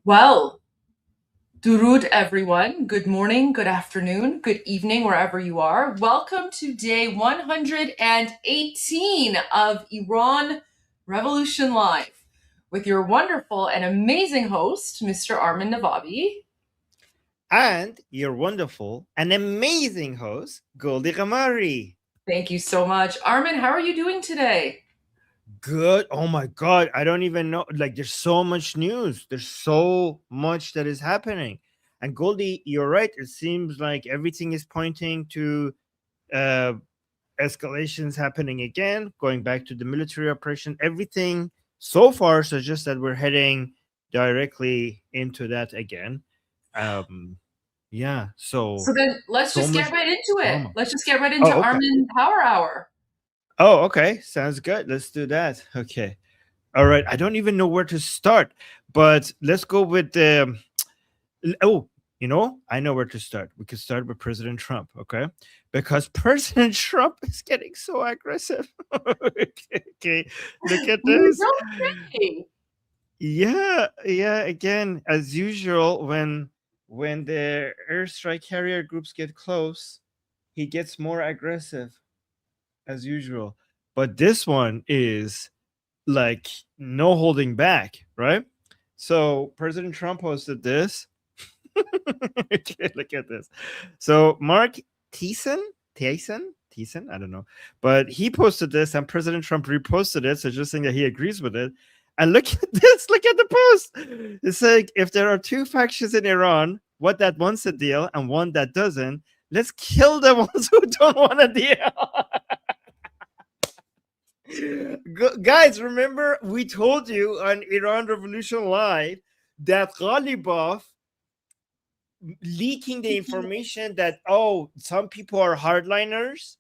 Well, Durud, everyone. Good morning, good afternoon, good evening, wherever you are. Welcome to day 118 of Iran Revolution Live with your wonderful and amazing host, Mr. Armin Navabi. And your wonderful and amazing host, Goldie Gamari. Thank you so much. Armin, how are you doing today? Good. Oh my God. I don't even know. Like, there's so much news. There's so much that is happening. And Goldie, you're right. It seems like everything is pointing to uh, escalations happening again, going back to the military operation. Everything so far suggests that we're heading directly into that again. Yeah. So then let's So just get much right into it. drama. Let's just get right into Oh, okay. Armin Power Hour. Oh, okay. Sounds good. Let's do that. Okay. All right. I don't even know where to start, but let's go with the. Oh, I know where to start. We could start with President Trump, okay? Because President Trump is getting so aggressive. Okay. Look at You this. don't say. Yeah, yeah. Again, as usual, when the airstrike carrier groups get close, he gets more aggressive as usual. But this one is like no holding back, right? So President Trump posted this. Okay, look at this. So Mark Thiessen, Thiessen, I don't know, but he posted this, and President Trump reposted it, suggesting that he agrees with it. And look at this. Look at the post. It's like, if there are two factions in Iran, one that wants a deal and one that doesn't, let's kill the ones who don't want a deal. Guys, remember we told you on Iran Revolution Live that Ghalibaf leaking the information that, some people are hardliners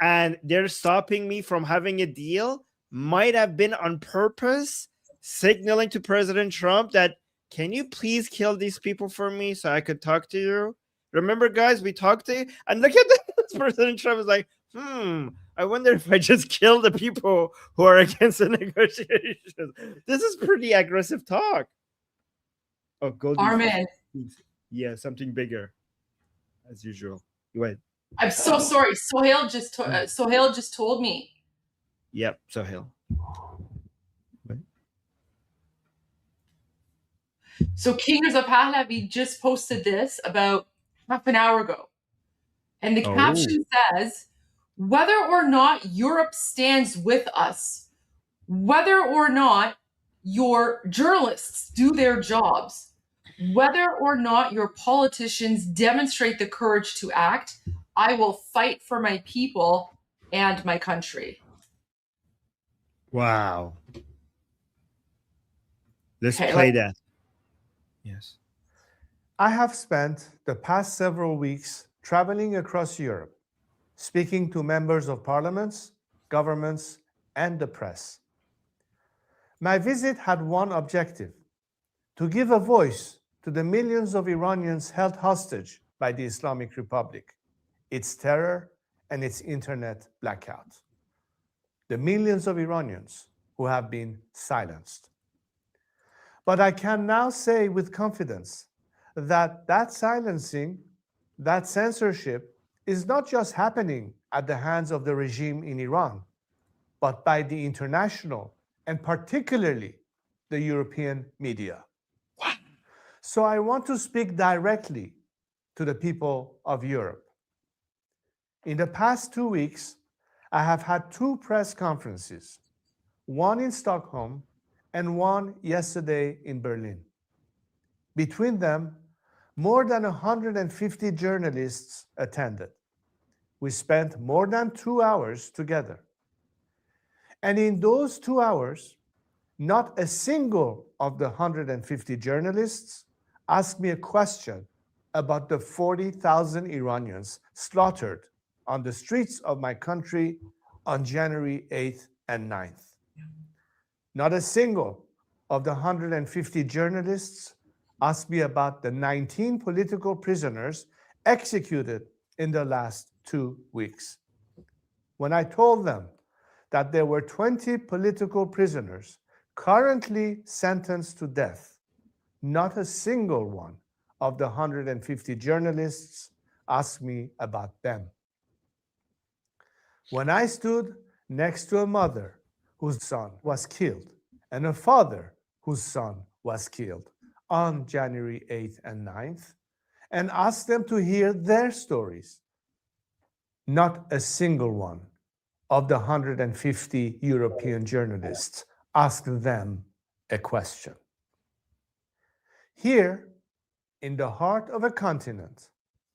and they're stopping me from having a deal, might have been on purpose, signaling to President Trump that, can you please kill these people for me so I could talk to you? Remember, guys, we talked to you, and look at this. President Trump is like, I wonder if I just kill the people who are against the negotiations. This is pretty aggressive talk. Oh, Goldie. Armin, Yeah, something bigger, as usual. Wait. I'm so sorry. Sohail just told me. Yep, Sohail. Wait. So King Reza Pahlavi just posted this about half an hour ago. And the caption says, whether or not Europe stands with us, whether or not your journalists do their jobs, whether or not your politicians demonstrate the courage to act, I will fight for my people and my country. Wow. Let's play that. Yes. I have spent the past several weeks traveling across Europe, speaking to members of parliaments, governments, and the press. My visit had one objective: to give a voice to the millions of Iranians held hostage by the Islamic Republic, its terror, and its internet blackout. The millions of Iranians who have been silenced. But I can now say with confidence that silencing, that censorship, is not just happening at the hands of the regime in Iran, but by the international and particularly the European media. So I want to speak directly to the people of Europe. In the past 2 weeks, I have had 2 press conferences, one in Stockholm and one yesterday in Berlin. Between them, more than 150 journalists attended. We spent more than 2 hours together. And in those 2 hours, not a single of the 150 journalists asked me a question about the 40,000 Iranians slaughtered on the streets of my country on January 8th and 9th. Not a single of the 150 journalists asked me about the 19 political prisoners executed in the last 2 weeks. When I told them that there were 20 political prisoners currently sentenced to death, not a single one of the 150 journalists asked me about them. When I stood next to a mother whose son was killed and a father whose son was killed on January 8th and 9th, and asked them to hear their stories, not a single one of the 150 European journalists asked them a question. Here, in the heart of a continent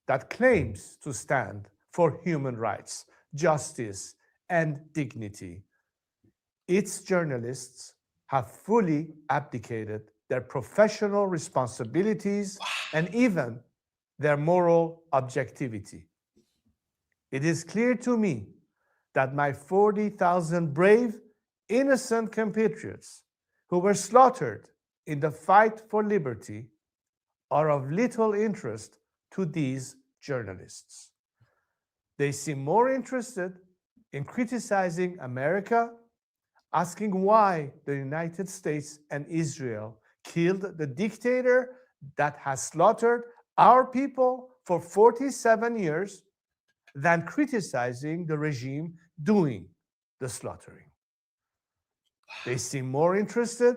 that claims to stand for human rights, justice, and dignity, its journalists have fully abdicated their professional responsibilities and even their moral objectivity. It is clear to me that my 40,000 brave, innocent compatriots who were slaughtered in the fight for liberty are of little interest to these journalists. They seem more interested in criticizing America, asking why the United States and Israel killed the dictator that has slaughtered our people for 47 years, than criticizing the regime doing the slaughtering. They seem more interested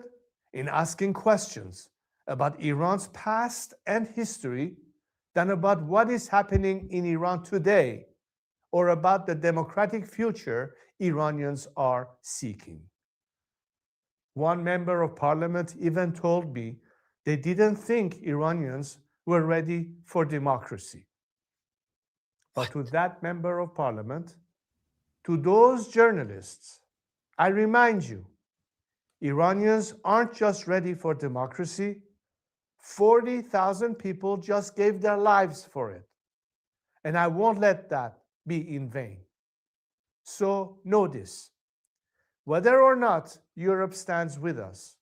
in asking questions about Iran's past and history than about what is happening in Iran today or about the democratic future Iranians are seeking. One member of parliament even told me they didn't think Iranians were ready for democracy. But to that member of parliament, to those journalists, I remind you, Iranians aren't just ready for democracy. 40,000 people just gave their lives for it. And I won't let that be in vain. So know this, whether or not Europe stands with us,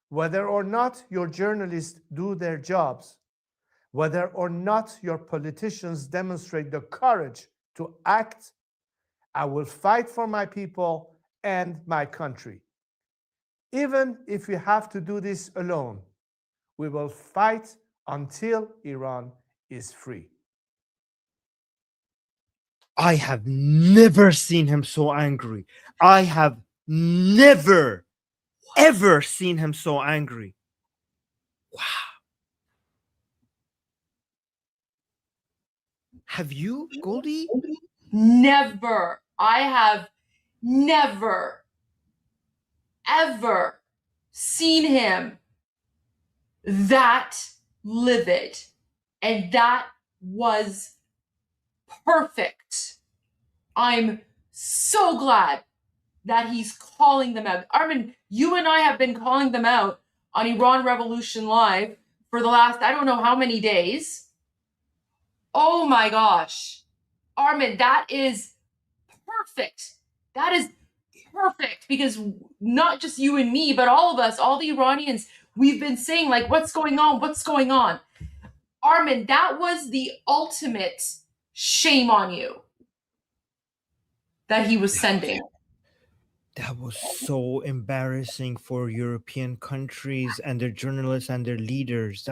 whether or not your journalists do their jobs, whether or not your politicians demonstrate the courage to act, I will fight for my people and my country. Even if we have to do this alone, we will fight until Iran is free. I have never seen him so angry. I have never, ever seen him so angry. Wow. Have you, Goldie? Never. I have never, ever seen him that livid. And that was perfect. I'm so glad that he's calling them out. Armin, you and I have been calling them out on Iran Revolution Live for the last, I don't know how many days. Oh my gosh. Armin, that is perfect. That is perfect, because not just you and me, but all of us, all the Iranians, we've been saying, like, what's going on? What's going on? Armin, that was the ultimate shame on you that he was sending. That was so embarrassing for European countries and their journalists and their leaders.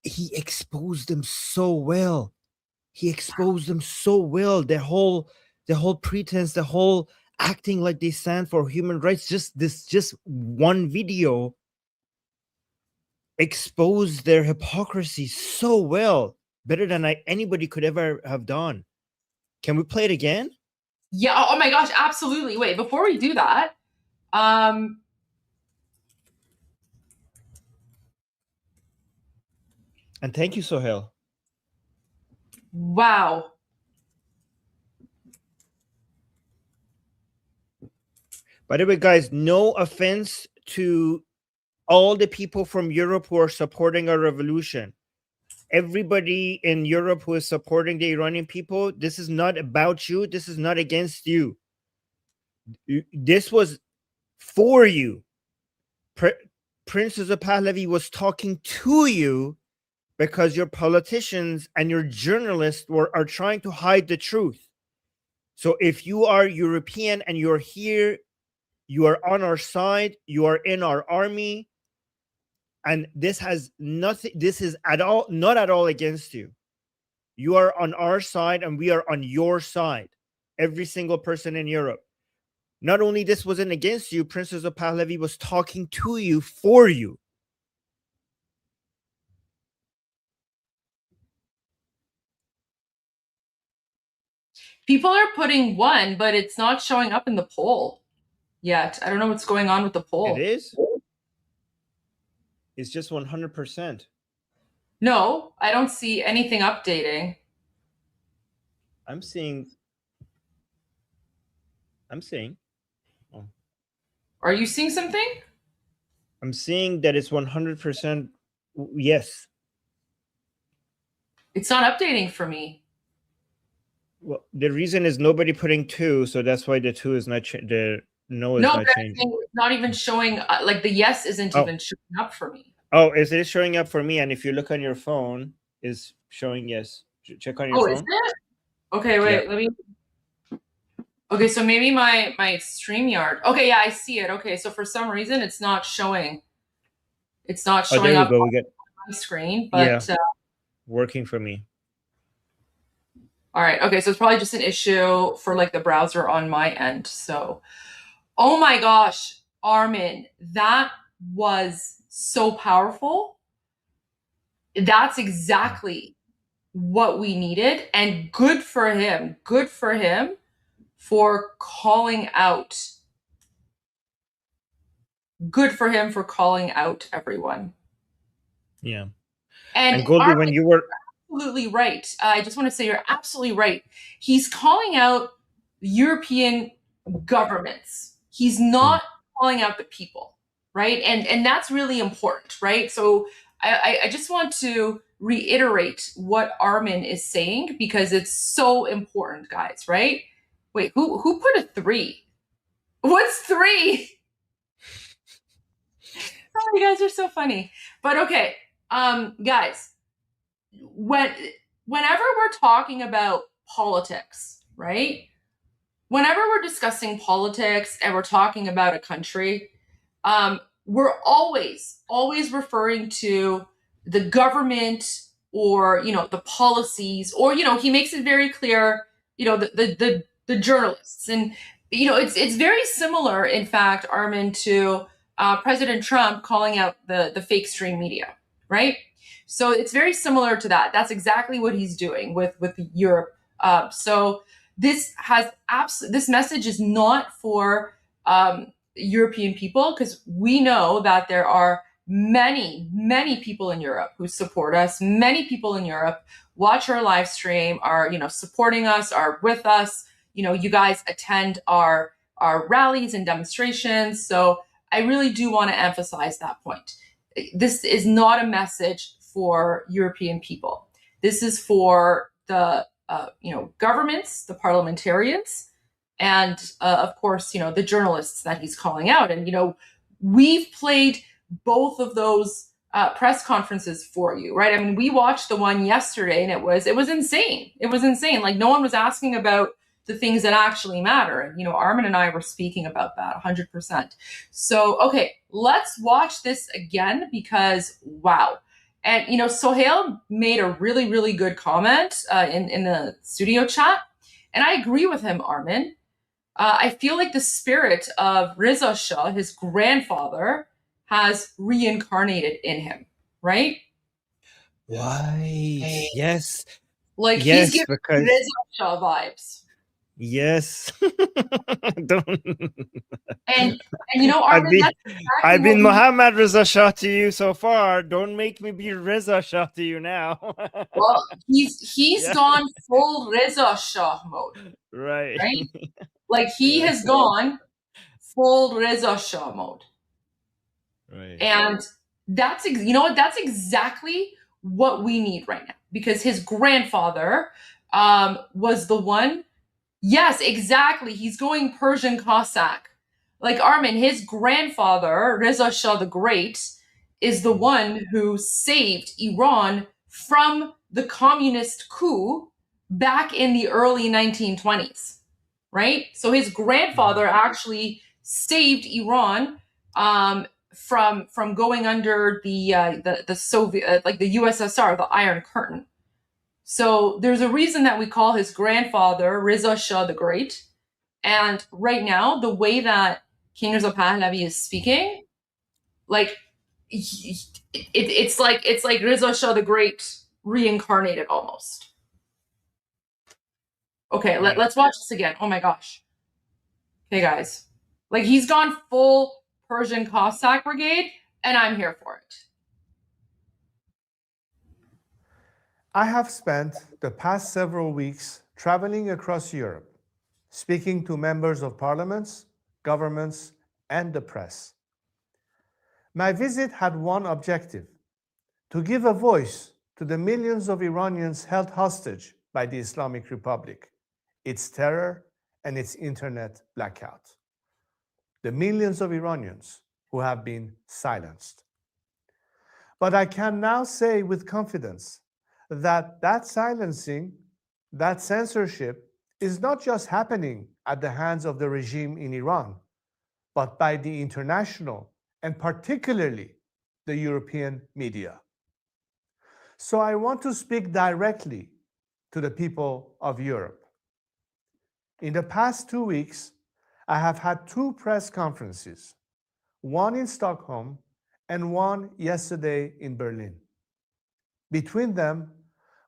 He exposed them so well. He exposed them so well. The whole pretense, the whole acting like they stand for human rights. Just one video exposed their hypocrisy so well, better than anybody could ever have done. Can we play it again? Yeah. Oh my gosh. Absolutely. Wait, before we do that, and thank you, Sohail. Wow. By the way, guys, no offense to all the people from Europe who are supporting our revolution. Everybody in Europe who is supporting the Iranian people, this is not about you. This is not against you. This was for you. Prince Reza Pahlavi was talking to you because your politicians and your journalists are trying to hide the truth. So if you are European and you're here, you are on our side, you are in our army, And this has nothing, this is not at all against you. You are on our side and we are on your side. Every single person in Europe. Not only this wasn't against you, Prince Reza Pahlavi was talking to you for you. People are putting 1, but it's not showing up in the poll yet. I don't know what's going on with the poll. It is? It's just 100%. No, I don't see anything updating. I'm seeing. Oh. Are you seeing something? I'm seeing that it's 100%. Yes. It's not updating for me. Well, the reason is nobody putting 2, so that's why the 2 is not the no is not changing. It's not even showing. Like the yes isn't even showing up for me. Oh, is it showing up for me? And if you look on your phone, is showing yes. Check on your phone. Oh, is it? Okay, wait. Let me. Okay, so maybe my StreamYard. Okay, yeah, I see it. Okay, so for some reason it's not showing. It's not showing up on my screen, but working for me. All right. Okay, so it's probably just an issue for like the browser on my end. So, oh my gosh, Armin, that was so powerful. That's exactly what we needed, and good for him. Good for him for calling out. Good for him for calling out everyone. Yeah. And Goldie, Armin, when you were absolutely right. I just want to say you're absolutely right. He's calling out European governments. He's not calling out the people, right? And that's really important, right? So I just want to reiterate what Armin is saying because it's so important, guys, right? Wait, who put a 3? What's 3? Oh, you guys are so funny. But okay, guys, whenever we're talking about politics, right? Whenever we're discussing politics and we're talking about a country, we're always referring to the government or, the policies, or, he makes it very clear, the journalists. And, it's very similar, in fact, Armin, to President Trump calling out the fake stream media, right? So it's very similar to that. That's exactly what he's doing with Europe. So this message is not for European people, because we know that there are many, many people in Europe who support us. Many people in Europe watch our live stream, are supporting us, are with us. You guys attend our rallies and demonstrations. So I really do want to emphasize that point. This is not a message for European people. This is for the governments, the parliamentarians, and of course, the journalists that he's calling out. And we've played both of those press conferences for you, right? I mean, we watched the one yesterday, and it was insane. It was insane. Like, no one was asking about the things that actually matter. And Armin and I were speaking about that 100%. So okay, let's watch this again, because wow. And Sohail made a really, really good comment in the studio chat, and I agree with him, Armin. I feel like the spirit of Reza Shah, his grandfather, has reincarnated in him, right? Right. Yes. Like, he's giving Reza Shah vibes. Yes. And Armin, I've been Mohammad Reza Shah to you so far. Don't make me be Reza Shah to you now. Well, he's gone full Reza Shah mode. Right. Like, he has gone full Reza Shah mode. Right. And that's that's exactly what we need right now, because his grandfather was the one. Yes, exactly. He's going Persian Cossack. Like, Armin, his grandfather, Reza Shah the Great, is the one who saved Iran from the communist coup back in the early 1920s, right? So his grandfather actually saved Iran from going under the Soviet, like the USSR, the Iron Curtain. So there's a reason that we call his grandfather Reza Shah the Great. And right now, the way that King Reza Pahlavi is speaking, like it's like Reza Shah the Great reincarnated almost. Okay, Right. let's watch this again. Oh my gosh. Okay, guys. Like, he's gone full Persian Cossack brigade, and I'm here for it. I have spent the past several weeks traveling across Europe, speaking to members of parliaments, governments, and the press. My visit had one objective: to give a voice to the millions of Iranians held hostage by the Islamic Republic, its terror, and its internet blackout. The millions of Iranians who have been silenced. But I can now say with confidence that silencing, that censorship, is not just happening at the hands of the regime in Iran, but by the international and particularly the European media. So I want to speak directly to the people of Europe. In the past 2 weeks, I have had 2 press conferences, one in Stockholm and one yesterday in Berlin. Between them,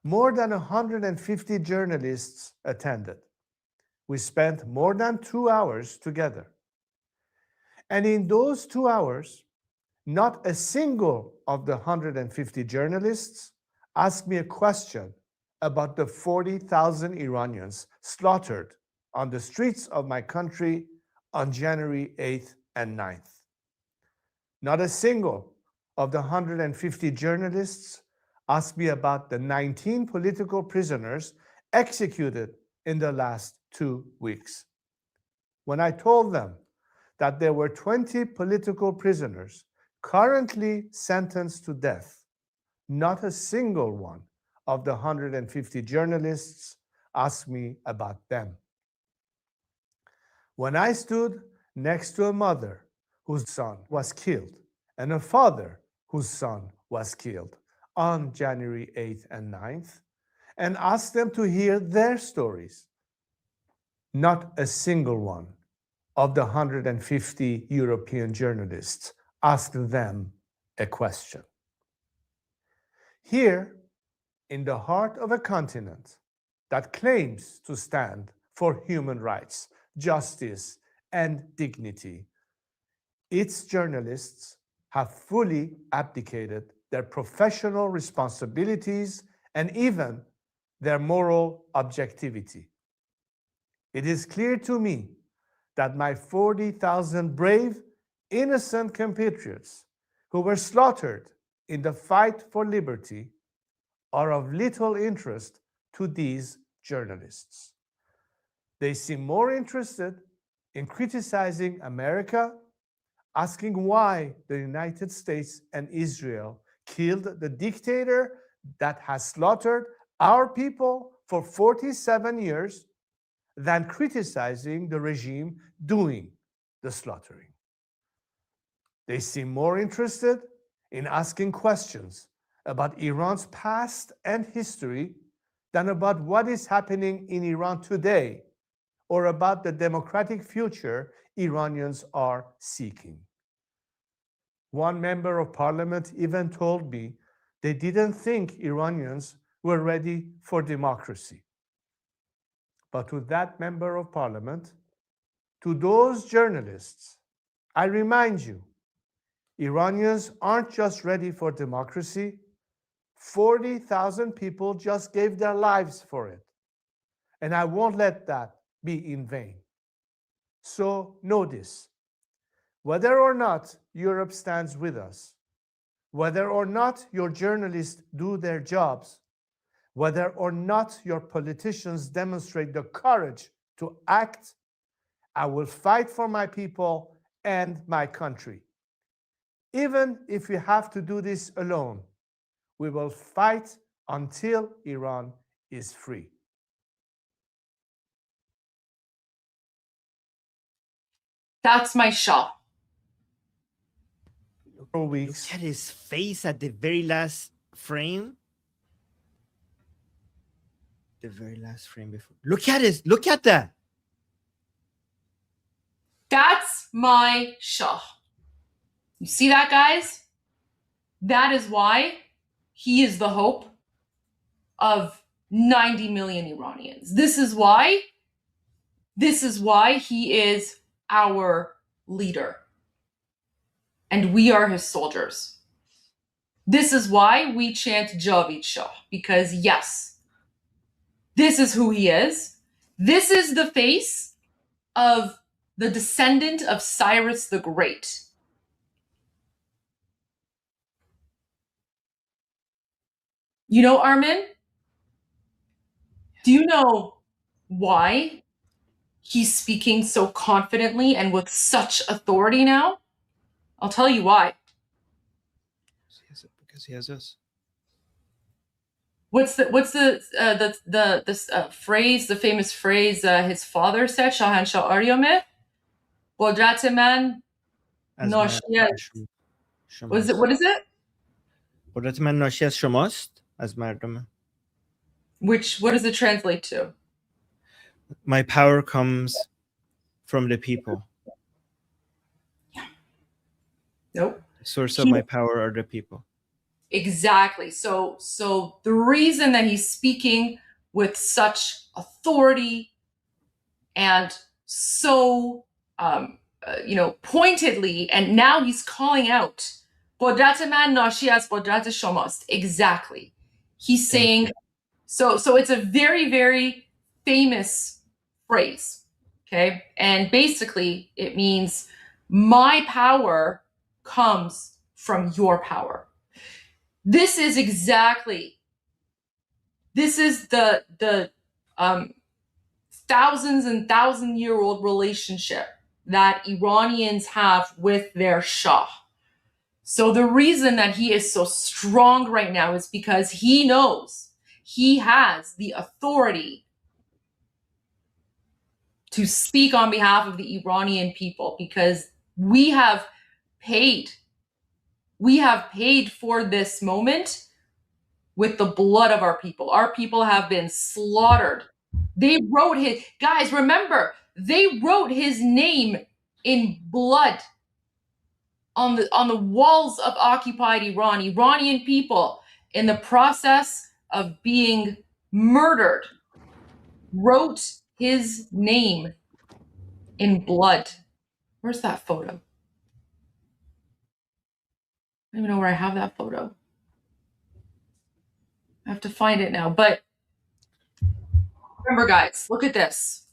more than 150 journalists attended. We spent more than 2 hours together. And in those 2 hours, not a single of the 150 journalists asked me a question about the 40,000 Iranians slaughtered on the streets of my country on January 8th and 9th. Not a single of the 150 journalists asked me about the 19 political prisoners executed in the last 2 weeks. When I told them that there were 20 political prisoners currently sentenced to death, not a single one of the 150 journalists asked me about them. When I stood next to a mother whose son was killed and a father whose son was killed on January 8th and 9th, and asked them to hear their stories, not a single one of the 150 European journalists asked them a question. Here, in the heart of a continent that claims to stand for human rights, justice, and dignity, its journalists have fully abdicated their professional responsibilities and even their moral objectivity. It is clear to me that my 40,000 brave, innocent compatriots who were slaughtered in the fight for liberty are of little interest to these journalists. They seem more interested in criticizing America, asking why the United States and Israel killed the dictator that has slaughtered our people for 47 years, than criticizing the regime doing the slaughtering. They seem more interested in asking questions about Iran's past and history than about what is happening in Iran today or about the democratic future Iranians are seeking. One member of parliament even told me they didn't think Iranians were ready for democracy. But to that member of parliament, to those journalists, I remind you, Iranians aren't just ready for democracy. 40,000 people just gave their lives for it. And I won't let that be in vain. So know this: whether or not Europe stands with us, whether or not your journalists do their jobs, whether or not your politicians demonstrate the courage to act, I will fight for my people and my country. Even if we have to do this alone, we will fight until Iran is free. That's my Shah. weeks. Look at his face at the very last frame. The very last frame before. Look at it. Look at that. That's my Shah. You see that, guys? That is why he is the hope of 90 million Iranians. This is why he is our leader. And we are his soldiers. This is why we chant Javid Shah, because yes, this is who he is. This is the face of the descendant of Cyrus the Great. You know, Armin? Do you know why he's speaking so confidently and with such authority now? I'll tell you why. Because he has us. What's the phrase, the famous phrase his father said, Shahanshah Aryameh? قدرت من ناشی از what is it? قدرت من ناشی از شماست از مردم. What does it translate to? My power comes from the people. Nope. The source of my power are the people. Exactly. So the reason that he's speaking with such authority and so pointedly, and now he's calling out قدرت من ناشی از قدرت شماست. Exactly. He's saying, so it's a very, very famous phrase. Okay. And basically it means my power comes from your power. This is the thousands and thousand-year-old relationship that Iranians have with their Shah. So the reason that he is so strong right now is because he knows he has the authority to speak on behalf of the Iranian people, because we have paid for this moment with the blood of our people. Our people have been slaughtered. They wrote guys, remember, they wrote his name in blood on the walls of occupied Iran. Iranian people, in the process of being murdered, wrote his name in blood. Where's that photo? I don't even know where I have that photo. I have to find it now. But remember, guys, look at this.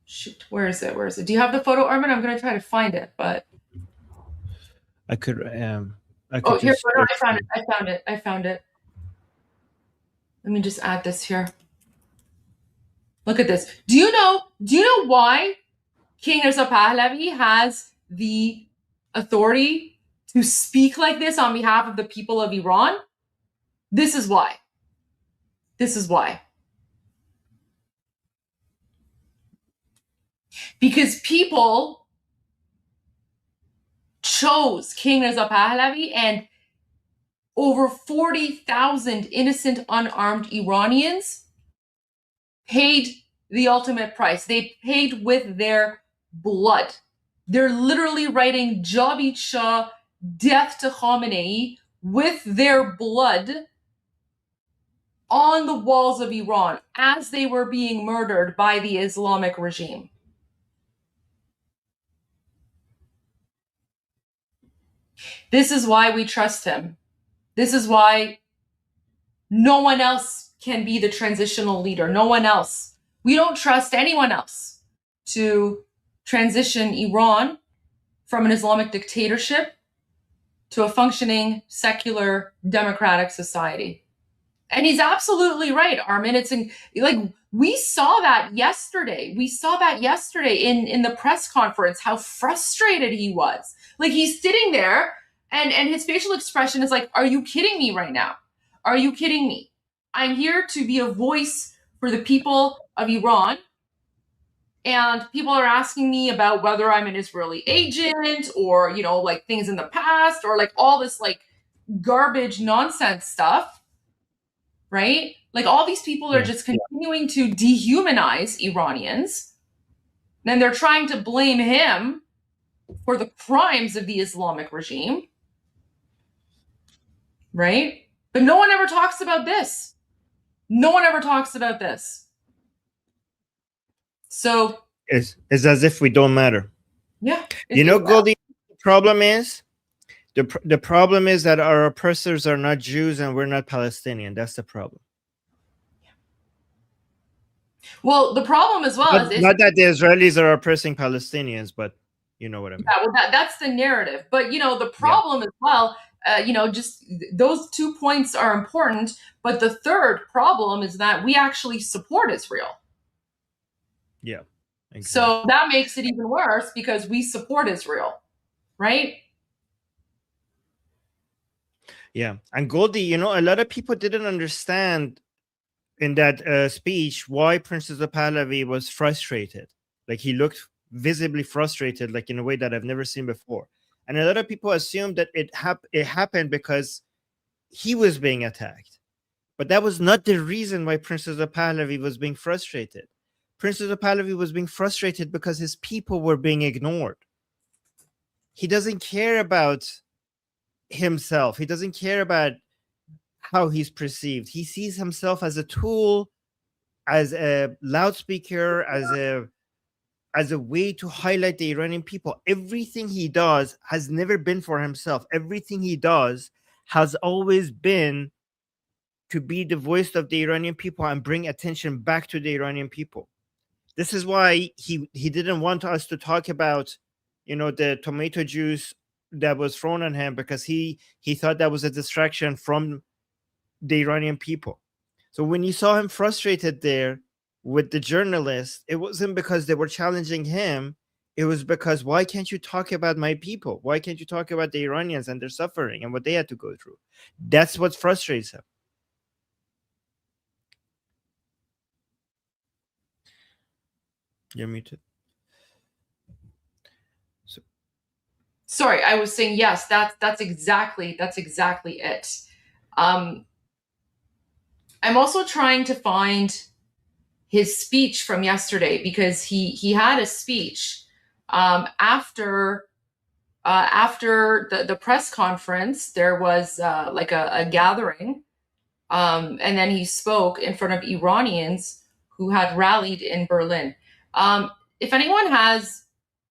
Shoot, where is it? Do you have the photo, Armin? I'm going to try to find it, but I could here. No, I found it. Let me just add this here. Look at this. Do you know why King Reza Pahlavi has the authority to speak like this on behalf of the people of Iran? This is why. Because people chose King Reza Pahlavi, and over 40,000 innocent, unarmed Iranians paid the ultimate price. They paid with their blood. They're literally writing Javid Shah, death to Khamenei, with their blood on the walls of Iran as they were being murdered by the Islamic regime. This is why we trust him. This is why no one else can be the transitional leader. No one else. We don't trust anyone else to transition Iran from an Islamic dictatorship to a functioning, secular, democratic society. And he's absolutely right, Armin. It's like we saw that yesterday. In the press conference, how frustrated he was. Like, he's sitting there and his facial expression is like, are you kidding me right now? Are you kidding me? I'm here to be a voice for the people of Iran. And people are asking me about whether I'm an Israeli agent or, like things in the past or like all this like garbage nonsense stuff, right? Like all these people are just continuing to dehumanize Iranians. Then they're trying to blame him for the crimes of the Islamic regime, right? But no one ever talks about this. No one ever talks about this. So it's as if we don't matter. Yeah. Goldie, the problem is the problem is that our oppressors are not Jews and we're not Palestinian. That's the problem. Well, the problem as well is not that the Israelis are oppressing Palestinians, but you know what I mean. Yeah, well, that's the narrative. But the problem as well, just those 2 points are important. But the third problem is that we actually support Israel. Yeah. Exactly. So that makes it even worse because we support Israel, right? Yeah. And Goldie, a lot of people didn't understand in that speech why Prince Reza Pahlavi was frustrated. Like he looked visibly frustrated, like in a way that I've never seen before. And a lot of people assumed that it happened because he was being attacked. But that was not the reason why Prince Reza Pahlavi was being frustrated. Prince Reza Pahlavi was being frustrated because his people were being ignored. He doesn't care about himself. He doesn't care about how he's perceived. He sees himself as a tool, as a loudspeaker, as a way to highlight the Iranian people. Everything he does has never been for himself. Everything he does has always been to be the voice of the Iranian people and bring attention back to the Iranian people. This is why he didn't want us to talk about, the tomato juice that was thrown on him, because he thought that was a distraction from the Iranian people. So when you saw him frustrated there with the journalists, it wasn't because they were challenging him. It was because, why can't you talk about my people? Why can't you talk about the Iranians and their suffering and what they had to go through? That's what frustrates him. You're muted. Sorry, I was saying yes. That's exactly it. I'm also trying to find his speech from yesterday because he had a speech after the press conference. There was like a gathering, and then he spoke in front of Iranians who had rallied in Berlin. If anyone has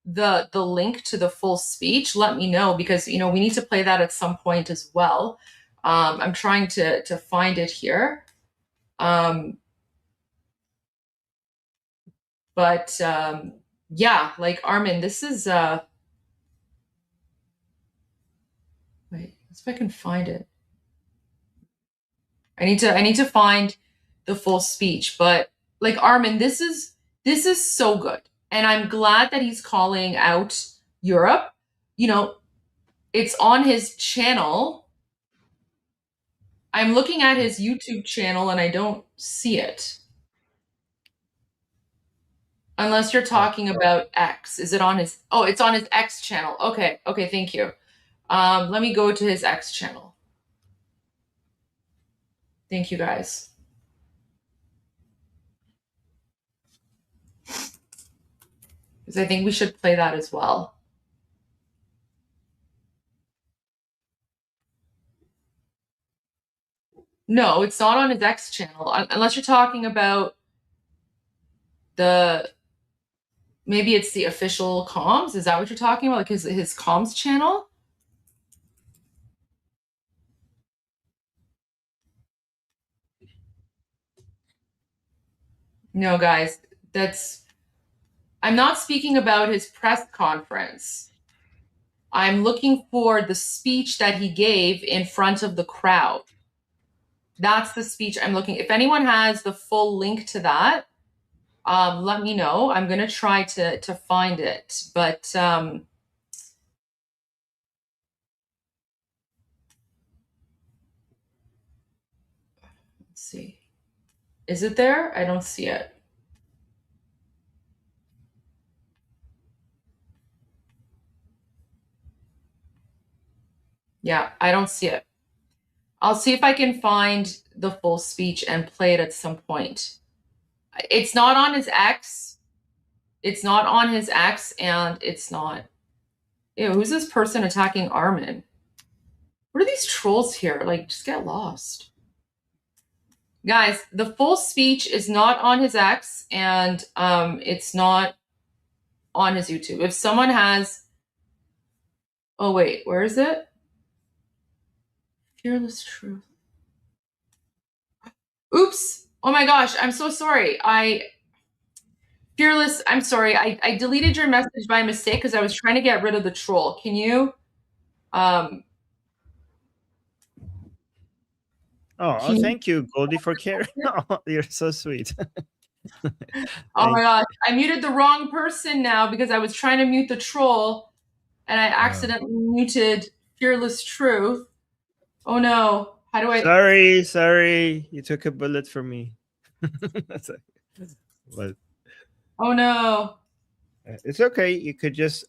the link to the full speech, let me know, because we need to play that at some point as well. I'm trying to find it here. But yeah, like Armin, this is wait, let's see if I can find it. I need to find the full speech, but like Armin, this is so good. And I'm glad that he's calling out Europe. It's on his channel. I'm looking at his YouTube channel and I don't see it. Unless you're talking about X. Is it on his... Oh, it's on his X channel. Okay, thank you. Let me go to his X channel. Thank you, guys. Because I think we should play that as well. No, it's not on his X channel. Unless you're talking about maybe it's the official comms. Is that what you're talking about? Like his comms channel? No, guys, I'm not speaking about his press conference. I'm looking for the speech that he gave in front of the crowd. That's the speech I'm looking. If anyone has the full link to that, let me know. I'm going to try to find it. But let's see. Is it there? I don't see it. Yeah, I don't see it. I'll see if I can find the full speech and play it at some point. It's not on his X. It's not on his X, and it's not. Ew, who's this person attacking Armin? What are these trolls here? Like, just get lost. Guys, the full speech is not on his X, and it's not on his YouTube. If someone has... Oh, wait, where is it? Fearless Truth. Oops. Oh my gosh, I'm so sorry. Fearless, I'm sorry. I deleted your message by mistake because I was trying to get rid of the troll. Can you... Thank you, Goldie, for caring. Oh, you're so sweet. Oh my gosh, I muted the wrong person now because I was trying to mute the troll and I accidentally muted Fearless Truth. Oh no, how do I... Sorry, you took a bullet for me. But oh no. It's okay. You could just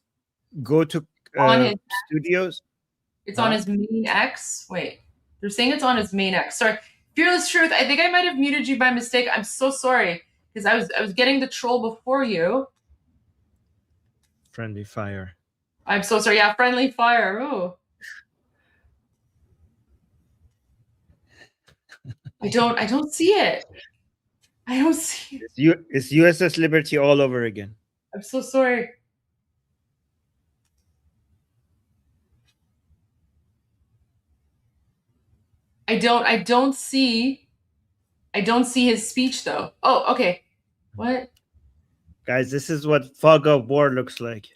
go to on his studios. It's on his main X. Wait, they're saying it's on his main X. Sorry, Fearless Truth. I think I might have muted you by mistake. I'm so sorry because I was getting the troll before you. Friendly fire. I'm so sorry. Yeah, friendly fire. Ooh. I don't see it. I don't see it. It's USS Liberty all over again. I'm so sorry. I don't see his speech though. Oh, okay. What? Guys, this is what fog of war looks like.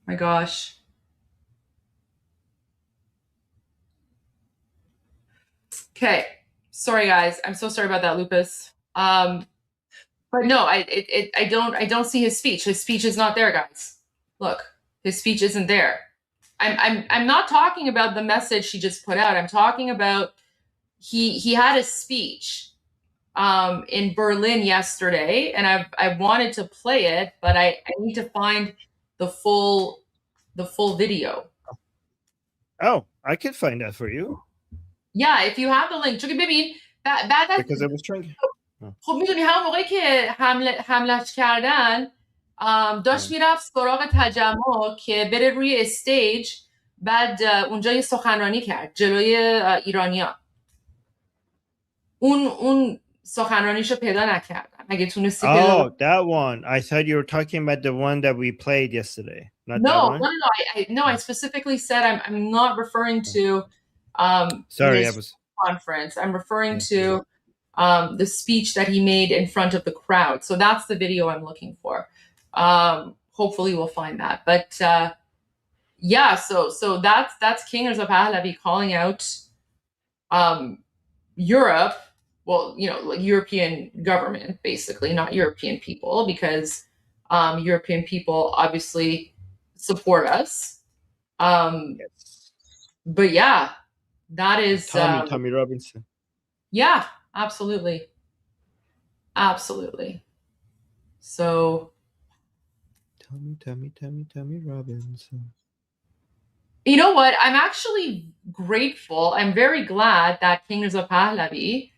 My gosh. Okay. Sorry guys. I'm so sorry about that, Lupus. But no, I don't see his speech. His speech is not there, guys. Look, his speech isn't there. I'm not talking about the message she just put out. I'm talking about he had a speech in Berlin yesterday, and I wanted to play it, but I need to find the full video. Oh, I could find that for you. Yeah, if you have the link. Because I was trying. خب میدونی همون موقعی که حملش کردن داشت میرفت سراغ تجمع که بره روی استیج، بعد اونجا یه سخنرانی کرد جلوی ایرانیا. اون سخنرانیشو پیدا نکردم. اگه تونستی پیدا... Oh, that one. I thought you were talking about the one that we played yesterday. Not no, that one? No, I specifically said I'm not referring to sorry, his conference. I'm referring to the speech that he made in front of the crowd. So that's the video I'm looking for. Hopefully we'll find that. But yeah, so that's King Reza Pahlavi calling out Europe. Well, you know, like European government, basically, not European people, because European people obviously support us. Yes. But yeah, that is Tommy Robinson. Yeah, absolutely. Absolutely. So Tommy Robinson. You know what? I'm actually grateful. I'm very glad that King Reza Pahlavi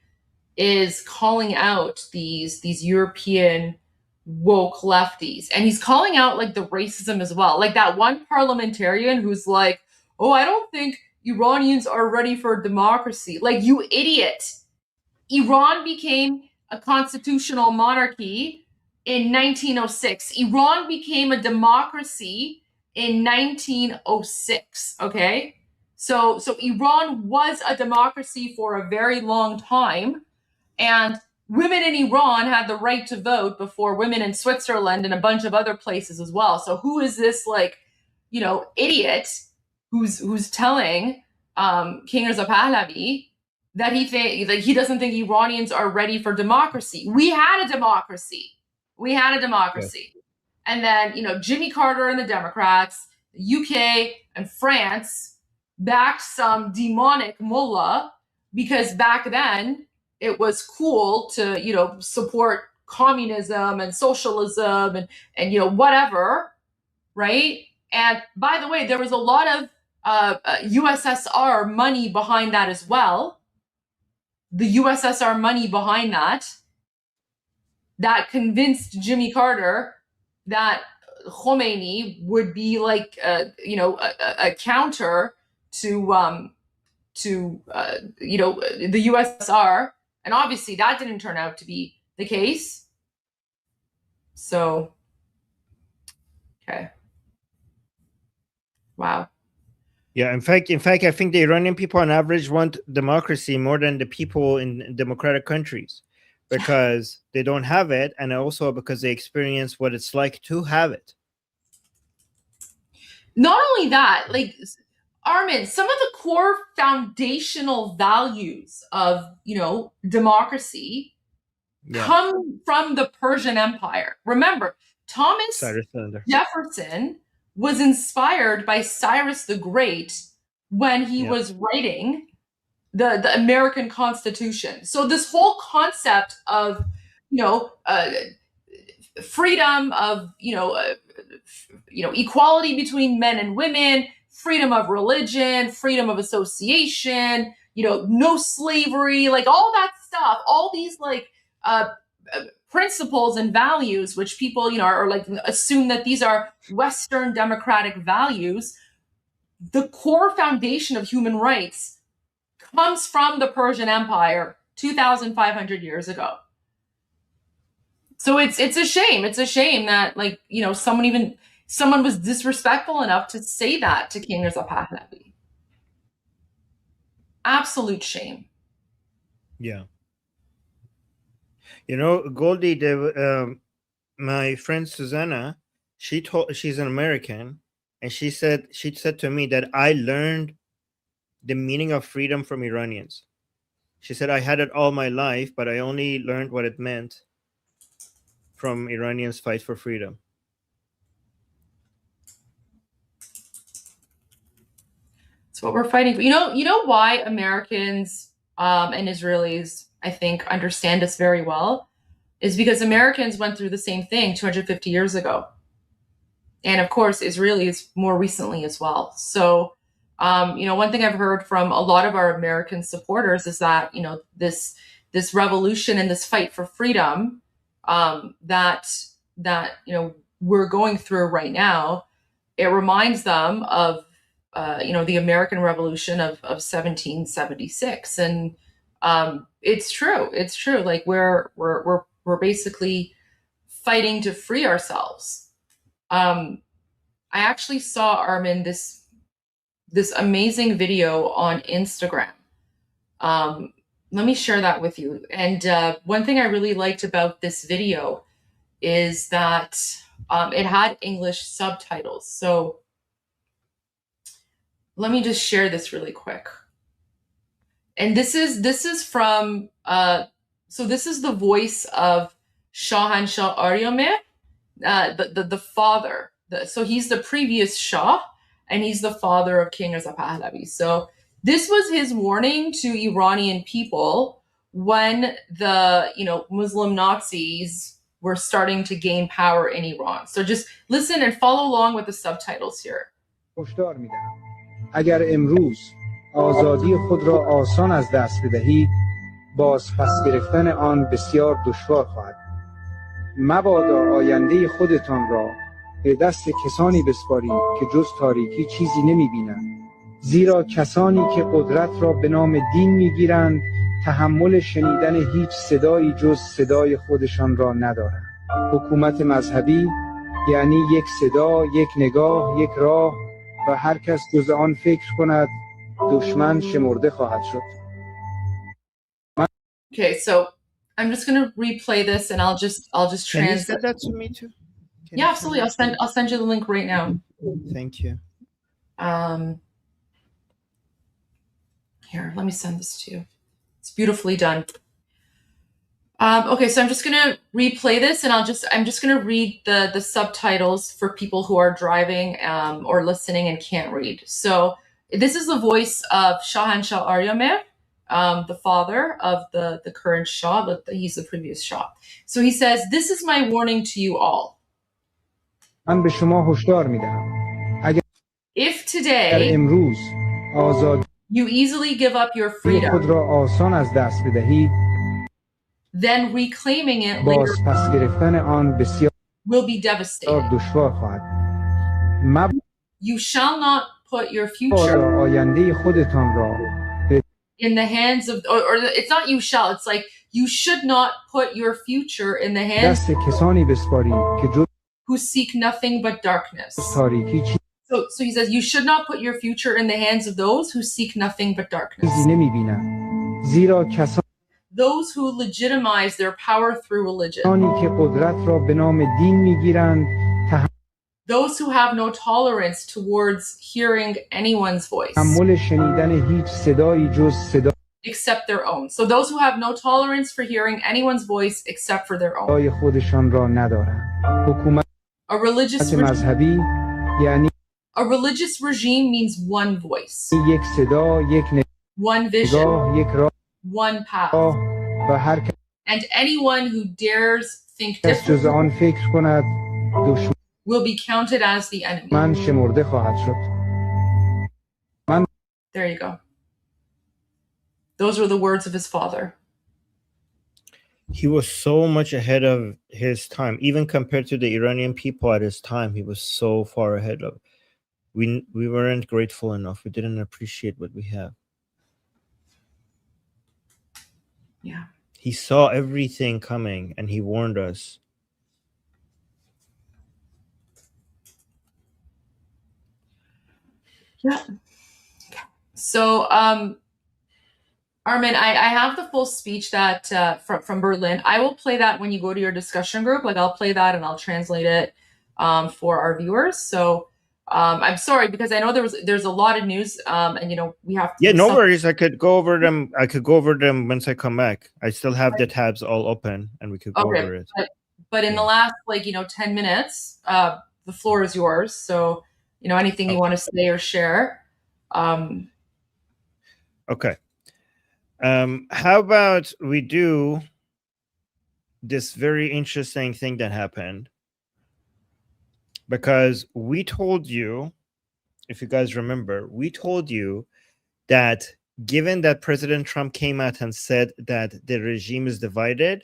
is calling out these European woke lefties. And he's calling out like the racism as well. Like that one parliamentarian who's like, oh, I don't think Iranians are ready for democracy. Like, you idiot. Iran became a constitutional monarchy in 1906. Iran became a democracy in 1906, okay? So Iran was a democracy for a very long time, and women in Iran had the right to vote before women in Switzerland and a bunch of other places as well. So who is this, like, you know, idiot who's telling King Reza Pahlavi that he doesn't think Iranians are ready for democracy? We had a democracy. Yes. And then, you know, Jimmy Carter and the Democrats, the UK and France backed some demonic mullah because back then it was cool to, you know, support communism and socialism and you know, whatever. right? And by the way, there was a lot of USSR money behind that as well. The USSR money behind that convinced Jimmy Carter that Khomeini would be like, a counter to the USSR, and obviously that didn't turn out to be the case. So, okay, wow. Yeah, in fact, I think the Iranian people on average want democracy more than the people in democratic countries, because they don't have it, and also because they experience what it's like to have it. Not only that, like, Armin, some of the core foundational values of, democracy come from the Persian Empire. Remember, Thomas Jefferson was inspired by Cyrus the Great when he was writing the American Constitution. So this whole concept of, freedom, of, equality between men and women, freedom of religion, freedom of association, no slavery, like all that stuff, all these like principles and values, which people, are like assume that these are Western democratic values. The core foundation of human rights comes from the Persian Empire 2,500 years ago. So it's a shame. It's a shame that, like, someone was disrespectful enough to say that to King Reza Pahlavi. Absolute shame. Yeah. Goldie, my friend Susanna, she's an American, and she said to me that I learned the meaning of freedom from Iranians. She said I had it all my life, but I only learned what it meant from Iranians' fight for freedom. It's what we're fighting for. You know why Americans and Israelis, I think, understand us very well, is because Americans went through the same thing 250 years ago. And of course, Israelis more recently as well. So, one thing I've heard from a lot of our American supporters is that, this revolution and this fight for freedom that we're going through right now, it reminds them of the American Revolution of 1776, and it's true. It's true. Like we're basically fighting to free ourselves. I actually saw, Armin, this amazing video on Instagram. Let me share that with you. And one thing I really liked about this video is that it had English subtitles. So let me just share this really quick. And this is from so this is the voice of Shahanshah Aryamir, the father. So he's the previous Shah, and he's the father of King Reza Pahlavi. So this was his warning to Iranian people when the Muslim Nazis were starting to gain power in Iran. So just listen and follow along with the subtitles here. اگر امروز آزادی خود را آسان از دست بدهید، باز پس گرفتن آن بسیار دشوار خواهد. مبادا آینده خودتان را به دست کسانی بسپارید که جز تاریکی چیزی نمی‌بینند. زیرا کسانی که قدرت را به نام دین می‌گیرند، تحمل شنیدن هیچ صدایی جز صدای خودشان را ندارند. حکومت مذهبی یعنی یک صدا، یک نگاه، یک راه، و هر کس جز آن فکر کند دشمن شمرده خواهد شد. Okay, so I'm just going to replay this, and I'll just translate. Can you send that to me too? Yeah, absolutely. I'll send you the link right now. Thank you. Here, let me send this to you. It's beautifully done. Okay, so I'm just going to replay this, and I'm just going to read the subtitles for people who are driving or listening and can't read. So this is the voice of Shahanshah Aryamir, the father of the current Shah. He's the previous Shah. So he says, "This is my warning to you all. من به شما هشدار میدهم اگر If today امروز آزادی you easily give up your freedom, خود را آسان از دست بدهید then reclaiming it later باز پس گرفتن آن بسیار will be devastating. دشوار خواهد You shall not put your future مبادا آینده خودتان را in the hands of, or it's not you shall, it's like you should not put your future in the hands دست کسانی بسپارید که جز who seek nothing but darkness. تاریکی So he says you should not put your future in the hands of those who seek nothing but darkness. چیزی نمی‌بینند زیرا کسانی Those who legitimize their power through religion. که قدرت را به نام دین می‌گیرند Those who have no tolerance towards hearing anyone's voice تحمل شنیدن هیچ صدایی جز صدای except their own. So those who have no tolerance for hearing anyone's voice except for their own. خودشان را ندارند حکومت A religious مذهبی یعنی A religious regime means one voice, یک صدا، یک one vision, نگاه، یک one path. راه و هر کس And anyone who dares think جز differently آن فکر کند will be counted as the enemy. دشمن شمرده خواهد شد. There you go. Those were the words of his father. He was so much ahead of his time, even compared to the Iranian people at his time. He was so far ahead of. We weren't grateful enough. We didn't appreciate what we have. Yeah. He saw everything coming and he warned us. Yeah. So, Armin, I have the full speech that from Berlin. I will play that when you go to your discussion group. Like I'll play that and I'll translate it for our viewers. So I'm sorry because I know there's a lot of news and we have to no worries. I could go over them once I come back. I still have the tabs all open and we could go over it. But in the last 10 minutes, the floor is yours. So anything you want to say or share. Okay. How about we do this very interesting thing that happened? Because we told you, if you guys remember, we told you that given that President Trump came out and said that the regime is divided,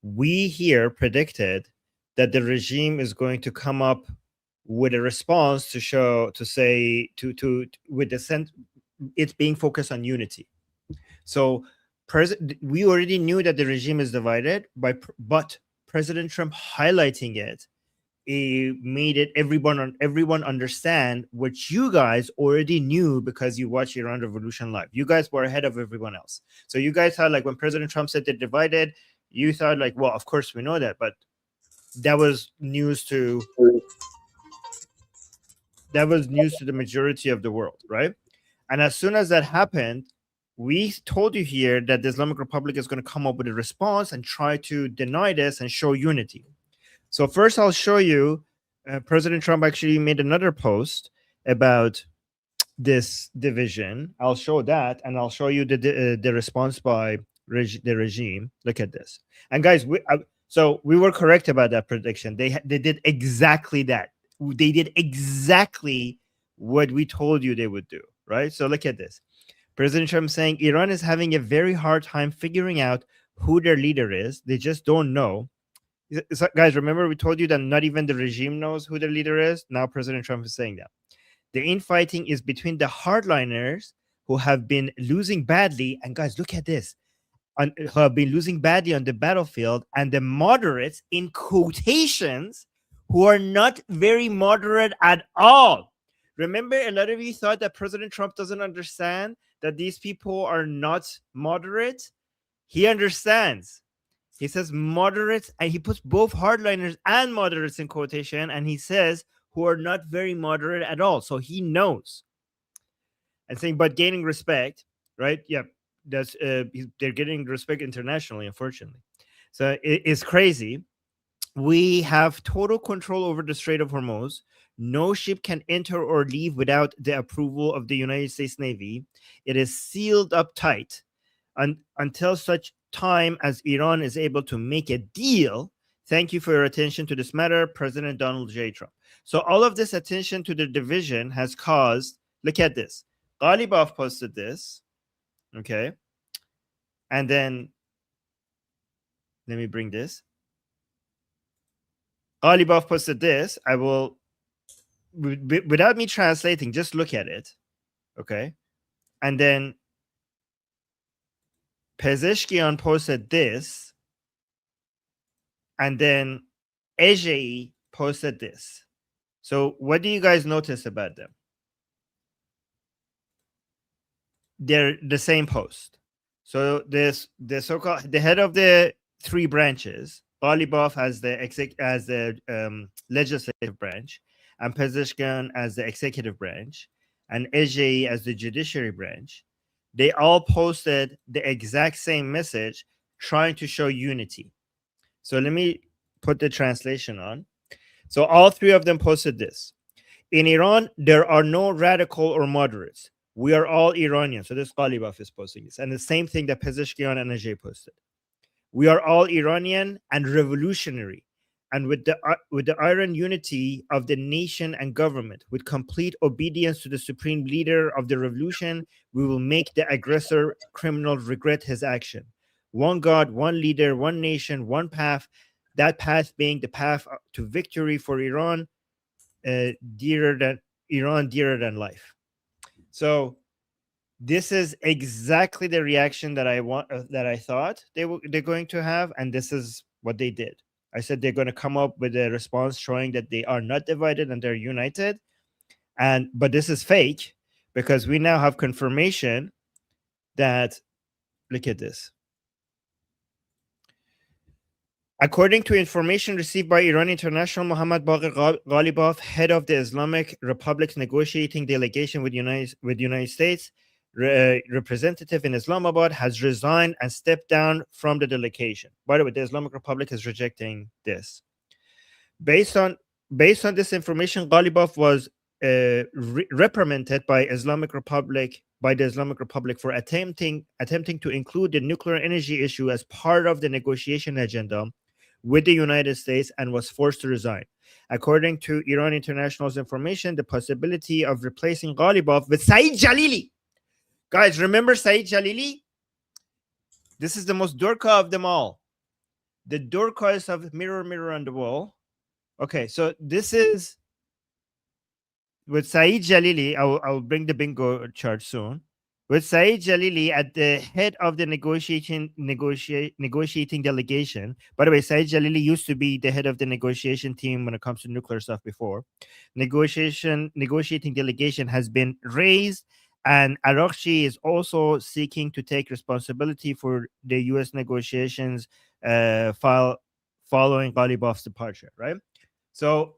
we here predicted that the regime is going to come up with a response it's being focused on unity. So we already knew that the regime is divided, but President Trump highlighting it made it everyone understand what you guys already knew because you watched Iran Revolution live. You guys were ahead of everyone else. So you guys thought when President Trump said they're divided, you thought well, of course we know that, but that was news to the majority of the world, right? And as soon as that happened, we told you here that the Islamic Republic is going to come up with a response and try to deny this and show unity. So first, I'll show you President Trump actually made another post about this division. I'll show that, and I'll show you the response by the regime. Look at this. And guys, so we were correct about that prediction. They did exactly that. They did exactly what we told you they would do, right? So look at this. President Trump saying Iran is having a very hard time figuring out who their leader is. They just don't know. So, guys, remember we told you that not even the regime knows who their leader is? Now President Trump is saying that. The infighting is between the hardliners who have been losing badly. And guys, look at this. Who have been losing badly on the battlefield, and the moderates, in quotations, who are not very moderate at all. Remember, a lot of you thought that President Trump doesn't understand that these people are not moderate. He understands. He says moderates, and he puts both hardliners and moderates in quotation, and he says who are not very moderate at all. So he knows. And saying, but gaining respect, right? Yeah, that's they're getting respect internationally, unfortunately. So it's crazy. We have total control over the Strait of Hormuz. No ship can enter or leave without the approval of the United States Navy. It is sealed up tight until such time as Iran is able to make a deal. Thank you for your attention to this matter, President Donald J. Trump. So all of this attention to the division has caused, look at this. Ghalibaf posted this, okay? And then, let me bring this. Ghalibaf posted this. I will, without me translating, just look at it, okay? And then Pezeshkian posted this. And then Ejei posted this. So what do you guys notice about them? They're the same post. So the so-called the head of the three branches, Ghalibaf as the legislative branch, and Pezeshkian as the executive branch, and Ejei as the judiciary branch. They all posted the exact same message, trying to show unity. So let me put the translation on. So all three of them posted this. In Iran, there are no radical or moderates. We are all Iranians. So this Ghalibaf is posting this. And the same thing that Pezeshkian and Ajay posted. We are all Iranian and revolutionary. And with the iron unity of the nation and government, with complete obedience to the supreme leader of the revolution, we will make the aggressor criminal regret his action. One God, one leader, one nation, one path, that path being the path to victory for Iran, dearer than life. So this is exactly the reaction that I thought they're going to have, and this is what they did. I said they're going to come up with a response showing that they are not divided and they're united, but this is fake, because we now have confirmation that, look at this. According to information received by Iran International, Mohammad Bagher Ghalibaf, head of the Islamic Republic's negotiating delegation with United States, representative in Islamabad, has resigned and stepped down from the delegation. By the way, the Islamic Republic is rejecting this. Based on this information, Ghalibaf was reprimanded by the Islamic Republic for attempting to include the nuclear energy issue as part of the negotiation agenda with the United States, and was forced to resign. According to Iran International's information, the possibility of replacing Ghalibaf with Saeed Jalili. Guys, remember Saeed Jalili? This is the most Durka of them all. The Durka is of mirror, mirror on the wall. Okay, so this is with Saeed Jalili. I'll bring the bingo chart soon. With Saeed Jalili at the head of the negotiating delegation. By the way, Saeed Jalili used to be the head of the negotiation team when it comes to nuclear stuff before. Negotiating delegation has been raised, and IRGC is also seeking to take responsibility for the U.S. negotiations following Ghalibaf's departure, right? So,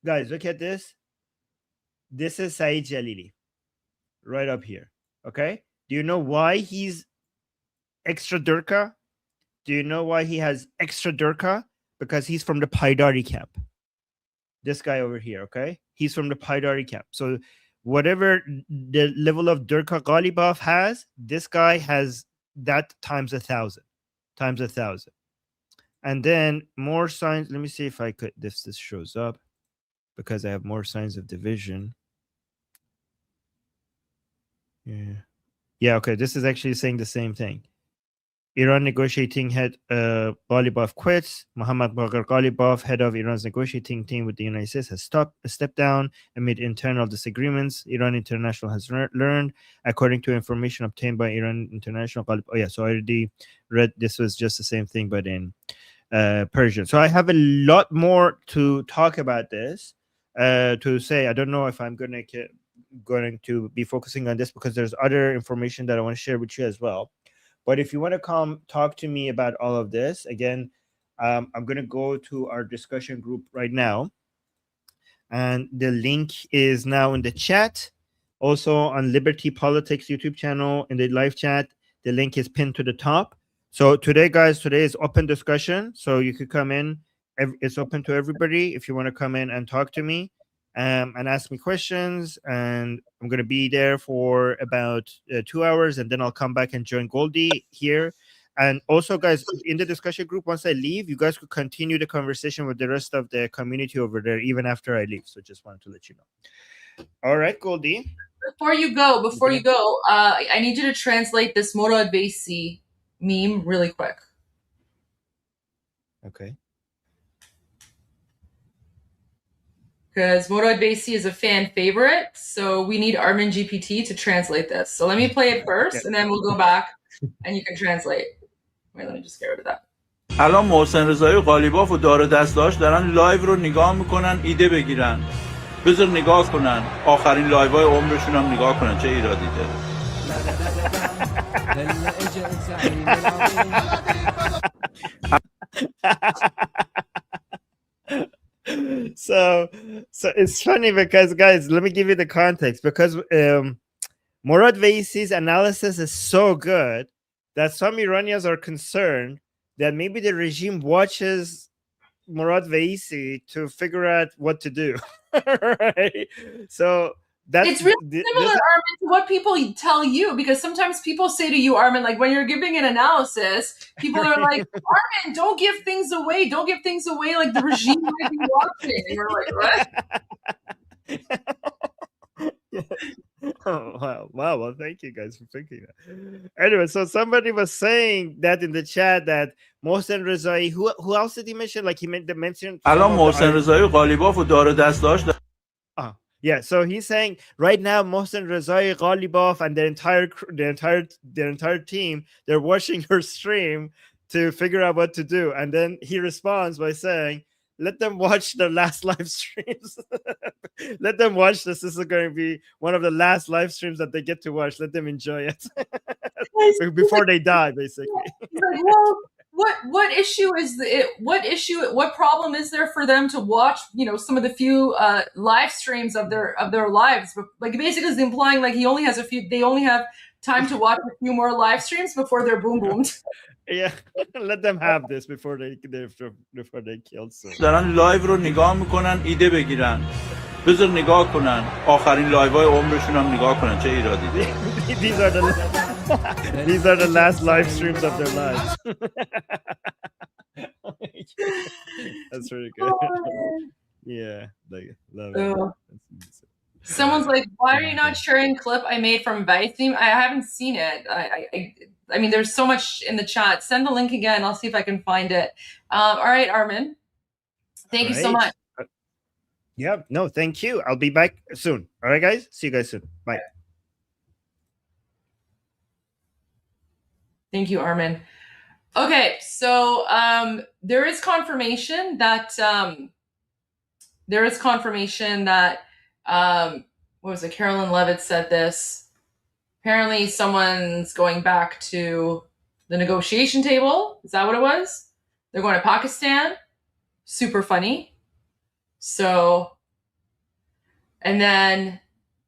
guys, look at this. This is Saeed Jalili right up here. Okay, do you know why he's extra Durka? Do you know why he has extra Durka? Because he's from the Paidari camp. This guy over here, okay? He's from the Paidari camp. So whatever the level of Durka Ghalibaf has, this guy has that times 1,000. Times 1,000. And then more signs. Let me see if I could, this shows up, because I have more signs of division. Yeah, okay. This is actually saying the same thing. Iran negotiating head Ghalibaf quits. Mohammad Bagher Ghalibaf, head of Iran's negotiating team with the United States, has stepped down amid internal disagreements. Iran International has learned, according to information obtained by Iran International. Oh yeah, so I already read. This was just the same thing, but in Persian. So I have a lot more to talk about this. To say, I don't know if I'm going to be focusing on this, because there's other information that I want to share with you as well. But if you want to come talk to me about all of this, again, I'm going to go to our discussion group right now. And the link is now in the chat. Also on Liberty Politics YouTube channel, in the live chat, the link is pinned to the top. So today, guys, today is open discussion. So you could come in. It's open to everybody if you want to come in and talk to me. And ask me questions, and I'm going to be there for about 2 hours, and then I'll come back and join Goldie here And also, guys, in the discussion group, once I leave, you guys could continue the conversation with the rest of the community over there, even after I leave. So just wanted to let you know. All right, Goldie. Before you go, I need you to translate this Morad Basi meme really quick. Okay. Because Morad Basi is a fan favorite, so we need Armin GPT to translate this. So let me play it first, and then we'll go back, and you can translate. Wait, let me just get rid of that. الان محسن رضایی و قالیباف و دار دستاش دارن لایو رو نگاه میکنن ایده بگیرن. بذار نگاه کنن. آخرین لایوهای عمرشون هم نگاه کنن چه ایرادی داره. So it's funny because, guys, let me give you the context, because Morad Vaisi's analysis is so good that some Iranians are concerned that maybe the regime watches Morad Vaisi to figure out what to do. Right? So it's really similar, Armin, to what people tell you, because sometimes people say to you, Armin, like when you're giving an analysis, people are like, Armin, don't give things away. Don't give things away, like the regime might be watching. And you're like, what? Oh, wow. Well, thank you guys for thinking that. Anyway, so somebody was saying that in the chat that Mohsen Rezai, who else did he mention? Like he mentioned الان محسن رضایی و قالیباف و دار دستاش yeah, so he's saying right now Mohsen Rezai, Ghalibaf, and their entire team, they're watching her stream to figure out what to do. And then he responds by saying, let them watch the last live streams. Let them watch this. This is going to be one of the last live streams that they get to watch. Let them enjoy it before they die, basically. Like, well, what issue is what problem is there for them to watch, some of the few live streams of their lives? But like basically is implying like they only have time to watch a few more live streams before they're boomed. Yeah, let them have this before they killed soon. دارن لایو رو نگاه میکنن ایده بگیرن. بذار نگاه کنن. آخرین لایوهای عمرشون هم نگاه کنن چه ایرادی داره. These are the last live streams of their lives. That's really good. Yeah, like love it. Someone's like, why are you not sharing clip I made from Vicebeam? I haven't seen it. I mean, there's so much in the chat. Send the link again. I'll see if I can find it. All right, Armin. Thank you so much. Yeah, no, thank you. I'll be back soon. All right, guys. See you guys soon. Bye. Thank you, Armin. Okay, so there is confirmation that what was it? Carolyn Levitt said this. Apparently someone's going back to the negotiation table. Is that what it was? They're going to Pakistan. Super funny. So, and then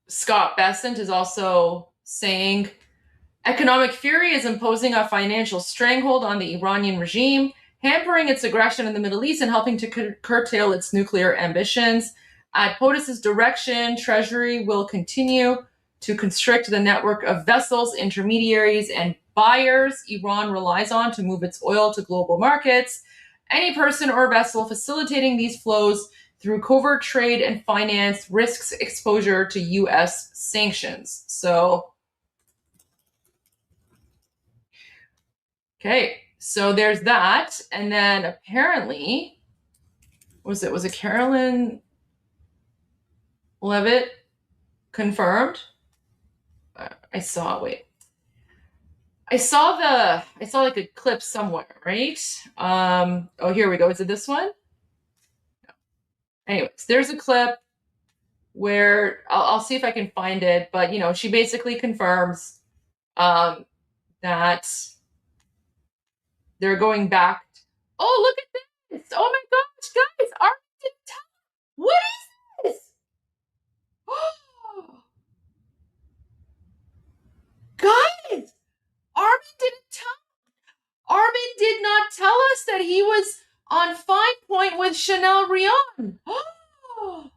Scott Bessent is also saying economic fury is imposing a financial stranglehold on the Iranian regime, hampering its aggression in the Middle East and helping to curtail its nuclear ambitions. At POTUS's direction, Treasury will continue to constrict the network of vessels, intermediaries, and buyers Iran relies on to move its oil to global markets. Any person or vessel facilitating these flows through covert trade and finance risks exposure to U.S. sanctions. So, okay, so there's that. And then apparently, was it Carolyn Levitt confirmed? I saw like a clip somewhere, right? Oh, here we go. Is it this one? No. Anyways, there's a clip where I'll see if I can find it, but she basically confirms that they're going back. Oh, look at this! Oh my gosh, guys! Armin didn't tell. What is this? Guys, Armin did not tell us that he was on Fine Point with Chanel Rion. Oh,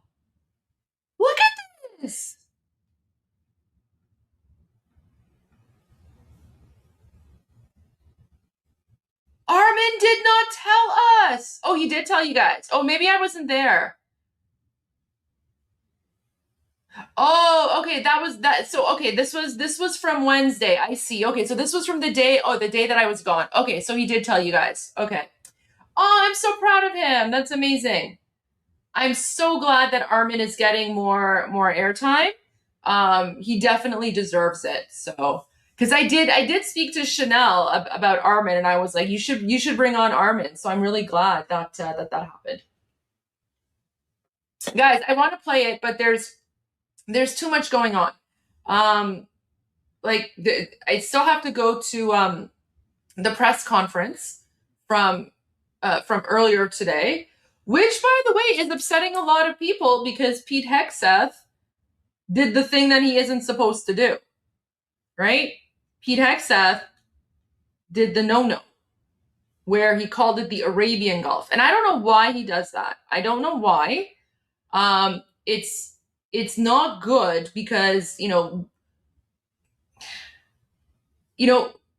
look at this. tell us. Oh, he did tell you guys. Oh, maybe I wasn't there. Oh, okay, that was that. So, okay, this was from Wednesday. I see. Okay, so this was from the day that I was gone. Okay, so he did tell you guys. Okay. Oh, I'm so proud of him. That's amazing. I'm so glad that Armin is getting more airtime. He definitely deserves it. So, because I did speak to Chanel about Armin, and I was like, you should bring on Armin. So I'm really glad that that happened. Guys, I want to play it, but there's too much going on. I still have to go to the press conference from earlier today, which, by the way, is upsetting a lot of people because Pete Hegseth did the thing that he isn't supposed to do, right? Pete Hegseth did the no-no, where he called it the Arabian Gulf. And I don't know why he does that. I don't know why. It's not good because,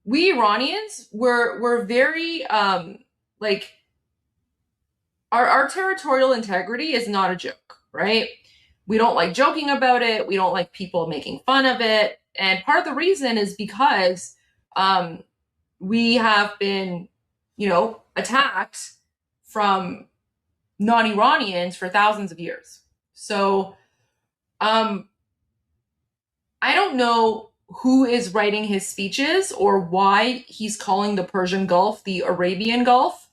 we Iranians were very, our territorial integrity is not a joke, right? We don't like joking about it. We don't like people making fun of it. And part of the reason is because we have been, attacked from non-Iranians for thousands of years. So I don't know who is writing his speeches or why he's calling the Persian Gulf the Arabian Gulf,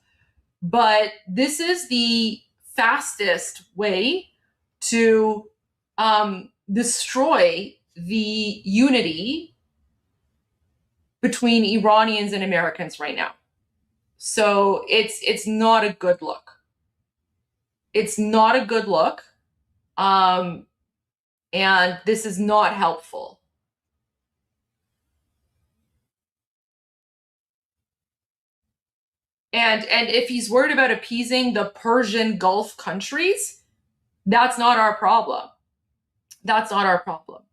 but this is the fastest way to destroy the unity between Iranians and Americans right now. So it's not a good look. It's not a good look. And this is not helpful. And if he's worried about appeasing the Persian Gulf countries, that's not our problem. That's not our problem.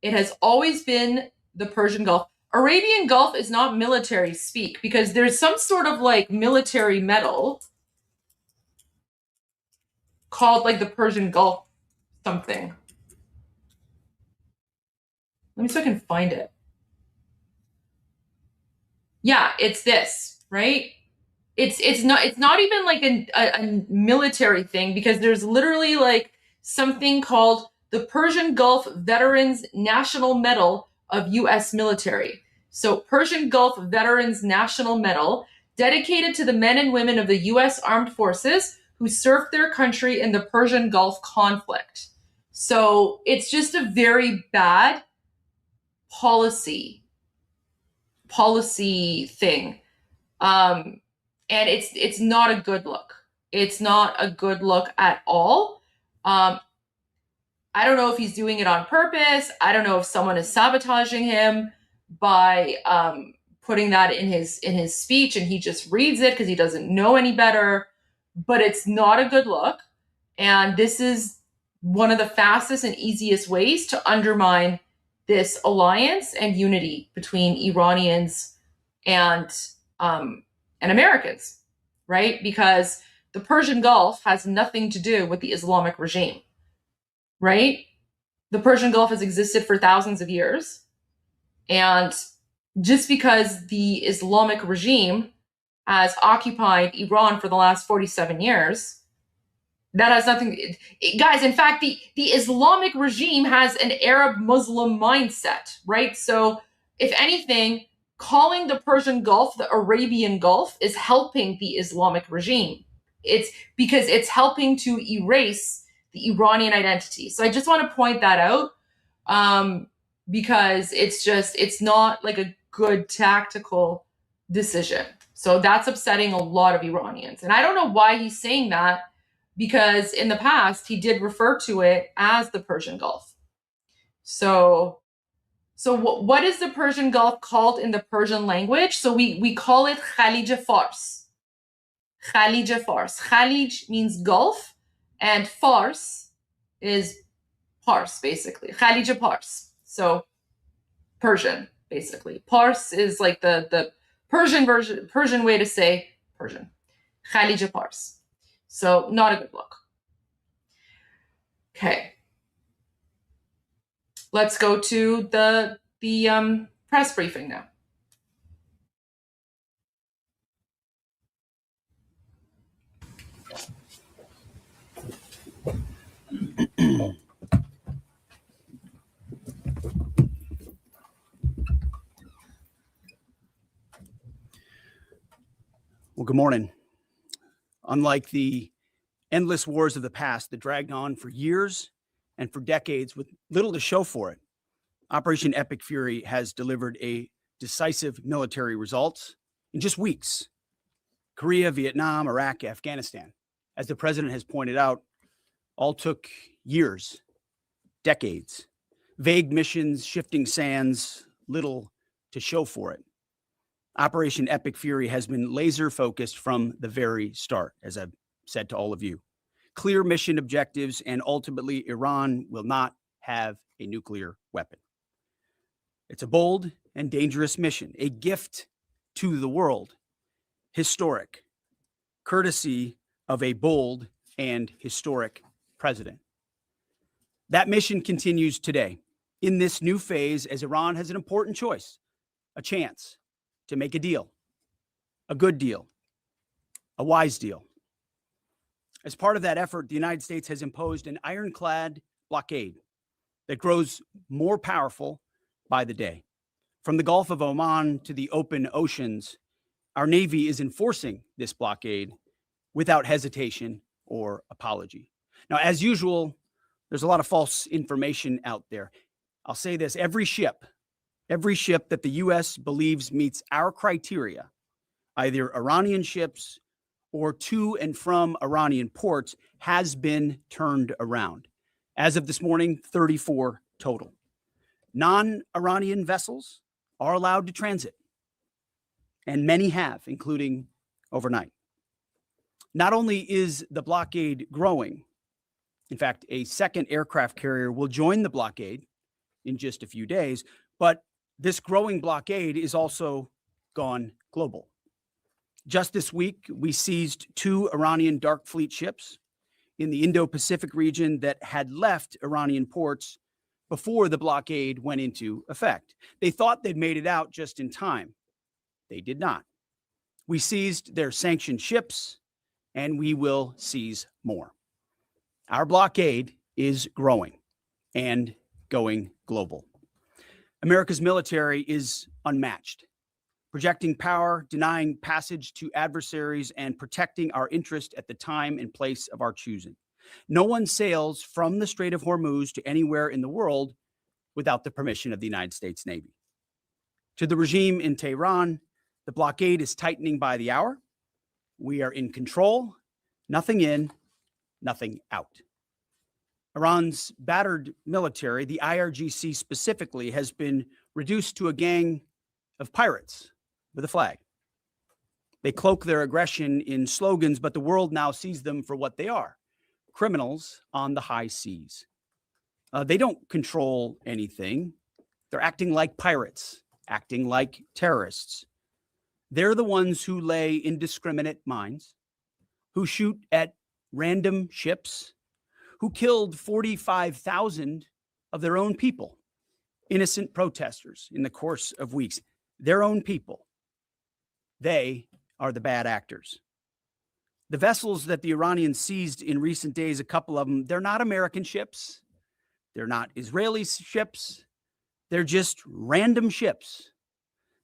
It has always been the Persian Gulf. Arabian Gulf is not military speak because there's some sort of military medal called the Persian Gulf something. Let me see if I can find it. Yeah, it's this, right? It's not even a military thing because there's literally something called the Persian Gulf Veterans National Medal of U.S. Military. So Persian Gulf Veterans National Medal, dedicated to the men and women of the U.S. Armed Forces who served their country in the Persian Gulf conflict. So it's just a very bad policy thing. And it's not a good look. It's not a good look at all. I don't know if he's doing it on purpose. I don't know if someone is sabotaging him by putting that in his speech and he just reads it because he doesn't know any better. But it's not a good look. And this is one of the fastest and easiest ways to undermine this alliance and unity between Iranians and Americans, right? Because the Persian Gulf has nothing to do with the Islamic regime, right? The Persian Gulf has existed for thousands of years. And just because the Islamic regime has occupied Iran for the last 47 years, that has nothing. Guys, in fact, the Islamic regime has an Arab Muslim mindset, right? So if anything, calling the Persian Gulf the Arabian Gulf is helping the Islamic regime. It's because it's helping to erase the Iranian identity. So I just want to point that out because it's not a good tactical decision. So that's upsetting a lot of Iranians. And I don't know why he's saying that, because in the past he did refer to it as the Persian Gulf. So what is the Persian Gulf called in the Persian language? So we call it Khalij Fars. Khalij Fars. Khalij means Gulf, and Fars is Pars, basically. Khalij Pars. So Persian, basically. Pars is the Persian way to say Persian. Khalij Pars. So not a good look. Okay. Let's go to the press briefing now. Well, good morning. Unlike the endless wars of the past that dragged on for years and for decades with little to show for it, Operation Epic Fury has delivered a decisive military results in just weeks. Korea, Vietnam, Iraq, Afghanistan, as the president has pointed out, all took years, decades, vague missions, shifting sands, little to show for it. Operation Epic Fury has been laser focused from the very start, as I've said to all of you. Clear mission objectives, and ultimately, Iran will not have a nuclear weapon. It's a bold and dangerous mission, a gift to the world, historic, courtesy of a bold and historic president. That mission continues today in this new phase as Iran has an important choice, a chance to make a deal, a good deal, a wise deal. As part of that effort, the United States has imposed an ironclad blockade that grows more powerful by the day. From the Gulf of Oman to the open oceans, our Navy is enforcing this blockade without hesitation or apology. Now, as usual, there's a lot of false information out there. I'll say this, every ship that the U.S. believes meets our criteria, either Iranian ships or to and from Iranian ports, has been turned around. As of this morning, 34 total. Non-Iranian vessels are allowed to transit, and many have, including overnight. Not only is the blockade growing, in fact, a second aircraft carrier will join the blockade in just a few days, but this growing blockade is also gone global. Just this week, we seized 2 Iranian dark fleet ships in the Indo-Pacific region that had left Iranian ports before the blockade went into effect. They thought they'd made it out just in time. They did not. We seized their sanctioned ships, and we will seize more. Our blockade is growing and going global. America's military is unmatched, projecting power, denying passage to adversaries, and protecting our interest at the time and place of our choosing. No one sails from the Strait of Hormuz to anywhere in the world without the permission of the United States Navy. To the regime in Tehran, the blockade is tightening by the hour. We are in control, nothing in, nothing out. Iran's battered military, the IRGC specifically, has been reduced to a gang of pirates with a flag. They cloak their aggression in slogans, but the world now sees them for what they are, criminals on the high seas. They don't control anything. They're acting like pirates, acting like terrorists. They're the ones who lay indiscriminate mines, who shoot at random ships, who killed 45,000 of their own people, innocent protesters in the course of weeks, their own people. They are the bad actors. The vessels that the Iranians seized in recent days, a couple of them, they're not American ships. They're not Israeli ships. They're just random ships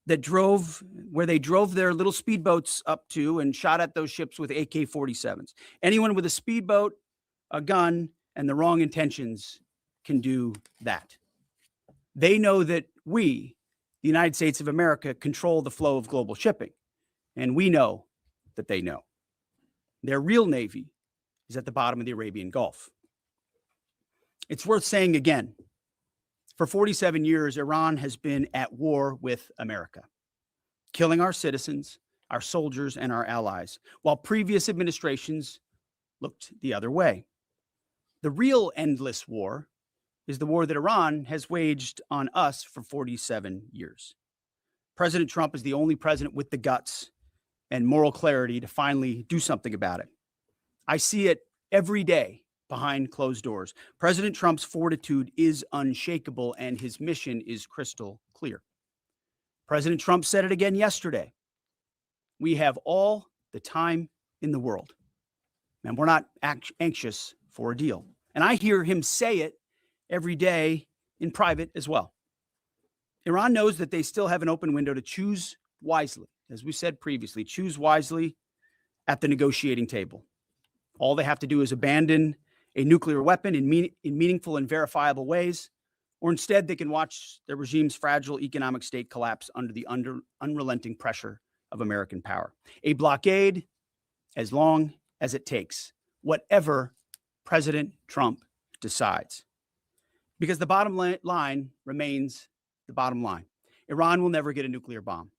that drove where they drove their little speedboats up to and shot at those ships with AK-47s. Anyone with a speedboat, a gun, and the wrong intentions can do that. They know that we, the United States of America, control the flow of global shipping, and we know that they know. Their real navy is at the bottom of the Arabian Gulf. It's worth saying again, for 47 years, Iran has been at war with America, killing our citizens, our soldiers, and our allies, while previous administrations looked the other way. The real endless war is the war that Iran has waged on us for 47 years. President Trump is the only president with the guts and moral clarity to finally do something about it. I see it every day behind closed doors. President Trump's fortitude is unshakable, and his mission is crystal clear. President Trump said it again yesterday. We have all the time in the world, and we're not anxious for a deal. And I hear him say it every day in private as well. Iran knows that they still have an open window to choose wisely. As we said previously, choose wisely at the negotiating table. All they have to do is abandon a nuclear weapon in meaningful and verifiable ways, or instead they can watch their regime's fragile economic state collapse under the unrelenting pressure of American power. A blockade as long as it takes, whatever President Trump decides. Because the bottom line remains the bottom line. Iran will never get a nuclear bomb.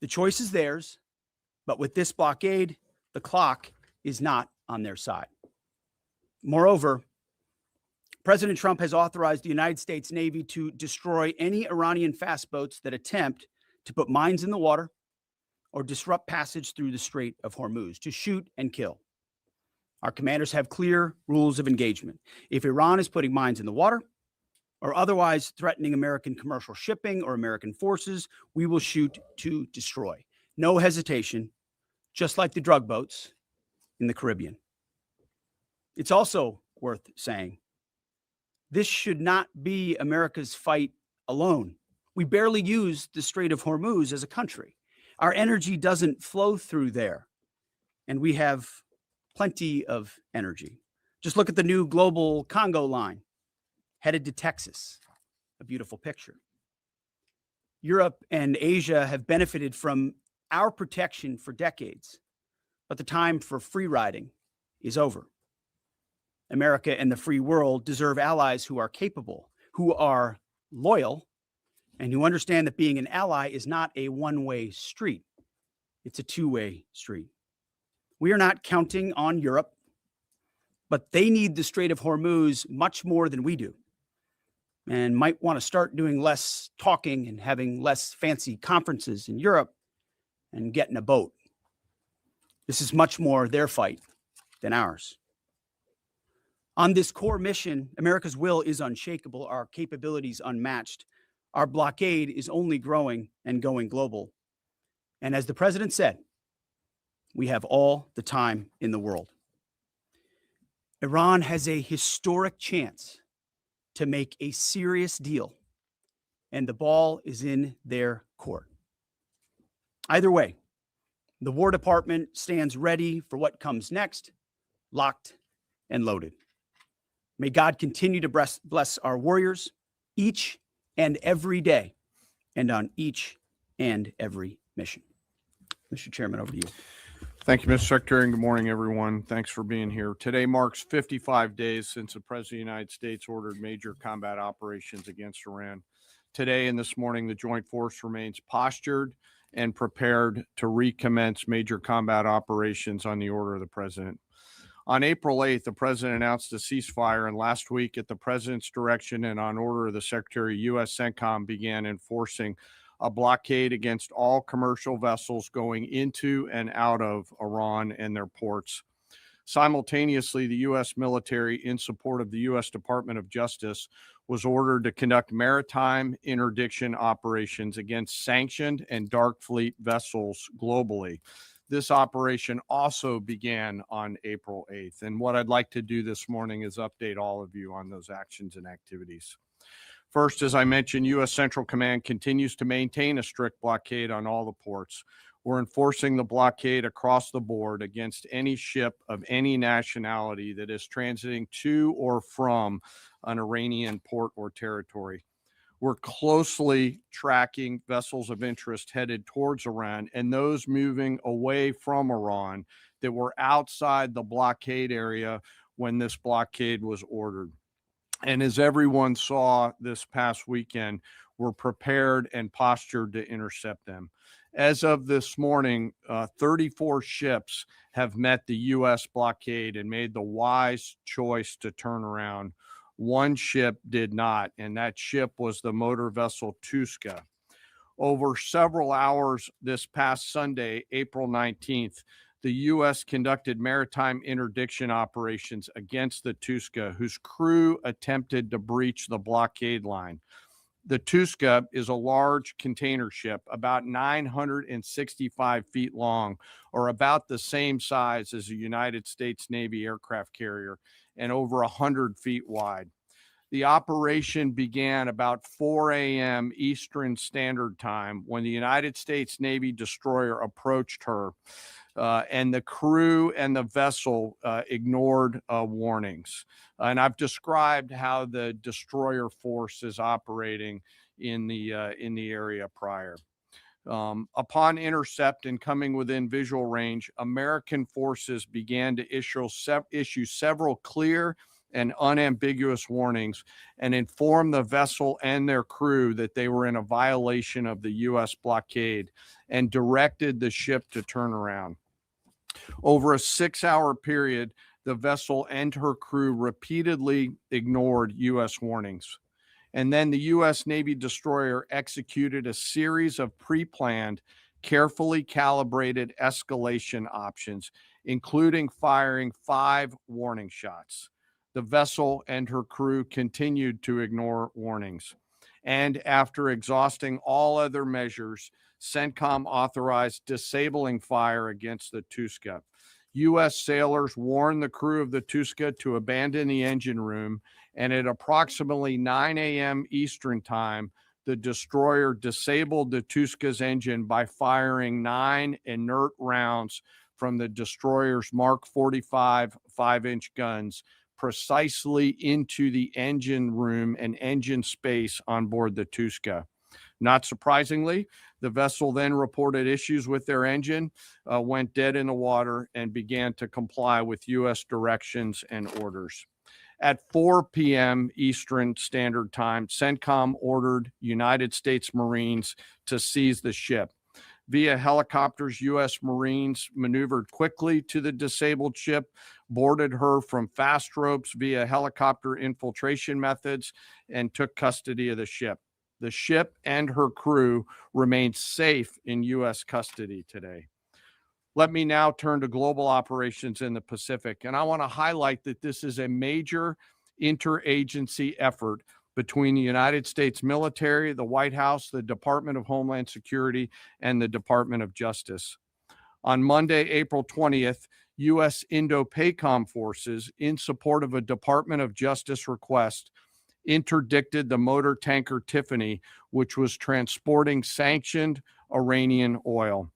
The choice is theirs, but with this blockade, the clock is not on their side. Moreover, President Trump has authorized the United States Navy to destroy any Iranian fast boats that attempt to put mines in the water or disrupt passage through the Strait of Hormuz, to shoot and kill. Our commanders have clear rules of engagement. If Iran is putting mines in the water or otherwise threatening American commercial shipping or American forces, we will shoot to destroy. No hesitation, just like the drug boats in the Caribbean. It's also worth saying, this should not be America's fight alone. We barely use the Strait of Hormuz as a country. Our energy doesn't flow through there, and we have plenty of energy. Just look at the new global Congo line headed to Texas, a beautiful picture. Europe and Asia have benefited from our protection for decades, but the time for free riding is over. America and the free world deserve allies who are capable, who are loyal, and who understand that being an ally is not a one-way street. It's a two-way street. We are not counting on Europe, but they need the Strait of Hormuz much more than we do, and might want to start doing less talking and having less fancy conferences in Europe and get in a boat. This is much more their fight than ours. On this core mission, America's will is unshakable, our capabilities unmatched. Our blockade is only growing and going global. And as the president said, we have all the time in the world. Iran has a historic chance to make a serious deal, and the ball is in their court. Either way, the War Department stands ready for what comes next, locked and loaded. May God continue to bless our warriors each and every day and on each and every mission. Mr. Chairman, over to you. Thank you, Mr. Secretary, and good morning, everyone. Thanks for being here. Today marks 55 days since the President of the United States ordered major combat operations against Iran. Today and this morning, the Joint Force remains postured and prepared to recommence major combat operations on the order of the President. On April 8th, the President announced a ceasefire, and last week, at the President's direction and on order of the Secretary, U.S. CENTCOM began enforcing a blockade against all commercial vessels going into and out of Iran and their ports. Simultaneously, the U.S. military, in support of the U.S. Department of Justice, was ordered to conduct maritime interdiction operations against sanctioned and dark fleet vessels globally. This operation also began on April 8th. And what I'd like to do this morning is update all of you on those actions and activities. First, as I mentioned, U.S. Central Command continues to maintain a strict blockade on all the ports. We're enforcing the blockade across the board against any ship of any nationality that is transiting to or from an Iranian port or territory. We're closely tracking vessels of interest headed towards Iran and those moving away from Iran that were outside the blockade area when this blockade was ordered. And as everyone saw this past weekend, we're prepared and postured to intercept them. As of this morning, 34 ships have met the U.S. blockade and made the wise choice to turn around. One ship did not, and that ship was the motor vessel Tuska. Over several hours this past Sunday, April 19th, the U.S. conducted maritime interdiction operations against the Tuska, whose crew attempted to breach the blockade line. The Tuska is a large container ship, about 965 feet long, or about the same size as a United States Navy aircraft carrier, and over 100 feet wide. The operation began about 4 a.m. Eastern Standard Time when the United States Navy destroyer approached her, and the crew and the vessel ignored warnings. And I've described how the destroyer force is operating in the area prior. Upon intercept and coming within visual range, American forces began to issue several clear and unambiguous warnings and inform the vessel and their crew that they were in a violation of the U.S. blockade and directed the ship to turn around. Over a 6-hour period, the vessel and her crew repeatedly ignored U.S. warnings. And then the U.S. Navy destroyer executed a series of pre-planned, carefully calibrated escalation options, including firing 5 warning shots. The vessel and her crew continued to ignore warnings. And after exhausting all other measures, CENTCOM authorized disabling fire against the Tuska. U.S. sailors warned the crew of the Tuska to abandon the engine room, and at approximately 9 a.m. Eastern Time, the destroyer disabled the Tuska's engine by firing 9 inert rounds from the destroyer's Mark 45 5-inch guns precisely into the engine room and engine space on board the Tuska. Not surprisingly, the vessel then reported issues with their engine, went dead in the water, and began to comply with U.S. directions and orders. At 4 p.m. Eastern Standard Time, CENTCOM ordered United States Marines to seize the ship. Via helicopters, U.S. Marines maneuvered quickly to the disabled ship, boarded her from fast ropes via helicopter infiltration methods, and took custody of the ship. The ship and her crew remain safe in U.S. custody today. Let me now turn to global operations in the Pacific, and I want to highlight that this is a major interagency effort between the United States military, the White House, the Department of Homeland Security, and the Department of Justice. On Monday, April 20th, U.S. Indo-PACOM forces, in support of a Department of Justice request, interdicted the motor tanker Tiffany, which was transporting sanctioned Iranian oil.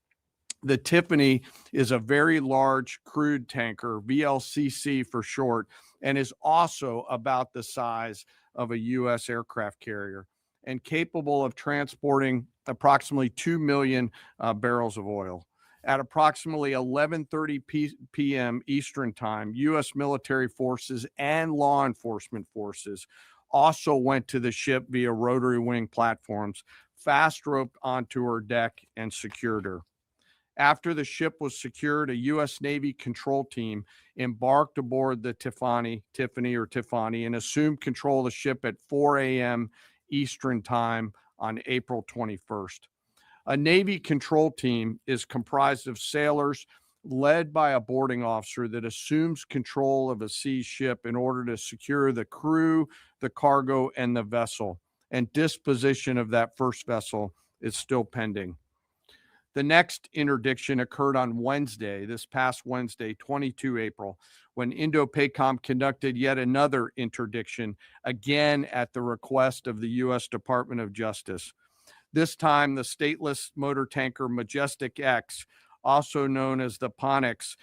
The Tiffany is a very large crude tanker, VLCC for short, and is also about the size of a U.S. aircraft carrier and capable of transporting approximately 2 million barrels of oil. At approximately 11:30 p.m. Eastern Time, U.S. military forces and law enforcement forces also went to the ship via rotary wing platforms, fast roped onto her deck, and secured her. After the ship was secured, a U.S. Navy control team embarked aboard the Tiffany, and assumed control of the ship at 4 a.m. Eastern Time on April 21st. A Navy control team is comprised of sailors led by a boarding officer that assumes control of a seized ship in order to secure the crew, the cargo, and the vessel. And disposition of that first vessel is still pending. The next interdiction occurred on Wednesday, this past Wednesday, 22 April, when Indo-PACOM conducted yet another interdiction, again at the request of the U.S. Department of Justice. This time, the stateless motor tanker Majestic X, also known as the Ponyx,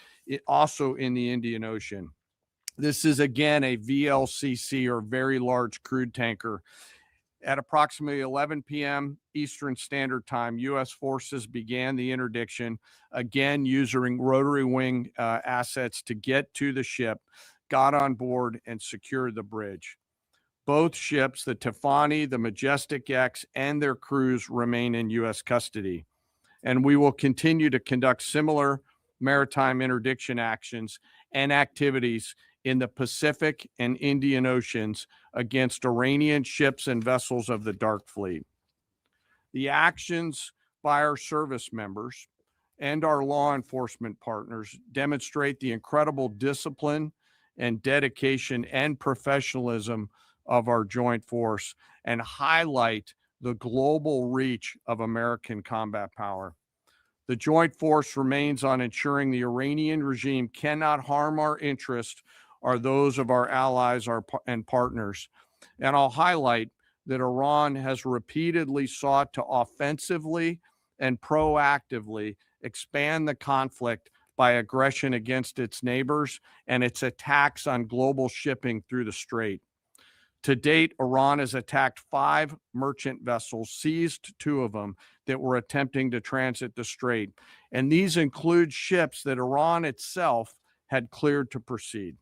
also in the Indian Ocean. This is again a VLCC, or very large crude tanker. At approximately 11 p.m. Eastern Standard Time, U.S. forces began the interdiction, again using rotary wing assets to get to the ship, got on board, and secured the bridge. Both ships, the Tiffany, the Majestic X, and their crews remain in U.S. custody. And we will continue to conduct similar maritime interdiction actions and activities in the Pacific and Indian Oceans against Iranian ships and vessels of the Dark Fleet. The actions by our service members and our law enforcement partners demonstrate the incredible discipline and dedication and professionalism of our joint force and highlight the global reach of American combat power. The joint force remains on ensuring the Iranian regime cannot harm our interests or those of our allies and partners. And I'll highlight that Iran has repeatedly sought to offensively and proactively expand the conflict by aggression against its neighbors and its attacks on global shipping through the strait. To date, Iran has attacked 5 merchant vessels, seized 2 of them that were attempting to transit the strait. And these include ships that Iran itself had cleared to proceed.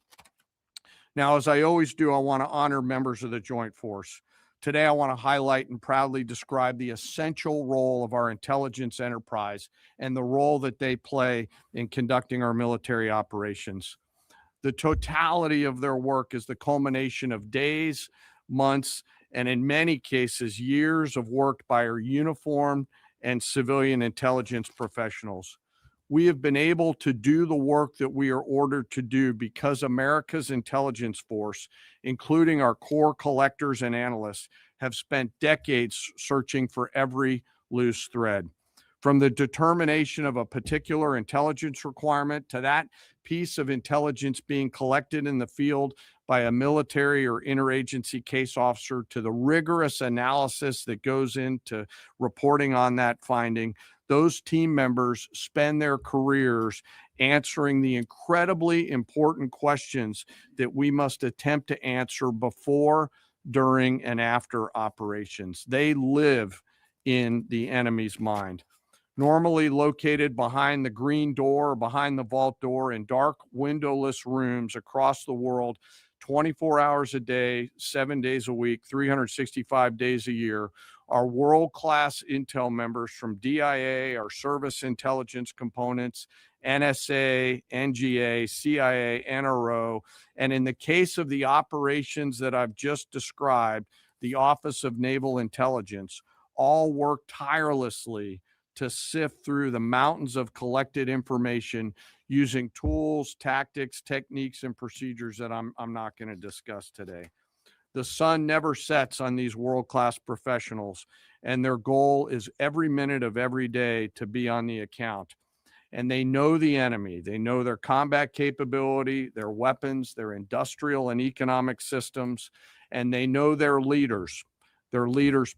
Now, as I always do, I want to honor members of the Joint Force. Today, I want to highlight and proudly describe the essential role of our intelligence enterprise and the role that they play in conducting our military operations. The totality of their work is the culmination of days, months, and in many cases, years of work by our uniformed and civilian intelligence professionals. We have been able to do the work that we are ordered to do because America's intelligence force, including our core collectors and analysts, have spent decades searching for every loose thread. From the determination of a particular intelligence requirement to that piece of intelligence being collected in the field by a military or interagency case officer to the rigorous analysis that goes into reporting on that finding, those team members spend their careers answering the incredibly important questions that we must attempt to answer before, during, and after operations. They live in the enemy's mind. Normally located behind the green door, behind the vault door, in dark windowless rooms across the world, 24 hours a day, 7 days a week, 365 days a year, are world-class intel members from DIA, our service intelligence components, NSA, NGA, CIA, NRO, and in the case of the operations that I've just described, the Office of Naval Intelligence, all work tirelessly to sift through the mountains of collected information using tools, tactics, techniques, and procedures that I'm not going to discuss today. The sun never sets on these world-class professionals, and their goal is every minute of every day to be on the account. And they know the enemy. They know their combat capability, their weapons, their industrial and economic systems, and they know their leaders'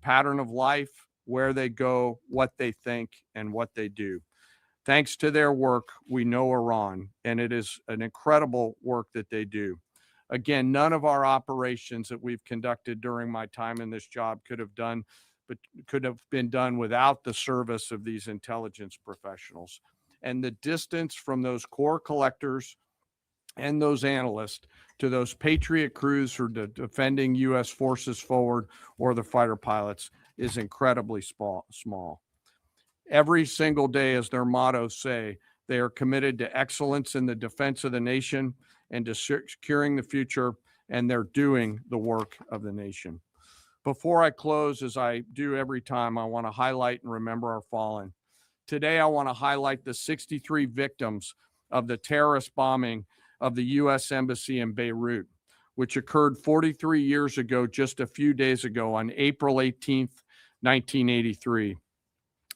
pattern of life, where they go, what they think, and what they do. Thanks to their work, we know Iran, and it is an incredible work that they do. Again, none of our operations that we've conducted during my time in this job could have been done without the service of these intelligence professionals. And the distance from those core collectors and those analysts to those Patriot crews who are defending U.S. forces forward or the fighter pilots is incredibly small. Every single day, as their mottos say, they are committed to excellence in the defense of the nation and to securing the future, and they're doing the work of the nation. Before I close, as I do every time, I want to highlight and remember our fallen. Today, I want to highlight the 63 victims of the terrorist bombing of the U.S. Embassy in Beirut, which occurred 43 years ago, just a few days ago, on April 18th, 1983.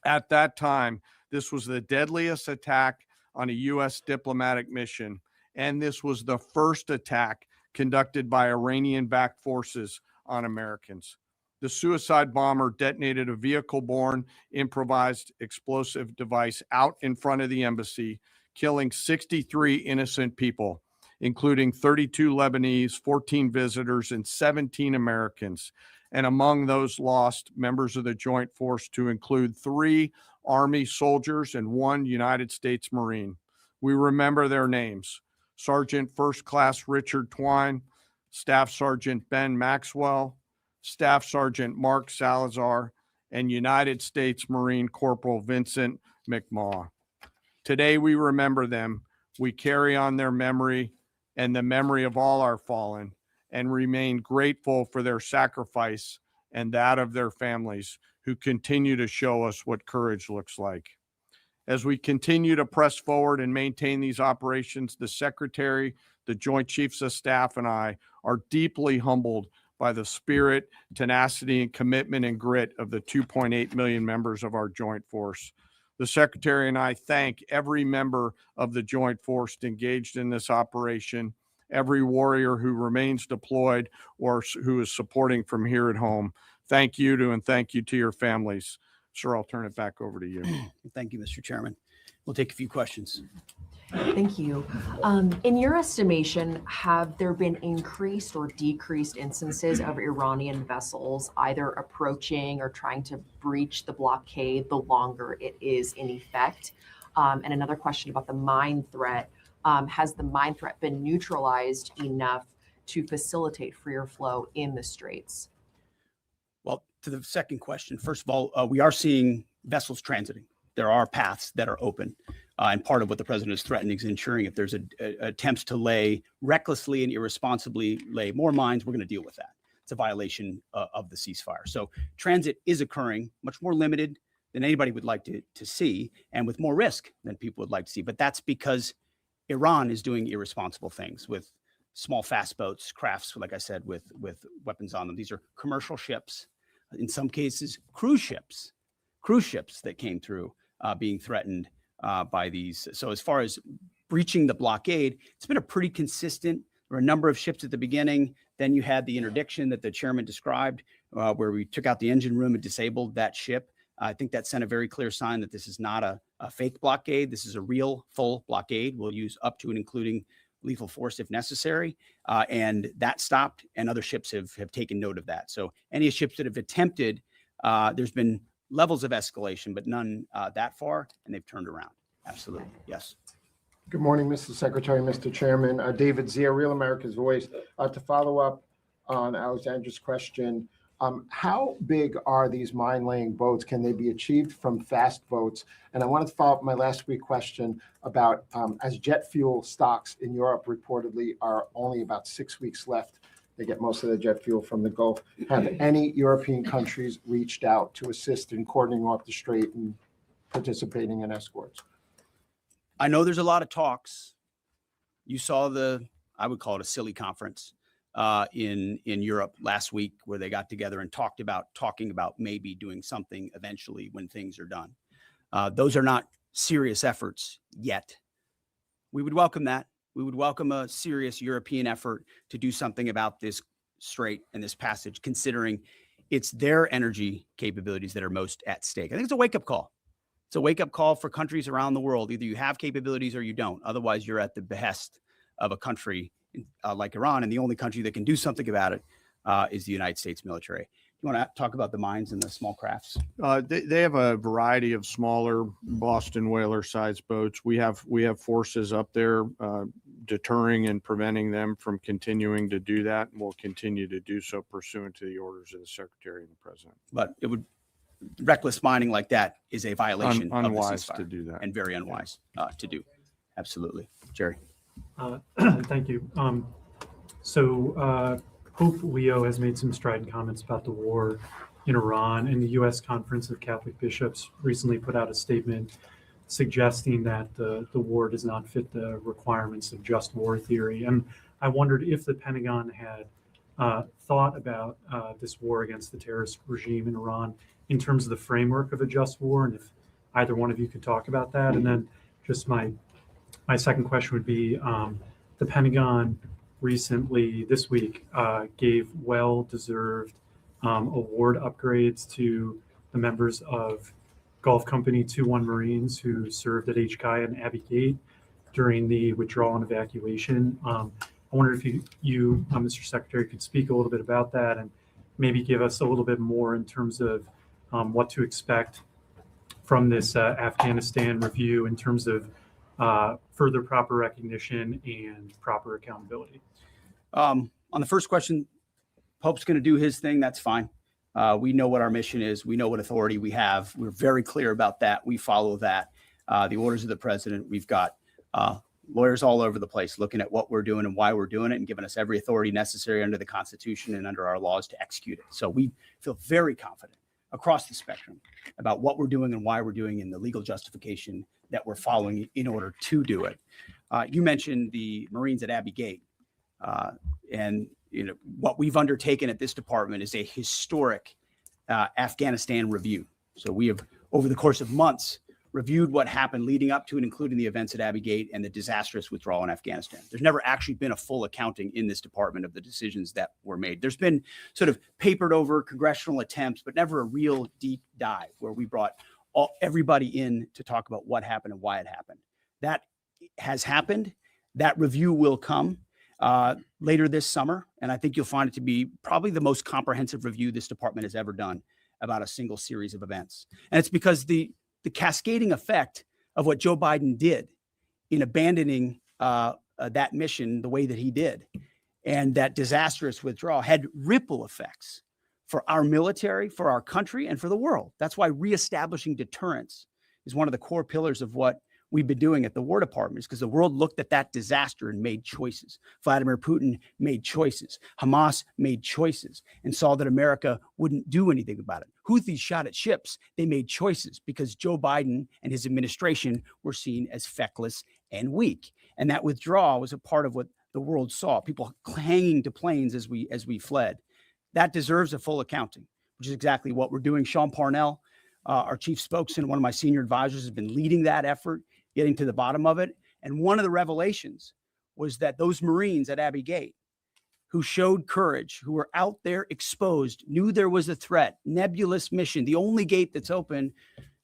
At that time, this was the deadliest attack on a U.S. diplomatic mission, and this was the first attack conducted by Iranian-backed forces on Americans. The suicide bomber detonated a vehicle-borne improvised explosive device out in front of the embassy, killing 63 innocent people, including 32 Lebanese, 14 visitors, and 17 Americans. And among those lost, members of the Joint Force to include 3 Army soldiers and 1 United States Marine. We remember their names: Sergeant First Class Richard Twine, Staff Sergeant Ben Maxwell, Staff Sergeant Mark Salazar, and United States Marine Corporal Vincent McMaw. Today we remember them. We carry on their memory and the memory of all our fallen, and remain grateful for their sacrifice and that of their families who continue to show us what courage looks like. As we continue to press forward and maintain these operations, the Secretary, the Joint Chiefs of Staff, and I are deeply humbled by the spirit, tenacity, and commitment and grit of the 2.8 million members of our joint force. The Secretary and I thank every member of the joint force engaged in this operation, every warrior who remains deployed or who is supporting from here at home. Thank you to, and thank you to your families. Sir, I'll turn it back over to you. Thank you, Mr. Chairman. We'll take a few questions. Thank you. In your estimation, have there been increased or decreased instances of Iranian vessels either approaching or trying to breach the blockade the longer it is in effect? And another question about the mine threat. Has the mine threat been neutralized enough to facilitate freer flow in the straits? Well, to the second question, first of all, we are seeing vessels transiting. There are paths that are open. And part of what the president is threatening is ensuring if there's attempts to recklessly and irresponsibly lay more mines, we're going to deal with that. It's a violation of the ceasefire. So transit is occurring, much more limited than anybody would like to see, and with more risk than people would like to see. But that's because Iran is doing irresponsible things with small fast boats, crafts, like I said, with weapons on them. These are commercial ships, in some cases, cruise ships that came through being threatened by these. So as far as breaching the blockade, it's been a pretty consistent. There were a number of ships at the beginning. Then you had the interdiction that the chairman described, where we took out the engine room and disabled that ship. I think that sent a very clear sign that this is not a fake blockade. This is a real full blockade. We'll use up to and including lethal force if necessary. And that stopped, and other ships have taken note of that. So any ships that have attempted, there's been levels of escalation, but none that far, and they've turned around. Absolutely. Yes. Good morning, Mr. Secretary, Mr. Chairman. David Zia, Real America's Voice. To follow up on Alexandra's question, how big are these mine-laying boats? Can they be achieved from fast boats? And I wanted to follow up my last week question about as jet fuel stocks in Europe reportedly are only about 6 weeks left. They get most of the jet fuel from the Gulf. Have any European countries reached out to assist in cordoning off the strait and participating in escorts? I know there's a lot of talks. You saw I would call it a silly conference in Europe last week, where they got together and talking about maybe doing something eventually when things are done. Those are not serious efforts yet. We would welcome that. We would welcome a serious European effort to do something about this strait and this passage, considering it's their energy capabilities that are most at stake. I think it's a wake-up call. It's a wake-up call for countries around the world. Either you have capabilities or you don't. Otherwise, you're at the behest of a country like Iran, and the only country that can do something about it is the United States military. You want to talk about the mines and the small crafts? They have a variety of smaller Boston whaler sized boats. We have forces up there deterring and preventing them from continuing to do that, and we'll continue to do so pursuant to the orders of the Secretary and the President. But reckless mining like that is a violation of the unwise ceasefire, to do that, and very unwise to do. Absolutely. Jerry. Thank you. Pope Leo has made some strident comments about the war in Iran, and the U.S. Conference of Catholic Bishops recently put out a statement suggesting that the war does not fit the requirements of just war theory. And I wondered if the Pentagon had thought about this war against the terrorist regime in Iran in terms of the framework of a just war, and if either one of you could talk about that. And then just my second question would be, the Pentagon recently, this week, gave well-deserved award upgrades to the members of Gulf Company 2-1 Marines who served at HKI and Abbey Gate during the withdrawal and evacuation. I wonder if you, Mr. Secretary, could speak a little bit about that and maybe give us a little bit more in terms of what to expect from this Afghanistan review in terms of further proper recognition and proper accountability. On the first question, Pope's going to do his thing. That's fine. We know what our mission is. We know what authority we have. We're very clear about that. We follow that. The orders of the president. We've got lawyers all over the place looking at what we're doing and why we're doing it, and giving us every authority necessary under the Constitution and under our laws to execute it. So we feel very confident across the spectrum about what we're doing and why we're doing and the legal justification that we're following in order to do it. You mentioned the Marines at Abbey Gate. And what we've undertaken at this department is a historic Afghanistan review. So we have, over the course of months, reviewed what happened leading up to and including the events at Abbey Gate and the disastrous withdrawal in Afghanistan. There's never actually been a full accounting in this department of the decisions that were made. There's been sort of papered over congressional attempts, but never a real deep dive where we brought everybody in to talk about what happened and why it happened. That has happened. That review will come later this summer, and I think you'll find it to be probably the most comprehensive review this department has ever done about a single series of events. And it's because the cascading effect of what Joe Biden did in abandoning that mission the way that he did and that disastrous withdrawal had ripple effects for our military, for our country, and for the world. That's why reestablishing deterrence is one of the core pillars of what we've been doing at the War Department, is because the world looked at that disaster and made choices. Vladimir Putin made choices. Hamas made choices and saw that America wouldn't do anything about it. Houthis shot at ships. They made choices because Joe Biden and his administration were seen as feckless and weak. And that withdrawal was a part of what the world saw, people hanging to planes as we fled. That deserves a full accounting, which is exactly what we're doing. Sean Parnell, our chief spokesman, one of my senior advisors, has been leading that effort, getting to the bottom of it. And one of the revelations was that those Marines at Abbey Gate who showed courage, who were out there exposed, knew there was a threat, nebulous mission, the only gate that's open,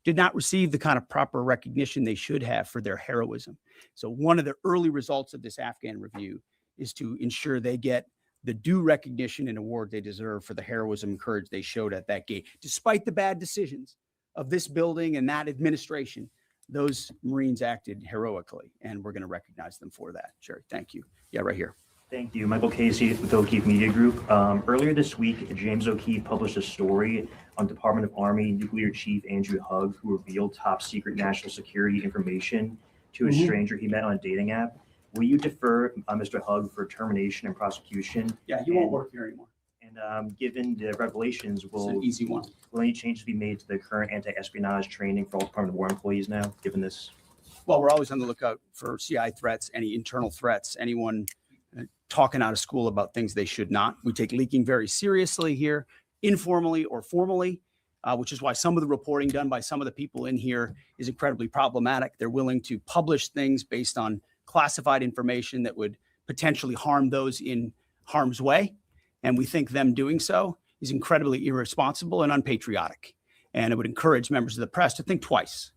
did not receive the kind of proper recognition they should have for their heroism. So one of the early results of this Afghan review is to ensure they get the due recognition and award they deserve for the heroism and courage they showed at that gate. Despite the bad decisions of this building and that administration, those Marines acted heroically, and we're going to recognize them for that. Sherry, thank you. Yeah, right here. Thank you. Michael Casey with O'Keefe Media Group. Earlier this week, James O'Keefe published a story on Department of Army Nuclear Chief Andrew Hugg, who revealed top secret national security information to a stranger he met on a dating app. Will you defer Mr. Hugg for termination and prosecution? Yeah, he won't work here anymore. And given the revelations, It's an easy one. Will any changes be made to the current anti-espionage training for all Department of War employees now, given this? Well, we're always on the lookout for CI threats, any internal threats, anyone talking out of school about things they should not. We take leaking very seriously here, informally or formally, which is why some of the reporting done by some of the people in here is incredibly problematic. They're willing to publish things based on classified information that would potentially harm those in harm's way. And we think them doing so is incredibly irresponsible and unpatriotic. And it would encourage members of the press to think twice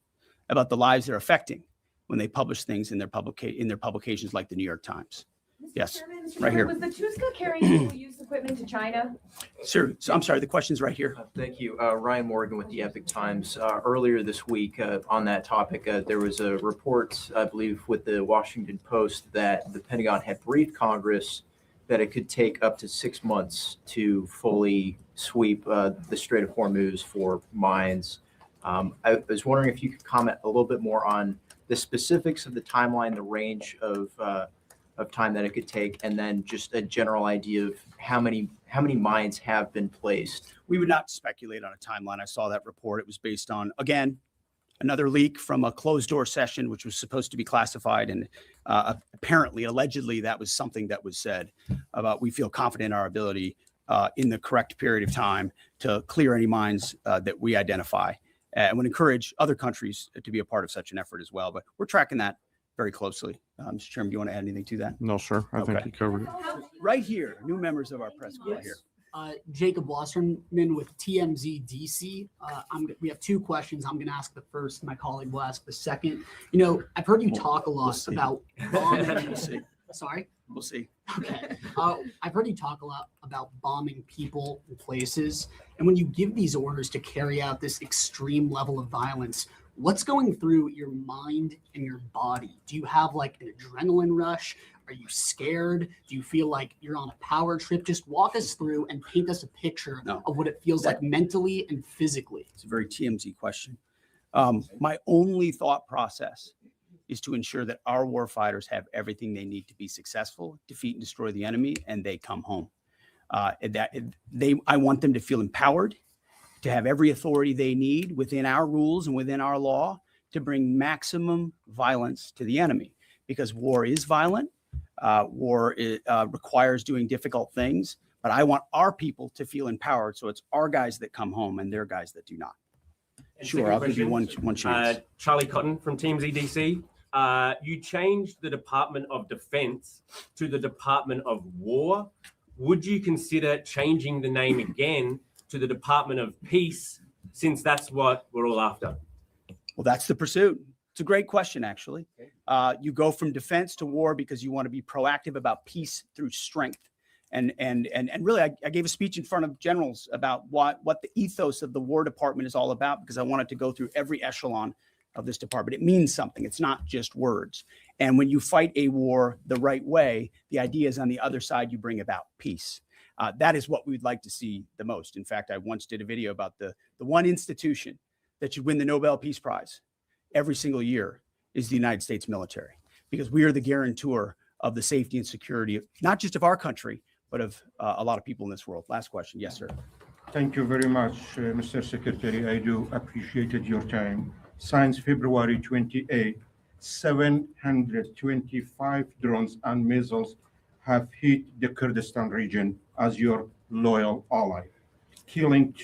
about the lives they're affecting when they publish things in their publications like the New York Times. Mr. Yes, Chairman, Mr. right here. Was the Tuska carrying used equipment to China? Sir, so I'm sorry, the question's right here. Thank you. Ryan Morgan with the Epic Times. Earlier this week on that topic, there was a report, I believe, with the Washington Post that the Pentagon had briefed Congress that it could take up to 6 months to fully sweep the Strait of Hormuz for mines. I was wondering if you could comment a little bit more on the specifics of the timeline, the range of time that it could take, and then just a general idea of how many mines have been placed. We would not speculate on a timeline. I saw that report. It was based on, again, another leak from a closed door session, which was supposed to be classified. And apparently, allegedly, that was something that was said about we feel confident in our ability in the correct period of time to clear any mines that we identify. And would encourage other countries to be a part of such an effort as well. But we're tracking that very closely. Mr. Chairman, do you want to add anything to that? No, sir. I think you covered it. Right here, new members of our press corps here. Jacob Wasserman with TMZ DC. We have two questions. I'm going to ask the first. My colleague will ask the second. You know, I've heard you talk a lot about bombing. We'll see. Sorry? We'll see. Okay. I've heard you talk a lot about bombing people and places. And when you give these orders to carry out this extreme level of violence, what's going through your mind and your body? Do you have like an adrenaline rush? Are you scared? Do you feel like you're on a power trip? Just walk us through and paint us a picture of what it feels like mentally and physically. It's a very TMZ question. My only thought process is to ensure that our warfighters have everything they need to be successful, defeat and destroy the enemy, and they come home. I want them to feel empowered, to have every authority they need within our rules and within our law to bring maximum violence to the enemy, because war is violent. War requires doing difficult things, but I want our people to feel empowered. So it's our guys that come home and their guys that do not. And Sure, I'll give you one chance. Charlie Cotton from Teams EDC. You changed the Department of Defense to the Department of War. Would you consider changing the name again to the Department of Peace, since that's what we're all after? Well, that's the pursuit. It's a great question, actually. You go from defense to war because you want to be proactive about peace through strength. And really, I gave a speech in front of generals about what the ethos of the War Department is all about, because I wanted to go through every echelon of this department. It means something. It's not just words. And when you fight a war the right way, the idea is on the other side, you bring about peace. That is what we'd like to see the most. In fact, I once did a video about the one institution that should win the Nobel Peace Prize every single year is the United States military, because we are the guarantor of the safety and security, not just of our country, but of a lot of people in this world. Last question. Yes, sir. Thank you very much, Mr. Secretary. I do appreciate your time. Since February 28, 725 drones and missiles have hit the Kurdistan region as your loyal ally, killing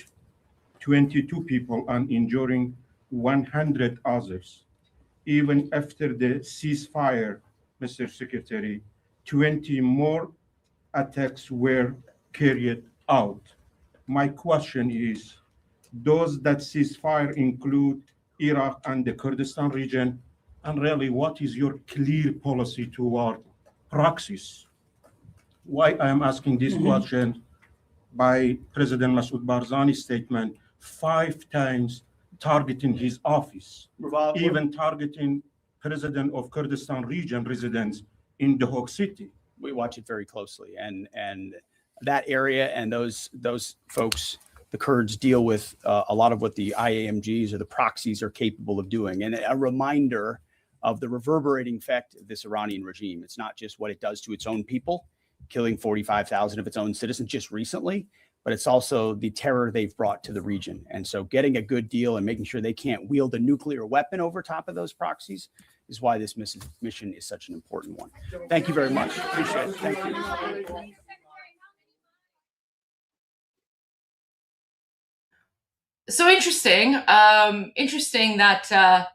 22 people and injuring 100 others. Even after the ceasefire, Mr. Secretary, 20 more attacks were carried out. My question is, does that ceasefire include Iraq and the Kurdistan region? And really, what is your clear policy toward proxies? Why I am asking this question, by President Masoud Barzani's statement, 5 times targeting his office, even targeting President of Kurdistan region residents in the Hague City. We watch it very closely, and that area and those folks, the Kurds, deal with a lot of what the IAMGs or the proxies are capable of doing, and a reminder of the reverberating effect of this Iranian regime. It's not just what it does to its own people, killing 45,000 of its own citizens just recently, but it's also the terror they've brought to the region. And so getting a good deal and making sure they can't wield a nuclear weapon over top of those proxies is why this mission is such an important one. Thank you very much. Appreciate it. Thank you. So interesting. Interesting that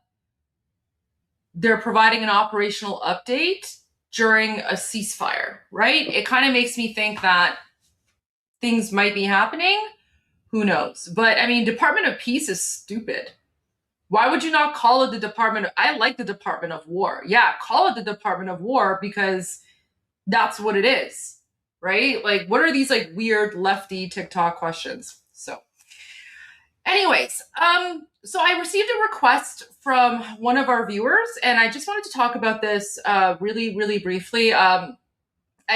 they're providing an operational update during a ceasefire, right? It kind of makes me think that things might be happening. Who knows? But I mean, Department of Peace is stupid. Why would you not call it the Department of... I like the Department of War. Yeah, call it the Department of War, because that's what it is, right? Like, what are these like weird lefty TikTok questions? So anyways, so I received a request from one of our viewers, and I just wanted to talk about this really, really briefly. I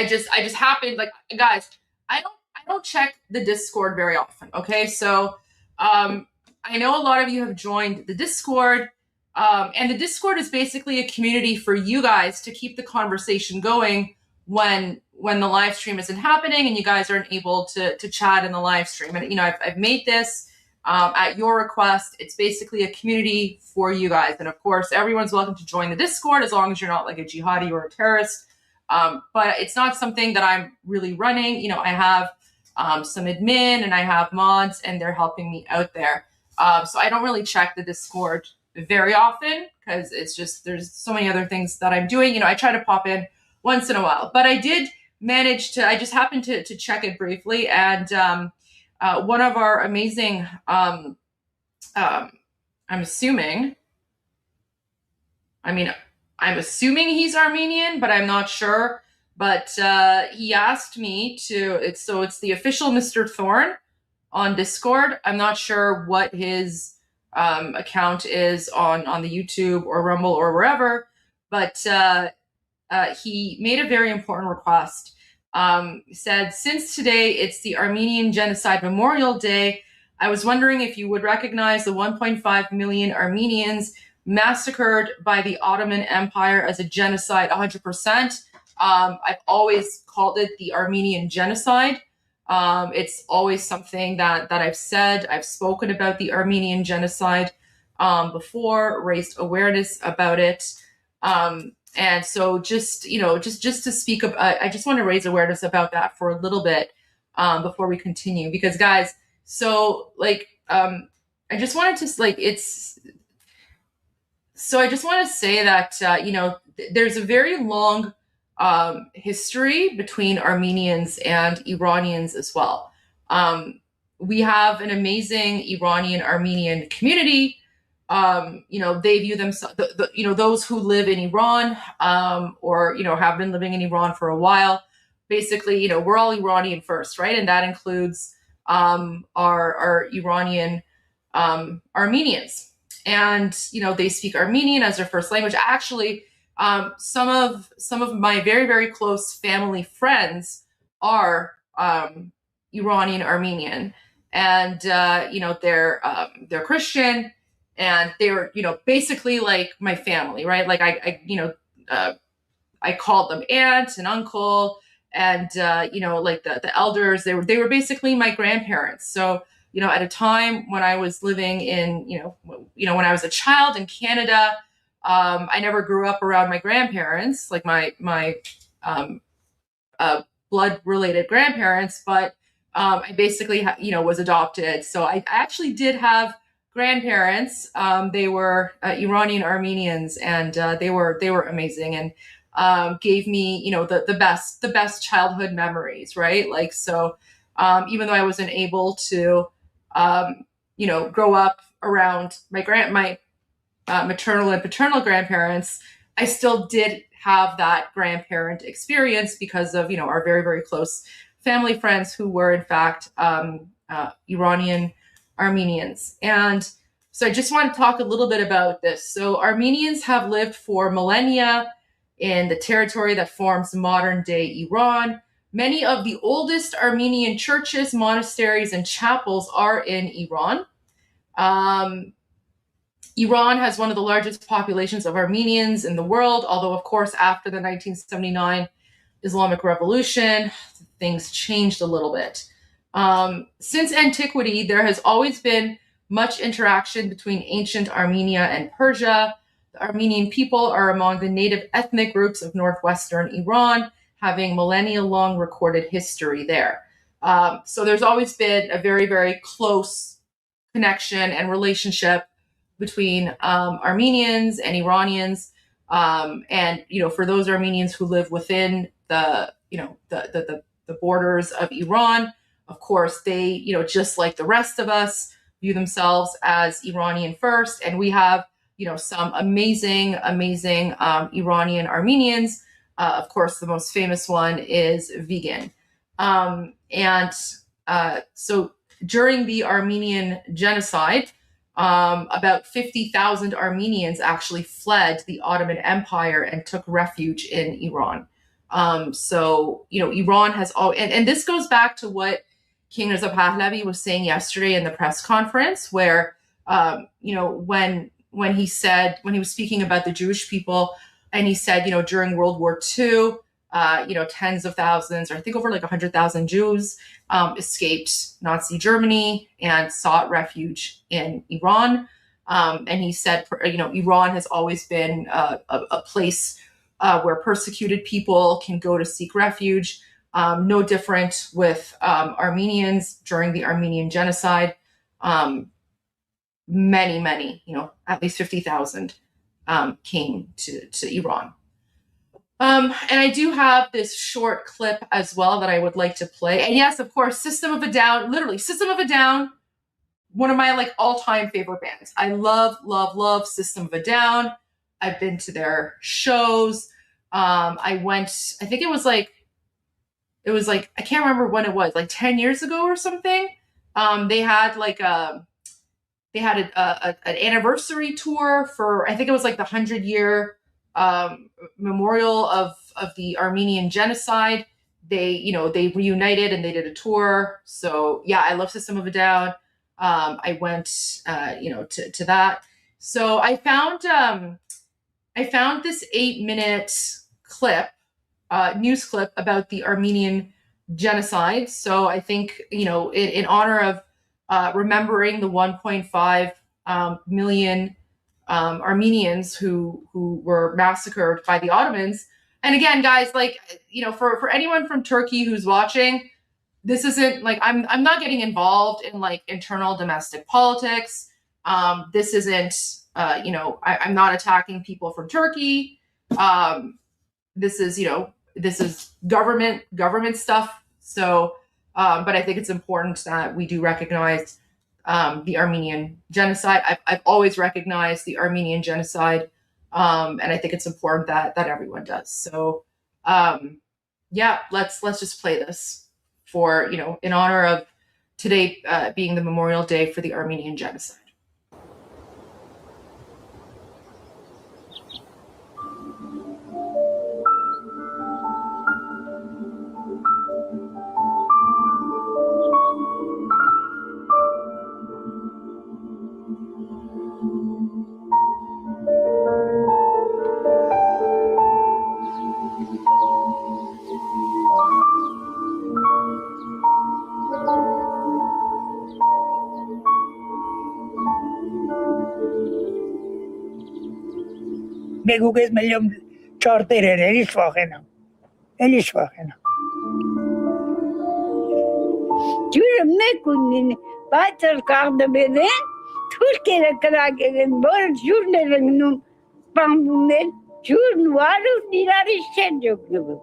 just happened, like, guys, I don't check the Discord very often, okay? So I know a lot of you have joined the Discord, and the Discord is basically a community for you guys to keep the conversation going when the live stream isn't happening and you guys aren't able to chat in the live stream. And, you know, I've made this at your request. It's basically a community for you guys. And of course, everyone's welcome to join the Discord as long as you're not like a jihadi or a terrorist. But it's not something that I'm really running. You know, I have some admin and I have mods, and they're helping me out there. So I don't really check the Discord very often because it's just, there's so many other things that I'm doing. You know, I try to pop in once in a while, but I did manage to, I just happened to check it briefly. And one of our amazing, I'm assuming he's Armenian, but I'm not sure. But he asked me to, it's the official Mr. Thorn on Discord. I'm not sure what his account is on the YouTube or Rumble or wherever, but he made a very important request. He said, since today it's the Armenian Genocide Memorial Day, I was wondering if you would recognize the 1.5 million Armenians massacred by the Ottoman Empire as a genocide 100%. I've always called it the Armenian Genocide. It's always something that I've said. I've spoken about the Armenian Genocide before, raised awareness about it. And so just to speak of, I just want to raise awareness about that for a little bit before we continue, because guys, so like, I just wanted to I just want to say that, there's a very long history between Armenians and Iranians as well. We have an amazing Iranian-Armenian community. They view themselves, those who live in Iran, or, have been living in Iran for a while. Basically, we're all Iranian first, right? And that includes our Iranian Armenians. And, they speak Armenian as their first language. Actually, some of my very, very close family friends are Iranian Armenian, and they're Christian, and they're basically like my family, right? Like I called them aunt and uncle, and like the elders. They were basically my grandparents. So at a time when I was living in when I was a child in Canada, I never grew up around my grandparents, like my blood related grandparents, but I basically was adopted. So I actually did have grandparents. They were Iranian Armenians, and they were amazing, and gave me the best childhood memories, right? Like, so even though I wasn't able to grow up around my maternal and paternal grandparents, I still did have that grandparent experience because of our very, very close family friends who were in fact Iranian Armenians. And so I just want to talk a little bit about this. So Armenians have lived for millennia in the territory that forms modern day Iran. Many of the oldest Armenian churches, monasteries, and chapels are in Iran. Iran has one of the largest populations of Armenians in the world, although, of course, after the 1979 Islamic Revolution, things changed a little bit. Since antiquity, there has always been much interaction between ancient Armenia and Persia. The Armenian people are among the native ethnic groups of northwestern Iran, having millennia-long recorded history there. So there's always been a very, very close connection and relationship between Armenians and Iranians, and for those Armenians who live within the borders of Iran, of course they just like the rest of us view themselves as Iranian first, and we have some amazing Iranian Armenians. Of course, the most famous one is vegan, so during the Armenian Genocide, about 50,000 Armenians actually fled the Ottoman Empire and took refuge in Iran. So Iran has all, and this goes back to what King Reza Pahlavi was saying yesterday in the press conference, where when he was speaking about the Jewish people, and he said during World War II, tens of thousands, or I think over like 100,000 Jews escaped Nazi Germany and sought refuge in Iran. And he said, Iran has always been a place where persecuted people can go to seek refuge. No different with Armenians during the Armenian Genocide. Many, at least 50,000 came to Iran. And I do have this short clip as well that I would like to play. And yes, of course, System of a Down, literally System of a Down, one of my like all-time favorite bands. I love System of a Down. I've been to their shows. I think it was like, I can't remember when it was, like 10 years ago or something. They had an anniversary tour for, I think it was like the 100-year memorial of the Armenian Genocide. They reunited and they did a tour. So yeah, I love System of a Down. I went to that. So I found this 8-minute clip, news clip about the Armenian genocide. So I think, in honor of remembering the 1.5 million Armenians who were massacred by the Ottomans. And again, guys, for anyone from Turkey who's watching, this isn't I'm not getting involved in internal domestic politics. This isn't I'm not attacking people from Turkey. This is government stuff. So, but I think it's important that we do recognize the Armenian genocide. I've always recognized the Armenian genocide, and I think it's important that everyone does. So, let's just play this for in honor of today being the Memorial Day for the Armenian genocide. Megugez million charter eliş vakena. Eliş vakena. Cürüm ne kunnin? Batır kaldı beni. Türkiye'ye kadar gelin. Böyle cürnelerin bambumel. Cürn var o diğer işler yok gibi.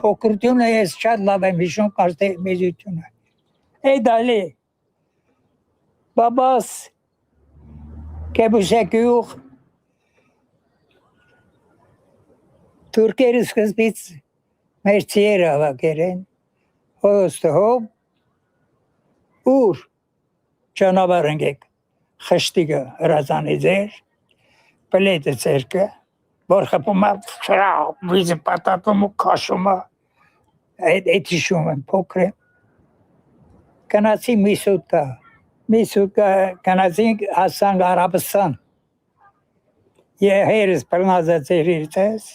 Փոքրությունը ես շատ լավ եմ հիշում կարծե մեծությունը։ Էդալի բաբաս կեբուշակյուղ Թուրքերը սկզբից մեր ծիերը հավաքել են հոստով ուր ճանապարհ ընկեք խշտիկը հրազանի ձեր պլետը ցերկը որ խփում է վիզը պատատում ու քաշում է այդ հիշում եմ փոքր կանացի միսուկա կանացի հասան Արաբստան երես բռնազացեր իրտես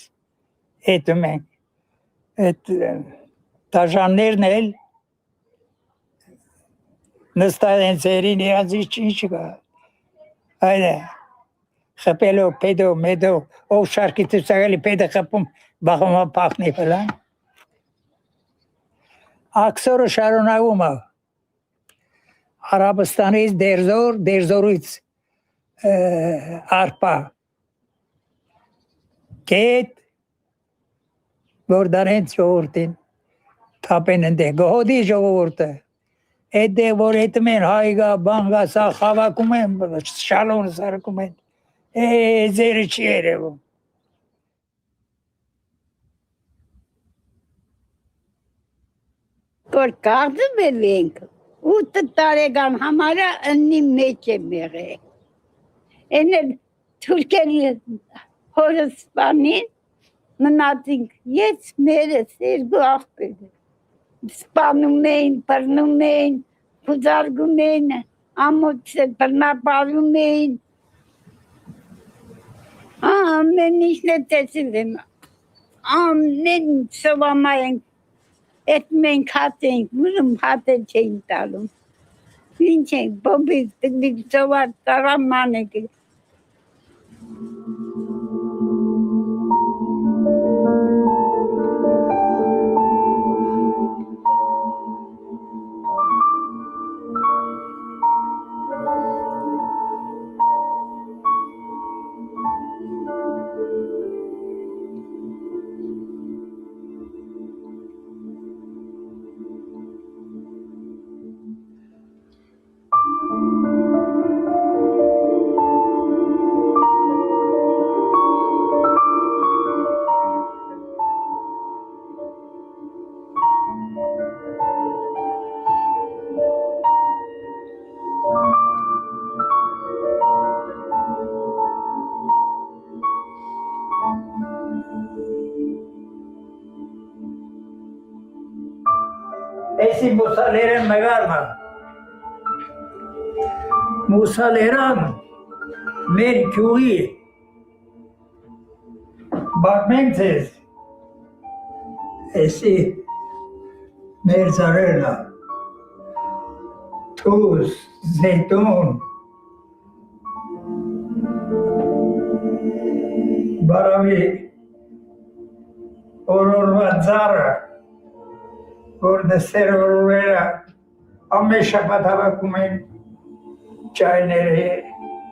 այդ մենք այդ դաժաններն էլ նստած են ծերին իրանց ինչ կա այլ խփելով պետո մեդո ով շարքի ցուցակալի պետը խփում բախոմա փախնի ֆլան Աքսորը շարունակում է Արաբստանից դերձորից արպա կետ որ դարեն ժողովրդին թապեն ընդ գոհդի ժողովուրդը այդ որ այդ մեն հայգա բանգա սա խավակում են շալոն սարքում են ձերը չի երևում Որ կարդում ենք 8 տարեկան համարը ըննի մեջ է մեղել։ Են էլ թուրքերի հորս սպանին մնացինք ես մերս երկու աղբեր սպանում էին, բռնում էին, փուզարգում էին, ամոթը բռնապարում էին ամեն ինչն է տեսել եմ ամեն սովամայենք Այդ մենք հատ ենք, ուզում հատը չենք տալում։ Ինչ ենք, բոբիկ, տգլիկ, ծովար, տարաման ենք։ Esi Musaleren Megarma. Musaleram Mercury. Barmentes. Esi Merzarela. Tuz, Zeytun. Baravi. Ororvazara. Orada serverlere Ameşa Patavakumen çayları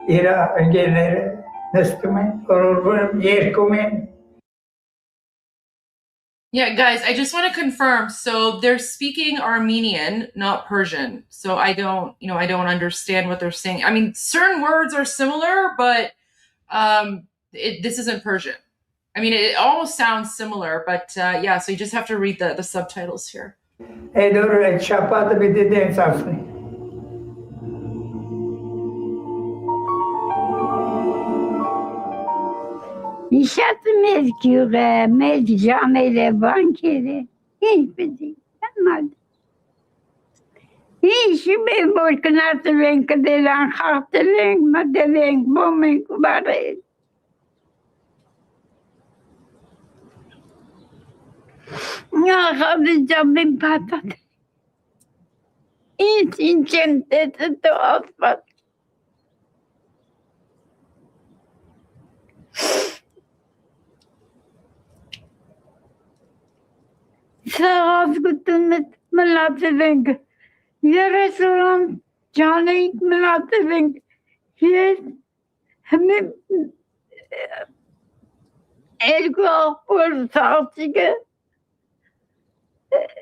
ira engelleri nestumen ororvem yerkumen. Yeah, guys, I just want to confirm. So they're speaking Armenian, not Persian. So I don't understand what they're saying. I mean, certain words are similar, but this isn't Persian. I mean, it almost sounds similar, but yeah, so you just have to read the subtitles here. Edor çapat bir de safni. İnşaat mezkure, mezcamele, bankere. Hiçbir şey yapmadı. Hiçbir borçlanatı renk delen, haktı renk, madde renk, bomen kubare. Ya hadi cabim patat. Hiç incente de afat. Sağız gittim melatı renk. Ya restoran canı melatı renk. Ya hemen ergo por saltıge.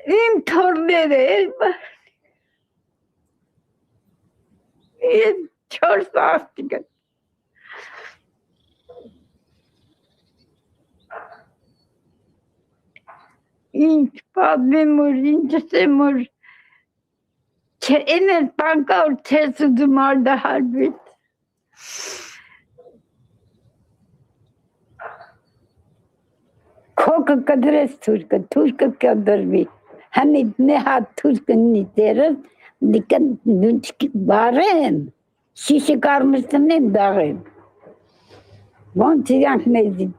Im tornere. Çor saltıge. İnç padmemur, incesemur. En banka ortası dumarda harbit. Koka kadres Turka kadar bir. Hani ne hat Turk'un niteres, dikkat nüçki barem. Şişe karmıştım ne dağım. Bontiyan mezim.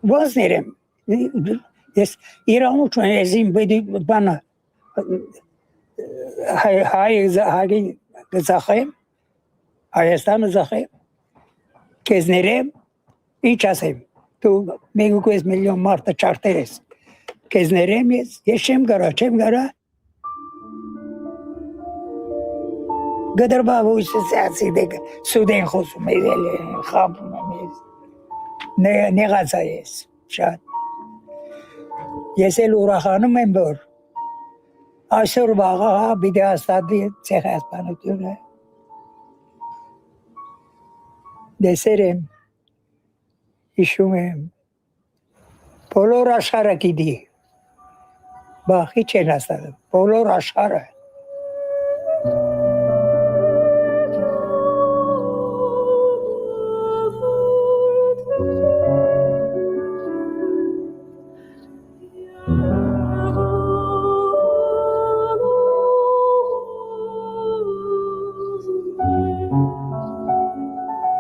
Vaznerem. Yes, İran'ı çok ezim bedi bana. Hay zahim. Hayastan zahim. Keznerem. İç asayım. Tu megu koz milyon marta charteres. Keznerem yes. Yeşem gara. Gadar babu işte siyasi de Sudan khosum eveli khabum ne gazayes. Şad. Yesel ura hanım member. Aşır bağa bir de astadi çehes bana diyor. Deserim. İşumem. Polor aşara gidi. Bak hiç enastadım. Polor aşara.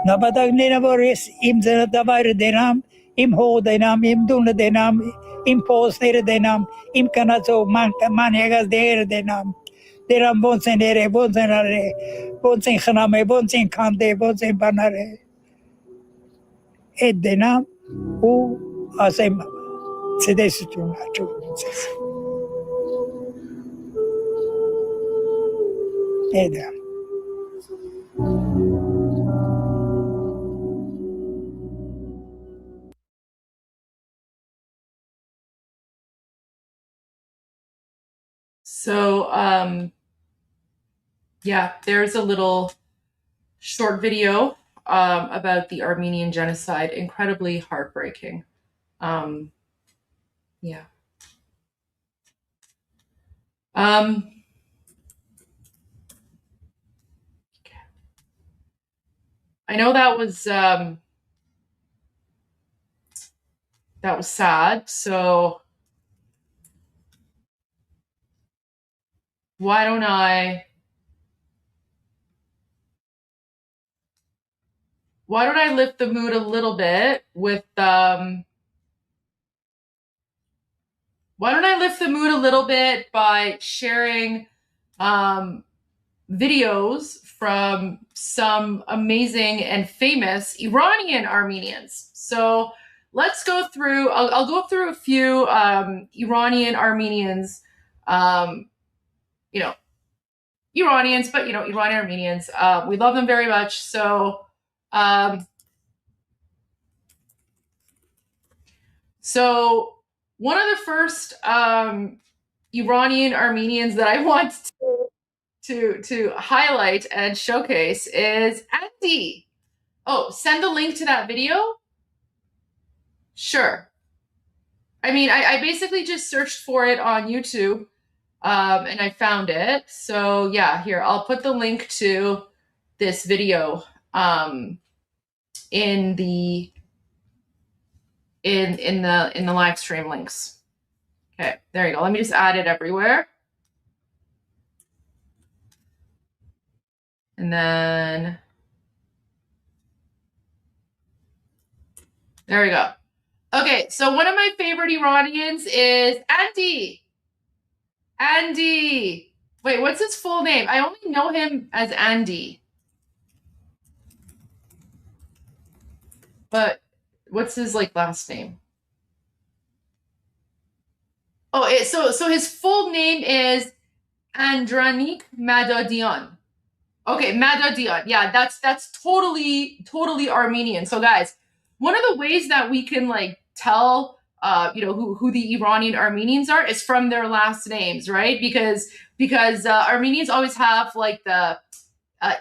Nabadag ninaboris im zanadavar denam, im ho denam, im dun denam, im posner denam, im kanazo manyagas der denam. Deram bonsenere, bonsen khaname, bonsen kande, bonsen banare. Ed denam, u asem sedesutun açuk. Edam. So, yeah, there's a little short video about the Armenian Genocide. Incredibly heartbreaking. Yeah. I know that was sad. So why don't I lift the mood a little bit with by sharing videos from some amazing and famous Iranian Armenians. So let's go through, I'll go through a few Iranian Armenians, Iranians, but Iranian Armenians. We love them very much. So one of the first Iranian Armenians that I want to highlight and showcase is Andy. Oh, send the link to that video? Sure. I mean, I basically just searched for it on YouTube and I found it. So yeah, here, I'll put the link to this video in the live stream links. Okay, there you go. Let me just add it everywhere. And then there we go. Okay, so one of my favorite Iranians is Andy. Andy. Wait, what's his full name? I only know him as Andy. But what's his last name? Oh, so his full name is Andranik Madadian. Okay, Madadian. Yeah, that's totally Armenian. So guys, one of the ways that we can tell who the Iranian Armenians are is from their last names, right? Because Armenians always have the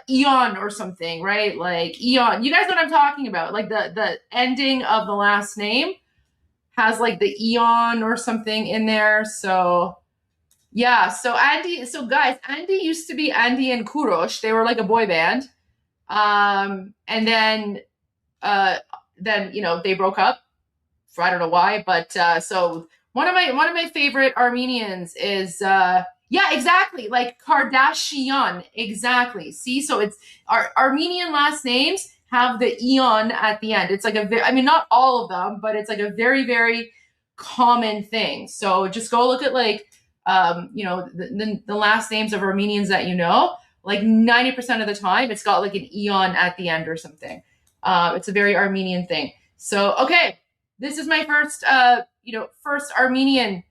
Eon or something, right? Like Eon. You guys know what I'm talking about? Like the ending of the last name has the Eon or something in there. So yeah, so guys, Andy used to be Andy and Kurosh. They were like a boy band. And then they broke up. I don't know why, but so one of my favorite Armenians is yeah, exactly, like Kardashian, exactly. See, so it's Armenian last names have the eon at the end. It's not all of them, but it's a very, very common thing. So just go look at the last names of Armenians that 90% of the time it's got an eon at the end or something. It's a very Armenian thing. So okay, this is my first first Armenian,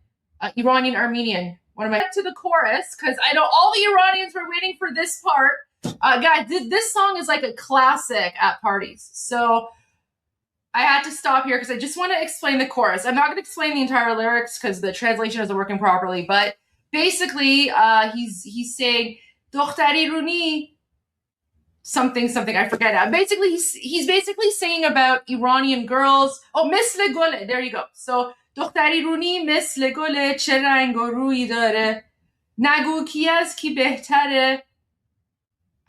Iranian Armenian. What am I to the chorus? Because I know all the Iranians were waiting for this part. Guys, this song is like a classic at parties. So I had to stop here because I just want to explain the chorus. I'm not going to explain the entire lyrics because the translation isn't working properly. But basically, he's saying "Dokhtari Runi," something. I forget. Basically, he's basically singing about Iranian girls. Oh, misle gole. There you go. So "Dokhtari Runi misle gole che rang o ruyi dare nagu ki az ki behtere."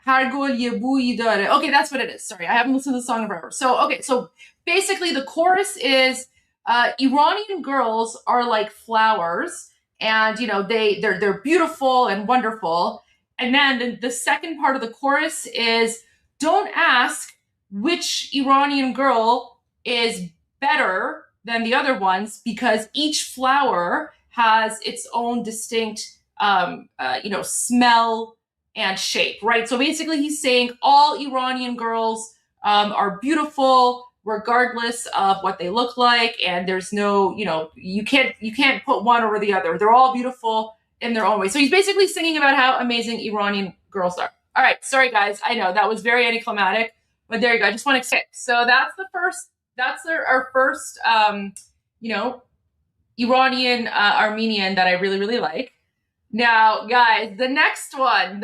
Okay, that's what it is. Sorry, I haven't listened to the song in forever. So, okay, so basically the chorus is Iranian girls are like flowers, and they're beautiful and wonderful. And then the second part of the chorus is don't ask which Iranian girl is better than the other ones because each flower has its own distinct smell and shape, right? So basically he's saying all Iranian girls are beautiful regardless of what they look like, and there's no, you can't put one over the other. They're all beautiful in their own way. So he's basically singing about how amazing Iranian girls are. All right, sorry guys, I know that was very anticlimactic, but there you go. I just want to say, so that's our first Iranian Armenian that I really, really like. Now, guys, the next one.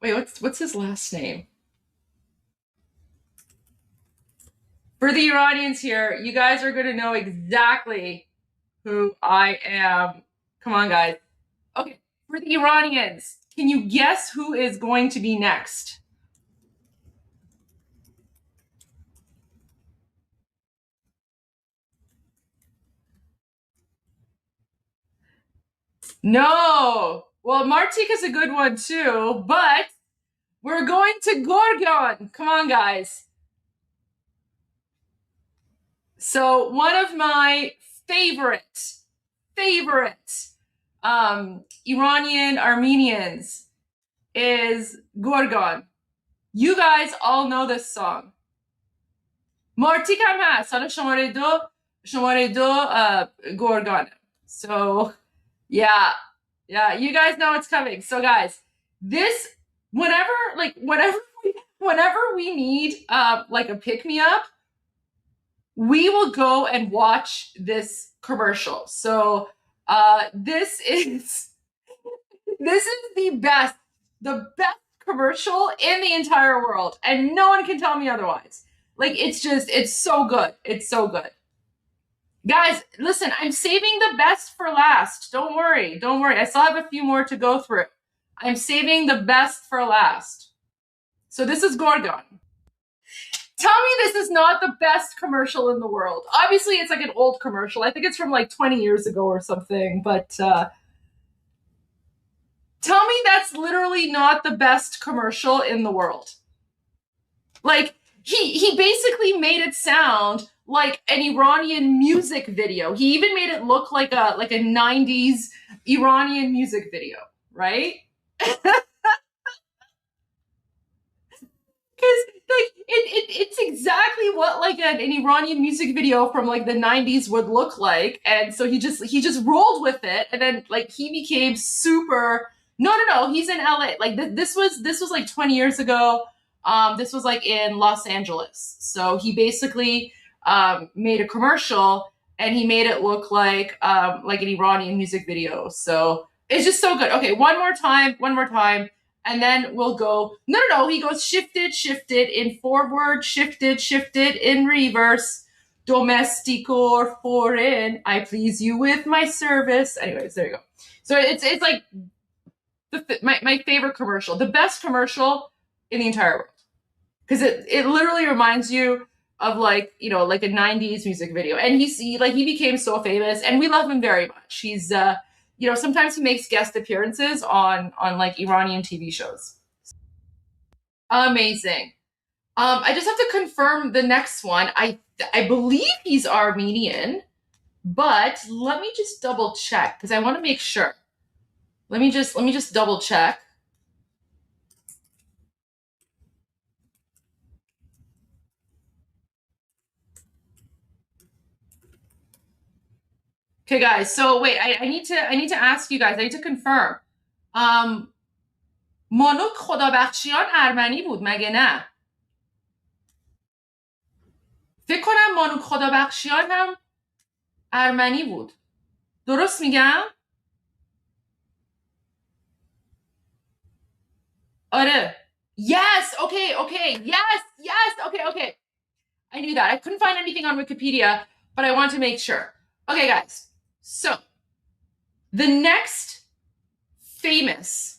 Wait, what's his last name? For the Iranians here, you guys are gonna know exactly who I am. Come on, guys. Okay, for the Iranians, can you guess who is going to be next? No. Well, Martik is a good one too, but we're going to Gorgon. Come on, guys. So one of my favorite Iranian Armenians is Gorgon. You guys all know this song. Martik ham هست. حالا شماره دو Gorgon. So yeah, you guys know it's coming. So guys, this whenever we need like a pick-me-up, we will go and watch this commercial. So this is the best commercial in the entire world, and no one can tell me otherwise. Like, it's so good. It's so good. Guys, listen, I'm saving the best for last. Don't worry. I still have a few more to go through. I'm saving the best for last. So this is Gorgon. Tell me this is not the best commercial in the world. Obviously, it's like an old commercial. I think it's from like 20 years ago or something, but tell me that's literally not the best commercial in the world. Like, he basically made it sound like an Iranian music video. He even made it look like a 90s Iranian music video, right? Because like it's exactly what like an Iranian music video from like the 90s would look like, and so he just rolled with it, and then like he became super. No, he's in LA. Like this was like 20 years ago. This was like in Los Angeles. So he basically made a commercial, and he made it look like an Iranian music video. So it's just so good. Okay, one more time. And then we'll go, no, he goes shifted in forward, shifted in reverse, domestic or foreign, I please you with my service. Anyways, there you go. So it's like my favorite commercial, the best commercial in the entire world. Because it literally reminds you of like a 90s music video. And he became so famous, and we love him very much. He's sometimes he makes guest appearances on like Iranian TV shows. Amazing. I just have to confirm the next one. I believe he's Armenian, but let me just double check because I want to make sure. Let me just double check. Okay, guys. So wait, I need to ask you guys. I need to confirm. مانوک خدابخشیان ارمنی بود مگه نه؟ فکر کنم مانوک خدابخشیان هم ارمنی بود. درست میگم؟ آره. Yes. Okay. Yes. Okay. I knew that. I couldn't find anything on Wikipedia, but I wanted to make sure. Okay, guys. So the next famous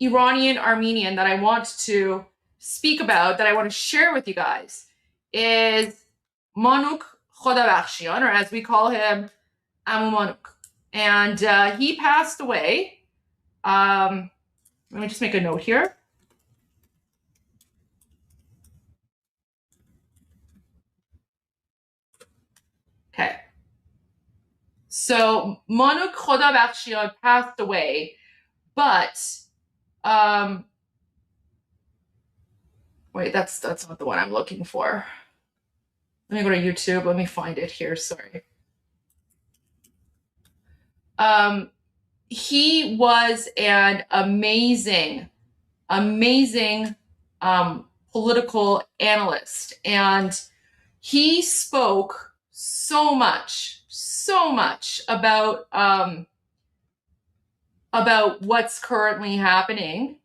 Iranian Armenian that I want to speak about, that I want to share with you guys, is Manuk Khodabakhshian, or as we call him, Amu Manuk. And he passed away. Let me just make a note here. Okay. So Manuk Khodabakhshian passed away, but wait, that's not the one I'm looking for. Let me go to YouTube. Let me find it here. Sorry. He was an amazing political analyst, and he spoke so much about what's currently happening.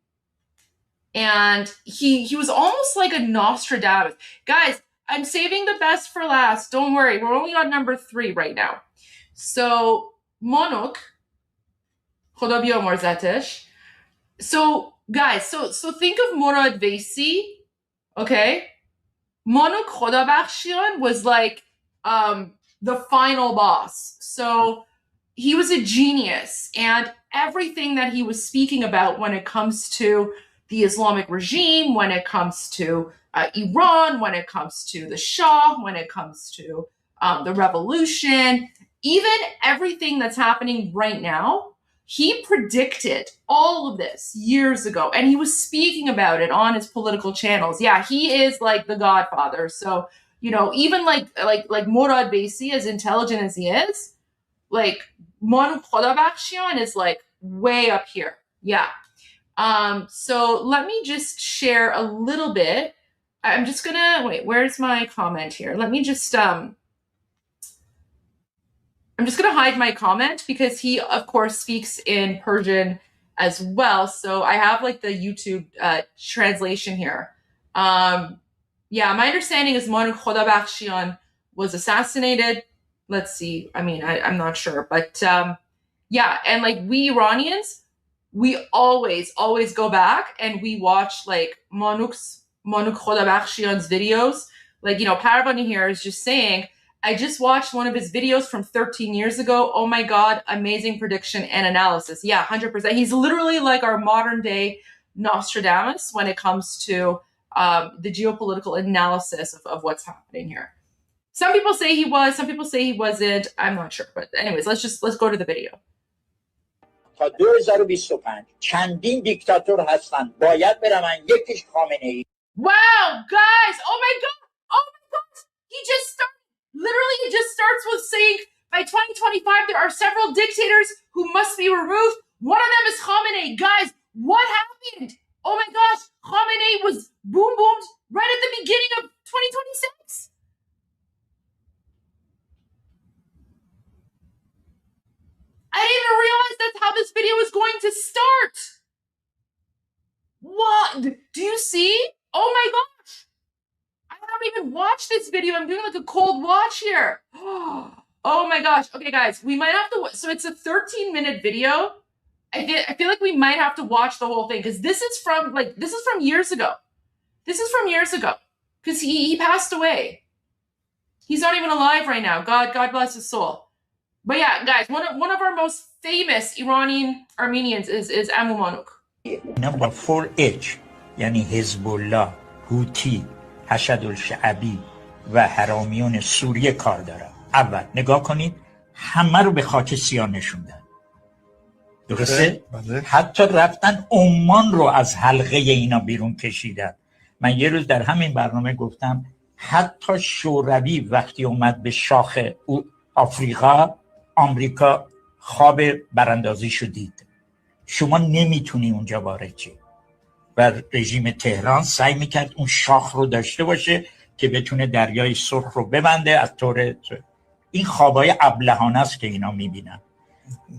And he was almost like a Nostradamus. Guys, I'm saving the best for last. Don't worry. We're only on number 3 right now. So Manuk, Khoda biyamorzetesh. So guys, so think of Murad Vaisi, okay? Manuk Khodabakhshian was like the final boss. So he was a genius, and everything that he was speaking about when it comes to the Islamic regime, when it comes to Iran, when it comes to the Shah, when it comes to the revolution, even everything that's happening right now, he predicted all of this years ago, and he was speaking about it on his political channels. Yeah, he is like the godfather. So, you know, even like Morad Basi, as intelligent as he is, like Manukian is like way up here. Yeah. So let me just share a little bit. I'm just gonna wait. Where's my comment here? Let me just I'm just gonna hide my comment because he, of course, speaks in Persian as well. So I have like the YouTube translation here. Yeah, my understanding is Manukian was assassinated. Let's see. I mean, I'm not sure, but yeah, and like we Iranians, we always go back and we watch like Manuk Khodabakhshian's videos. Like, you know, Paravani here is just saying, I just watched one of his videos from 13 years ago. Oh my God, amazing prediction and analysis. Yeah, 100%. He's literally like our modern day Nostradamus when it comes to the geopolitical analysis of what's happening here. Some people say he was, some people say he wasn't. I'm not sure. But anyways, let's go to the video. تا 2025 چندین دیکتاتور هستند باید برون یکیش خامنه ای. Wow, guys! Oh my God! Oh my God! He just started. Literally, he just starts with saying by 2025 there are several dictators who must be removed. One of them is Khamenei. Guys, what happened? Oh my gosh! Khamenei was boomed right at the beginning of 2026. I didn't even realize that's how this video was going to start. What? Do you see? Oh my gosh. I haven't even watched this video. I'm doing like a cold watch here. Oh my gosh. Okay, guys, we might have to. So it's a 13-minute video. I feel like we might have to watch the whole thing because this is from years ago. This is from years ago because he passed away. He's not even alive right now. God bless his soul. But yeah, guys, one of our most famous Iranian Armenians is Amu Manuk. Number 4H یعنی حزب الله، هوتی، حشد الشعبی و حرامیون سوریه کار داره. اول نگاه کنید همه رو به خاک سیاه نشوندن. درسته؟ حتی رفتن عمان رو از حلقه اینا بیرون کشیدن. من یه روز در همین برنامه گفتم حتی شوروی وقتی اومد به شاخ آفریقا، آمریکا خواب براندازیشو دید. شما نمیتونی اونجا وارد شی. و رژیم تهران سعی میکرد اون شاخ رو داشته باشه که بتونه دریای سرخ رو ببنده از طور این خوابای ابلهانه است که اینا میبینن.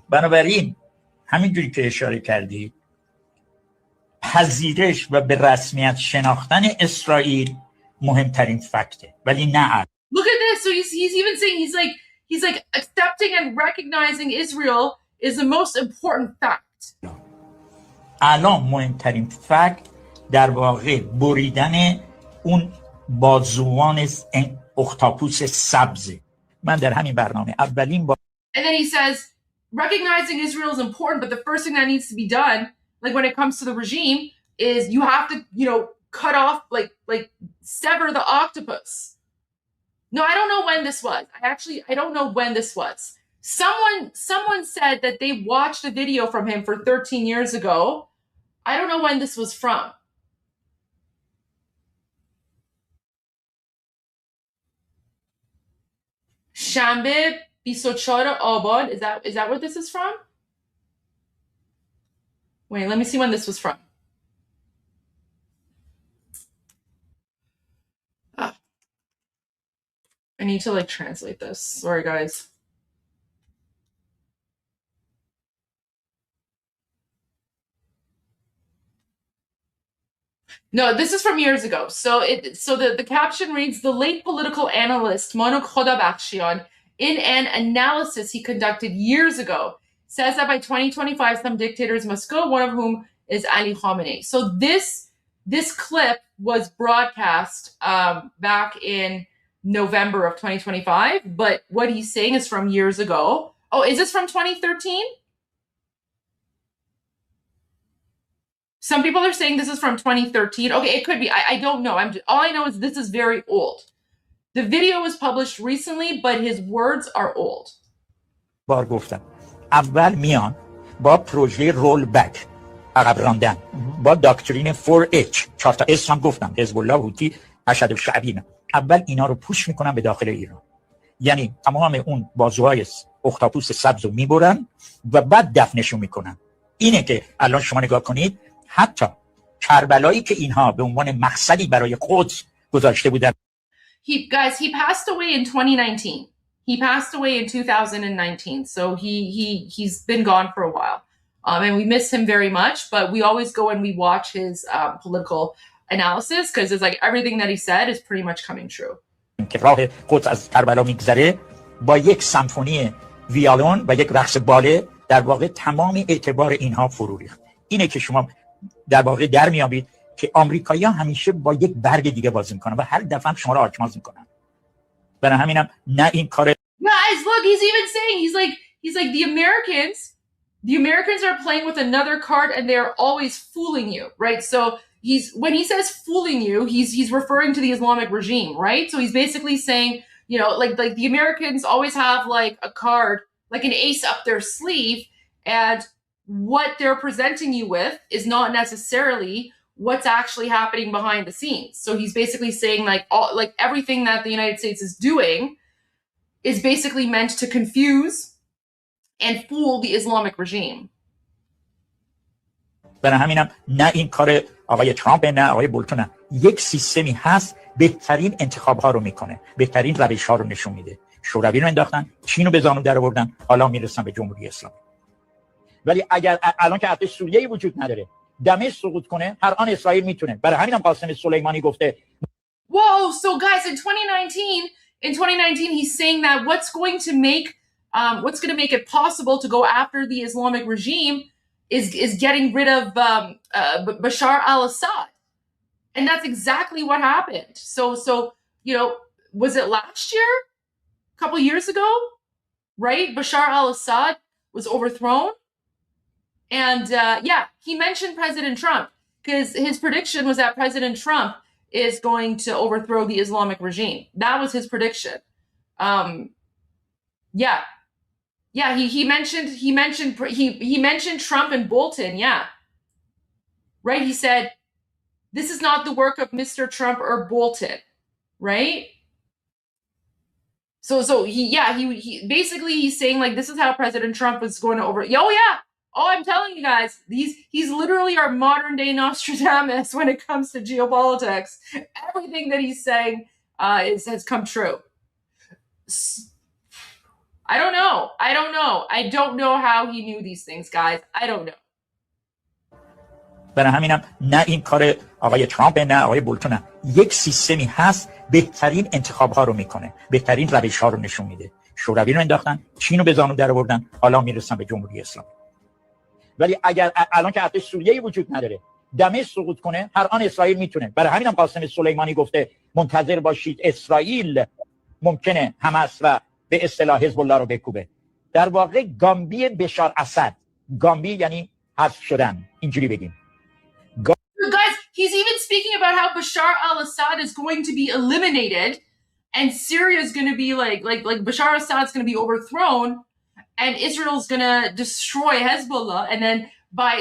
بنابراین همینجوری که اشاره کردی پذیرش و به رسمیت شناختن اسرائیل مهمترین فکته ولی نه. Look at this. So he's even saying he's like accepting and recognizing Israel is the most important fact. الان مهمترین فکت در واقع بریدن اون بازوان اختاپوس سبزه. من در همین برنامه اولین And then he says recognizing Israel is important, but the first thing that needs to be done, like when it comes to the regime, is you have to, you know, cut off, like sever the octopus. No, I don't know when this was. I don't know when this was. Someone said that they watched a video from him for 13 years ago. I don't know when this was from. Shambe 24 Aban. Is that where this is from? Wait, let me see when this was from. I need to like translate this. Sorry, guys. No, this is from years ago. So the caption reads, the late political analyst Manuk Khodabakhshian, in an analysis he conducted years ago, says that by 2025 some dictators must go, one of whom is Ali Khamenei. So this clip was broadcast back in November of 2025, but what he's saying is from years ago. Oh, is this from 2013? Some people are saying this is from 2013. Okay, it could be. I don't know. All I know is this is very old. The video was published recently, but his words are old. بار گفتم اول میان با پروژه رول بک عقب راندن با داکترین 4H 4 تا اسم هم گفتم حزب الله هوتی اشد الشعبین اول اینا رو پوش میکنن به داخل ایران یعنی تمام اون بازوهای اختاپوس سبز رو میبرن و بعد دفنشون میکنن اینه که الان شما نگاه کنید حتی کربلایی که اینها به عنوان مقصدی برای قدس گذاشته بودن He passed away in 2019. He passed away in 2019. So he's been gone for a while. And we miss him very much, but we always go and we watch his political analysis because it's like everything that he said is pretty much coming true. که راه قدس از کربلا میگذره با یک سمفونی ویالون و یک رقص باله در واقع تمام اعتبار اینها فرو ریخت. اینه که شما در واقع در میابید که آمریکایی‌ها همیشه با یک برگ دیگه بازی میکنن و هر دفعه هم شما رو آچماز میکنن. برای همینم نه این کار Guys, look, he's even saying he's like the Americans are playing with another card and they're always fooling you, right? So when he says fooling you, he's referring to the Islamic regime, right? So he's basically saying, you know, like the Americans always have like a card, like an ace up their sleeve, and what they're presenting you with is not necessarily what's actually happening behind the scenes. So he's basically saying like everything that the United States is doing is basically meant to confuse and fool the Islamic regime. برای همینم نه این کار آقای ترامپ نه آقای بولتون یک سیستمی هست بهترین انتخاب ها رو میکنه بهترین روش ها رو نشون میده شوروی رو انداختن چین رو به زانو در آوردن حالا میرسن به جمهوری اسلامی ولی اگر الان که ارتش سوریه‌ای وجود نداره دمشق سقوط کنه هر آن اسرائیل میتونه برای همینم قاسم سلیمانی گفته Whoa, so guys, in 2019 he's saying that what's going to make it possible to go after the Islamic regime is getting rid of Bashar al-Assad. And that's exactly what happened. So you know, was it last year? A couple years ago? Right? Bashar al-Assad was overthrown. And he mentioned President Trump because his prediction was that President Trump is going to overthrow the Islamic regime. That was his prediction. He mentioned Trump and Bolton. Yeah. Right. He said, this is not the work of Mr. Trump or Bolton. Right. So he basically he's saying like, this is how President Trump is going to Oh, I'm telling you guys, he's literally our modern day Nostradamus when it comes to geopolitics. Everything that he's saying has come true. I don't know. I don't know how he knew these things, guys. I don't know. برای همینم نه این کار آقای ترامپ نه آقای بولتون یک سیستمی هست بهترین انتخاب ها رو میکنه بهترین روش ها رو نشون میده شوروی رو انداختن چین رو به زانو در آوردن حالا میرسن به جمهوری اسلامی ولی اگر الان که ارتش سوریه‌ای وجود نداره دمشق سقوط کنه هر آن اسرائیل میتونه برای همینم قاسم سلیمانی گفته منتظر باشید اسرائیل ممکنه حماس و به اصطلاح حزب الله رو بکوبه در واقع گامبی بشار اسد گامبی یعنی حذف شدن اینجوری بگیم Guys, he's even speaking about how Bashar al-Assad is going to be eliminated and Syria is going to be like Bashar al-Assad's going to be overthrown and Israel's going to destroy Hezbollah. And then by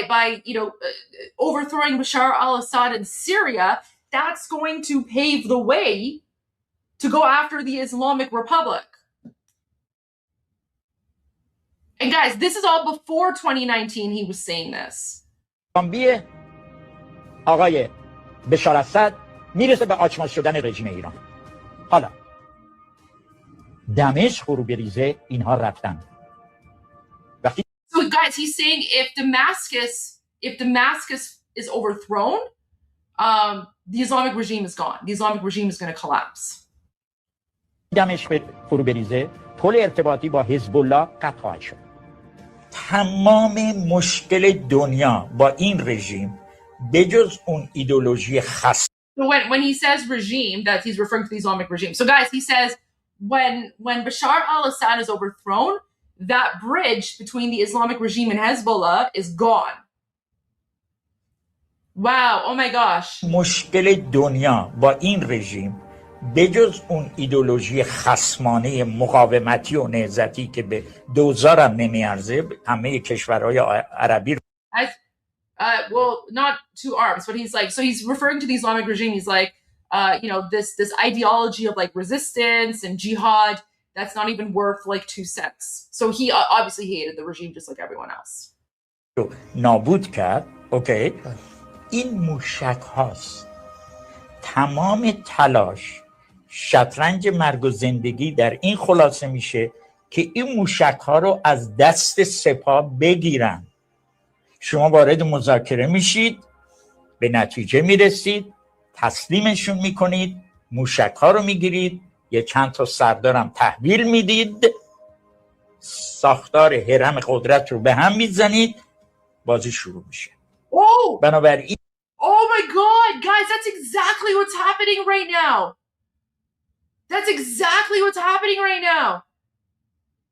overthrowing Bashar al-Assad in Syria, that's going to pave the way to go after the Islamic Republic. And guys, this is all before 2019 he was saying this. آقای بشار اسد میرسه به آچماز شدن رژیم ایران حالا دمشق فرو بریزه اینها رفتن So guys, he's saying if Damascus is overthrown, the Islamic regime is gone. The Islamic regime is going to collapse. دمشق فرو بریزه پل ارتباطی با حزب الله قطع خواهد شد تمام مشکل دنیا با این رژیم بجز اون ایدئولوژی خاص So when he says regime, that he's referring to the Islamic regime. So guys, he says when Bashar al-Assad is overthrown, that bridge between the Islamic regime and Hezbollah is gone. Wow, oh my gosh. مشکل دنیا با این رژیم بجز اون ایدئولوژی خصمانه مقاومتی و نهضتی که به دوزارم نمیارزه همه کشورهای عربی well, not to arms, but he's like, so he's referring to the Islamic regime. He's like, this ideology of like resistance and jihad, that's not even worth like 2 cents. So he obviously hated the regime just like everyone else. نابود کرد. اوکی. این موشک هاست. تمام تلاش شطرنج مرگ و زندگی در این خلاصه میشه که این موشک ها رو از دست سپاه بگیرن. شما وارد مذاکره میشید، به نتیجه میرسید، تسلیمشون میکنید، موشک ها رو میگیرید، یه چند تا سردارم تحویل میدید، ساختار هرم قدرت رو به هم میزنید، بازی شروع میشه. بنابراین Oh my God, guys, that's exactly what's happening right now. That's exactly what's happening right now.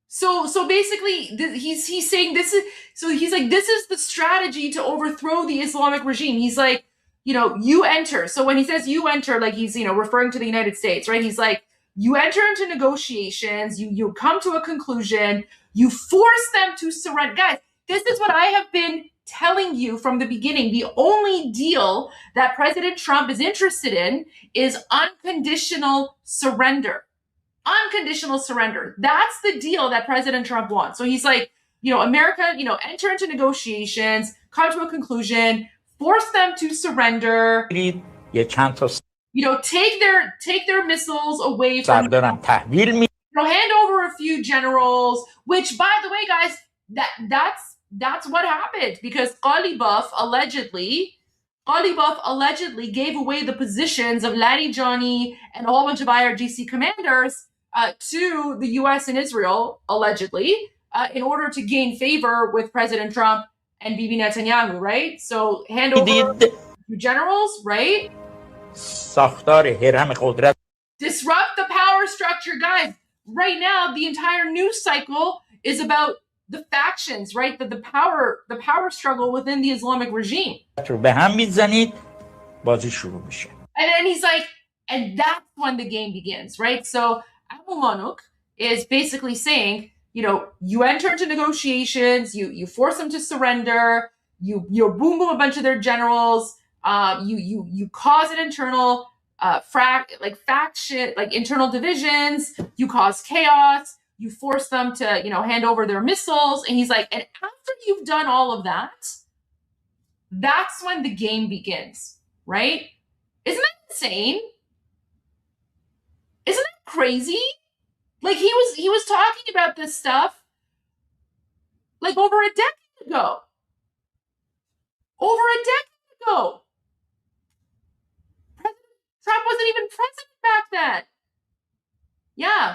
So basically, he's saying this is, so he's like, this is the strategy to overthrow the Islamic regime. He's like, you enter. So when he says you enter, like he's, referring to the United States, right? He's like, you enter into negotiations, you come to a conclusion, you force them to surrender. Guys, this is what I have been telling you from the beginning. The only deal that President Trump is interested in is unconditional surrender. Unconditional surrender. That's the deal that President Trump wants. So he's like, America, enter into negotiations, come to a conclusion, force them to surrender. Take their missiles away from them. Hand over a few generals, which by the way, guys, that's what happened because Ghalibaf allegedly gave away the positions of Larijani and a whole bunch of IRGC commanders to the US and Israel, allegedly, in order to gain favor with President Trump and Bibi Netanyahu, right? So hand over to generals, right? Disrupt the power structure, guys. Right now, the entire news cycle is about the factions, right? The power struggle within the Islamic regime. And then he's like, and that's when the game begins, right? So Abu Manuk is basically saying, you enter into negotiations, you force them to surrender, you boom a bunch of their generals, you cause an internal faction, like internal divisions, you cause chaos, you force them to, hand over their missiles. And he's like, and after you've done all of that, that's when the game begins, right? Isn't that insane? Isn't that crazy? Like he was talking about this stuff like over a decade ago. President Trump wasn't even president back then. Yeah.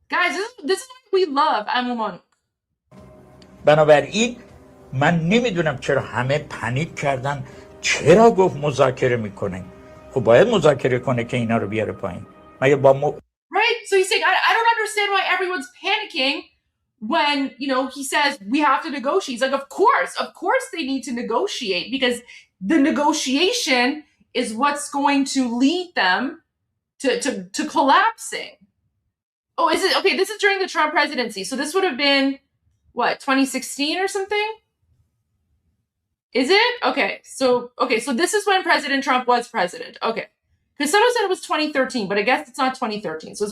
Guys, this is what we love, Amumanuk. بنابراین من نمیدونم چرا همه پنیک کردن چرا گفت مذاکره میکنه خب باید مذاکره کنه که اینا رو بیاره پایین مگه با Right? So he's saying, I don't understand why everyone's panicking when, he says we have to negotiate. He's like, of course they need to negotiate because the negotiation is what's going to lead them to collapsing. Oh, is it? Okay, this is during the Trump presidency. So this would have been, what, 2016 or something? Is it? Okay, so this is when President Trump was president. Okay. Because someone said it was 2013, but I guess it's not 2013. So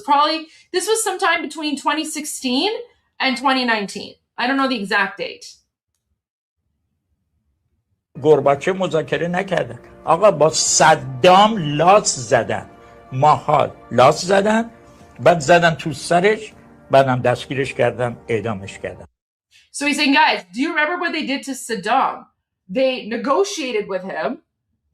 this was sometime between 2016 and 2019. I don't know the exact date. گورباچف مذاکره نکردن. آقا با صدام لاس زدن. ماها لاس زدن. بعد زدن تو سرش. بعدم دستگیرش کردن. اعدامش کردن. So he's saying, guys, do you remember what they did to Saddam? They negotiated with him.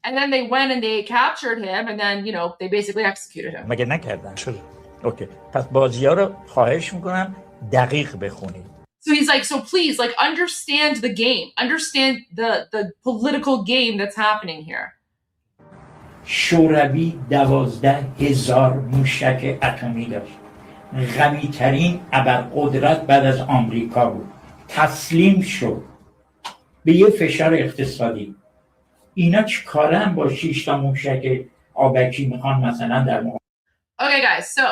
And then they went and they captured him and then, they basically executed him. مگه نکردن شد. اوکی. پس بازی‌ها رو خواهش می‌کنم دقیق بخونید. So he's like, so please, understand the game. Understand the political game that's happening here. شوروی 12,000 موشک اتمی داشت. قوی ترین ابرقدرت بعد از آمریکا بود، تسلیم شد به یه فشار اقتصادی. اینا چی کارن با 6 تا موشک آبکی میخوان مثلا در Okay, guys, so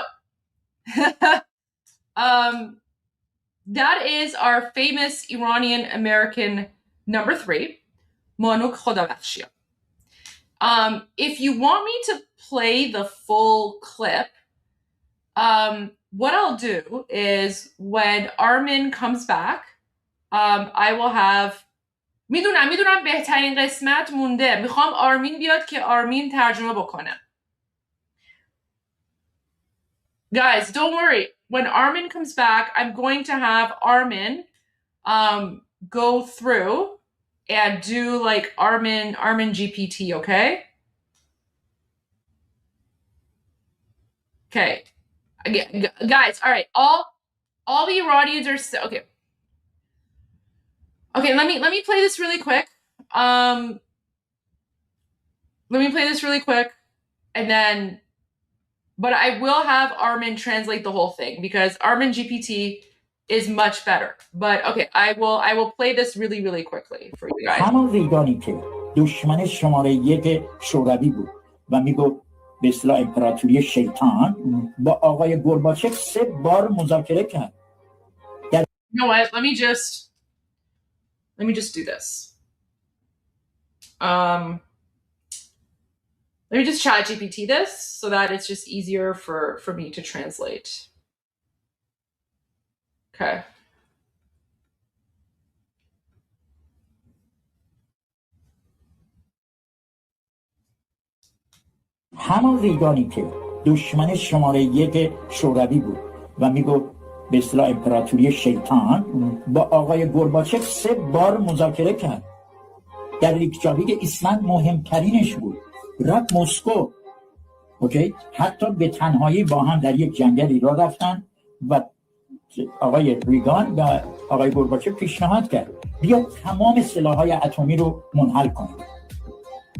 that is our famous Iranian American number 3, Manuk Khodabakhshian. If you want me to play the full clip, what I'll do is when Armin comes back, I will have میدونم بهترین قسمت مونده. میخوام آرمین بیاد که آرمین ترجمه بکنه. Guys, don't worry. When Armin comes back, I'm going to have Armin go through and do like Armin GPT, okay? Okay. Again, guys, all right. All the Iranians are okay. Okay, let me play this really quick. Let me play this really quick, and then, but I will have Armin translate the whole thing because Armin GPT is much better. But okay, I will play this really quickly for you guys. همان ریگانی که دشمن شماره 1 شوروی بود و میگفت به اصطلاح امپراتوری شیطان با آقای گورباچف 3 بار مذاکره کرد. You know what? Let me just do this. Let me just chat GPT this so that it's just easier for me to translate. Okay. همان ریگانی که دشمن شماره 1 شوروی بود و میگفت به اصطلاح امپراتوری شیطان با آقای گورباچف 3 بار مذاکره کرد. در ریکجاویک ایسلند مهمترینش بود. رفت مسکو. اوکی؟ حتی به تنهایی با هم در یک جنگلی را رفتن و آقای ریگان و آقای گورباچف پیشنهاد کرد بیا تمام سلاح‌های اتمی رو منحل کنیم.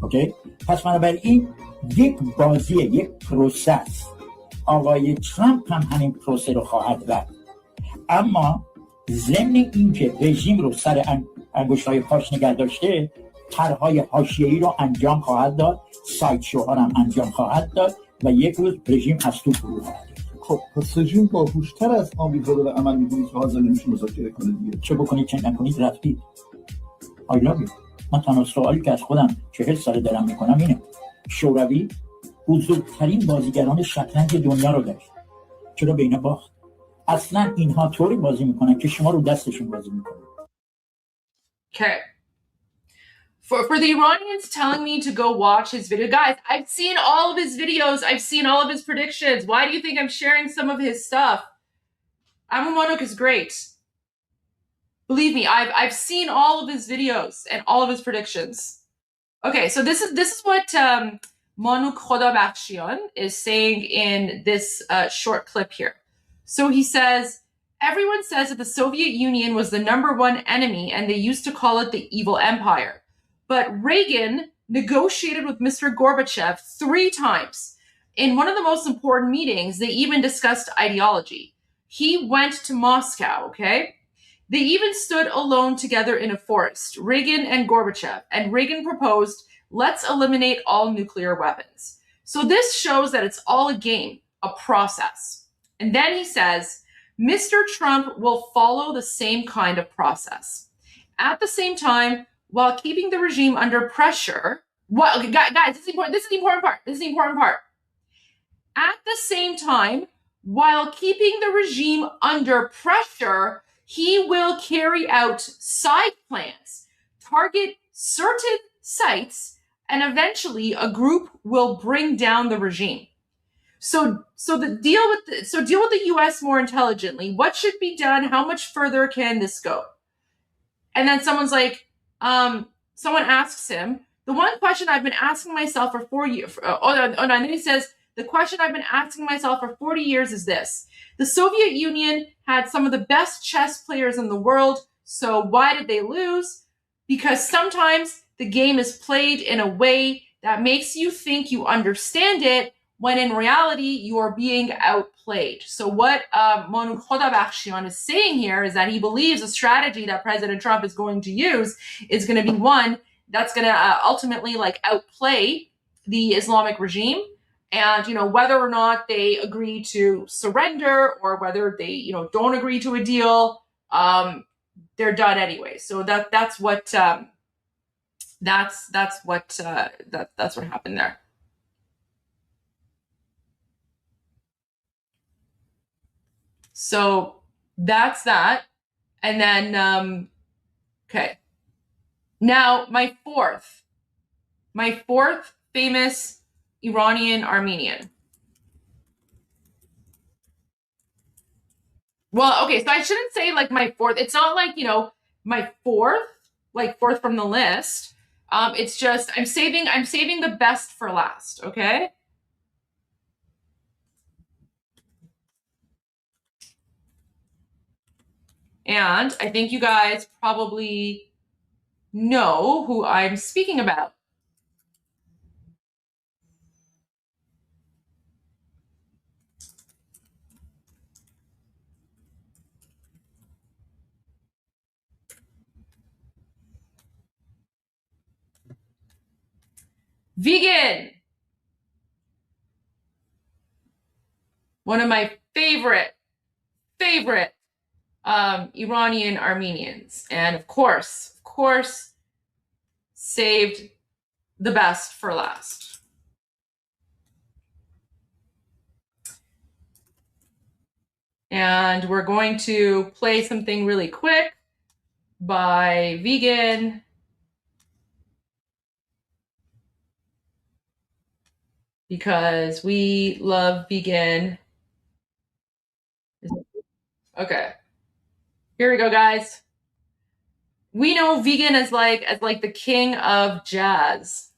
اوکی؟ پس بنابراین یک بازی، یک پروسس. آقای ترامپ هم همین پروسه رو خواهد رفت. اما ضمن اینکه رژیم رو سر انگشت‌های پاش نگه داشته، طرح‌های حاشیه‌ای رو انجام خواهد داد، سایت شوها هم انجام خواهد داد و یک روز رژیم از تو فرو خواهد. خب پس رژیم باهوش‌تر از آمریکا داره عمل می‌کنه که حاضر نمیشه مذاکره کنه دیگه. چه بکنید چه نکنید رفتید. I love you. من تنها سوالی که از خودم 40 سال دارم میکنم اینه: شوروی بزرگترین بازیگران شطرنج دنیا رو داشت، چرا به اینا باخت؟ اصلا اینها طوری بازی میکنن که شما رو دستشون بازی میکنید. Okay. For the Iranians telling me to go watch his video, guys, I've seen all of his videos. I've seen all of his predictions. Why do you think I'm sharing some of his stuff? Manuk is great. Believe me, I've seen all of his videos and all of his predictions. Okay, so this is what Manuk Khodabakhshian is saying in this short clip here. So he says, everyone says that the Soviet Union was the #1 enemy and they used to call it the evil empire. But Reagan negotiated with Mr. Gorbachev 3 times. In one of the most important meetings, they even discussed ideology. He went to Moscow, okay? They even stood alone together in a forest, Reagan and Gorbachev, and Reagan proposed, let's eliminate all nuclear weapons. So this shows that it's all a game, a process. And then he says, Mr. Trump will follow the same kind of process. At the same time, while keeping the regime under pressure, guys, this is the important part. This is the important part. At the same time, while keeping the regime under pressure, he will carry out side plans, target certain sites, and eventually a group will bring down the regime. So deal with the US more intelligently. What should be done? How much further can this go? And then someone asks him, the one question I've been asking myself for 4 years. And then he says, the question I've been asking myself for 40 years is this. The Soviet Union had some of the best chess players in the world. So why did they lose? Because sometimes the game is played in a way that makes you think you understand it when in reality, you are being outplayed. So what Manukian is saying here is that he believes a strategy that President Trump is going to use is going to be one that's going to ultimately like outplay the Islamic regime. And, you know, whether or not they agree to surrender or whether they, you know, don't agree to a deal, they're done anyway. So that's what happened there. So that's that. And then, okay. Now my fourth famous Iranian Armenian. Well, okay, so I shouldn't say like my fourth. It's not like, you know, my fourth from the list. It's just I'm saving the best for last, okay? And I think you guys probably know who I'm speaking about. Vegan. One of my favorite Iranian Armenians. And of course, saved the best for last. And we're going to play something really quick by Vegan. Because we love Vegan. Okay. Here we go, guys. We know Vegan as like the king of jazz.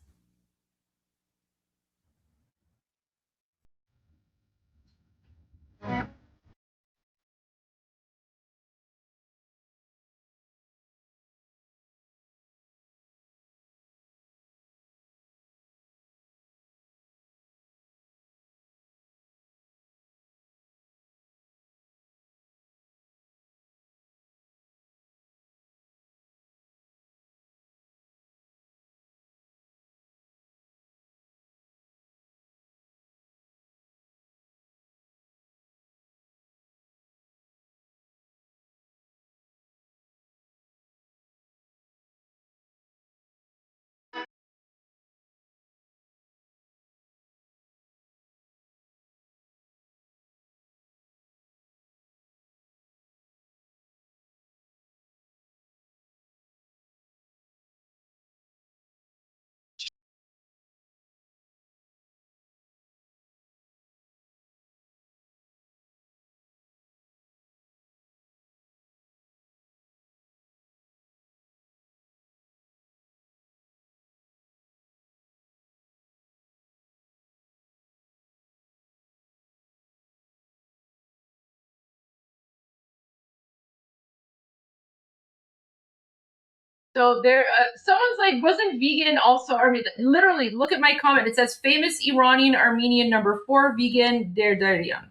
So there, someone's like, wasn't Vegan also Armenian? Literally, look at my comment. It says famous Iranian Armenian number 4, Vegan Derdarian.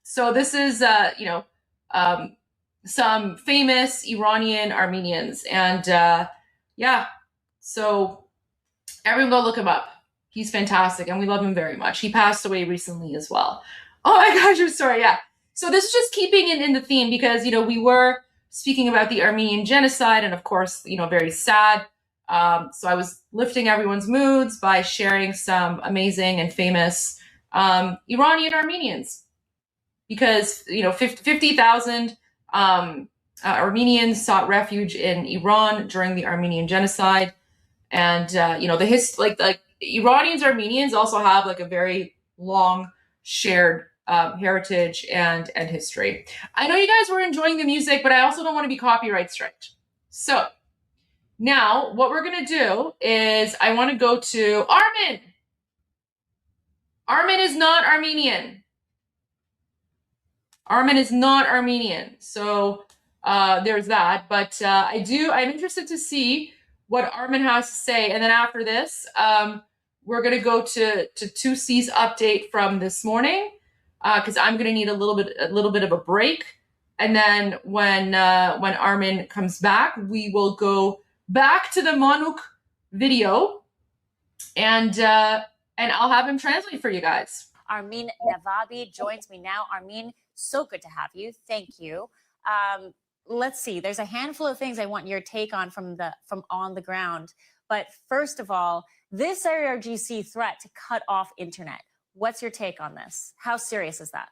So this is, some famous Iranian Armenians. And yeah, so everyone go look him up. He's fantastic, and we love him very much. He passed away recently as well. Oh my gosh, I'm sorry, yeah. So this is just keeping it in the theme because, you know, we were speaking about the Armenian Genocide, and of course, you know, very sad. So I was lifting everyone's moods by sharing some amazing and famous Iranian Armenians. Because, you know, 50,000 Armenians sought refuge in Iran during the Armenian Genocide. And, you know, the Iranians, Armenians also have like a very long shared heritage and history. I know you guys were enjoying the music, but I also don't want to be copyright striked. So now what we're going to do is I want to go to Armin. Armin is not Armenian. Armin is not Armenian. So there's that. But I'm interested to see what Armin has to say. And then after this, we're going to go to 2C's update from this morning because I'm going to need a little bit of a break. And then when Armin comes back, we will go back to the Manuk video, and I'll have him translate for you guys. Armin Navabi joins me now. Armin, so good to have you. Thank you. Let's see. There's a handful of things I want your take on from on the ground. But first of all, this IRGC threat to cut off internet. What's your take on this? How serious is that?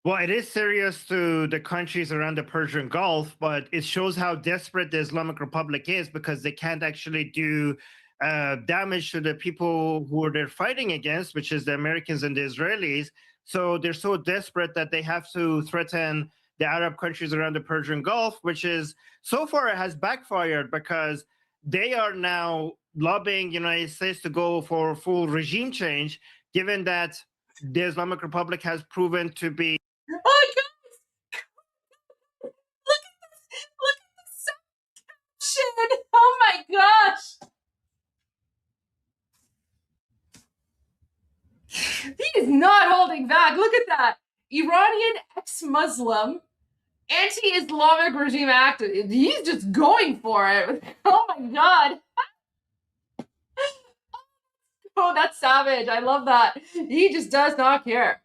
Well, it is serious to the countries around the Persian Gulf, but it shows how desperate the Islamic Republic is because they can't actually do damage to the people who they're fighting against, which is the Americans and the Israelis. So they're so desperate that they have to threaten the Arab countries around the Persian Gulf, which is, so far it has backfired because they are now lobbying the United States to go for full regime change, given that the Islamic Republic has proven to be. Oh my God! Look at this caption! Oh my gosh! He is not holding back. Look at that. Iranian ex-Muslim, anti-Islamic regime activist. He's just going for it. Oh my God. Oh, that's savage. I love that. He just does not care.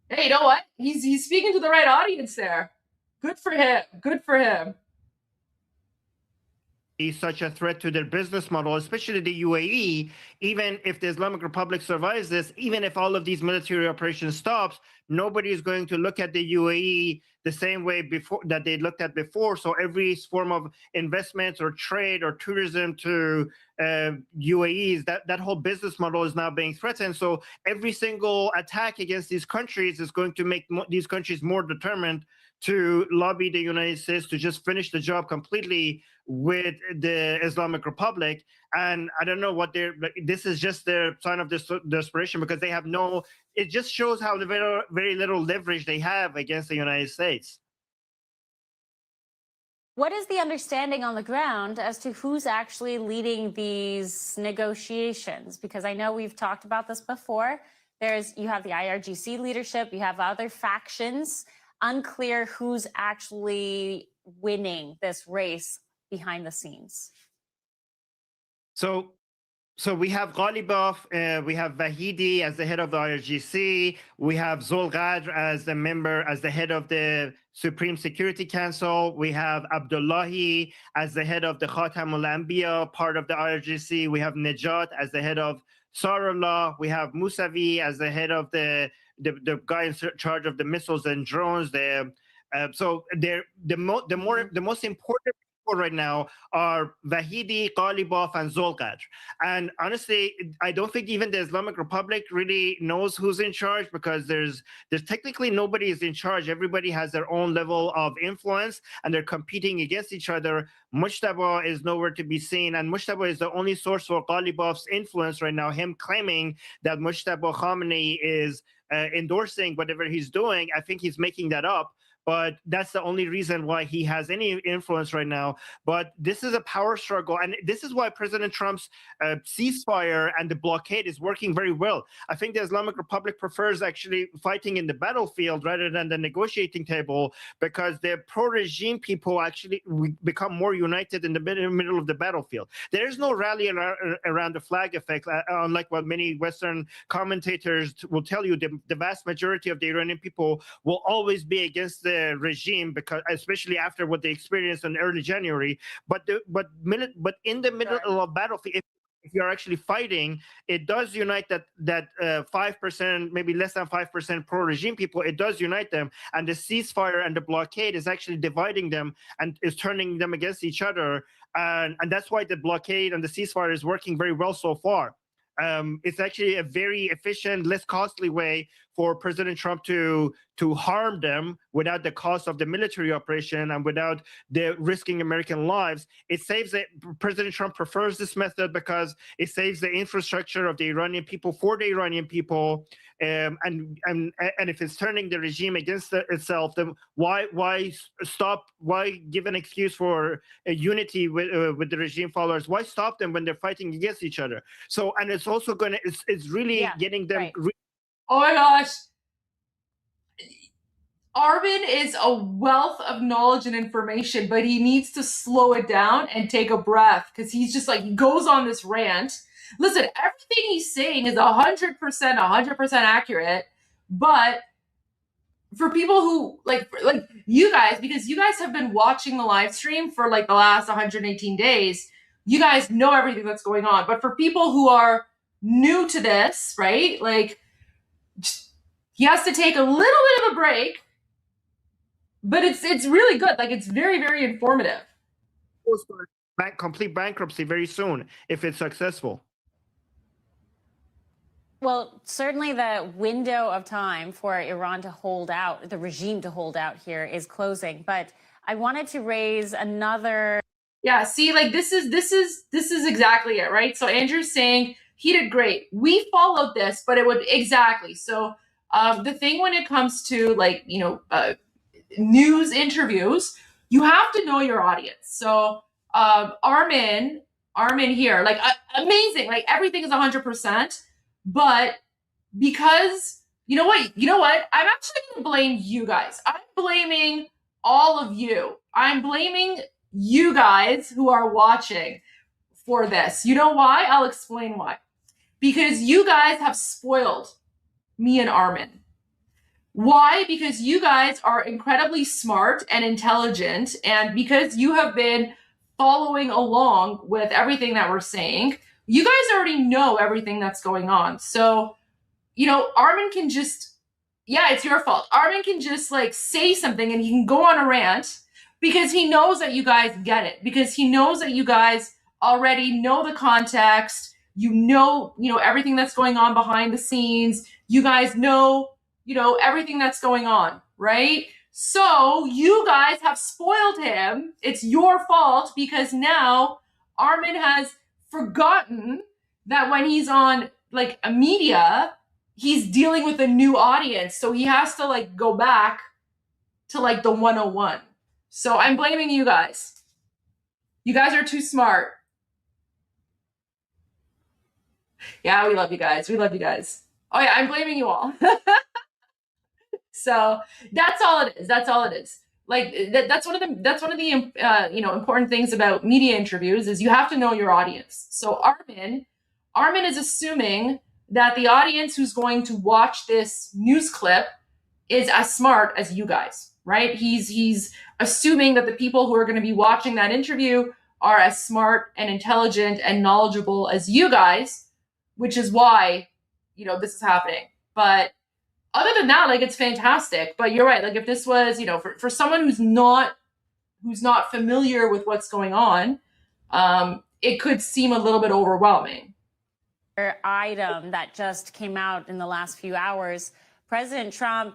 Hey, you know what? He's speaking to the right audience there. Good for him. Good for him. Such a threat to their business model, especially the UAE. Even if the Islamic Republic survives this, even if all of these military operations stops, nobody is going to look at the UAE the same way before that they looked at before. So every form of investment or trade or tourism to UAEs, that whole business model is now being threatened. So every single attack against these countries is going to make these countries more determined to lobby the United States to just finish the job completely with the Islamic Republic. And I don't know what this is just their sign of desperation because they have it just shows how very, very little leverage they have against the United States. What is the understanding on the ground as to who's actually leading these negotiations? Because I know we've talked about this before. You have the IRGC leadership, you have other factions. Unclear who's actually winning this race behind the scenes. So we have Ghalibaf, we have Vahidi as the head of the IRGC, we have Zolghadr as the head of the Supreme Security Council, we have Abdullahi as the head of the Khatamul Anbiya, part of the IRGC, we have Nejat as the head of Sarullah, we have Musavi as the head of the guy in charge of the missiles and drones. So the most important people right now are Vahidi, Ghalibaf, and Zolghadr. And honestly, I don't think even the Islamic Republic really knows who's in charge because there's technically nobody is in charge. Everybody has their own level of influence and they're competing against each other. Mojtaba is nowhere to be seen, and Mojtaba is the only source for Ghalibaf's influence right now. Him claiming that Mojtaba Khamenei is endorsing whatever he's doing. I think he's making that up, but that's the only reason why he has any influence right now. But this is a power struggle, and this is why President Trump's ceasefire and the blockade is working very well. I think the Islamic Republic prefers actually fighting in the battlefield rather than the negotiating table because the pro-regime people actually become more united in the middle of the battlefield. There is no rally around the flag effect, unlike what many Western commentators will tell you. The vast majority of the Iranian people will always be against the regime, because especially after what they experienced in early January. But in the middle of a battlefield, if you're actually fighting, it does unite that 5%, maybe less than 5% pro-regime people. It does unite them, and the ceasefire and the blockade is actually dividing them and is turning them against each other. And that's why the blockade and the ceasefire is working very well so far. It's actually a very efficient, less costly way for President Trump to harm them without the cost of the military operation and without the risking American lives. It saves it. President Trump prefers this method because it saves the infrastructure of the Iranian people for the Iranian people. And if it's turning the regime against itself, then why stop? Why give an excuse for a unity with the regime followers? Why stop them when they're fighting against each other? So, and it's also going to, it's really getting them. Right. Oh my gosh. Armin is a wealth of knowledge and information, but he needs to slow it down and take a breath because he's just like, he goes on this rant. Listen, everything he's saying is 100% accurate, but for people who like you guys, because you guys have been watching the live stream for like the last 118 days, you guys know everything that's going on. But for people who are new to this, right? Like he has to take a little bit of a break, but it's really good. Like it's very, very informative. Complete bankruptcy very soon if it's successful. Well, certainly the window of time for Iran to hold out, the regime to hold out here is closing. But I wanted to raise another. Yeah, see, like this is exactly it, right? So Andrew's saying he did great. We followed this, but it would exactly. So the thing when it comes to like, news interviews, you have to know your audience. So Armin here, like amazing, like everything is 100%. But because you know what, I'm actually going to blame you guys. I'm blaming all of you. I'm blaming you guys who are watching for this. You know why? I'll explain why. Because you guys have spoiled me and Armin. Why? Because you guys are incredibly smart and intelligent, and because you have been following along with everything that we're saying, you guys already know everything that's going on. So, Armin can just, it's your fault. Armin can just like say something and he can go on a rant because he knows that you guys get it, because he knows that you guys already know the context. You know everything that's going on behind the scenes. You guys know everything that's going on, right? So you guys have spoiled him. It's your fault because now Armin has forgotten that when he's on like a media, he's dealing with a new audience. So he has to like go back to like the 101. So I'm blaming you guys. You guys are too smart. Yeah, we love you guys. We love you guys. Oh yeah, I'm blaming you all. So that's all it is. That's all it is. Like that's one of the important things about media interviews is you have to know your audience. So Armin is assuming that the audience who's going to watch this news clip is as smart as you guys, right? He's assuming that the people who are going to be watching that interview are as smart and intelligent and knowledgeable as you guys, which is why this is happening. But other than that, like it's fantastic. But you're right. Like if this was, for someone who's not familiar with what's going on, it could seem a little bit overwhelming. Item that just came out in the last few hours, President Trump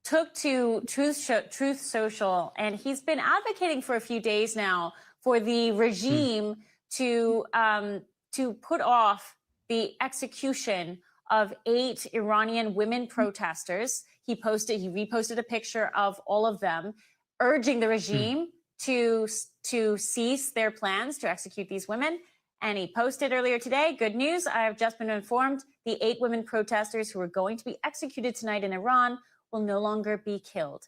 took to Truth Social, and he's been advocating for a few days now for the regime to put off the execution of 8 Iranian women protesters. He reposted a picture of all of them, urging the regime to cease their plans to execute these women. And he posted earlier today, good news, I have just been informed the 8 women protesters who are going to be executed tonight in Iran will no longer be killed.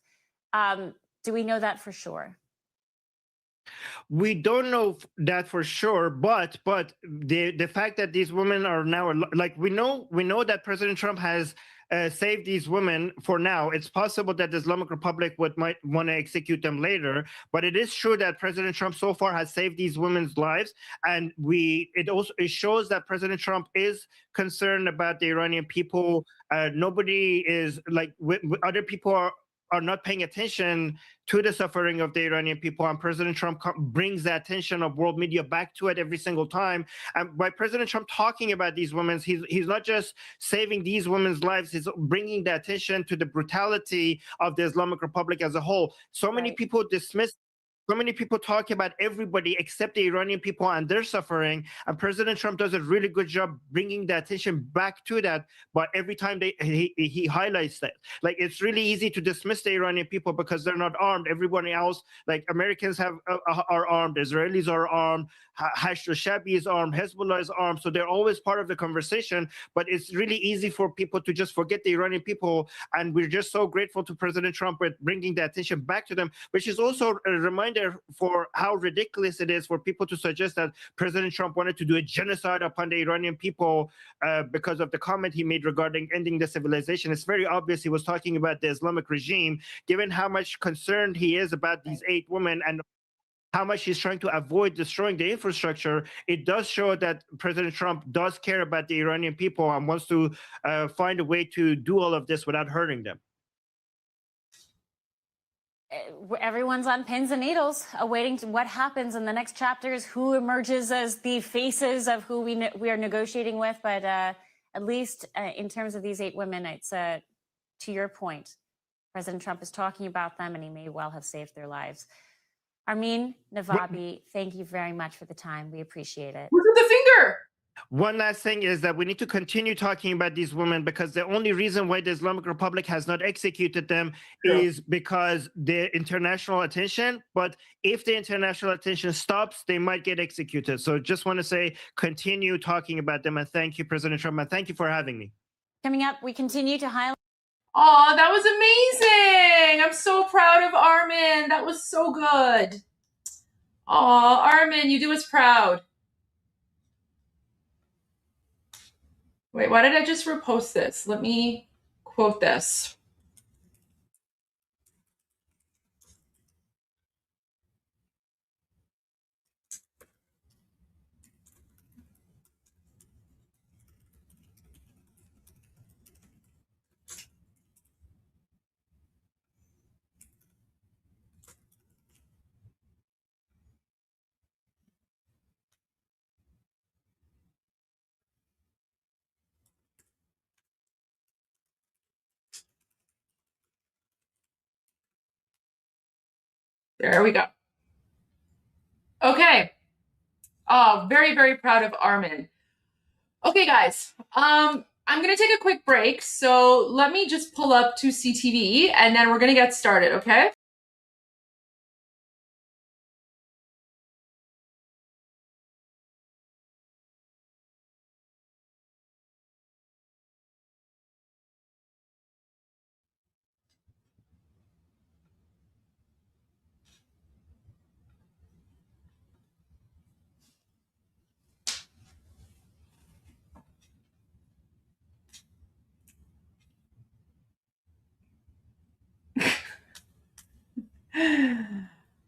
Do we know that for sure? We don't know that for sure, but the fact that these women are now, like we know that President Trump has saved these women for now. It's possible that the Islamic Republic might want to execute them later, but it is true that President Trump so far has saved these women's lives, and it shows that President Trump is concerned about the Iranian people. Nobody is like other people are not paying attention to the suffering of the Iranian people, and President Trump brings the attention of world media back to it every single time. And by President Trump talking about these women, he's not just saving these women's lives, he's bringing the attention to the brutality of the Islamic Republic as a whole. So many people dismiss. So many people talk about everybody except the Iranian people and their suffering, and President Trump does a really good job bringing the attention back to that. But every time he highlights that, like, it's really easy to dismiss the Iranian people because they're not armed. Everybody else, like Americans are armed, Israelis are armed, Hashd al-Shabi is armed, Hezbollah is armed, so they're always part of the conversation. But it's really easy for people to just forget the Iranian people, and we're just so grateful to President Trump with bringing the attention back to them, which is also a reminder for how ridiculous it is for people to suggest that President Trump wanted to do a genocide upon the Iranian people because of the comment he made regarding ending the civilization. It's very obvious he was talking about the Islamic regime, given how much concerned he is about these 8 women and how much he's trying to avoid destroying the infrastructure. It does show that President Trump does care about the Iranian people and wants to find a way to do all of this without hurting them. Everyone's on pins and needles, awaiting what happens in the next chapters, who emerges as the faces of who we are negotiating with. But at least in terms of these 8 women, it's to your point, President Trump is talking about them, and he may well have saved their lives. Armin Navabi, thank you very much for the time. We appreciate it. Look at the finger. One last thing is that we need to continue talking about these women, because the only reason why the Islamic Republic has not executed them is because the international attention. But if the international attention stops, they might get executed. So just want to say, continue talking about them. And thank you, President Trump. And thank you for having me. Coming up, we continue to highlight. Oh, that was amazing. I'm so proud of Armin. That was so good. Oh, Armin, you do us proud. Wait, why did I just repost this? Let me quote this. There we go. Okay. Oh, very, very proud of Armin. Okay, guys. I'm going to take a quick break. So let me just pull up 2CTV and then we're going to get started, okay?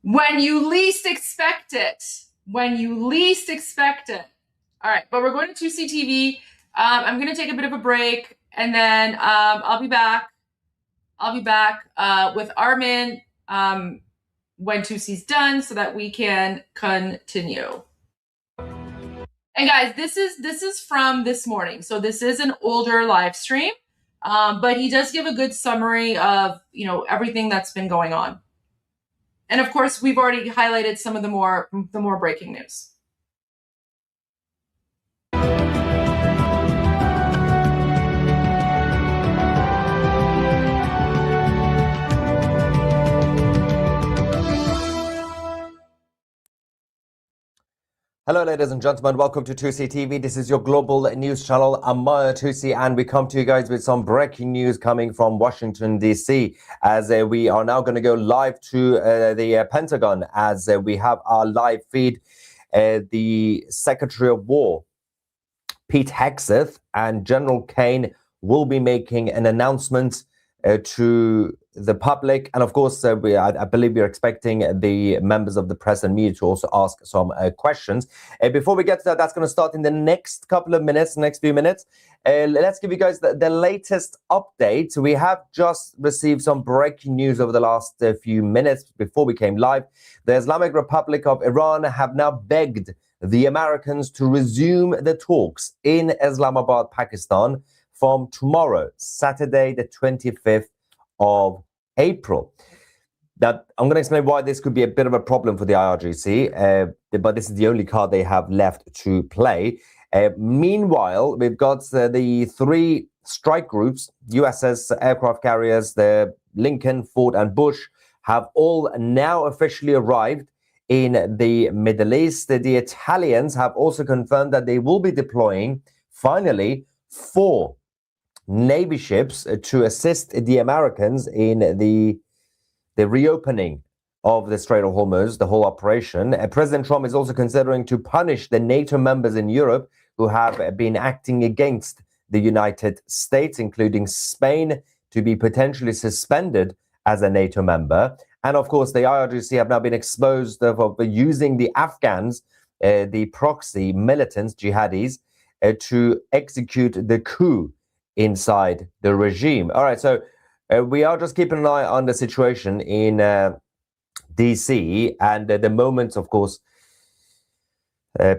When you least expect it. When you least expect it. All right, but we're going to 2CTV. I'm going to take a bit of a break, and then I'll be back. I'll be back with Armin when 2C's done, so that we can continue. And guys, this is from this morning, so this is an older live stream, but he does give a good summary of everything that's been going on. And of course, we've already highlighted some of the more breaking news. Hello, ladies and gentlemen. Welcome to 2CTV. This is your global news channel. I'm Maya 2C, and we come to you guys with some breaking news coming from Washington, D.C. As we are now going to go live to the Pentagon, as we have our live feed. The Secretary of War, Pete Hegseth, and General Kane will be making an announcement to the public. And of course, I believe we're expecting the members of the press and media to also ask some questions. Before we get to that, that's going to start in the next couple of minutes, next few minutes. Let's give you guys the latest update. We have just received some breaking news over the last few minutes before we came live. The Islamic Republic of Iran have now begged the Americans to resume the talks in Islamabad, Pakistan, from tomorrow, Saturday, the 25th of April. Now, I'm going to explain why this could be a bit of a problem for the IRGC, but this is the only card they have left to play. Meanwhile, we've got the three strike groups, USS aircraft carriers, the Lincoln, Ford, and Bush, have all now officially arrived in the Middle East. The Italians have also confirmed that they will be deploying, finally, 4 Navy ships to assist the Americans in the reopening of the Strait of Hormuz, the whole operation. President Trump is also considering to punish the NATO members in Europe who have been acting against the United States, including Spain, to be potentially suspended as a NATO member. And of course, the IRGC have now been exposed for using the Afghans, the proxy militants, jihadis, to execute the coup inside the regime. All right, so we are just keeping an eye on the situation in DC, and the moment, of course,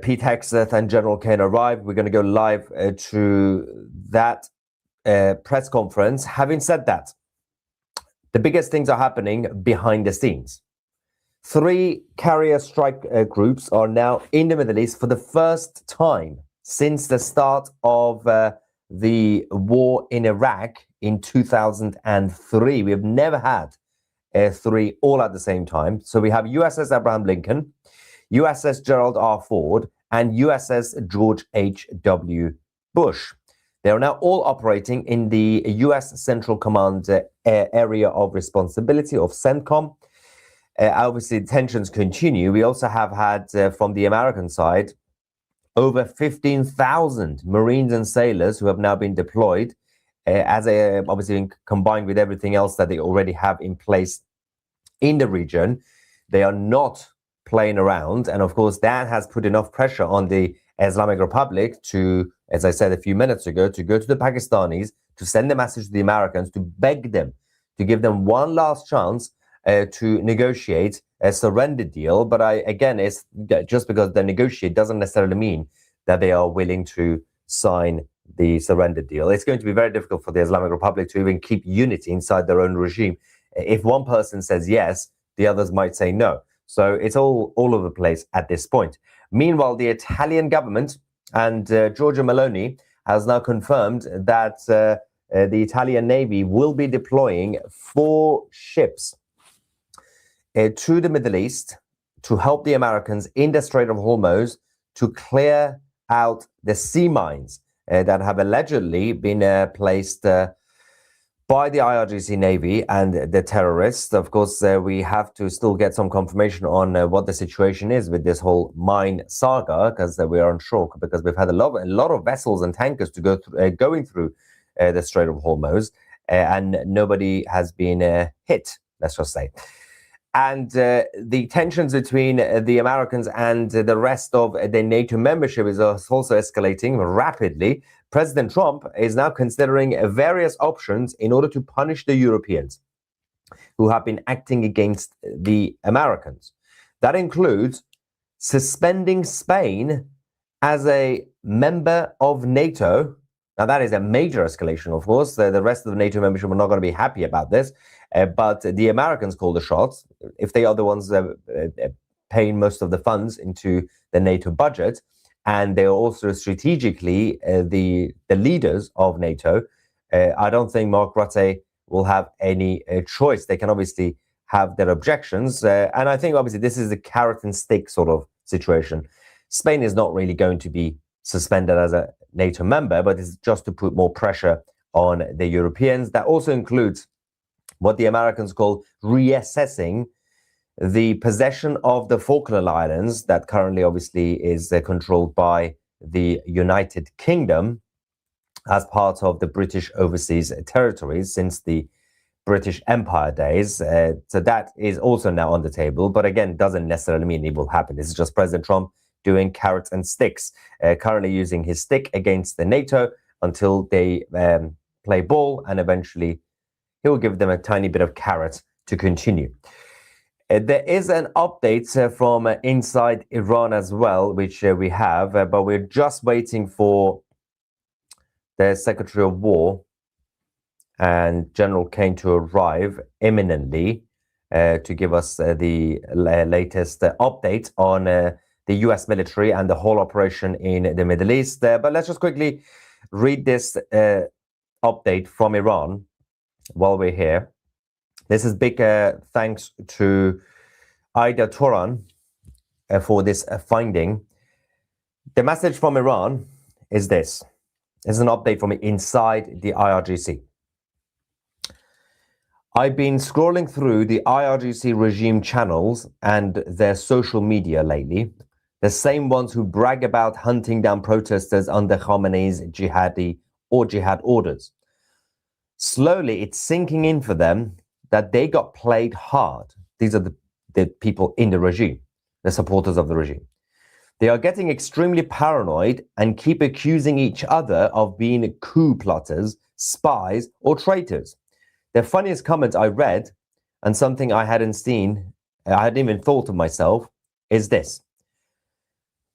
Pete Hegseth and General Kane arrive, we're going to go live to that press conference. Having said that, the biggest things are happening behind the scenes. 3 carrier strike groups are now in the Middle East for the first time since the start of the war in Iraq in 2003. We have never had 3 all at the same time. So we have USS Abraham Lincoln, USS Gerald R. Ford, and USS George H.W. Bush. They are now all operating in the U.S. Central Command area of responsibility of CENTCOM. Obviously, tensions continue. We also have had, from the American side, over 15,000 Marines and sailors who have now been deployed, obviously combined with everything else that they already have in place in the region. They are not playing around. And of course, that has put enough pressure on the Islamic Republic to, as I said a few minutes ago, to go to the Pakistanis, to send a message to the Americans, to beg them, to give them one last chance to negotiate a surrender deal. But again, it's just because they negotiate doesn't necessarily mean that they are willing to sign the surrender deal. It's going to be very difficult for the Islamic Republic to even keep unity inside their own regime. If one person says yes, the others might say no. So it's all over the place at this point. Meanwhile, the Italian government and Giorgia Meloni has now confirmed that the Italian Navy will be deploying 4 ships to the Middle East to help the Americans in the Strait of Hormuz to clear out the sea mines that have allegedly been placed by the IRGC Navy and the terrorists. Of course, we have to still get some confirmation on what the situation is with this whole mine saga, because we are unsure, because we've had a lot of vessels and tankers to go through, going through the Strait of Hormuz, and nobody has been hit, let's just say. And the tensions between the Americans and the rest of the NATO membership is also escalating rapidly. President Trump is now considering various options in order to punish the Europeans who have been acting against the Americans. That includes suspending Spain as a member of NATO. Now, that is a major escalation, of course. The rest of the NATO membership are not going to be happy about this. But the Americans call the shots. If they are the ones paying most of the funds into the NATO budget, and they are also strategically the leaders of NATO, I don't think Mark Rutte will have any choice. They can obviously have their objections. And I think obviously this is a carrot and stick sort of situation. Spain is not really going to be suspended as a NATO member, but it's just to put more pressure on the Europeans. That also includes what the Americans call reassessing the possession of the Falkland Islands that currently obviously is controlled by the United Kingdom as part of the British overseas territories since the British Empire days. So that is also now on the table. But again, doesn't necessarily mean it will happen. This is just President Trump doing carrots and sticks, currently using his stick against the NATO until they play ball, and eventually he will give them a tiny bit of carrot to continue. There is an update from inside Iran as well, which we have, but we're just waiting for the Secretary of War and General Kane to arrive imminently to give us the latest update on the US military and the whole operation in the Middle East. But let's just quickly read this update from Iran while we're here. This is big thanks to Ida Turan for this finding. The message from Iran is this. This is an update from inside the IRGC. I've been scrolling through the IRGC regime channels and their social media lately, the same ones who brag about hunting down protesters under Khamenei's jihad orders. Slowly, it's sinking in for them that they got played hard. These are the people in the regime, the supporters of the regime. They are getting extremely paranoid and keep accusing each other of being coup plotters, spies, or traitors. The funniest comment I read, and something I hadn't even thought of myself, is this.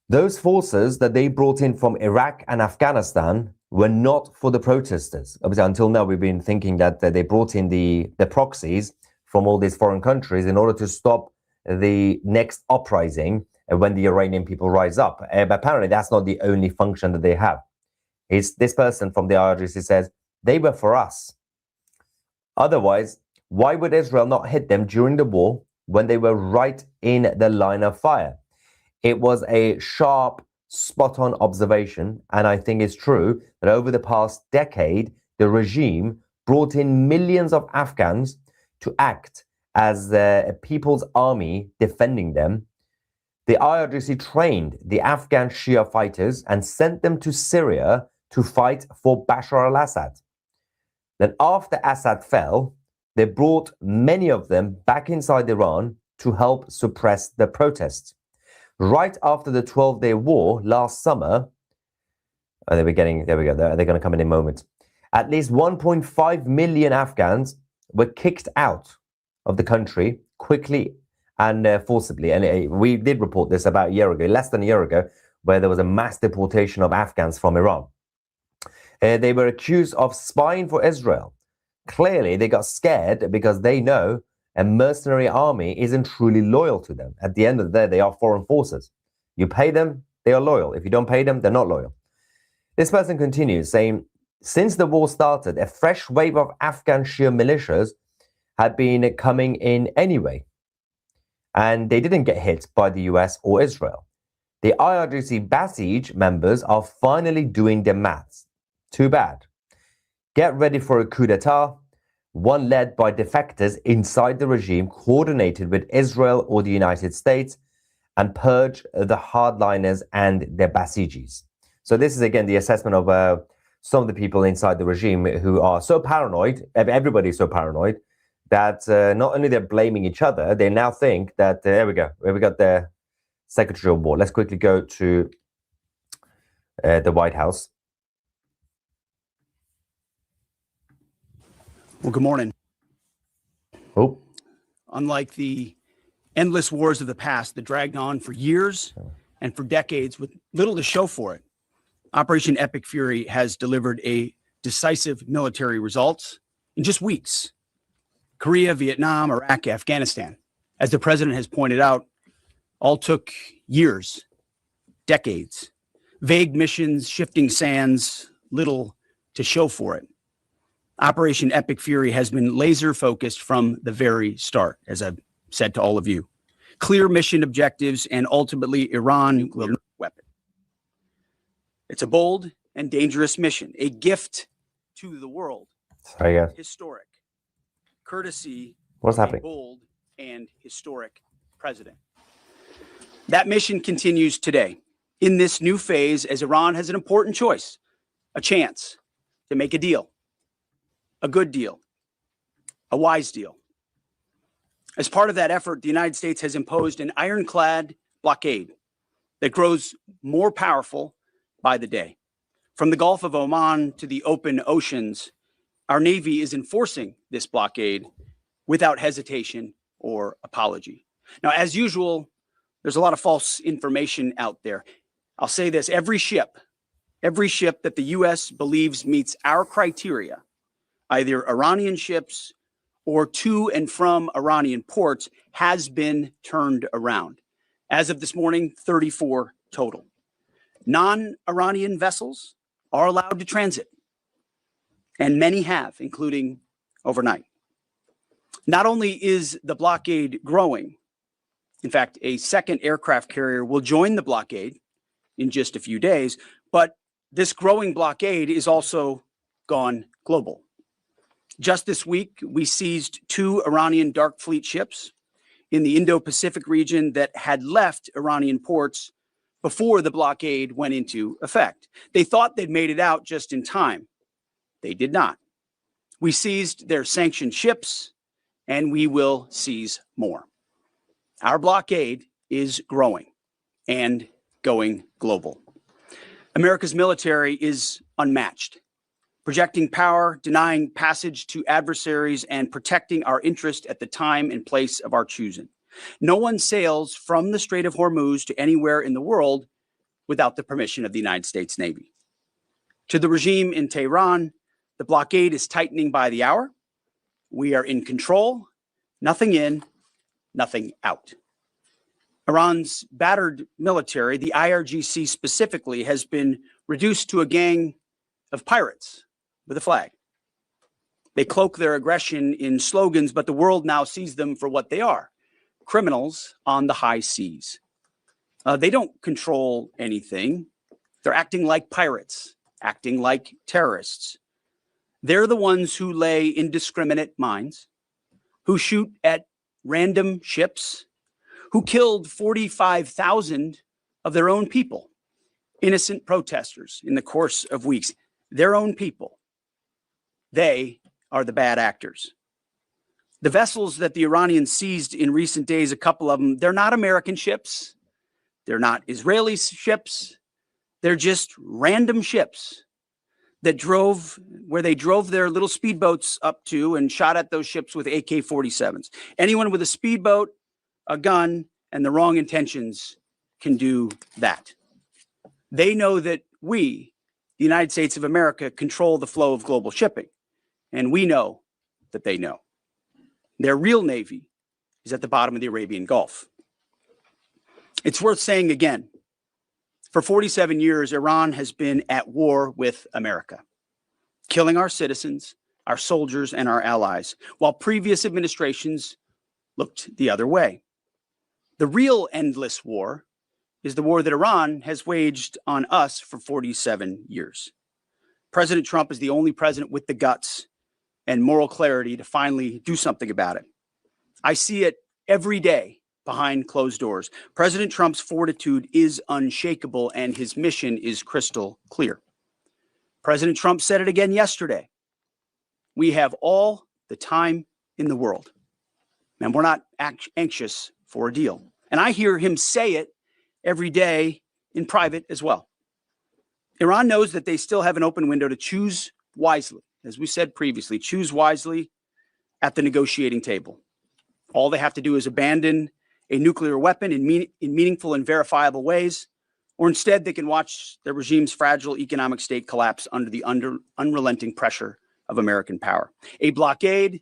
Those forces that they brought in from Iraq and Afghanistan were not for the protesters. Obviously, until now, we've been thinking that they brought in the proxies from all these foreign countries in order to stop the next uprising when the Iranian people rise up. But apparently, that's not the only function that they have. This person from the IRGC says, they were for us. Otherwise, why would Israel not hit them during the war when they were right in the line of fire? It was a sharp, spot-on observation, and I think it's true that over the past decade, the regime brought in millions of Afghans to act as the people's army defending them. The IRGC trained the Afghan Shia fighters and sent them to Syria to fight for Bashar al-Assad. Then after Assad fell, they brought many of them back inside Iran to help suppress the protests. Right after the 12-day war last summer, there we go, they're going to come in a moment. At least 1.5 million Afghans were kicked out of the country quickly and forcibly. And we did report this about a year ago, less than a year ago, where there was a mass deportation of Afghans from Iran. They were accused of spying for Israel. Clearly, they got scared because they know a mercenary army isn't truly loyal to them. At the end of the day, they are foreign forces. You pay them, they are loyal. If you don't pay them, they're not loyal. This person continues saying, since the war started, a fresh wave of Afghan Shia militias had been coming in anyway, and they didn't get hit by the US or Israel. The IRGC Basij members are finally doing the maths. Too bad. Get ready for a coup d'etat, one led by defectors inside the regime, coordinated with Israel or the United States, and purge the hardliners and the Basijis. So this is, again, the assessment of some of the people inside the regime who are so paranoid, everybody's so paranoid, that not only they're blaming each other, they now think that, there we go, we got the Secretary of War. Let's quickly go to the White House. Well, good morning. Oh. Unlike the endless wars of the past that dragged on for years and for decades with little to show for it, Operation Epic Fury has delivered a decisive military results in just weeks. Korea, Vietnam, Iraq, Afghanistan, as the president has pointed out, all took years, decades, vague missions, shifting sands, little to show for it. Operation Epic Fury has been laser focused from the very start, as I've said to all of you. Clear mission objectives and ultimately Iran nuclear weapon. It's a bold and dangerous mission, a gift to the world. Sorry, guys. Historic. Courtesy What's of happening? a bold and historic president. That mission continues today in this new phase as Iran has an important choice, a chance to make a deal. A good deal. a wise deal. As part of that effort, the United States has imposed an ironclad blockade that grows more powerful by the day. From the Gulf of Oman to the open oceans, our Navy is enforcing this blockade without hesitation or apology. Now, as usual, there's a lot of false information out there. I'll say this, every ship that the U.S. believes meets our criteria, either Iranian ships or to and from Iranian ports, has been turned around. As of this morning, 34 total. Non-Iranian vessels are allowed to transit, and many have, including overnight. Not only is the blockade growing, in fact, a second aircraft carrier will join the blockade in just a few days, but this growing blockade is also gone global. Just this week, we seized 2 Iranian dark fleet ships in the Indo-Pacific region that had left Iranian ports before the blockade went into effect. They thought they'd made it out just in time. They did not. We seized their sanctioned ships, and we will seize more. Our blockade is growing and going global. America's military is unmatched, projecting power, denying passage to adversaries, and protecting our interest at the time and place of our choosing. No one sails from the Strait of Hormuz to anywhere in the world without the permission of the United States Navy. To the regime in Tehran, the blockade is tightening by the hour. We are in control, nothing in, nothing out. Iran's battered military, the IRGC specifically, has been reduced to a gang of pirates with a flag. They cloak their aggression in slogans, but the world now sees them for what they are, criminals on the high seas. They don't control anything. They're acting like pirates, acting like terrorists. They're the ones who lay indiscriminate mines, who shoot at random ships, who killed 45,000 of their own people, innocent protesters in the course of weeks, their own people. They are the bad actors. The vessels that the Iranians seized in recent days, a couple of them, they're not American ships. They're not Israeli ships. They're just random ships that drove where they drove their little speedboats up to and shot at those ships with AK-47s. Anyone with a speedboat, a gun, and the wrong intentions can do that. They know that we, the United States of America, control the flow of global shipping. And we know that they know. Their real navy is at the bottom of the Arabian Gulf. It's worth saying again, for 47 years, Iran has been at war with America, killing our citizens, our soldiers, and our allies, while previous administrations looked the other way. The real endless war is the war that Iran has waged on us for 47 years. President Trump is the only president with the guts and moral clarity to finally do something about it. I see it every day behind closed doors. President Trump's fortitude is unshakable and his mission is crystal clear. President Trump said it again yesterday. We have all the time in the world, and we're not anxious for a deal. And I hear him say it every day in private as well. Iran knows that they still have an open window to choose wisely. As we said previously, choose wisely at the negotiating table. All they have to do is abandon a nuclear weapon in meaningful and verifiable ways, or instead they can watch their regime's fragile economic state collapse under the unrelenting pressure of American power. A blockade,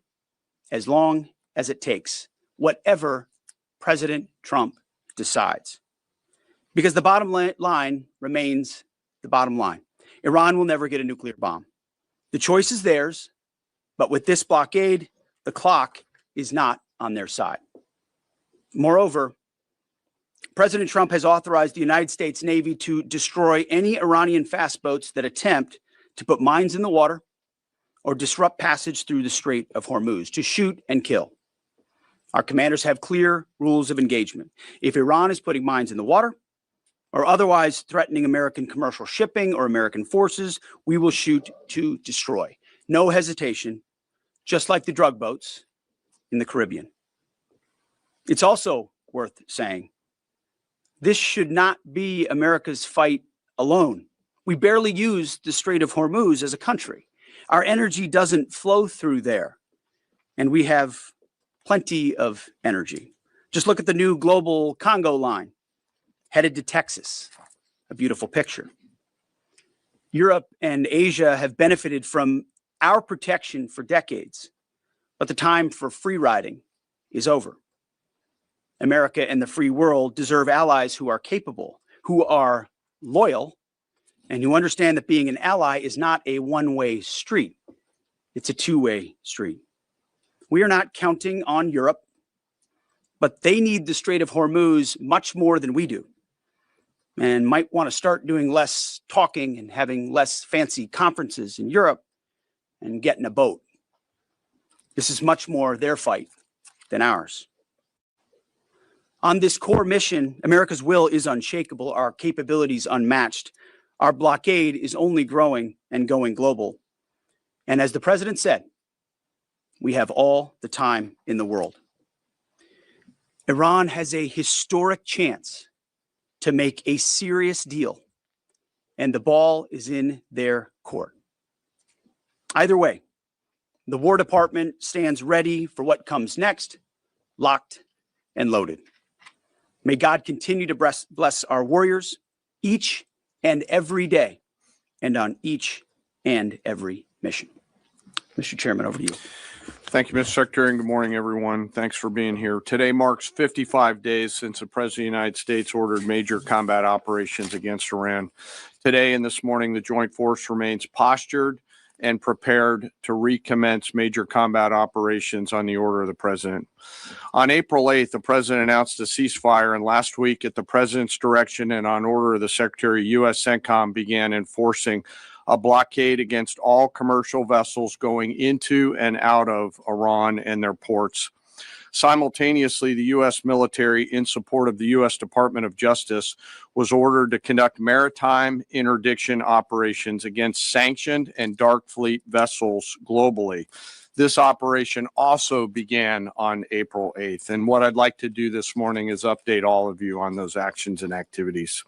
as long as it takes, whatever President Trump decides. Because the bottom line remains the bottom line. Iran will never get a nuclear bomb. The choice is theirs, but with this blockade, the clock is not on their side. Moreover, President Trump has authorized the United States Navy to destroy any Iranian fast boats that attempt to put mines in the water or disrupt passage through the Strait of Hormuz, to shoot and kill. Our commanders have clear rules of engagement. If Iran is putting mines in the water or otherwise threatening American commercial shipping or American forces, we will shoot to destroy. No hesitation, just like the drug boats in the Caribbean. It's also worth saying this should not be America's fight alone. We barely use the Strait of Hormuz as a country. Our energy doesn't flow through there, and we have plenty of energy. Just look at the new global Congo line headed to Texas, a beautiful picture. Europe and Asia have benefited from our protection for decades, but the time for free riding is over. America and the free world deserve allies who are capable, who are loyal, and who understand that being an ally is not a one-way street. It's a two-way street. We are not counting on Europe, but they need the Strait of Hormuz much more than we do, and might want to start doing less talking and having less fancy conferences in Europe and get in a boat. This is much more their fight than ours. On this core mission, America's will is unshakable, our capabilities unmatched. Our blockade is only growing and going global. And as the president said, we have all the time in the world. Iran has a historic chance to make a serious deal, and the ball is in their court. Either way, the War Department stands ready for what comes next, locked and loaded. May God continue to bless our warriors each and every day and on each and every mission. Mr. Chairman, over to you. Thank you, Mr. Secretary, and good morning, everyone. Thanks for being here. Today marks 55 days since the President of the United States ordered major combat operations against Iran. Today and this morning, the Joint Force remains postured and prepared to recommence major combat operations on the order of the President. On April 8th, the President announced a ceasefire, and last week, at the President's direction and on order of the Secretary, U.S. CENTCOM began enforcing a blockade against all commercial vessels going into and out of Iran and their ports. Simultaneously, the U.S. military, in support of the U.S. Department of Justice, was ordered to conduct maritime interdiction operations against sanctioned and dark fleet vessels globally. This operation also began on April 8th. And what I'd like to do this morning is update all of you on those actions and activities.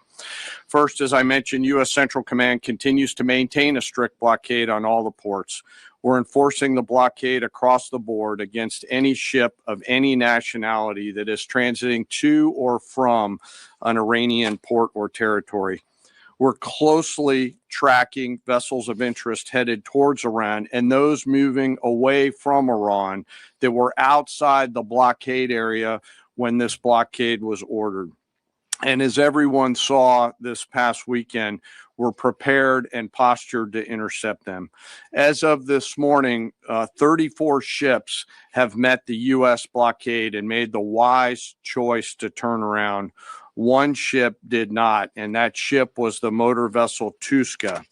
First, as I mentioned, U.S. Central Command continues to maintain a strict blockade on all the ports. We're enforcing the blockade across the board against any ship of any nationality that is transiting to or from an Iranian port or territory. We're closely tracking vessels of interest headed towards Iran and those moving away from Iran that were outside the blockade area when this blockade was ordered. And as everyone saw this past weekend, we're prepared and postured to intercept them. As of this morning, 34 ships have met the U.S. blockade and made the wise choice to turn around. One ship did not, and that ship was the motor vessel Tuska.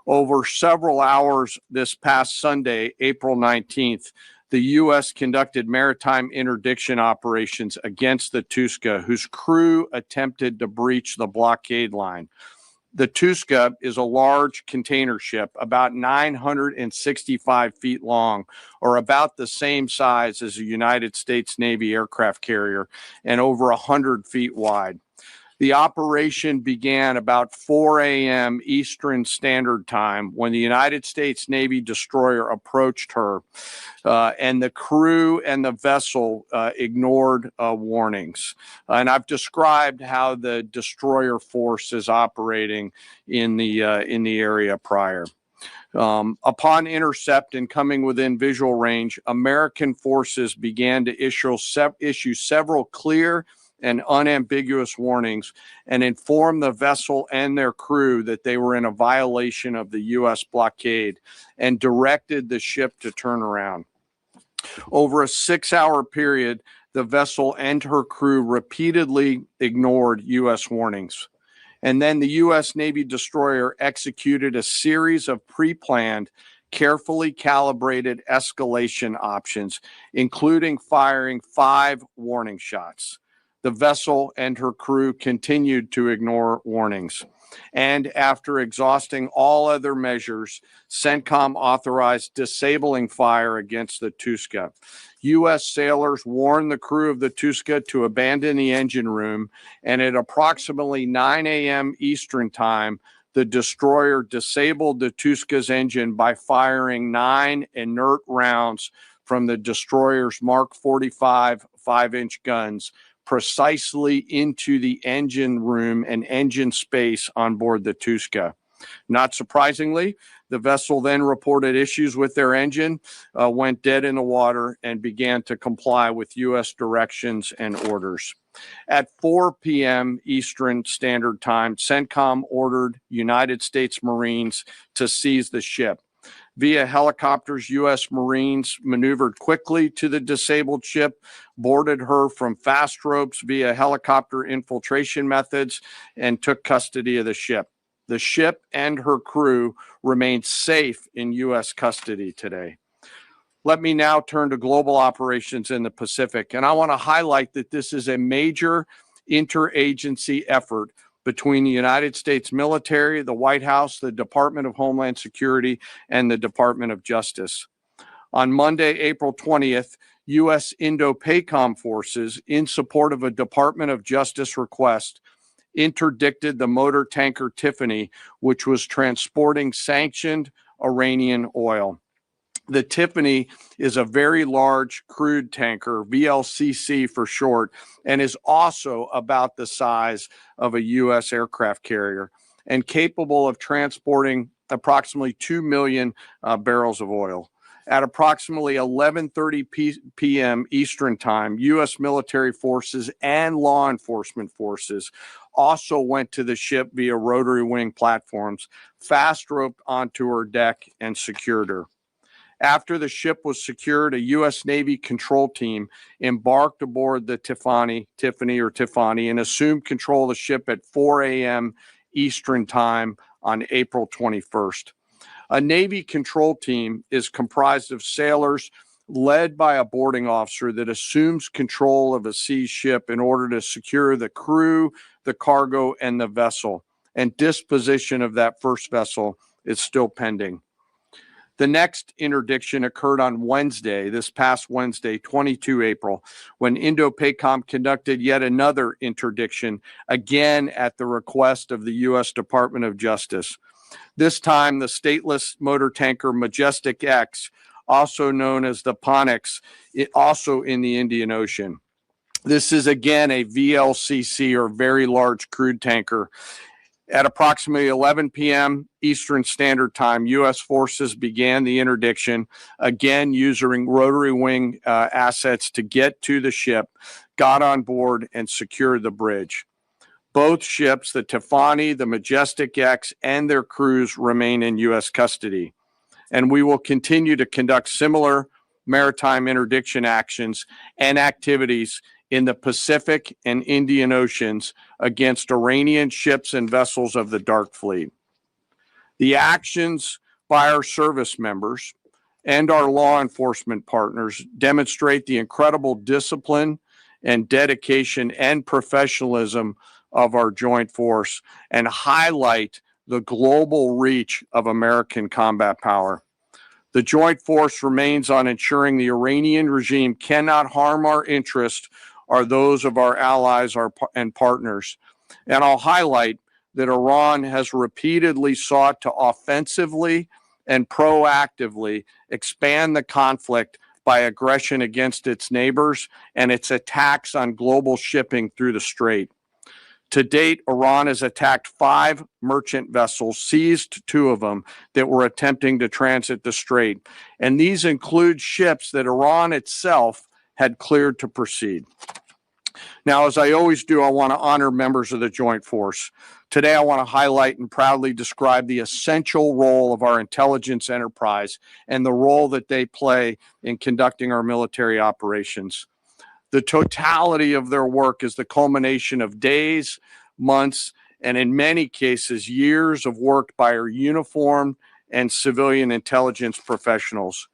Over several hours this past Sunday, April 19th, the U.S. conducted maritime interdiction operations against the Tuska, whose crew attempted to breach the blockade line. The Tuska is a large container ship, about 965 feet long, or about the same size as a United States Navy aircraft carrier, and over 100 feet wide. The operation began about 4 a.m. Eastern Standard Time when the United States Navy destroyer approached her, and the crew and the vessel ignored warnings. And I've described how the destroyer force is operating in the area prior. Upon intercept and coming within visual range, American forces began to issue several clear and unambiguous warnings and inform the vessel and their crew that they were in a violation of the U.S. blockade and directed the ship to turn around. Over a 6-hour period, the vessel and her crew repeatedly ignored U.S. warnings. And then the U.S. Navy destroyer executed a series of pre-planned, carefully calibrated escalation options, including firing 5 warning shots. The vessel and her crew continued to ignore warnings. And after exhausting all other measures, CENTCOM authorized disabling fire against the Tuska. U.S. sailors warned the crew of the Tuska to abandon the engine room, and at approximately 9 a.m. Eastern time, the destroyer disabled the Tuska's engine by firing 9 inert rounds from the destroyer's Mark 45 5-inch guns precisely into the engine room and engine space on board the Tuska. Not surprisingly, the vessel then reported issues with their engine, went dead in the water, and began to comply with U.S. directions and orders. At 4 p.m. Eastern Standard Time, CENTCOM ordered United States Marines to seize the ship. Via helicopters, U.S. Marines maneuvered quickly to the disabled ship, boarded her from fast ropes via helicopter infiltration methods, and took custody of the ship. The ship and her crew remain safe in U.S. custody today. Let me now turn to global operations in the Pacific, and I want to highlight that this is a major interagency effort between the United States military, the White House, the Department of Homeland Security, and the Department of Justice. On Monday, April 20th, U.S. Indo-PACOM forces, in support of a Department of Justice request, interdicted the motor tanker Tiffany, which was transporting sanctioned Iranian oil. The Tiffany is a very large crude tanker, VLCC for short, and is also about the size of a U.S. aircraft carrier and capable of transporting approximately 2 million barrels of oil. At approximately 11:30 p.m. Eastern Time, U.S. military forces and law enforcement forces also went to the ship via rotary wing platforms, fast roped onto her deck, and secured her. After the ship was secured, a U.S. Navy control team embarked aboard the Tiffany, and assumed control of the ship at 4 a.m. Eastern Time on April 21st. A Navy control team is comprised of sailors led by a boarding officer that assumes control of a seized ship in order to secure the crew, the cargo, and the vessel. And disposition of that first vessel is still pending. The next interdiction occurred on Wednesday, this past Wednesday, 22 April, when Indo-PACOM conducted yet another interdiction, again at the request of the U.S. Department of Justice. This time, the stateless motor tanker Majestic X, also known as the Ponyx, also in the Indian Ocean. This is again a VLCC, or very large crude tanker. At approximately 11 p.m. Eastern Standard Time, U.S. forces began the interdiction, again using rotary wing assets to get to the ship, got on board, and secured the bridge. Both ships, the Tiffany, the Majestic X, and their crews remain in U.S. custody. And we will continue to conduct similar maritime interdiction actions and activities in the Pacific and Indian Oceans against Iranian ships and vessels of the Dark Fleet. The actions by our service members and our law enforcement partners demonstrate the incredible discipline and dedication and professionalism of our joint force and highlight the global reach of American combat power. The joint force remains on ensuring the Iranian regime cannot harm our interests or those of our allies and partners. And I'll highlight that Iran has repeatedly sought to offensively and proactively expand the conflict by aggression against its neighbors and its attacks on global shipping through the Strait. To date, Iran has attacked 5 merchant vessels, seized 2 of them that were attempting to transit the Strait. And these include ships that Iran itself had cleared to proceed. Now, as I always do, I want to honor members of the Joint Force. Today, I want to highlight and proudly describe the essential role of our intelligence enterprise and the role that they play in conducting our military operations. The totality of their work is the culmination of days, months, and in many cases, years of work by our uniformed and civilian intelligence professionals.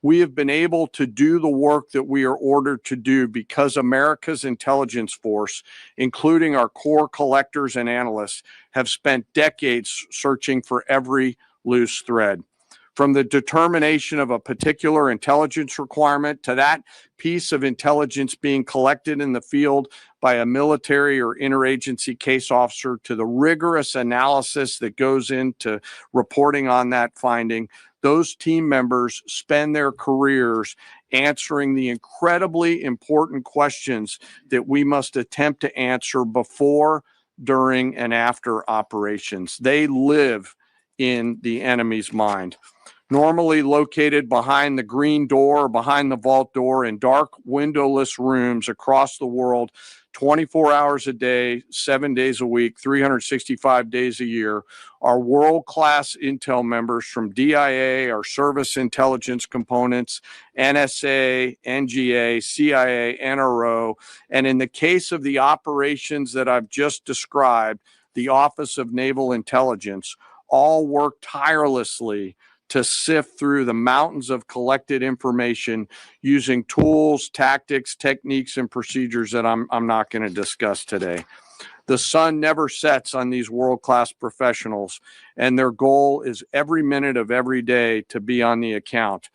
We have been able to do the work that we are ordered to do because America's intelligence force, including our core collectors and analysts, have spent decades searching for every loose thread. From the determination of a particular intelligence requirement to that piece of intelligence being collected in the field by a military or interagency case officer, to the rigorous analysis that goes into reporting on that finding, those team members spend their careers answering the incredibly important questions that we must attempt to answer before, during, and after operations. They live in the enemy's mind. Normally located behind the green door, behind the vault door, in dark windowless rooms across the world, 24 hours a day, 7 days a week, 365 days a year, are world-class intel members from DIA, our service intelligence components, NSA, NGA, CIA, NRO, and in the case of the operations that I've just described, the Office of Naval Intelligence, all work tirelessly to sift through the mountains of collected information using tools, tactics, techniques, and procedures that I'm not going to discuss today. The sun never sets on these world-class professionals, and their goal is every minute of every day to be on the account.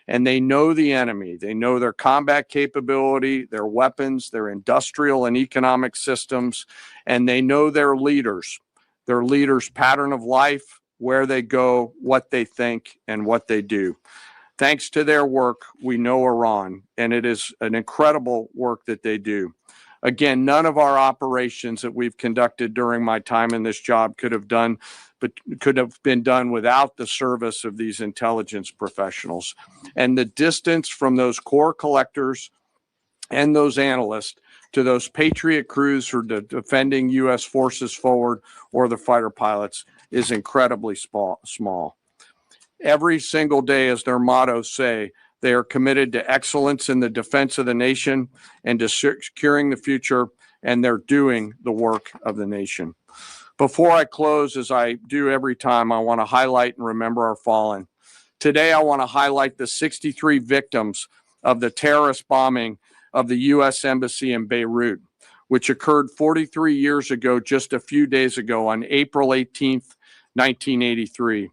And they know the enemy. They know their combat capability, their weapons, their industrial and economic systems, and they know their leaders' pattern of life, where they go, what they think, and what they do. Thanks to their work, we know Iran, and it is an incredible work that they do. Again, none of our operations that we've conducted during my time in this job could have been done without the service of these intelligence professionals. And the distance from those core collectors and those analysts to those Patriot crews who are defending U.S. forces forward or the fighter pilots is incredibly small. Every single day, as their mottos say, they are committed to excellence in the defense of the nation and to securing the future, and they're doing the work of the nation. Before I close, as I do every time, I want to highlight and remember our fallen. Today, I want to highlight the 63 victims of the terrorist bombing of the U.S. Embassy in Beirut, which occurred 43 years ago, just a few days ago, on April 18th, 1983.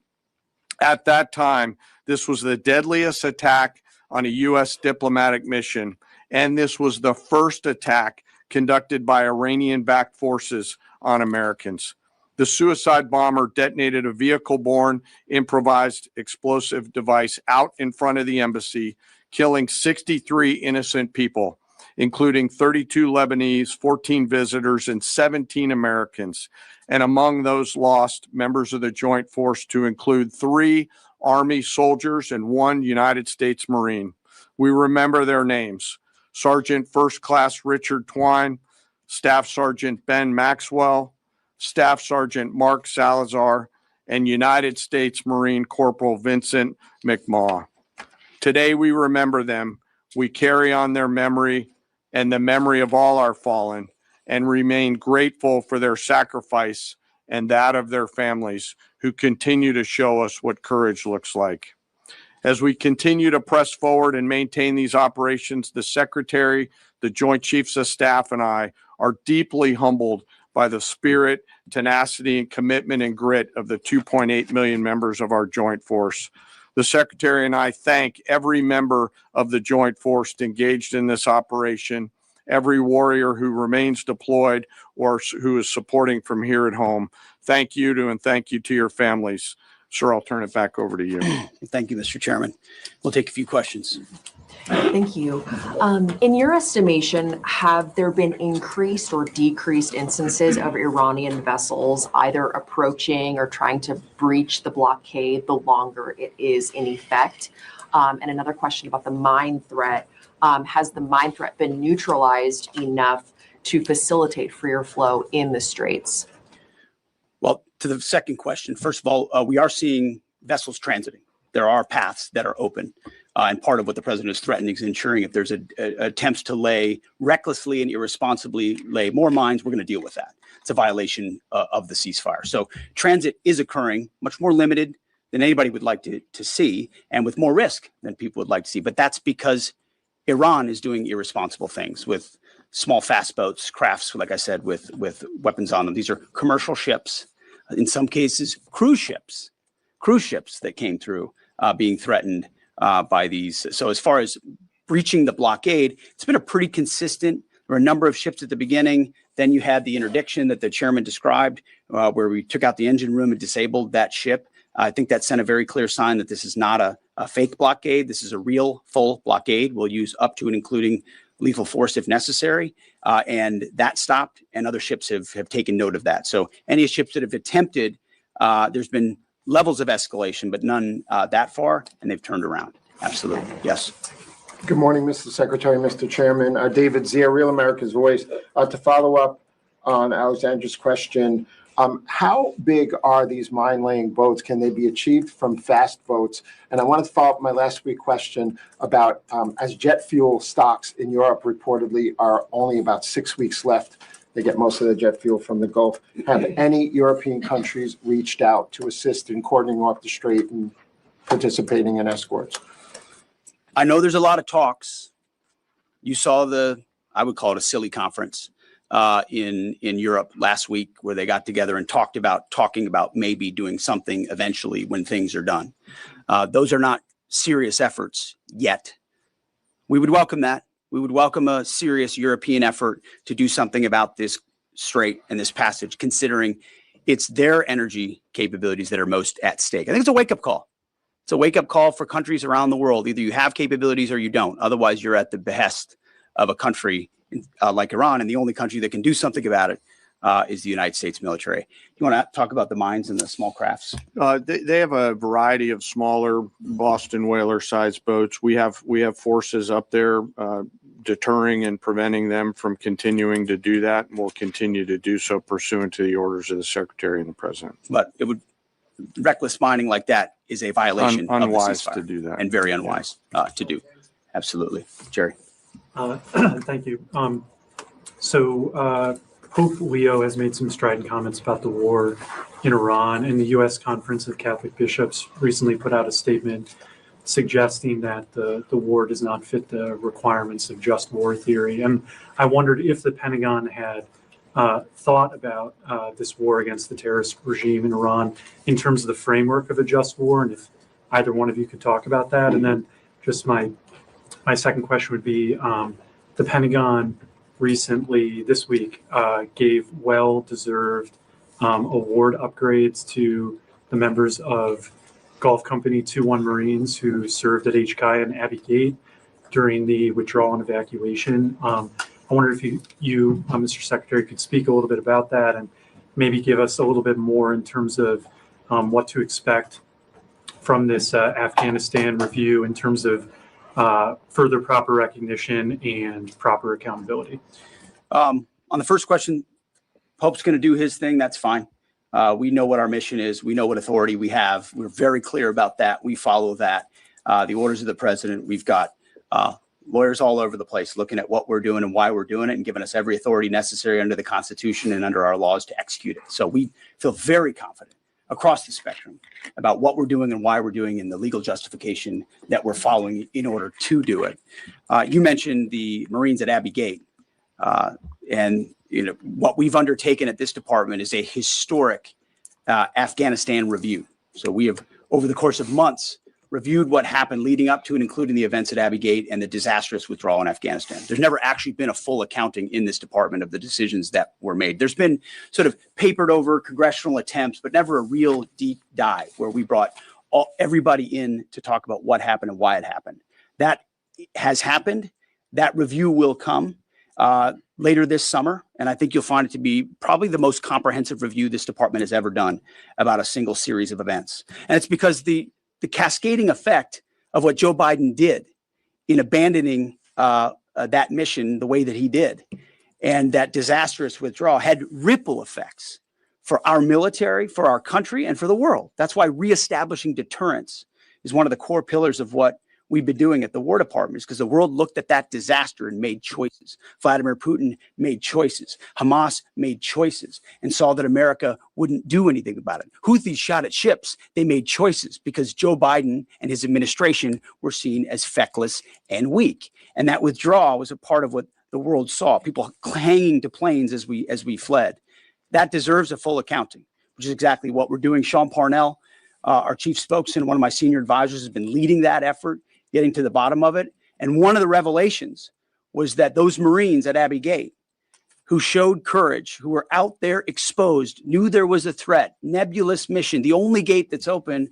At that time, this was the deadliest attack on a U.S. diplomatic mission, and this was the first attack conducted by Iranian-backed forces on Americans. The suicide bomber detonated a vehicle-borne improvised explosive device out in front of the embassy, killing 63 innocent people, including 32 Lebanese, 14 visitors, and 17 Americans. And among those lost, members of the Joint Force to include 3 Army soldiers and 1 United States Marine. We remember their names: Sergeant First Class Richard Twine, Staff Sergeant Ben Maxwell, Staff Sergeant Mark Salazar, and United States Marine Corporal Vincent McMaw. Today we remember them. We carry on their memory and the memory of all our fallen, and remain grateful for their sacrifice and that of their families, who continue to show us what courage looks like. As we continue to press forward and maintain these operations, the Secretary, the Joint Chiefs of Staff, and I are deeply humbled by the spirit, tenacity, and commitment and grit of the 2.8 million members of our Joint Force. The Secretary and I thank every member of the Joint Force engaged in this operation, every warrior who remains deployed or who is supporting from here at home. Thank you to, and thank you to your families. Sir, I'll turn it back over to you. Thank you, Mr. Chairman. We'll take a few questions. Thank you. In your estimation, have there been increased or decreased instances of Iranian vessels either approaching or trying to breach the blockade the longer it is in effect? And another question about the mine threat. Has the mine threat been neutralized enough to facilitate freer flow in the straits? Well, to the second question, first of all, we are seeing vessels transiting. There are paths that are open. And part of what the president is threatening is ensuring if there's attempts to recklessly and irresponsibly lay more mines, we're going to deal with that. It's a violation of the ceasefire. So transit is occurring, much more limited than anybody would like to see, and with more risk than people would like to see. But that's because Iran is doing irresponsible things with small fast boats, crafts, like I said, with weapons on them. These are commercial ships, in some cases cruise ships that came through being threatened by these. So as far as breaching the blockade, it's been a pretty consistent. There were a number of ships at the beginning. Then you had the interdiction that the chairman described, where we took out the engine room and disabled that ship. I think that sent a very clear sign that this is not a fake blockade. This is a real full blockade. We'll use up to and including lethal force if necessary. And that stopped, and other ships have taken note of that. So any ships that have attempted, there's been levels of escalation, but none that far, and they've turned around. Absolutely. Yes. Good morning, Mr. Secretary, Mr. Chairman. David Zia, Real America's Voice. To follow up on Alexandra's question, how big are these mine-laying boats? Can they be achieved from fast boats? And I wanted to follow up my last week question about as jet fuel stocks in Europe reportedly are only about 6 weeks left. They get most of the jet fuel from the Gulf. Have any European countries reached out to assist in cordoning off the strait and participating in escorts? I know there's a lot of talks. You saw I would call it a silly conference in Europe last week, where they got together and talking about maybe doing something eventually when things are done. Those are not serious efforts yet. We would welcome that. We would welcome a serious European effort to do something about this strait and this passage, considering it's their energy capabilities that are most at stake. I think it's a wake-up call. It's a wake-up call for countries around the world. Either you have capabilities or you don't. Otherwise, you're at the behest of a country like Iran, and the only country that can do something about it is the United States military. You want to talk about the mines and the small crafts? They have a variety of smaller Boston whaler-sized boats. We have forces up there deterring and preventing them from continuing to do that, and we'll continue to do so pursuant to the orders of the Secretary and the President. But reckless mining like that is a violation of the unwise ceasefire, to do that, and very unwise to do. Absolutely. Jerry. Thank you. Pope Leo has made some strident comments about the war in Iran, and the U.S. Conference of Catholic Bishops recently put out a statement suggesting that the war does not fit the requirements of just war theory. And I wondered if the Pentagon had thought about this war against the terrorist regime in Iran in terms of the framework of a just war, and if either one of you could talk about that. And then just my second question would be, the Pentagon recently, this week, gave well-deserved award upgrades to the members of Gulf Company 2-1 Marines who served at HKI and Abbey Gate during the withdrawal and evacuation. I wonder if you, Mr. Secretary, could speak a little bit about that and maybe give us a little bit more in terms of what to expect from this Afghanistan review in terms of further proper recognition and proper accountability. On the first question, Pope's going to do his thing. That's fine. We know what our mission is. We know what authority we have. We're very clear about that. We follow that. The orders of the president. We've got lawyers all over the place looking at what we're doing and why we're doing it and giving us every authority necessary under the Constitution and under our laws to execute it. So we feel very confident across the spectrum about what we're doing and why we're doing and the legal justification that we're following in order to do it. You mentioned the Marines at Abbey Gate. And what we've undertaken at this department is a historic Afghanistan review. So we have, over the course of months, reviewed what happened leading up to and including the events at Abbey Gate and the disastrous withdrawal in Afghanistan. There's never actually been a full accounting in this department of the decisions that were made. There's been sort of papered over congressional attempts, but never a real deep dive where we brought everybody in to talk about what happened and why it happened. That has happened. That review will come later this summer, and I think you'll find it to be probably the most comprehensive review this department has ever done about a single series of events. And it's because the cascading effect of what Joe Biden did in abandoning that mission the way that he did and that disastrous withdrawal had ripple effects for our military, for our country, and for the world. That's why reestablishing deterrence is one of the core pillars of what we've been doing at the War Department is because the world looked at that disaster and made choices. Vladimir Putin made choices. Hamas made choices and saw that America wouldn't do anything about it. Houthis shot at ships. They made choices because Joe Biden and his administration were seen as feckless and weak. And that withdrawal was a part of what the world saw, people hanging to planes as we fled. That deserves a full accounting, which is exactly what we're doing. Sean Parnell, our chief spokesman, one of my senior advisors, has been leading that effort, getting to the bottom of it. And one of the revelations was that those Marines at Abbey Gate who showed courage, who were out there exposed, knew there was a threat, nebulous mission, the only gate that's open,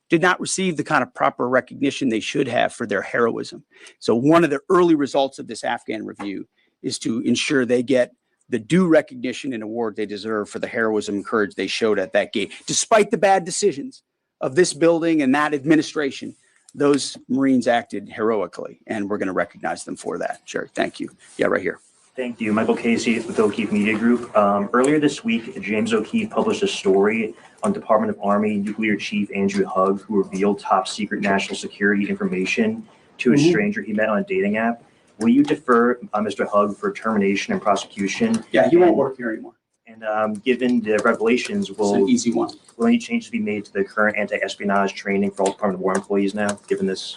did not receive the kind of proper recognition they should have for their heroism. So one of the early results of this Afghan review is to ensure they get the due recognition and award they deserve for the heroism and courage they showed at that gate. Despite the bad decisions of this building and that administration, those Marines acted heroically, and we're going to recognize them for that. Sure, thank you. Yeah, right here. Thank you. Michael Casey with O'Keefe Media Group. Earlier this week, James O'Keefe published a story on Department of Army Nuclear Chief Andrew Hugg, who revealed top secret national security information to a stranger he met on a dating app. Will you defer Mr. Hugg for termination and prosecution? Yeah, he won't work here anymore. And given the revelations, It's an easy one. Will any changes be made to the current anti-espionage training for all Department of War employees now, given this?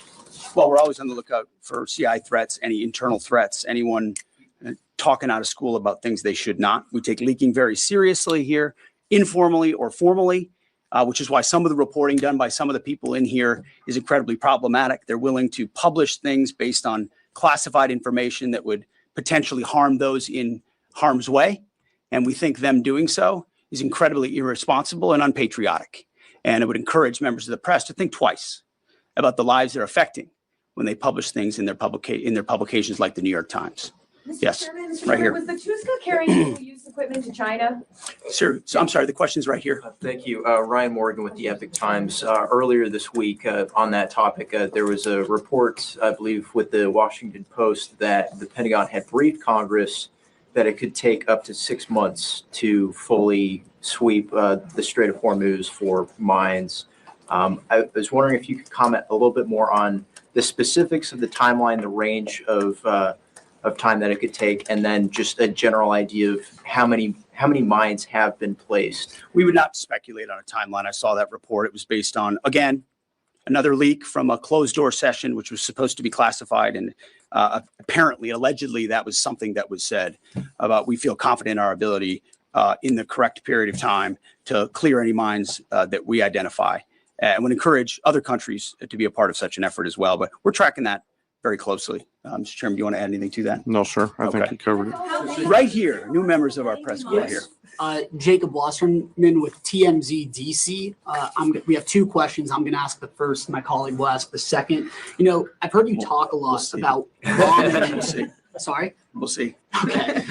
Well, we're always on the lookout for CI threats, any internal threats, anyone talking out of school about things they should not. We take leaking very seriously here, informally or formally, which is why some of the reporting done by some of the people in here is incredibly problematic. They're willing to publish things based on classified information that would potentially harm those in harm's way. And we think them doing so is incredibly irresponsible and unpatriotic. And it would encourage members of the press to think twice about the lives they're affecting when they publish things in their publications like the New York Times. Mr. Yes, Chairman, Mr. right Chairman, here. was the Tuska carrying used equipment to China? Sure. So I'm sorry, the question's right here. Thank you. Ryan Morgan with the Epic Times. Earlier this week on that topic, there was a report, I believe, with the Washington Post that the Pentagon had briefed Congress that it could take up to 6 months to fully sweep the Strait of Hormuz for mines. I was wondering if you could comment a little bit more on the specifics of the timeline, the range of time that it could take, and then just a general idea of how many mines have been placed. We would not speculate on a timeline. I saw that report. It was based on, again, another leak from a closed door session, which was supposed to be classified. And apparently, allegedly, that was something that was said about we feel confident in our ability in the correct period of time to clear any mines that we identify. And would encourage other countries to be a part of such an effort as well. But we're tracking that very closely. Mr. Chairman, do you want to add anything to that? No, sir. I think you covered it. Right here, new members of our press corps here. Jacob Wasserman with TMZ DC. We have two questions. I'm going to ask the first. My colleague will ask the second. You know, I've heard you talk a lot about bombing. Sorry? We'll see. Okay.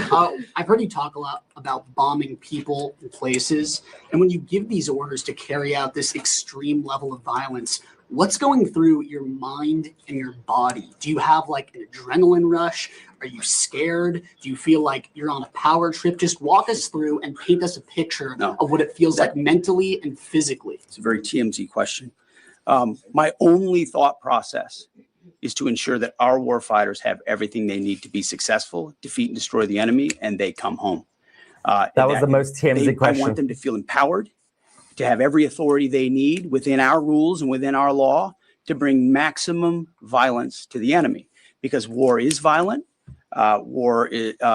I've heard you talk a lot about bombing people and places. And when you give these orders to carry out this extreme level of violence, what's going through your mind and your body? Do you have like an adrenaline rush? Are you scared? Do you feel like you're on a power trip? Just walk us through and paint us a picture of what it feels like mentally and physically. It's a very TMZ question. My only thought process is to ensure that our warfighters have everything they need to be successful, defeat and destroy the enemy, and they come home. That was the most TMZ question. I want them to feel empowered, to have every authority they need within our rules and within our law to bring maximum violence to the enemy. Because war is violent, war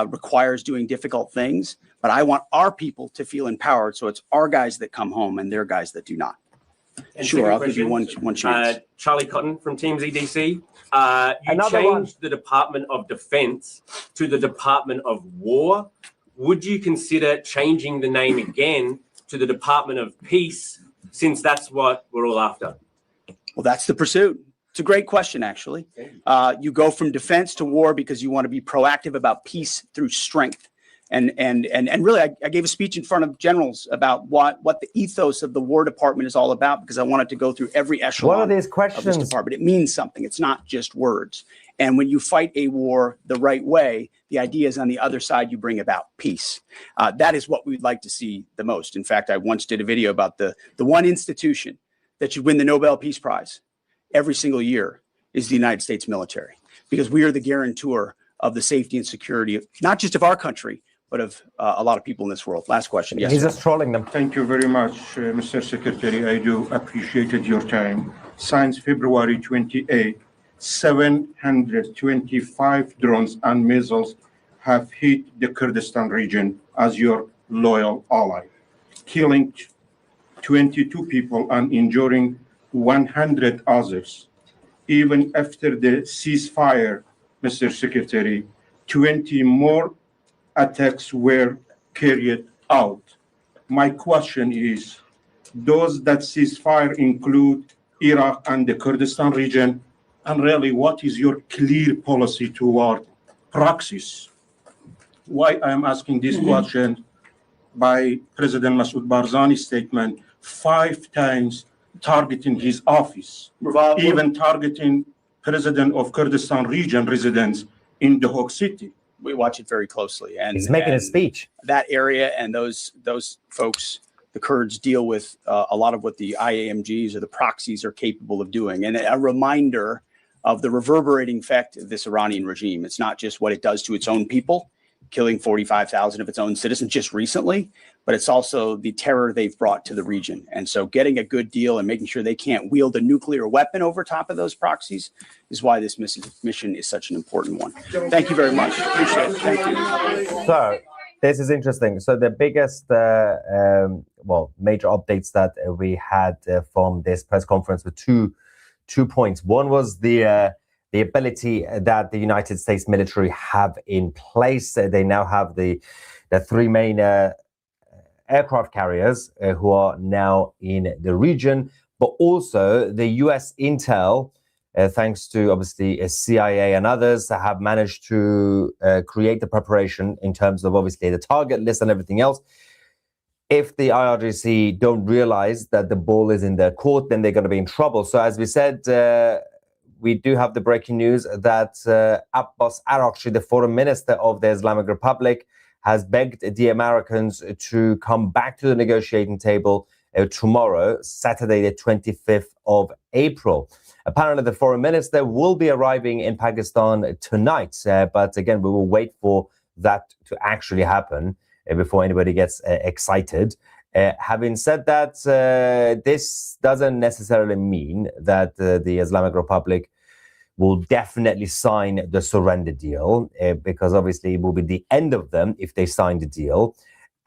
requires doing difficult things, but I want our people to feel empowered, so it's our guys that come home and their guys that do not. And Sure, I'll second give you question, one chance. Charlie Cotton from TMZ DC. You Another one. changed the Department of Defense to the Department of War. Would you consider changing the name again to the Department of Peace, since that's what we're all after? Well, that's the pursuit. It's a great question, actually. You go from defense to war because you want to be proactive about peace through strength. And really, I gave a speech in front of generals about what the ethos of the War Department is all about, because I wanted to go through every echelon What are these of questions? this department. It means something. It's not just words. And when you fight a war the right way, the idea is on the other side, you bring about peace. That is what we'd like to see the most. In fact, I once did a video about the one institution that should win the Nobel Peace Prize every single year is the United States military, because we are the guarantor of the safety and security of not just of our country, but of a lot of people in this world. Last question. Yes, He's sir. just trolling them. Thank you very much, Mr. Secretary. I do appreciate your time. Since February 28, 725 drones and missiles have hit the Kurdistan region as your loyal ally, killing 22 people and injuring 100 others. Even after the ceasefire, Mr. Secretary, 20 more attacks were carried out. My question is, does that ceasefire include Iraq and the Kurdistan region? And really, what is your clear policy toward proxies? Why I am asking this question, by President Masoud Barzani's statement, 5 times targeting his office, even targeting President of Kurdistan region residents in the Hague city. We watch it very closely, and he's making a speech. That area and those folks, the Kurds, deal with a lot of what the IAMGs or the proxies are capable of doing, and a reminder of the reverberating effect of this Iranian regime. It's not just what it does to its own people, killing 45,000 of its own citizens just recently, but it's also the terror they've brought to the region. And so getting a good deal and making sure they can't wield a nuclear weapon over top of those proxies is why this mission is such an important one. Thank you very much. Appreciate it. Thank you. So this is interesting. So the biggest, major updates that we had from this press conference were two points. One was the ability that the United States military have in place. They now have the 3 main aircraft carriers who are now in the region, but also the US intel, thanks to obviously CIA and others, have managed to create the preparation in terms of obviously the target list and everything else. If the IRGC don't realize that the ball is in their court, then they're going to be in trouble. So as we said, we do have the breaking news that Abbas Araghchi, the foreign minister of the Islamic Republic, has begged the Americans to come back to the negotiating table tomorrow, Saturday, the 25th of April. Apparently, the foreign minister will be arriving in Pakistan tonight. But again, we will wait for that to actually happen before anybody gets excited. Having said that, this doesn't necessarily mean that the Islamic Republic will definitely sign the surrender deal, because obviously it will be the end of them if they sign the deal.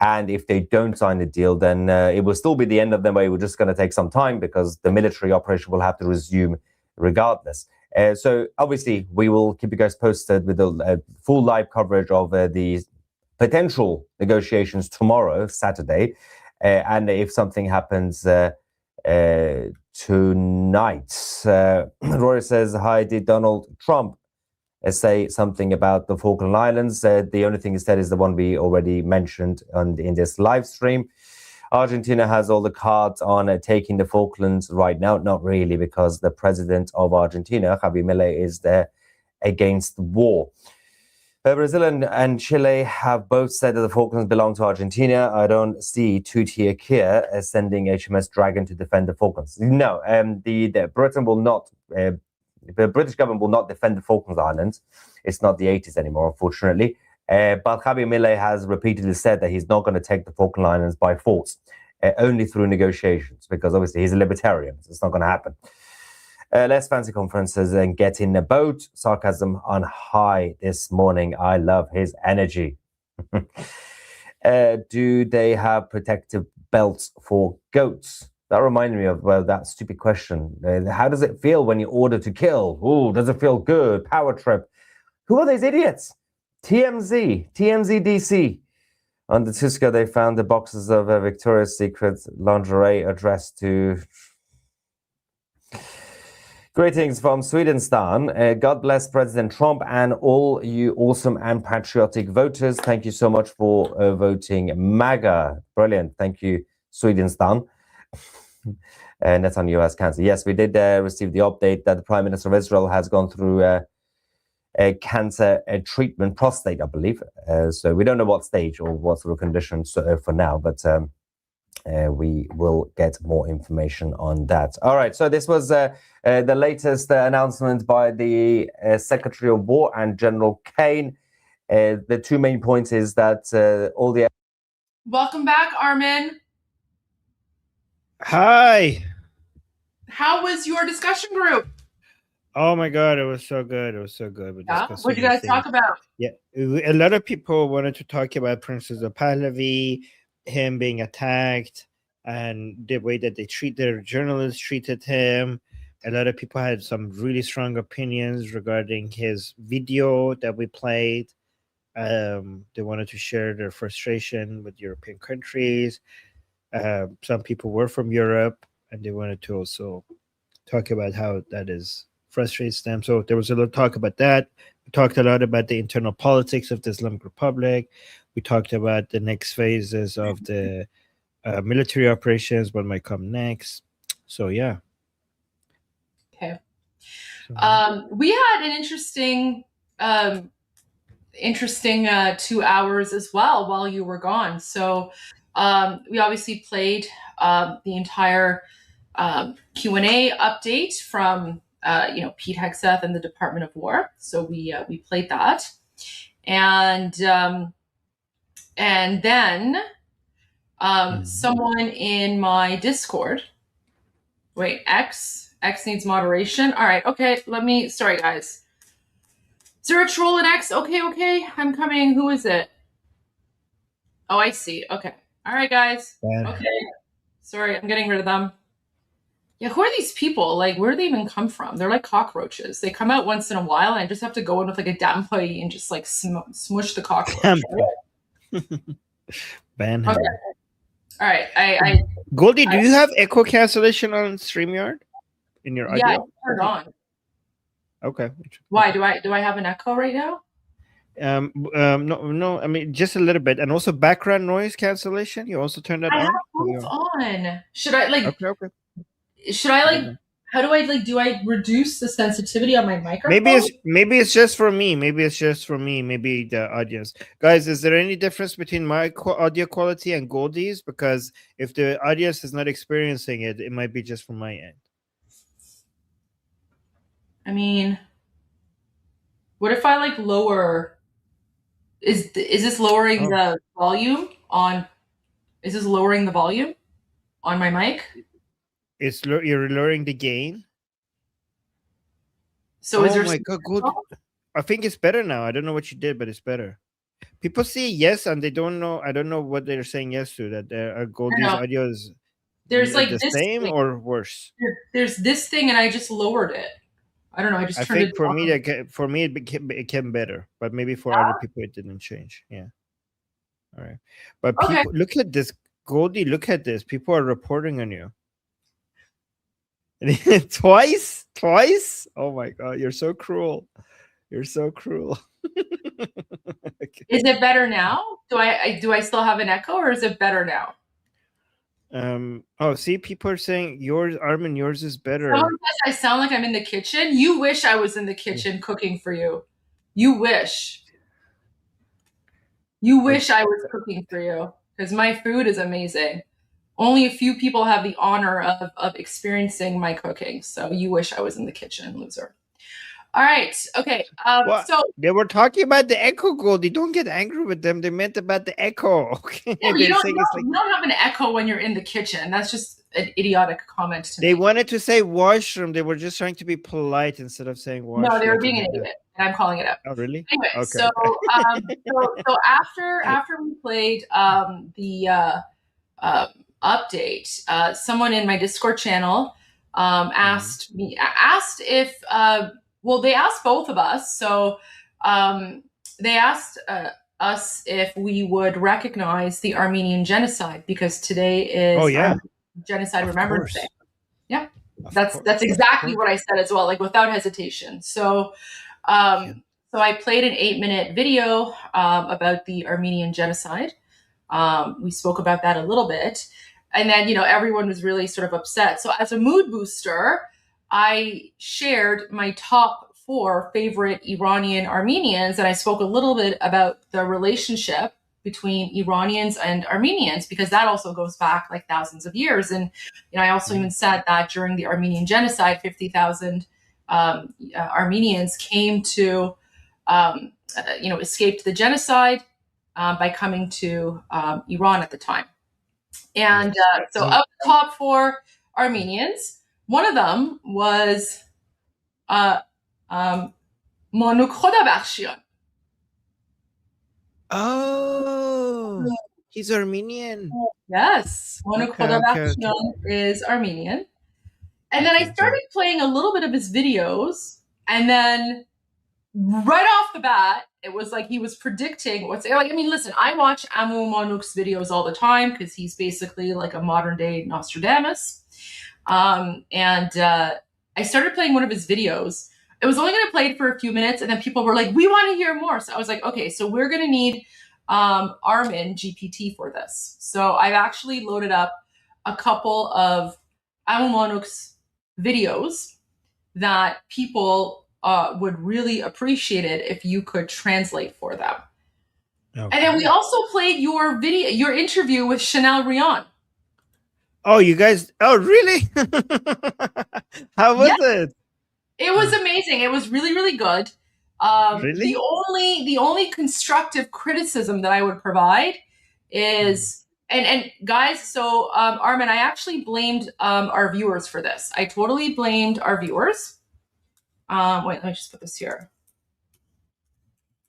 And if they don't sign the deal, then it will still be the end of them, but it will just going to take some time because the military operation will have to resume regardless. So obviously we will keep you guys posted with the full live coverage of the potential negotiations tomorrow, Saturday. And if something happens tonight. Rory says, hi, did Donald Trump say something about the Falkland Islands? The only thing he said is the one we already mentioned in this live stream. Argentina has all the cards on taking the Falklands right now. Not really, because the president of Argentina, Javier Milei, is there against war. Brazil and Chile have both said that the Falklands belong to Argentina. I don't see Tutia Kier sending HMS Dragon to defend the Falklands. No, the Britain will not. The British government will not defend the Falklands Islands. It's not the 80s anymore, unfortunately. But Javier Milei has repeatedly said that he's not going to take the Falkland Islands by force, only through negotiations, because obviously he's a libertarian. So it's not going to happen. Less fancy conferences and get in the boat. Sarcasm on high this morning. I love his energy. Do they have protective belts for goats? That reminded me of that stupid question. How does it feel when you're ordered to kill? Ooh, does it feel good? Power trip. Who are these idiots? TMZ DC. On the Tusca, they found the boxes of Victoria's Secret lingerie addressed to... Greetings from Swedenstan. God bless President Trump and all you awesome and patriotic voters. Thank you so much for voting MAGA. Brilliant. Thank you, Swedenstan. Netanyahu has cancer. Yes, we did receive the update that the Prime Minister of Israel has gone through a cancer treatment, prostate, I believe. So we don't know what stage or what sort of conditions for now, but we will get more information on that. All right, so this was the latest announcement by the Secretary of War and General Kane. The two main points is that all the... Welcome back, Armin. Hi. How was your discussion group? Oh my God, it was so good. It was so good. We Yeah? discussed What did so you many guys talk things. about? Yeah, a lot of people wanted to talk about Prince Reza Pahlavi, him being attacked, and the way that their journalists treated him. A lot of people had some really strong opinions regarding his video that we played. They wanted to share their frustration with European countries. Some people were from Europe, and they wanted to also talk about how that frustrates them. So there was a lot of talk about that. We talked a lot about the internal politics of the Islamic Republic. We talked about the next phases of the military operations, what might come next. So yeah. Okay. We had an interesting 2 hours as well while you were gone. So we obviously played the entire Q&A update from Pete Hegseth and the Department of War. So we played that, and then someone in my Discord. Wait, X needs moderation. All right, okay. Sorry guys. Is there a troll in X? Okay, I'm coming. Who is it? Oh, I see. Okay. All right, guys. Okay. Sorry, I'm getting rid of them. Yeah, who are these people? Like, where do they even come from? They're like cockroaches. They come out once in a while, and I just have to go in with like a dampai and just like smush the cockroach. Ban Okay. All right. Goldie, do you have echo cancellation on StreamYard in your audio? Yeah, turn on. Okay. Why do I have an echo right now? No. I mean, just a little bit, and also background noise cancellation. You also turn that I on. have both on. Should I like? Okay. Should I like? How do I like? Do I reduce the sensitivity on my microphone? Maybe it's just for me. Maybe it's just for me. Maybe the audience. Guys, is there any difference between my audio quality and Goldie's? Because if the audience is not experiencing it, it might be just from my end. I mean, what if I like lower? Is this lowering the volume on? Is this lowering the volume on my mic? You're lowering the gain. So is there? Oh my God, good. I think it's better now. I don't know what you did, but it's better. People say yes, and they don't know. I don't know what they're saying yes to. That Goldie's audio is there's like the this same thing. or worse. There's this thing, and I just lowered it. I don't know. I just turned think it. For me, it became better, but maybe for other people it didn't change. Yeah. All right, but people, look at this, Goldie. Look at this. People are reporting on you. Twice. Oh my God, you're so cruel. You're so cruel. Okay. Is it better now? Do I still have an echo, or is it better now? Oh, see, people are saying yours, Armin, yours is better. Someone says I sound like I'm in the kitchen. You wish I was in the kitchen cooking for you. You wish I was cooking for you, because my food is amazing. Only a few people have the honor of experiencing my cooking. So you wish I was in the kitchen, loser. All right. Okay. So they were talking about the echo, Goldie. Don't get angry with them. They meant about the echo. Okay. Yeah, you don't have an echo when you're in the kitchen. That's just an idiotic comment to They make. wanted to say washroom. They were just trying to be polite instead of saying washroom. No, they were being an idiot, and I'm calling it out. Oh, really? Anyway, Okay. so after we played the update, someone in my Discord channel asked if they asked both of us. So they asked us if we would recognize the Armenian Genocide, because today is Genocide Remembrance Day. Yeah, that's exactly what I said as well, like without hesitation. So so I played an 8-minute video about the Armenian Genocide. We spoke about that a little bit. And then, everyone was really sort of upset. So as a mood booster, I shared my top 4 favorite Iranian Armenians. And I spoke a little bit about the relationship between Iranians and Armenians, because that also goes back like thousands of years. And I also even said that during the Armenian Genocide, 50,000 Armenians came to escaped the genocide by coming to Iran at the time. And so of the top 4 Armenians, one of them was Manukian. Oh, he's Armenian. Yes, Manukian is Armenian. And then I started playing a little bit of his videos, and then right off the bat, it was like he was predicting what's like. I mean, listen, I watch Amu Manuk's videos all the time because he's basically like a modern day Nostradamus. And I started playing one of his videos. It was only going to play it for a few minutes, and then people were like, "We want to hear more." So I was like, "Okay, so we're going to need Armin GPT for this." So I've actually loaded up a couple of Amu Manuk's videos that people would really appreciate it if you could translate for them. Okay. And then we also played your interview with Chanel Rion. Oh, you guys! Oh, really? How was it? It was amazing. It was really, really good. Really? The only constructive criticism that I would provide is, and guys, so Armin, I actually blamed our viewers for this. I totally blamed our viewers. Wait, let me just put this here.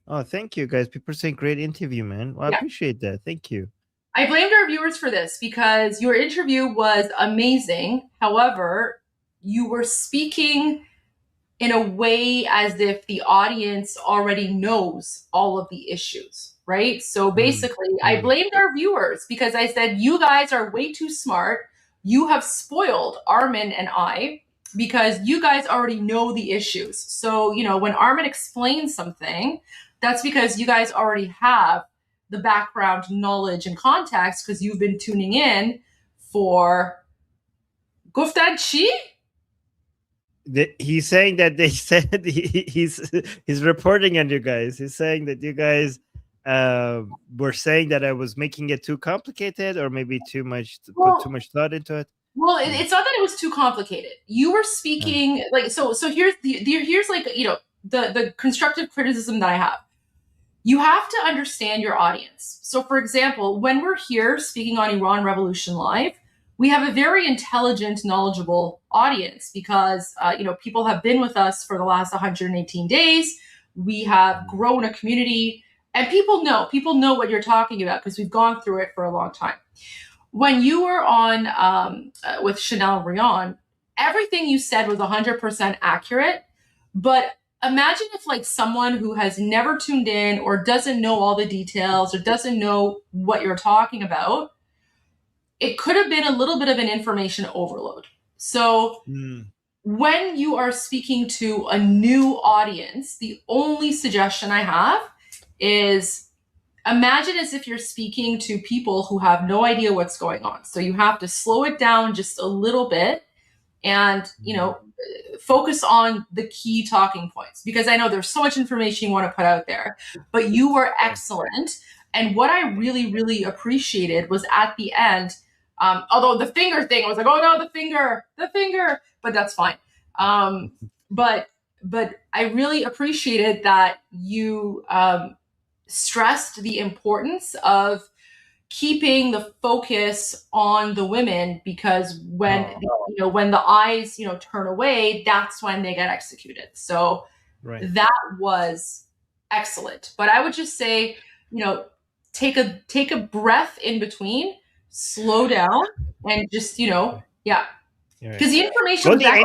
Oh, thank you, guys. People are saying great interview, man. Well, I appreciate that. Thank you. I blamed our viewers for this because your interview was amazing. However, you were speaking in a way as if the audience already knows all of the issues, right? So basically, I blamed our viewers because I said, you guys are way too smart. You have spoiled Armin and I because you guys already know the issues. So, when Armin explains something, that's because you guys already have the background knowledge and context because you've been tuning in for Guftan Chi? He's saying that they said he's reporting on you guys. He's saying that you guys were saying that I was making it too complicated or maybe put too much thought into it. Well, it's not that it was too complicated. You were speaking so here's here's the constructive criticism that I have. You have to understand your audience. So for example, when we're here speaking on Iran Revolution Live, we have a very intelligent, knowledgeable audience because, people have been with us for the last 118 days. We have grown a community and people know what you're talking about because we've gone through it for a long time. When you were on with Chanel Rion, everything you said was 100% accurate, but imagine if someone who has never tuned in or doesn't know all the details or doesn't know what you're talking about, it could have been a little bit of an information overload. So when you are speaking to a new audience, the only suggestion I have is imagine as if you're speaking to people who have no idea what's going on. So you have to slow it down just a little bit and, focus on the key talking points, because I know there's so much information you want to put out there, but you were excellent. And what I really, really appreciated was at the end, although the finger thing, I was like, oh no, the finger, but that's fine. But I really appreciated that you stressed the importance of keeping the focus on the women, because when the eyes turn away, that's when they get executed. So that was excellent. But I would just say, take a breath in between, slow down, and just because the information. Well,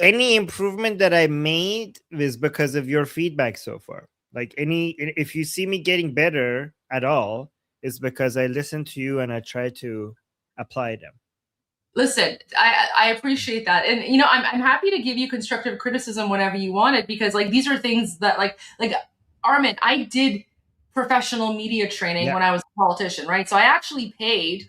any improvement that I made was because of your feedback so far. If you see me getting better at all, it's because I listen to you and I try to apply them. Listen, I appreciate that. And, I'm happy to give you constructive criticism whenever you want it, because these are things that like Armin, I did professional media training when I was a politician, right? So I actually paid,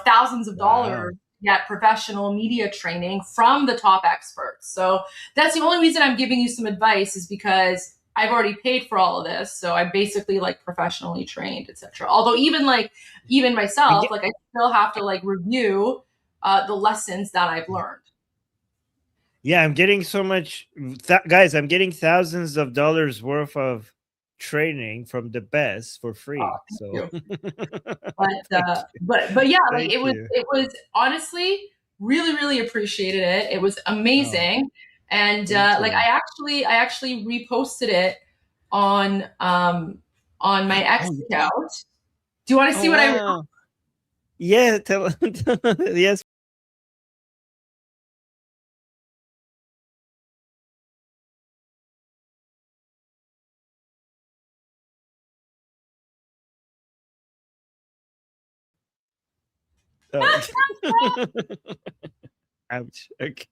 thousands of dollars to get professional media training from the top experts. So that's the only reason I'm giving you some advice, is because I've already paid for all of this, so I'm basically like professionally trained, etc. Although even myself, like I still have to like review the lessons that I've learned. Yeah, I'm getting so much, guys. I'm getting thousands of dollars worth of training from the best for free. So, but yeah, like it was honestly really appreciated it. It was amazing, and like I actually reposted it on my X account. Do you want to see what I wrote? Yeah, yes. Ouch. Okay.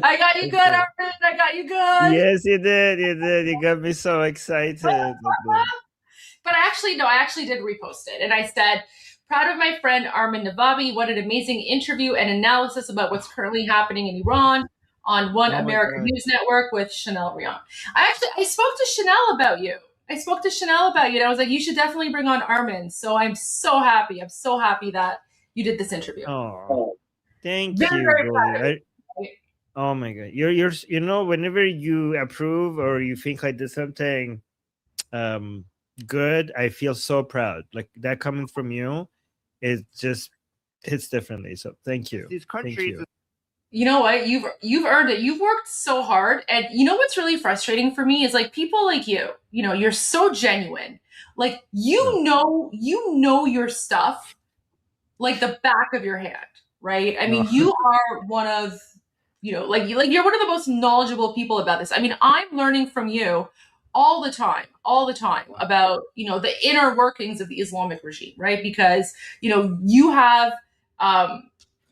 I got you good, Armin. I got you good. Yes, you did. You did. You got me so excited. But I actually did repost it. And I said, proud of my friend Armin Navabi. What an amazing interview and analysis about what's currently happening in Iran on One American News Network with Chanel Rion. I spoke to Chanel about you. And I was like, you should definitely bring on Armin. So I'm so happy. I'm so happy that you did this interview. Oh, thank Very, you. very proud. Oh my God. You're whenever you approve or you think I did something good, I feel so proud. Like that coming from you, it just hits differently. So thank you. These countries. Thank you. You know what? You've earned it. You've worked so hard. And you know what's really frustrating for me is like people like you're so genuine. Like you know your stuff like the back of your hand, right? I mean, you are one of you're one of the most knowledgeable people about this. I mean, I'm learning from you all the time about, the inner workings of the Islamic regime, right? Because, you have,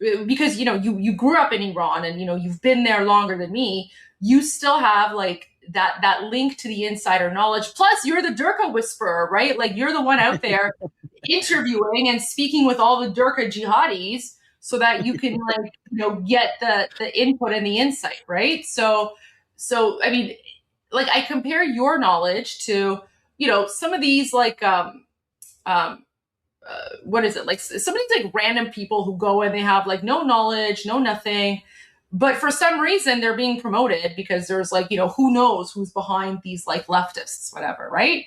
you grew up in Iran and, you've been there longer than me. You still have like that link to the insider knowledge. Plus you're the Durka whisperer, right? Like you're the one out there interviewing and speaking with all the Durka jihadis so that you can get the input and the insight, right? So I mean, like I compare your knowledge to, some of these like what is it? Like some of these like random people who go and they have like no knowledge, no nothing, but for some reason they're being promoted because there's like, who knows who's behind these like leftists, whatever, right?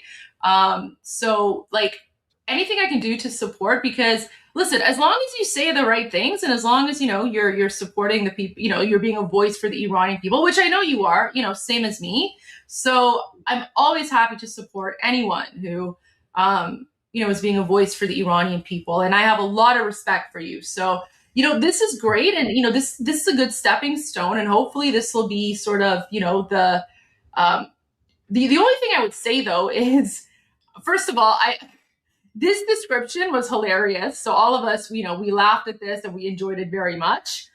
So like anything I can do to support, because listen, as long as you say the right things and as long as, you're supporting the people, you're being a voice for the Iranian people, which I know you are, same as me. So I'm always happy to support anyone who, is being a voice for the Iranian people. And I have a lot of respect for you. So, this is great. And, this is a good stepping stone. And hopefully this will be sort of, the only thing I would say though is, first of all, this description was hilarious. So all of us, we laughed at this and we enjoyed it very much.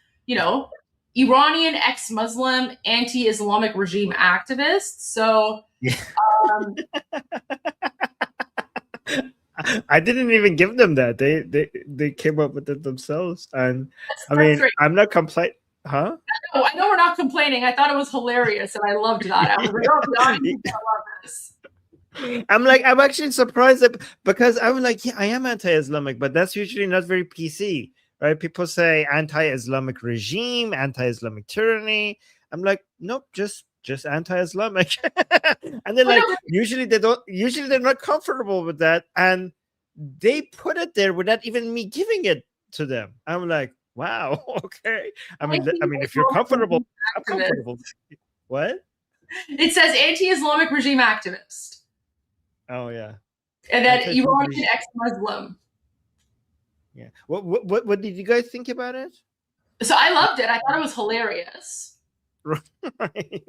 Iranian ex-Muslim anti-Islamic regime activists. So I didn't even give them that. They came up with it themselves. And that's great. I'm not complaining. Huh? I know we're not complaining. I thought it was hilarious and I loved that. I was like, oh, I love this. I'm actually surprised because I'm like, yeah, I am anti-Islamic, but that's usually not very PC, right? People say anti-Islamic regime, anti-Islamic tyranny. I'm like, nope, just anti-Islamic. And then usually they're not comfortable with that, and they put it there without even me giving it to them. I'm like, wow, okay. I mean, if you're comfortable, I'm comfortable. What? It says anti-Islamic regime activist. Oh yeah, and then Iranian ex-Muslim. Yeah. What did you guys think about it? So I loved it. I thought it was hilarious. Right.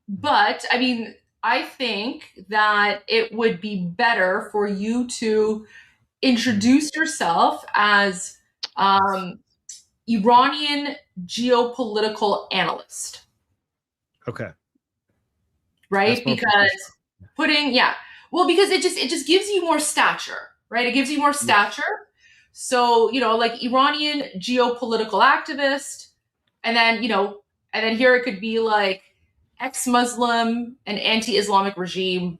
But I mean, I think that it would be better for you to introduce yourself as Iranian geopolitical analyst. Okay. Right? Because because it just gives you more stature, right? It gives you more stature. So, like Iranian geopolitical activist, and then here it could be like ex-Muslim and anti-Islamic regime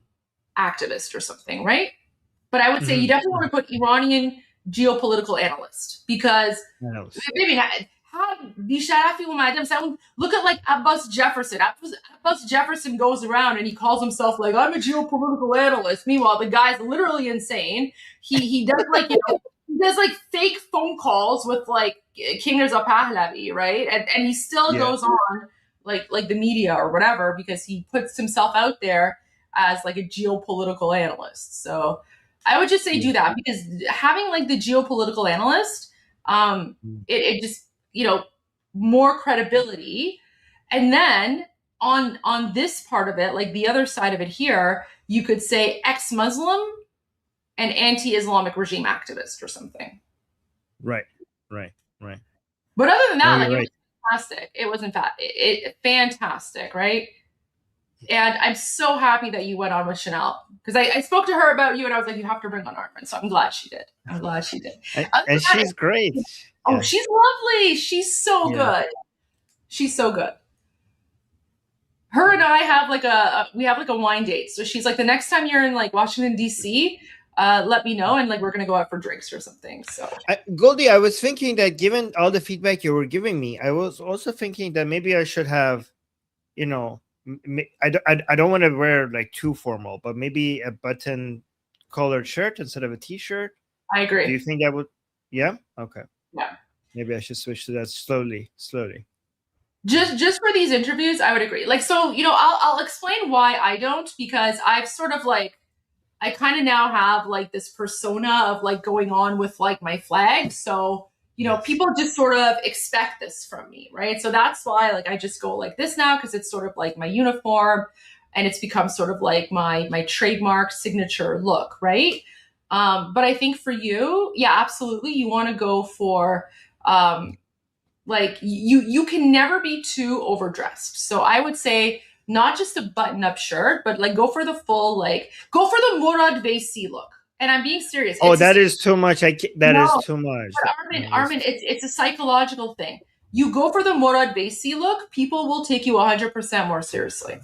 activist or something, right? But I would say you definitely want to put Iranian geopolitical analyst, because maybe look at like Abbas Jefferson. Abbas Jefferson goes around and he calls himself like, I'm a geopolitical analyst. Meanwhile, the guy's literally insane. He does like he does like fake phone calls with like King Reza Pahlavi, right? And he still goes on like the media or whatever, because he puts himself out there as like a geopolitical analyst. So I would just say do that, because having like the geopolitical analyst, it just, more credibility. And then on this part of it, like the other side of it here, you could say ex-Muslim and anti-Islamic regime activist or something. Right. But other than that, No, you're it was fantastic. It wasn't fantastic, right? And I'm so happy that you went on with Chanel, because I spoke to her about you and I was like, you have to bring on Armin. So I'm glad she did. And she's great. Oh, she's lovely. She's so good. She's so good. Her and I have like a wine date. So she's like, the next time you're in like Washington, D.C., let me know, and like we're gonna go out for drinks or something. So Goldie, I was thinking that given all the feedback you were giving me, I was also thinking that maybe I should have, I don't want to wear like too formal, but maybe a button collared shirt instead of a t-shirt. I agree. Do you think that would? Yeah. Okay. Yeah. Maybe I should switch to that slowly. Just for these interviews, I would agree. Like, so, I'll explain why I don't, because I've sort of like, I kind of now have like this persona of like going on with like my flag. So, people just sort of expect this from me, right? So that's why like I just go like this now, because it's sort of like my uniform and it's become sort of like my trademark signature look, right? But I think for you, yeah, absolutely. You want to go for like you can never be too overdressed. So I would say not just a button-up shirt, but like go for the full, like go for the Murad Veysi look. And I'm being serious. Oh, that is too much. That is too much. But Armin, it's a psychological thing. You go for the Murad Veysi look, people will take you 100% more seriously.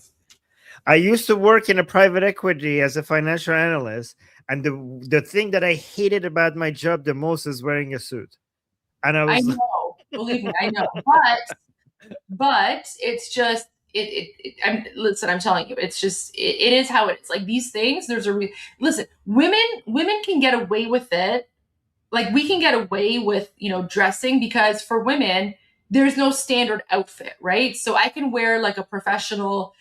I used to work in a private equity as a financial analyst, and the thing that I hated about my job the most is wearing a suit. And I know, believe me, I know. But it's just I'm telling you, it's just it is how it is. Like these things, listen, women can get away with it. Like we can get away with, dressing, because for women, there's no standard outfit, right? So I can wear like a professional,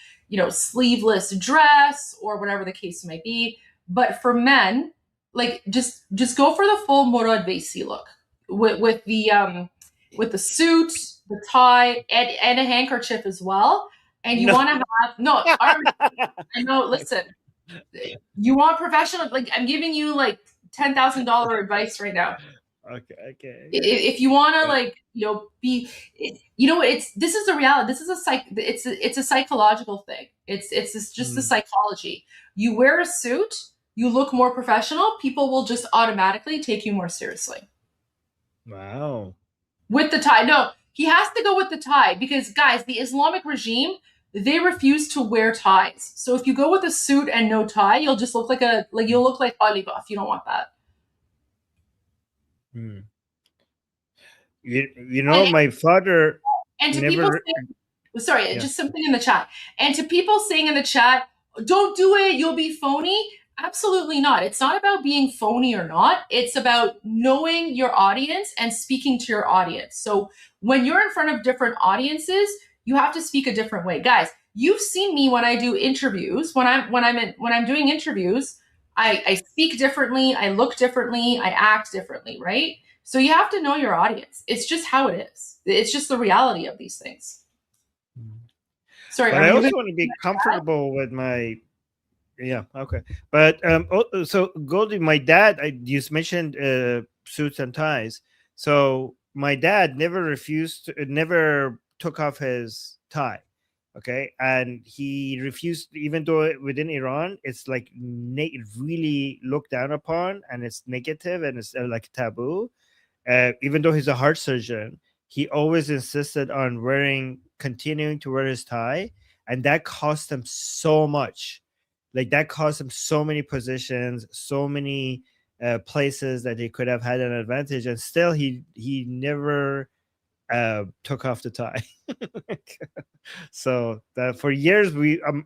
sleeveless dress or whatever the case might be. But for men, like just go for the full Murad Veysi look with the suit, the tie, and a handkerchief as well. And you want to have I know. Listen, you want professional. Like I'm giving you like $10,000 advice right now. Okay. If you want to this is the reality. This is it's a psychological thing. It's just the psychology. You wear a suit, you look more professional. People will just automatically take you more seriously. Wow. With the tie, no. He has to go with the tie, because guys, the Islamic regime, they refuse to wear ties. So if you go with a suit and no tie, you'll just look like Ghalibaf. You don't want that. My father. And to people saying, just something in the chat. And to people saying in the chat, don't do it, you'll be phony. Absolutely not. It's not about being phony or not. It's about knowing your audience and speaking to your audience. So when you're in front of different audiences, you have to speak a different way. Guys, you've seen me when I do interviews. When I'm doing interviews, I speak differently, I look differently, I act differently, right? So you have to know your audience. It's just how it is. It's just the reality of these things. Sorry, but I also want to be comfortable with my. Yeah. Okay. But so Goldie, my dad, you mentioned suits and ties. So my dad never took off his tie. Okay, and he refused, even though within Iran it's like really looked down upon and it's negative and it's like taboo. Even though he's a heart surgeon, he always insisted on continuing to wear his tie, and that cost him so much. Like that cost him so many positions, so many places that he could have had an advantage, and still he never took off the tie. So that for years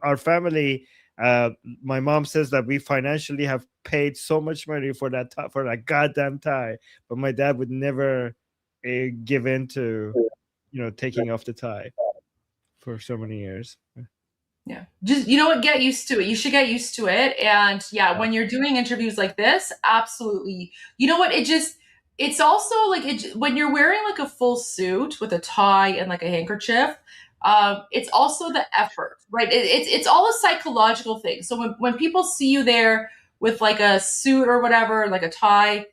our family, my mom says that we financially have paid so much money for that goddamn tie, but my dad would never give in to taking off the tie for so many years. Yeah. Just, get used to it. You should get used to it. And yeah, when you're doing interviews like this, absolutely. You know what? It's also like when you're wearing like a full suit with a tie and like a handkerchief, it's also the effort, right? It's all a psychological thing. So when people see you there with like a suit or whatever, like a tie,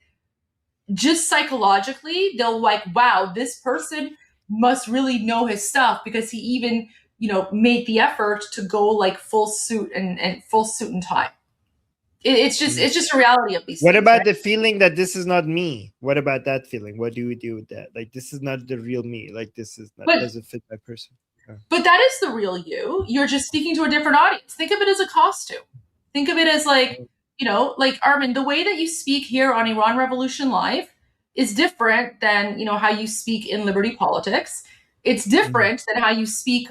just psychologically, they'll like, wow, this person must really know his stuff because he even made the effort to go like full suit and full suit and tie. It's just a reality of these What things, about right? the feeling that this is not me? What about that feeling? What do we do with that? Like, this is not the real me. Like, this is not, doesn't fit my person. But that is the real you. You're just speaking to a different audience. Think of it as a costume. Think of it as like, like Armin, the way that you speak here on Iran Revolution Live is different than, how you speak in Liberty Politics. It's different than how you speak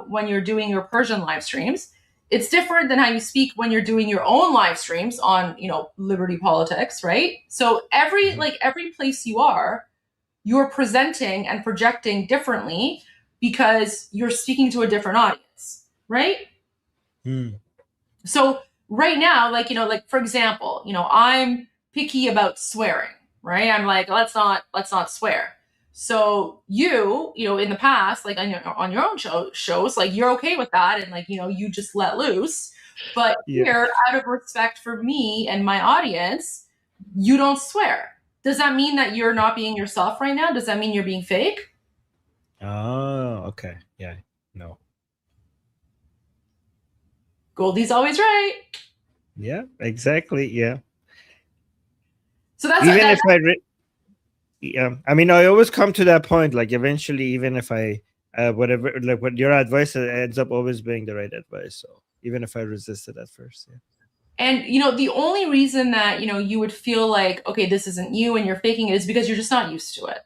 when you're doing your Persian live streams. It's different than how you speak when you're doing your own live streams on, Liberty Politics, right? So every place you're presenting and projecting differently because you're speaking to a different audience, right? So right now, like for example, I'm picky about swearing, right? I'm like, let's not swear. So you in the past, like on your own shows, like you're okay with that, and like you just let loose. But here, out of respect for me and my audience, you don't swear. Does that mean that you're not being yourself right now? Does that mean you're being fake? Oh, okay. Yeah. No. Goldie's always right. Yeah, exactly. Yeah. So that's even if I mean, I always come to that point. Like eventually, even if I whatever, like what your advice ends up always being the right advice. So even if I resisted at first, yeah. And the only reason that you would feel like, okay, this isn't you and you're faking it is because you're just not used to it.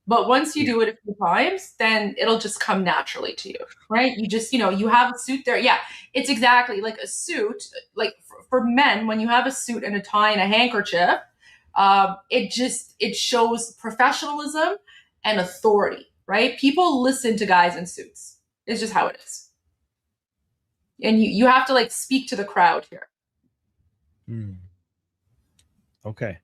But once you do it a few times, then it'll just come naturally to you, right? You just you have a suit there. Yeah, it's exactly like a suit. Like for men, when you have a suit and a tie and a handkerchief, it shows professionalism and authority, right? People listen to guys in suits. It's just how it is. And you have to like speak to the crowd here. Okay.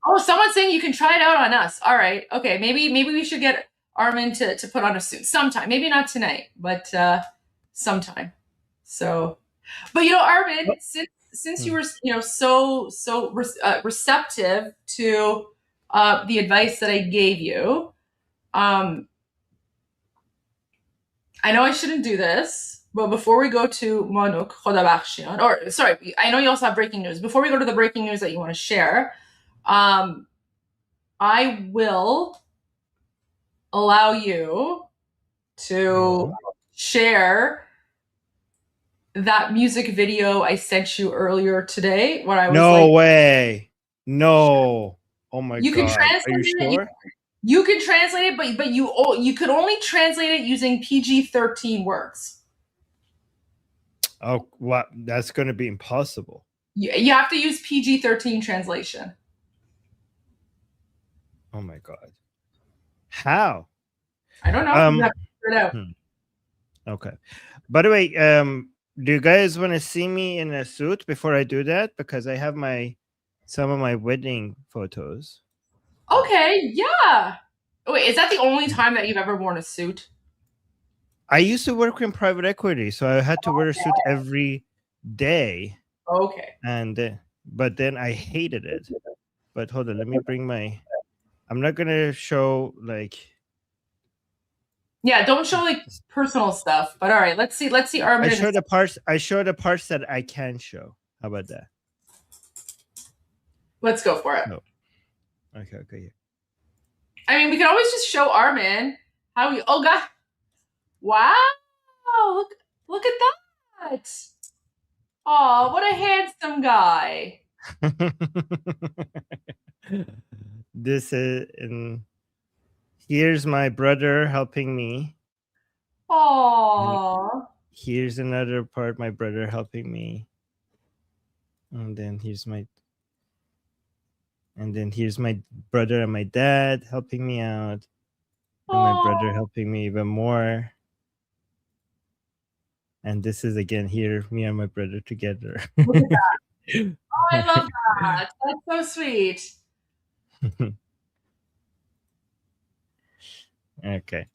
Oh, someone's saying you can try it out on us. All right. Okay. Maybe we should get Armin to put on a suit sometime. Maybe not tonight, but sometime. So, but Armin, since you were so receptive to the advice that I gave you, I know I shouldn't do this, but before we go to Manuk Khodabakhshian, or sorry, I know you also have breaking news. Before we go to the breaking news that you want to share, I will allow you to share that music video I sent you earlier today when I was No way. No. Oh my you god. Can translate Are you it. sure? You can translate it, but you could only translate it using PG-13 words. Oh, what? That's going to be impossible. You have to use PG-13 translation. Oh my god. How? I don't know. You have to figure it out. Okay. By the way, do you guys want to see me in a suit before I do that? Because I have some of my wedding photos. Okay, yeah. Wait, is that the only time that you've ever worn a suit? I used to work in private equity, so I had to wear a suit every day. Okay. And but then I hated it. But hold on, let me bring my. I'm not gonna show like. Yeah, don't show like personal stuff. But all right, let's see. Armin. I show the parts. I show the parts that I can show. How about that? Let's go for it. No. Okay. I mean, we can always just show Armin how we. Oh God! Wow! Look at that! Oh, what a handsome guy! This is here's my brother helping me. Oh. Here's another part, my brother helping me. And then here's my brother and my dad helping me out. And my brother helping me even more. And this is again here, me and my brother together. Look at that. Oh, I love that. That's so sweet. Okay.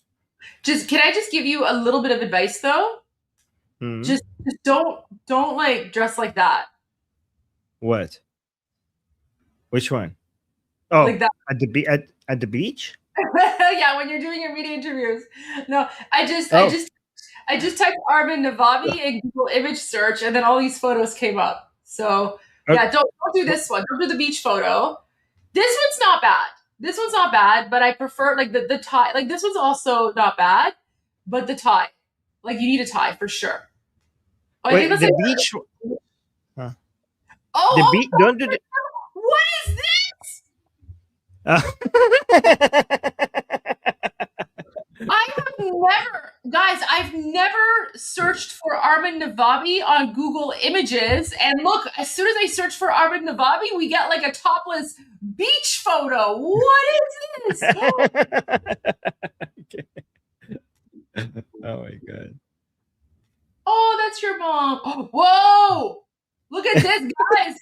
Can I just give you a little bit of advice though? Just don't like dress like that. What? Which one? Oh, like that. at the beach? Yeah, when you're doing your media interviews. No, I just typed Armin Navabi in Google image search, and then all these photos came up. So yeah, don't do this one. Don't do the beach photo. This one's not bad. This one's not bad, but I prefer like the tie. Like this one's also not bad, but the tie. Like you need a tie for sure. Oh, Wait, the beach. Huh. Oh, the beach. Don't do the. What is this? I've never searched for Armin Navabi on Google Images, and look, as soon as I search for Armin Navabi, we get like a topless beach photo. What is this? Oh my God. Oh, that's your mom. Oh, whoa! Look at this, guys.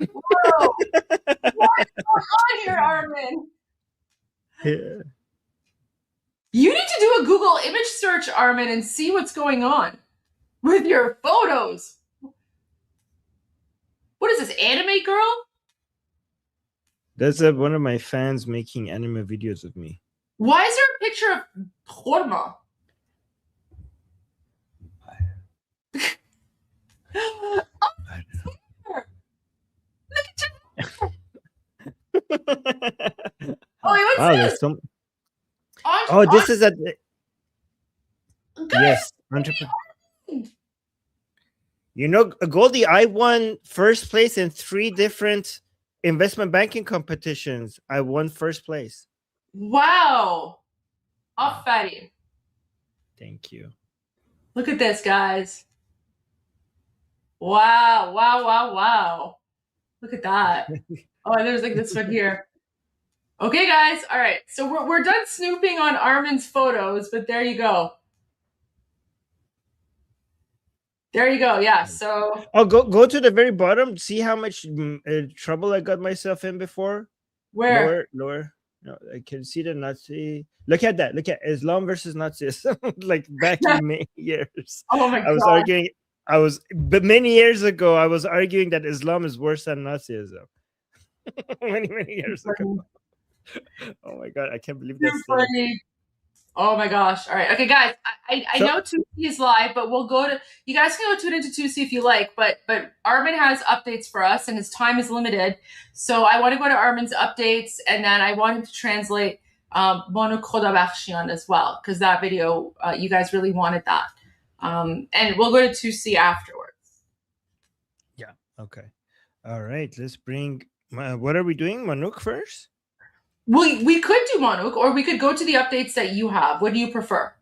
Whoa! What's going on here, Armin? Yeah. You need to do a Google image search, Armin, and see what's going on with your photos. What is this, anime girl? That's one of my fans making anime videos of me. Why is there a picture of Horma? Oh, what's this? Oh, this is yes, 100%. You know, Goldie, I won first place in 3 different investment banking competitions. I won first place. Wow. Afari. Thank you. Look at this, guys. Wow, wow, wow, wow. Look at that. Oh, there's like this one here. Okay, guys. All right. So we're done snooping on Armin's photos, but there you go. There you go. Yeah. So. Oh, go to the very bottom. See how much trouble I got myself in before. Where? Lower. No, I can see the Nazi. Look at that. Look at Islam versus Nazis. Like back in many years. Oh my God. But many years ago, I was arguing that Islam is worse than Nazism. many years ago. Oh my God, I can't believe that's funny. Oh my gosh. All right. Okay, guys. I know 2C is live, but you guys can go tune into 2C if you like, but Armin has updates for us and his time is limited. So I want to go to Armin's updates, and then I want him to translate Manukian as well, because that video, you guys really wanted that. And we'll go to 2C afterwards. Yeah. Okay. All right. Let's bring, what are we doing? Manuk first? We could do Manuk, or we could go to the updates that you have. What do you prefer?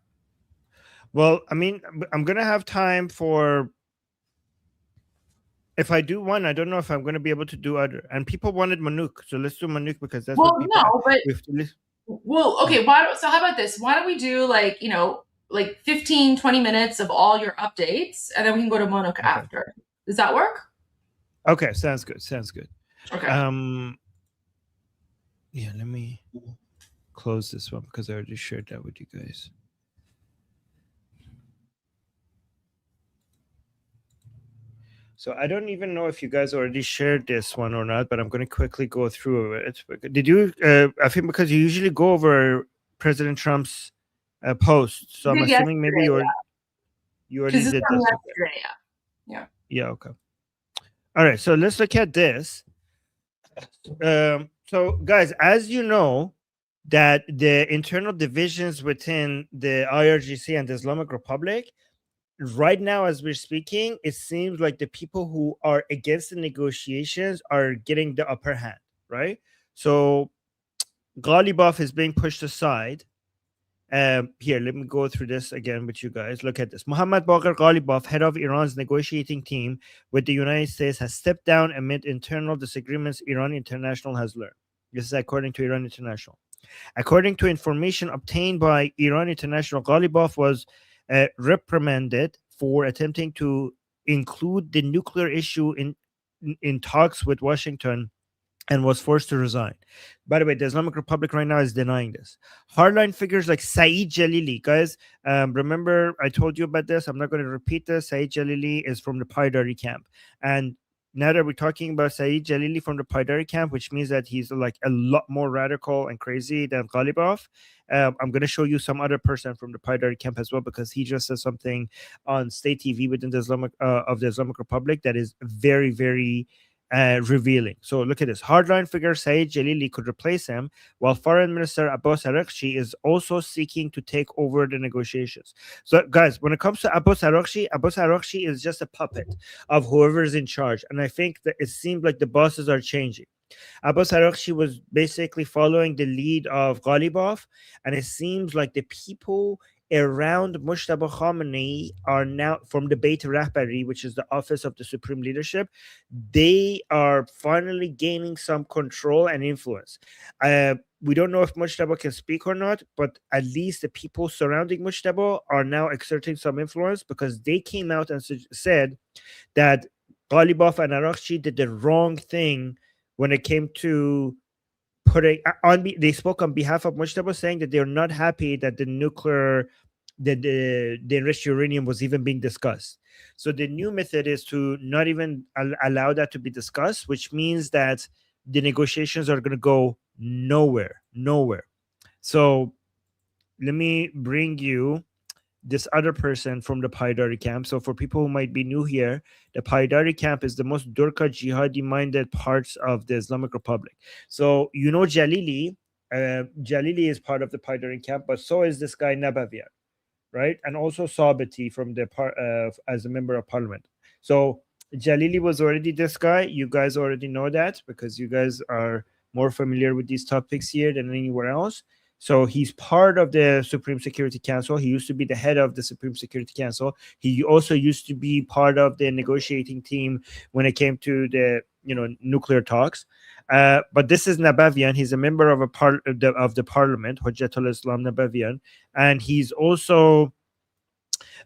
Well, I mean, I'm going to have time for, if I do one, I don't know if I'm going to be able to do other. And people wanted Manuk, so let's do Manuk because that's what people Well, okay, so how about this? Why don't we do like 15, 20 minutes of all your updates, and then we can go to Manuk after. Does that work? Okay, sounds good. Okay. Yeah, let me close this one because I already shared that with you guys. So I don't even know if you guys already shared this one or not, but I'm going to quickly go through it. Did you? I think because you usually go over President Trump's posts, so I'm assuming maybe you already did this. Yeah. Yeah. Okay. All right. So let's look at this. So, guys, as you know, that the internal divisions within the IRGC and the Islamic Republic, right now as we're speaking, it seems like the people who are against the negotiations are getting the upper hand, right? So Ghalibaf is being pushed aside. Here, let me go through this again with you guys. Look at this. Mohammad Bagher Ghalibaf, head of Iran's negotiating team with the United States, has stepped down amid internal disagreements, Iran International has learned. This is according to Iran International. According to information obtained by Iran International, Ghalibaf was reprimanded for attempting to include the nuclear issue in talks with Washington and was forced to resign. By the way, the Islamic Republic right now is denying this. Hardline figures like Saeed Jalili, guys, remember I told you about this. I'm not going to repeat this. Saeed Jalili is from the Pari camp. And now that we're talking about Saeed Jalili from the Pari camp, which means that he's like a lot more radical and crazy than Ghalibaf, I'm going to show you some other person from the Pari camp as well, because he just said something on state TV within the Islamic Republic that is very, very revealing. So look at this. Hardline figure Saeed Jalili could replace him, while Foreign Minister Abbas Araghchi is also seeking to take over the negotiations. So guys, when it comes to Abbas Araghchi is just a puppet of whoever is in charge. And I think that it seems like the bosses are changing. Abbas Araghchi was basically following the lead of Ghalibaf, and it seems like the people around Mojtaba Khamenei are now from the Beit Rahbari, which is the office of the supreme leadership. They are finally gaining some control and influence. We don't know if Mojtaba can speak or not, but at least the people surrounding Mojtaba are now exerting some influence, because they came out and said that Ghalibaf and Araghchi did the wrong thing when it came to putting on. They spoke on behalf of Mojtaba, saying that they're not happy that the nuclear, the enriched uranium was even being discussed. So the new method is to not even allow that to be discussed, which means that the negotiations are going to go nowhere. So let me bring you this other person from the Paidari camp. So for people who might be new here, the Paidari camp is the most Durka jihadi-minded parts of the Islamic Republic. So you know Jalili is part of the Paidari camp, but so is this guy Nabavian, right? And also Sabiti from the as a member of parliament. So Jalili was already this guy. You guys already know that, because you guys are more familiar with these topics here than anywhere else. So he's part of the Supreme Security Council. He used to be the head of the Supreme Security Council. He also used to be part of the negotiating team when it came to the nuclear talks. But this is Nabavian. He's a member of the parliament, Hujjatul Islam Nabavian, and he's also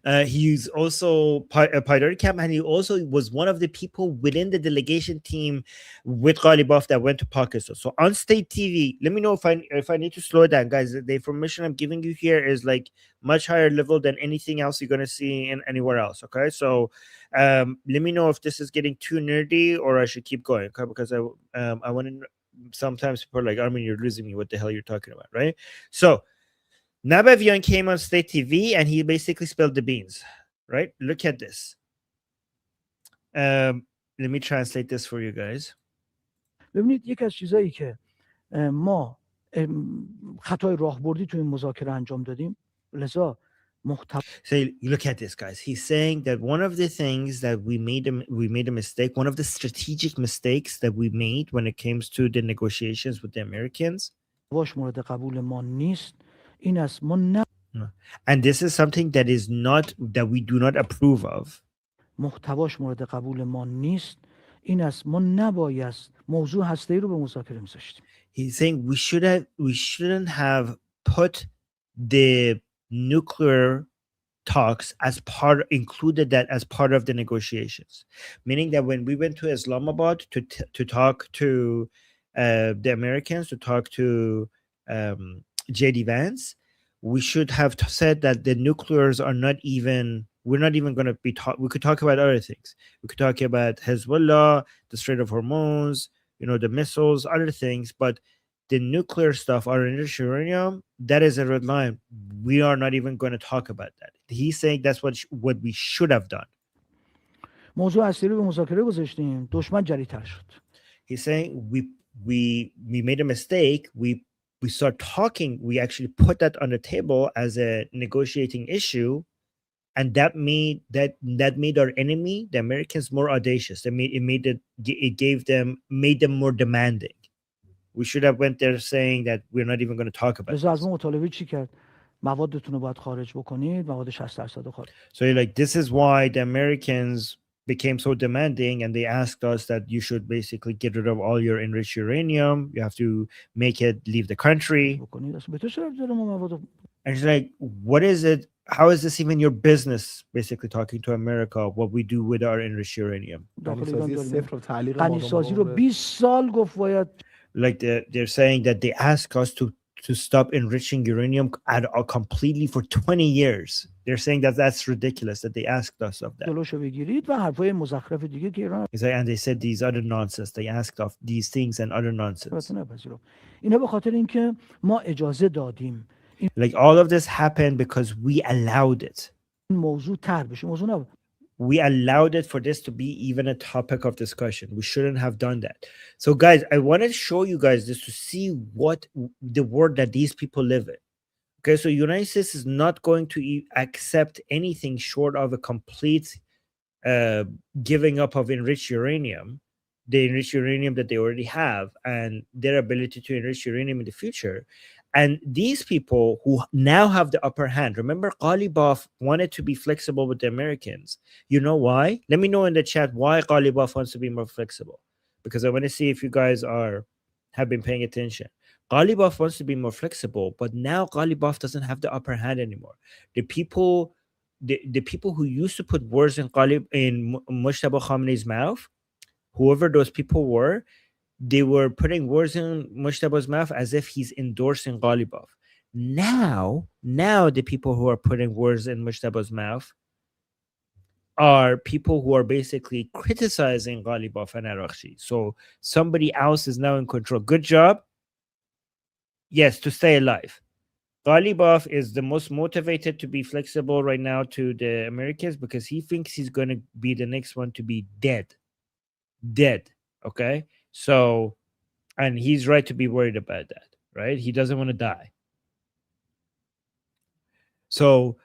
a Paidari camp, and he also was one of the people within the delegation team with Ghalibaf that went to Pakistan. So on state TV, let me know if I need to slow it down, guys. The information I'm giving you here is like much higher level than anything else you're gonna see in anywhere else. Okay, so let me know if this is getting too nerdy or I should keep going. Okay, because I want to. Sometimes people are like, I mean, you're losing me. What the hell you're talking about, right? So Nabavian came on state TV and he basically spilled the beans, right? Look at this. Let me translate this for you guys. ببینید یک از چیزایی که ما خطای راهبردی تو این مذاکره انجام دادیم، لذا So look at this, guys. He's saying that one of the things that we made a mistake, one of the strategic mistakes that we made when it comes to the negotiations with the Americans. مورد قبول ما نیست. این است ما And this is something that we do not approve of. محتواش مورد قبول ما نیست. این است ما نباید موضوع هسته‌ای رو به مذاکره می‌ذاشتیم. He's saying we shouldn't have put the nuclear talks included that as part of the negotiations, meaning that when we went to Islamabad to talk to the Americans, to talk to J.D. Vance, we should have said that the nuclears are not even, we're not even going to be we could talk about other things. We could talk about Hezbollah, the Strait of Hormuz, the missiles, other things, but the nuclear stuff, our enriched uranium, that is a red line. We are not even going to talk about that. He's saying that's what we should have done. موضوع هستی رو به مذاکره گذاشتیم. دشمن جری‌تر شد. He's saying we made a mistake. We we start talking, we actually put that on the table as a negotiating issue, and that made our enemy, the Americans, more audacious. It made them more demanding. We should have went there saying that we're not even going to talk about رضا از this. ما مطالبه چی کرد؟ موادتون رو باید خارج بکنید، مواد 60% رو خارج. So you're like, this is why the Americans became so demanding, and they asked us that you should basically get rid of all your enriched uranium. You have to make it leave the country. بکنید. اصلا به تو چه ربطی داره ما مواد رو- And she's like, what is it? How is this even your business? Basically talking to America, what we do with our enriched uranium. داخل ایران داریم. غنیسازی رو 20 سال گفت باید. Like they're saying that they ask us to stop enriching uranium completely for 20 years. They're saying that that's ridiculous that they asked us of that. جلوشو بگیرید و حرفای مزخرف دیگه که ایران And they said these other nonsense. They asked of these things and other nonsense. اینا به خاطر اینکه ما اجازه دادیم Like all of this happened because we allowed it. این موضوع طرح بشه. موضوع نبود. We allowed it for this to be even a topic of discussion. We shouldn't have done that. So guys, I want to show you guys this to see what the world that these people live in. Okay, so United States is not going to accept anything short of a complete giving up of enriched uranium, the enriched uranium that they already have, and their ability to enrich uranium in the future. And these people who now have the upper hand, remember Ghalibaf wanted to be flexible with the Americans. You know why? Let me know in the chat why Ghalibaf wants to be more flexible, because I want to see if you guys have been paying attention. Ghalibaf wants to be more flexible, but now Ghalibaf doesn't have the upper hand anymore. The people who used to put words in Mojtaba Khamenei's mouth, whoever those people were, they were putting words in Mojtaba's mouth as if he's endorsing Ghalibaf. Now the people who are putting words in Mojtaba's mouth are people who are basically criticizing Ghalibaf and IRGC. So somebody else is now in control. Good job. Yes, to stay alive. Ghalibaf is the most motivated to be flexible right now to the Americans because he thinks he's going to be the next one to be dead. Okay? So, and he's right to be worried about that, right? He doesn't want to die. So,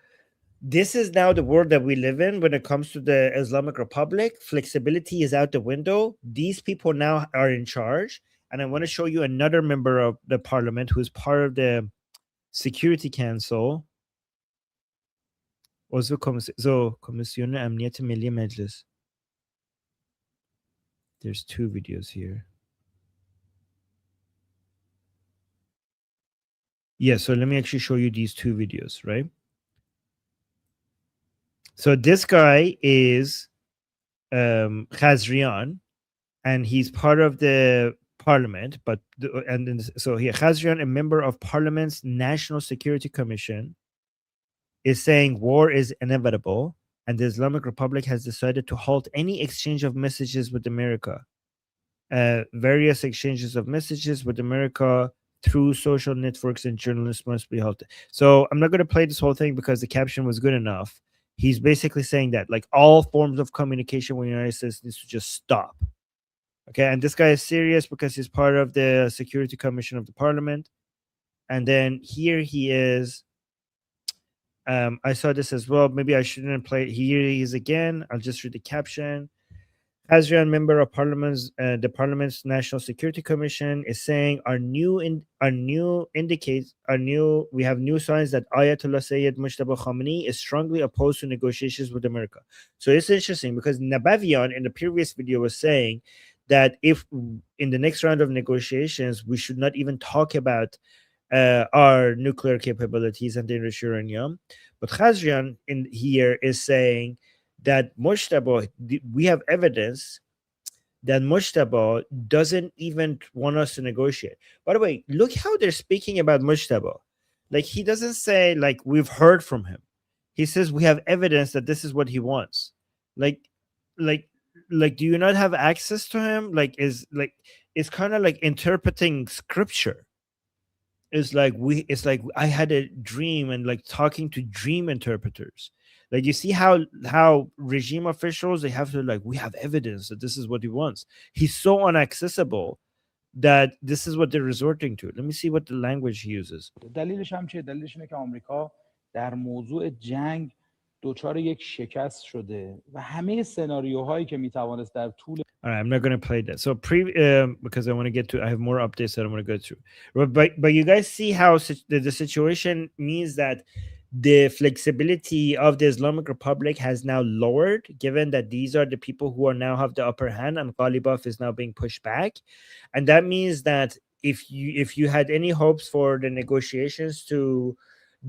this is now the world that we live in when it comes to the Islamic Republic. Flexibility is out the window. These people now are in charge. And I want to show you another member of the parliament who is part of the Security Council. Also, Kommission Amniyat Milli Majlis. There's two videos here. Yeah, so let me actually show you these two videos, right? So this guy is Khazrian, and he's part of the parliament. So here, Khazrian, a member of Parliament's National Security Commission, is saying war is inevitable, and the Islamic Republic has decided to halt any exchange of messages with America. Various exchanges of messages with America through social networks and journalists must be halted. So I'm not going to play this whole thing because the caption was good enough. He's basically saying that like all forms of communication with the United States needs to just stop. Okay, and this guy is serious because he's part of the Security Commission of the Parliament. And then here he is. I saw this as well. Maybe I shouldn't play it. Here he is again. I'll just read the caption. Khazrian, member of the Parliament's National Security Commission, is saying we have new signs that Ayatollah Sayyid Mojtaba Khamenei is strongly opposed to negotiations with America. So it's interesting because Nabavian in the previous video was saying that if in the next round of negotiations we should not even talk about our nuclear capabilities and the enriched uranium, but Khazrian in here is saying that Mojtaba, we have evidence that Mojtaba doesn't even want us to negotiate. By the way, look how they're speaking about Mojtaba. Like he doesn't say like we've heard from him. He says we have evidence that this is what he wants. Like do you not have access to him? It's kind of like interpreting scripture. It's like I had a dream and like talking to dream interpreters. Like you see how regime officials, they have to like, we have evidence that this is what he wants. He's so inaccessible that this is what they're resorting to. Let me see what the language he uses. دلیلش هم چیه؟ دلیلش اینه که آمریکا در موضوع جنگ دچار یک شکست شده و همه سناریوهایی که میتوانست در طول All right, I'm not going to play that. So because I want to get to, I have more updates that I want to go through. But you guys see how the situation means that the flexibility of the Islamic Republic has now lowered, given that these are the people who are now have the upper hand, and Ghalibaf is now being pushed back, and that means that if you had any hopes for the negotiations to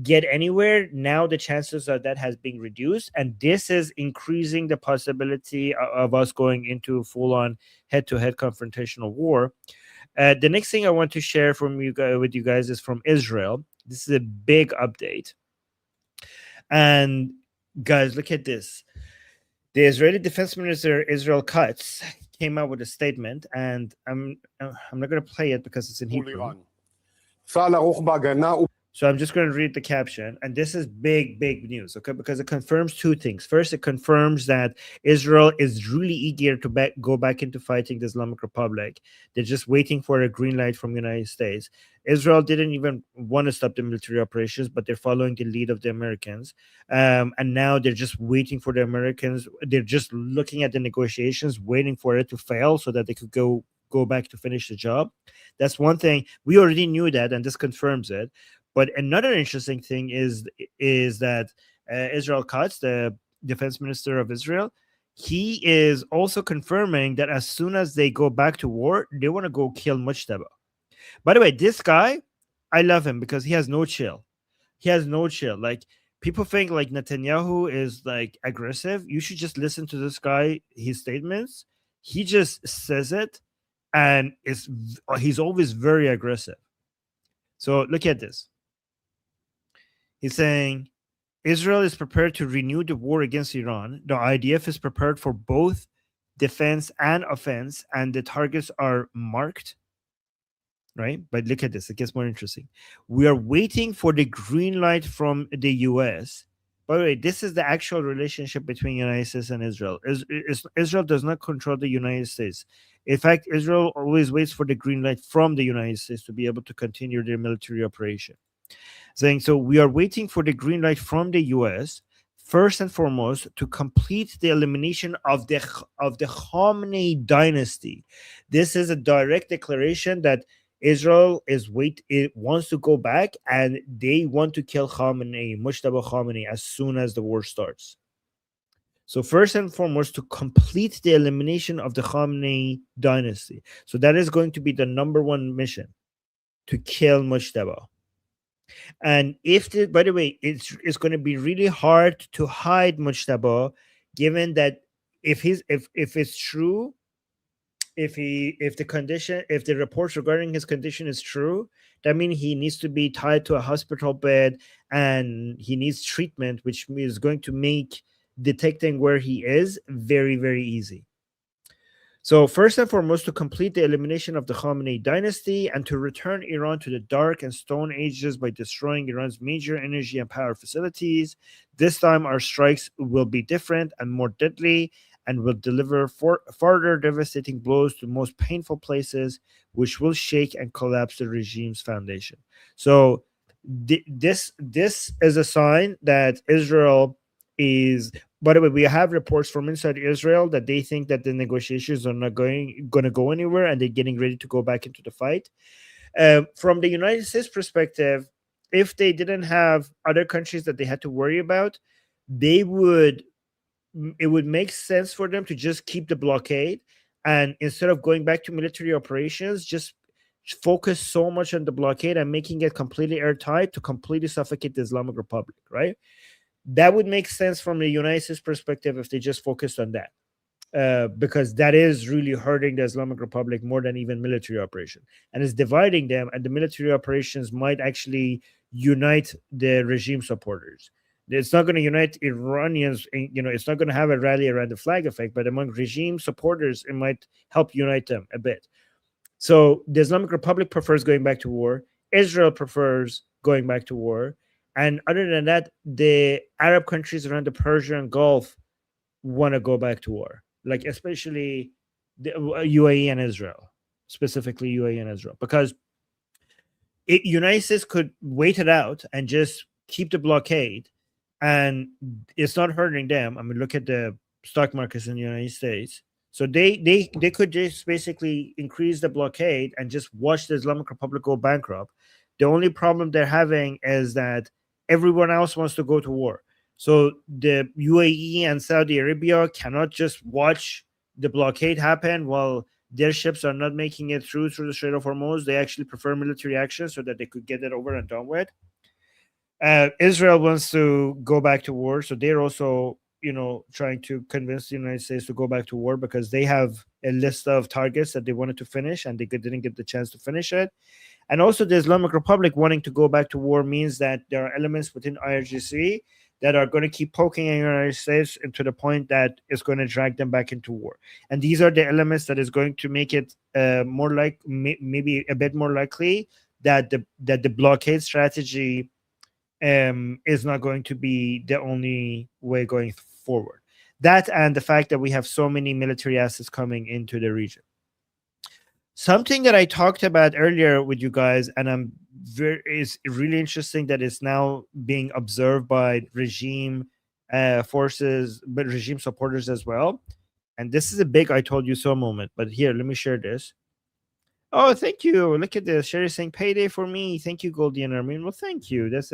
get anywhere, now the chances of that has been reduced, and this is increasing the possibility of us going into full-on head-to-head confrontational war. The next thing I want to share with you guys is from Israel. This is a big update, and guys, look at this. The Israeli Defense Minister Israel Katz came out with a statement, and I'm not going to play it because it's in Hebrew. So I'm just going to read the caption, and this is big news, okay? Because it confirms two things. First, it confirms that Israel is really eager to go back into fighting the Islamic Republic. They're just waiting for a green light from the United States. Israel didn't even want to stop the military operations, but they're following the lead of the Americans. And now they're just waiting for the Americans. They're just looking at the negotiations, waiting for it to fail so that they could go back to finish the job. That's one thing. We already knew that, and this confirms it. But another interesting thing is that Israel Katz, the defense minister of Israel, he is also confirming that as soon as they go back to war, they want to go kill Mojtaba. By the way, this guy, I love him because he has no chill. He has no chill. Like, people think like Netanyahu is like aggressive. You should just listen to this guy, his statements. He just says it, and he's always very aggressive. So look at this. He's saying Israel is prepared to renew the war against Iran. The IDF is prepared for both defense and offense, and the targets are marked. Right? But look at this. It gets more interesting. We are waiting for the green light from the US. By the way, this is the actual relationship between the United States and Israel. Israel does not control the United States. In fact, Israel always waits for the green light from the United States to be able to continue their military operation. Saying, so we are waiting for the green light from the US, first and foremost, to complete the elimination of the Khamenei dynasty. This is a direct declaration that Israel wants to go back, and they want to kill Khamenei, Mojtaba Khamenei, as soon as the war starts. So first and foremost, to complete the elimination of the Khamenei dynasty. So that is going to be the number one mission, to kill Mojtaba. And by the way, it's going to be really hard to hide Mojtaba, given that if it's true, if the reports regarding his condition is true, that means he needs to be tied to a hospital bed and he needs treatment, which is going to make detecting where he is very, very easy. So first and foremost, to complete the elimination of the Khamenei dynasty and to return Iran to the dark and stone ages by destroying Iran's major energy and power facilities. This time our strikes will be different and more deadly, and will deliver further devastating blows to the most painful places, which will shake and collapse the regime's foundation. So this is a sign that Israel is. By the way, we have reports from inside Israel that they think that the negotiations are not going to go anywhere, and they're getting ready to go back into the fight. From the United States perspective, if they didn't have other countries that they had to worry about, it would make sense for them to just keep the blockade, and instead of going back to military operations, just focus so much on the blockade and making it completely airtight to completely suffocate the Islamic Republic, right? That would make sense from the United States perspective if they just focused on that, because that is really hurting the Islamic Republic more than even military operation, and it's dividing them, and the military operations might actually unite the regime supporters. It's not going to unite Iranians, it's not going to have a rally around the flag effect, but among regime supporters, it might help unite them a bit. So the Islamic Republic prefers going back to war. Israel prefers going back to war. And other than that, the Arab countries around the Persian Gulf want to go back to war, like especially the UAE and Israel. specifically UAE and Israel, because United States could wait it out and just keep the blockade, and it's not hurting them. I mean, look at the stock markets in the United States. So they could just basically increase the blockade and just watch the Islamic Republic go bankrupt. The only problem they're having is that everyone else wants to go to war. So the UAE and Saudi Arabia cannot just watch the blockade happen while their ships are not making it through the Strait of Hormuz. They actually prefer military action so that they could get it over and done with. Israel wants to go back to war, so they're also, trying to convince the United States to go back to war because they have a list of targets that they wanted to finish and they didn't get the chance to finish it. And also the Islamic Republic wanting to go back to war means that there are elements within IRGC that are going to keep poking at the United States to the point that it's going to drag them back into war. And these are the elements that is going to make it more like maybe a bit more likely that the blockade strategy is not going to be the only way going forward. That and the fact that we have so many military assets coming into the region. Something that I talked about earlier with you guys, and is really interesting that it's now being observed by regime forces, but regime supporters as well. And this is a big "I told you so" moment. But here, let me share this. Oh, thank you. Look at this. Sherry saying payday for me. Thank you, Goldie and Armin. Well, thank you. That's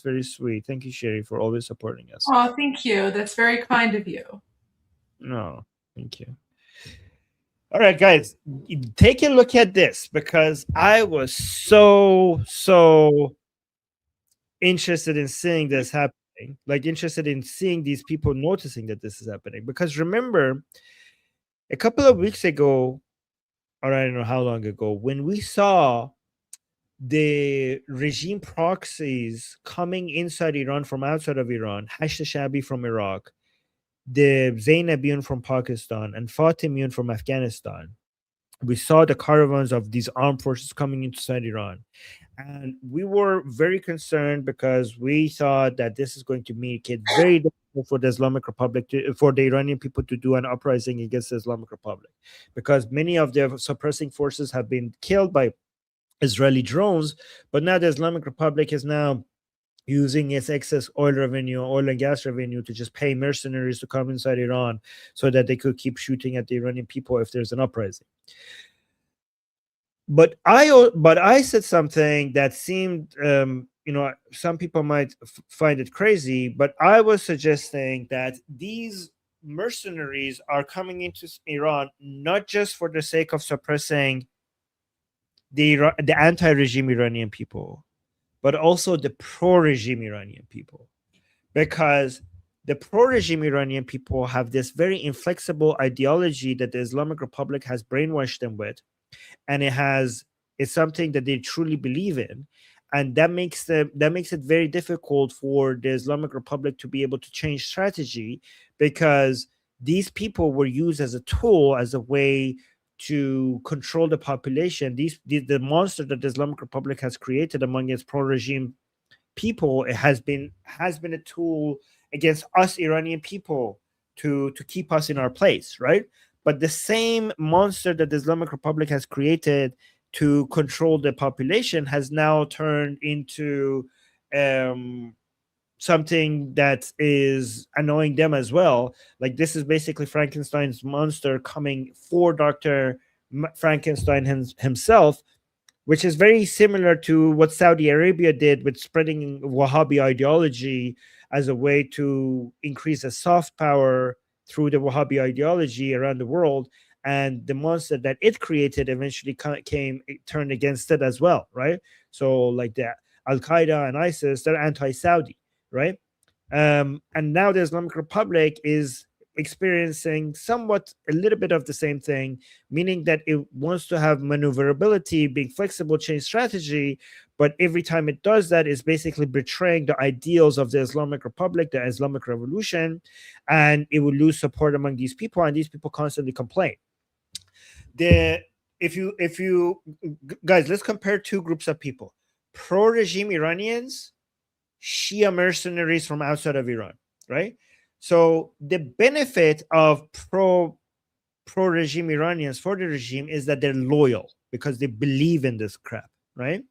very sweet. Thank you, Sherry, for always supporting us. Oh, thank you. That's very kind of you. No, thank you. All right, guys, take a look at this because I was so interested in seeing this happening, like interested in seeing these people noticing that this is happening. Because remember, a couple of weeks ago, or I don't know how long ago, when we saw the regime proxies coming inside Iran from outside of Iran, Hasht Shabi from Iraq, the Zainabiyun from Pakistan, and Fatimiyun from Afghanistan, we saw the caravans of these armed forces coming inside Iran. And we were very concerned because we thought that this is going to make it very difficult for the Islamic Republic, for the Iranian people to do an uprising against the Islamic Republic, because many of their suppressing forces have been killed by Israeli drones. But now the Islamic Republic is now using its excess oil and gas revenue to just pay mercenaries to come inside Iran so that they could keep shooting at the Iranian people if there's an uprising. But I said something that seemed, some people might find it crazy, but I was suggesting that these mercenaries are coming into Iran not just for the sake of suppressing the anti-regime Iranian people, but also the pro-regime Iranian people, because the pro-regime Iranian people have this very inflexible ideology that the Islamic Republic has brainwashed them with, and it's something that they truly believe in, and that makes it very difficult for the Islamic Republic to be able to change strategy, because these people were used as a tool, as a way to control the population. The monster that the Islamic Republic has created among its pro-regime people, it has been a tool against us Iranian people to keep us in our place, right? But the same monster that the Islamic Republic has created to control the population has now turned into something that is annoying them as well. Like, this is basically Frankenstein's monster coming for Dr. Frankenstein himself, which is very similar to what Saudi Arabia did with spreading Wahhabi ideology as a way to increase a soft power through the Wahhabi ideology around the world. And the monster that it created eventually turned against it as well, right? So like the Al-Qaeda and ISIS, they're anti-Saudi, right? And now the Islamic Republic is experiencing a little bit of the same thing, meaning that it wants to have maneuverability, being flexible, change strategy, but every time it does that, it's basically betraying the ideals of the Islamic Republic, the Islamic Revolution, and it will lose support among these people, and these people constantly complain. If you guys, let's compare two groups of people: pro-regime Iranians, Shia mercenaries from outside of Iran, right? So the benefit of pro-regime Iranians for the regime is that they're loyal because they believe in this crap, right?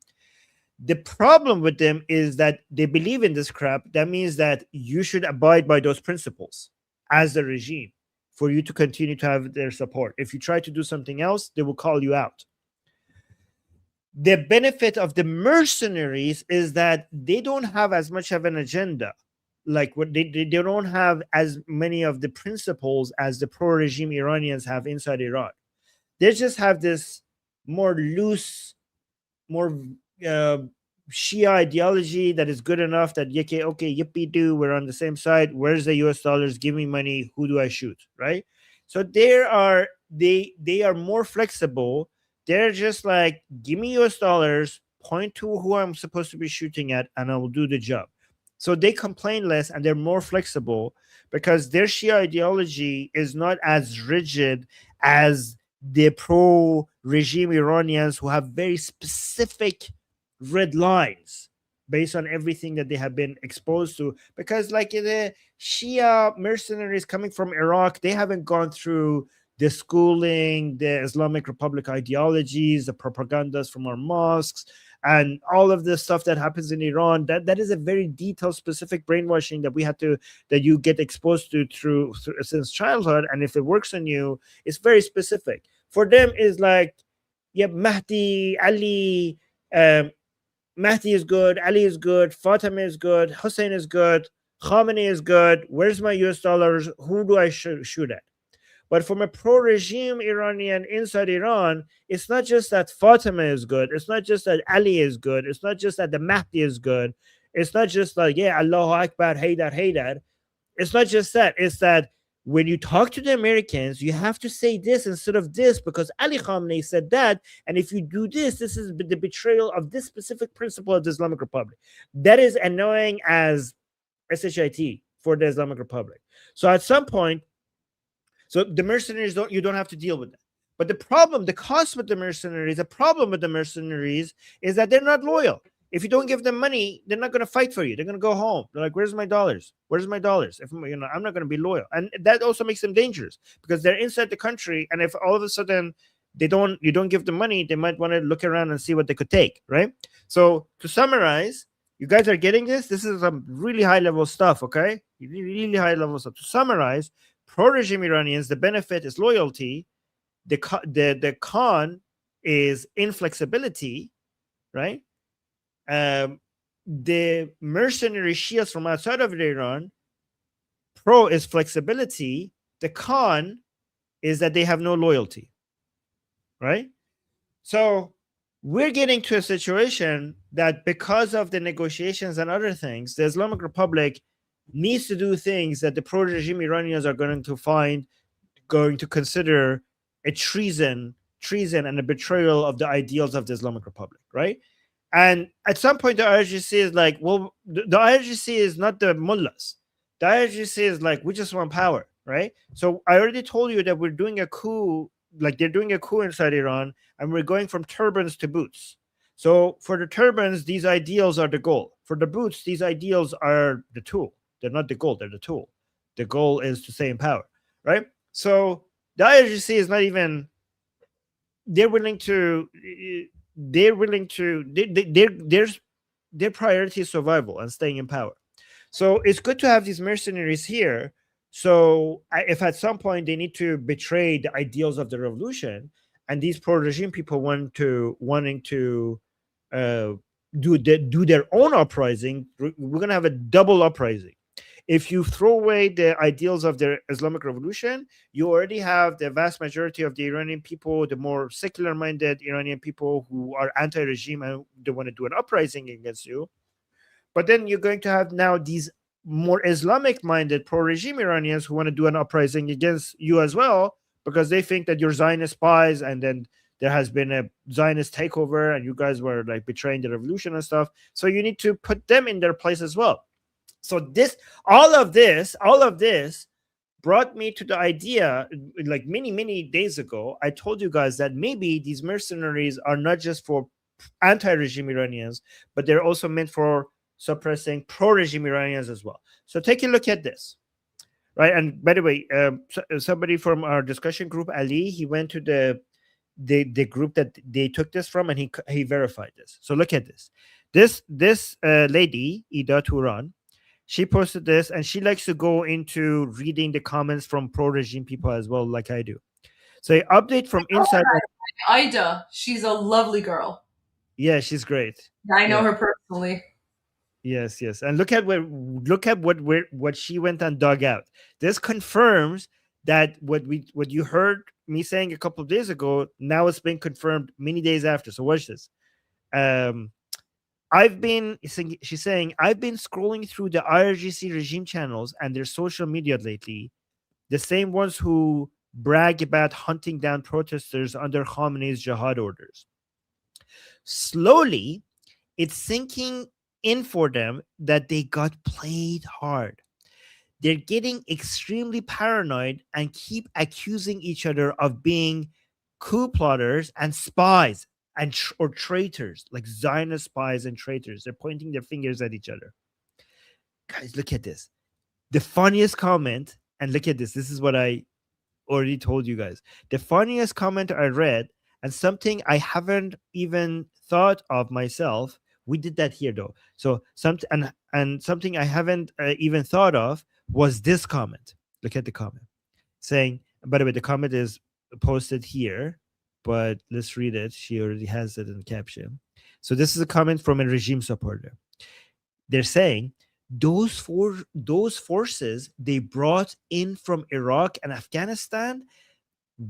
The problem with them is that they believe in this crap. That means that you should abide by those principles as the regime for you to continue to have their support. If you try to do something else, they will call you out. The benefit of the mercenaries is that they don't have as much of an agenda. Like what they don't have as many of the principles as the pro-regime Iranians have inside Iran. They just have this more loose, more Shia ideology that is good enough that okay, yippee do, we're on the same side. Where's the US dollars? Give me money. Who do I shoot? Right? So they are more flexible. They're just like, give me US dollars, point to who I'm supposed to be shooting at, and I will do the job. So they complain less and they're more flexible because their Shia ideology is not as rigid as the pro-regime Iranians who have very specific red lines based on everything that they have been exposed to. Because like the Shia mercenaries coming from Iraq, they haven't gone through the schooling, the Islamic Republic ideologies, the propagandas from our mosques, and all of the stuff that happens in Iran. That is a very detailed, specific brainwashing that you get exposed to through since childhood. And if it works on you, it's very specific. For them, is like, yeah, Mahdi, Ali, Mahdi is good, Ali is good, Fatima is good, Hussein is good, Khamenei is good. Where's my US dollars? Who do I shoot at? But from a pro-regime Iranian inside Iran, it's not just that Fatima is good. It's not just that Ali is good. It's not just that the Mahdi is good. It's not just like, yeah, Allahu Akbar, Haydar. It's not just that. It's that when you talk to the Americans, you have to say this instead of this because Ali Khamenei said that. And if you do this, this is the betrayal of this specific principle of the Islamic Republic. That is annoying as SHIT for the Islamic Republic. So at some point, so the mercenaries you don't have to deal with that. But the problem with the mercenaries is that they're not loyal. If you don't give them money, they're not going to fight for you. They're going to go home. They're like, "Where's my dollars? Where's my dollars?" If I'm not going to be loyal, and that also makes them dangerous because they're inside the country. And if all of a sudden you don't give them money, they might want to look around and see what they could take, right? So to summarize, you guys are getting this. This is some really high level stuff, okay? Really high level stuff. To summarize, pro-regime Iranians, the benefit is loyalty. The con is inflexibility, right? The mercenary Shias from outside of Iran, pro is flexibility. The con is that they have no loyalty, right? So we're getting to a situation that because of the negotiations and other things, the Islamic Republic needs to do things that the pro-regime Iranians are going to consider a treason and a betrayal of the ideals of the Islamic Republic, right? And at some point, the IRGC is like, well, the IRGC is not the mullahs. The IRGC is like, we just want power, right? So I already told you that we're doing a coup, like they're doing a coup inside Iran, and we're going from turbans to boots. So for the turbans, these ideals are the goal. For the boots, these ideals are the tool. They're not the goal, they're the tool. The goal is to stay in power, right? So the IRGC is not even, their priority is survival and staying in power. So it's good to have these mercenaries here. So if at some point they need to betray the ideals of the revolution, and these pro-regime people wanting to do their own uprising, we're going to have a double uprising. If you throw away the ideals of the Islamic Revolution, you already have the vast majority of the Iranian people, the more secular-minded Iranian people who are anti-regime and they want to do an uprising against you. But then you're going to have now these more Islamic-minded pro-regime Iranians who want to do an uprising against you as well, because they think that you're Zionist spies, and then there has been a Zionist takeover and you guys were like betraying the revolution and stuff. So you need to put them in their place as well. So all of this brought me to the idea, like many days ago, I told you guys that maybe these mercenaries are not just for anti-regime Iranians, but they're also meant for suppressing pro-regime Iranians as well. So take a look at this. right? And by the way, somebody from our discussion group, Ali, he went to the group that they took this from, and he verified this. So look at this. This lady, Ida Turan, she posted this, and she likes to go into reading the comments from pro-regime people as well, like I do. So update from inside. Ida, she's a lovely girl. Yeah, she's great. I know her personally. Yes, yes. And look at what she went and dug out. This confirms that what you heard me saying a couple of days ago, now it's been confirmed many days after. So watch this. She's saying, I've been scrolling through the IRGC regime channels and their social media lately, the same ones who brag about hunting down protesters under Khamenei's jihad orders. Slowly, it's sinking in for them that they got played hard. They're getting extremely paranoid and keep accusing each other of being coup plotters and spies or traitors, like Zionist spies and traitors. They're pointing their fingers at each other. Guys, look at this. The funniest comment, and look at this. This is what I already told you guys. The funniest comment I read, and something I haven't even thought of myself. We did that here though. So something I haven't even thought of was this comment. Look at the comment saying, by the way, the comment is posted here, but let's read it. She already has it in the caption. So this is a comment from a regime supporter. They're saying those forces they brought in from Iraq and Afghanistan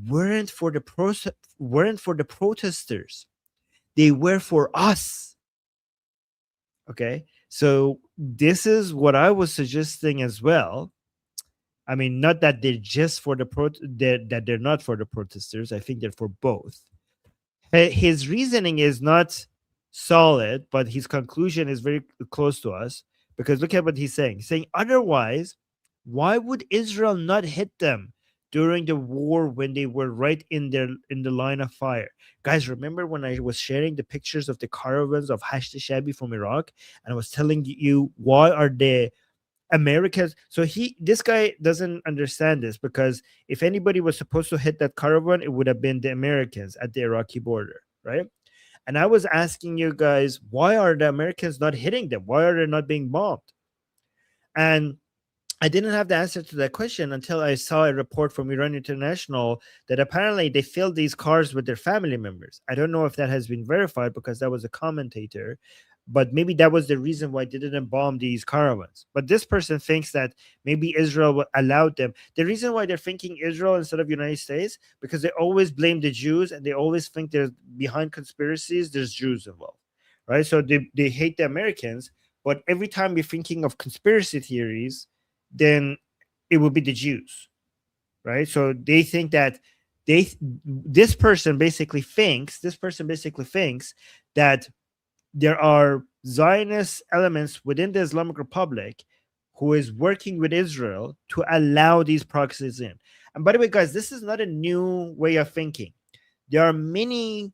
weren't for the protesters. They were for us. Okay, so this is what I was suggesting as well. I mean, not that they're just for that they're not for the protesters. I think they're for both. His reasoning is not solid, but his conclusion is very close to us, because look at what he's saying. He's saying, otherwise, why would Israel not hit them during the war when they were right in the line of fire? Guys, remember when I was sharing the pictures of the caravans of Hashd Shabi from Iraq, and I was telling you why are the Americans? So this guy doesn't understand this, because if anybody was supposed to hit that caravan, it would have been the Americans at the Iraqi border, right? And I was asking you guys, why are the Americans not hitting them? Why are they not being bombed? And I didn't have the answer to that question until I saw a report from Iran International that apparently they filled these cars with their family members. I don't know if that has been verified, because that was a commentator, but maybe that was the reason why they didn't bomb these caravans. But this person thinks that maybe Israel allowed them. The reason why they're thinking Israel instead of United States, because they always blame the Jews, and they always think they're behind conspiracies, there's Jews involved, right? So they hate the Americans, but every time you're thinking of conspiracy theories, then it will be the Jews, right? So they think that this person basically thinks that there are Zionist elements within the Islamic Republic who is working with Israel to allow these proxies in. And by the way, guys, this is not a new way of thinking. There are many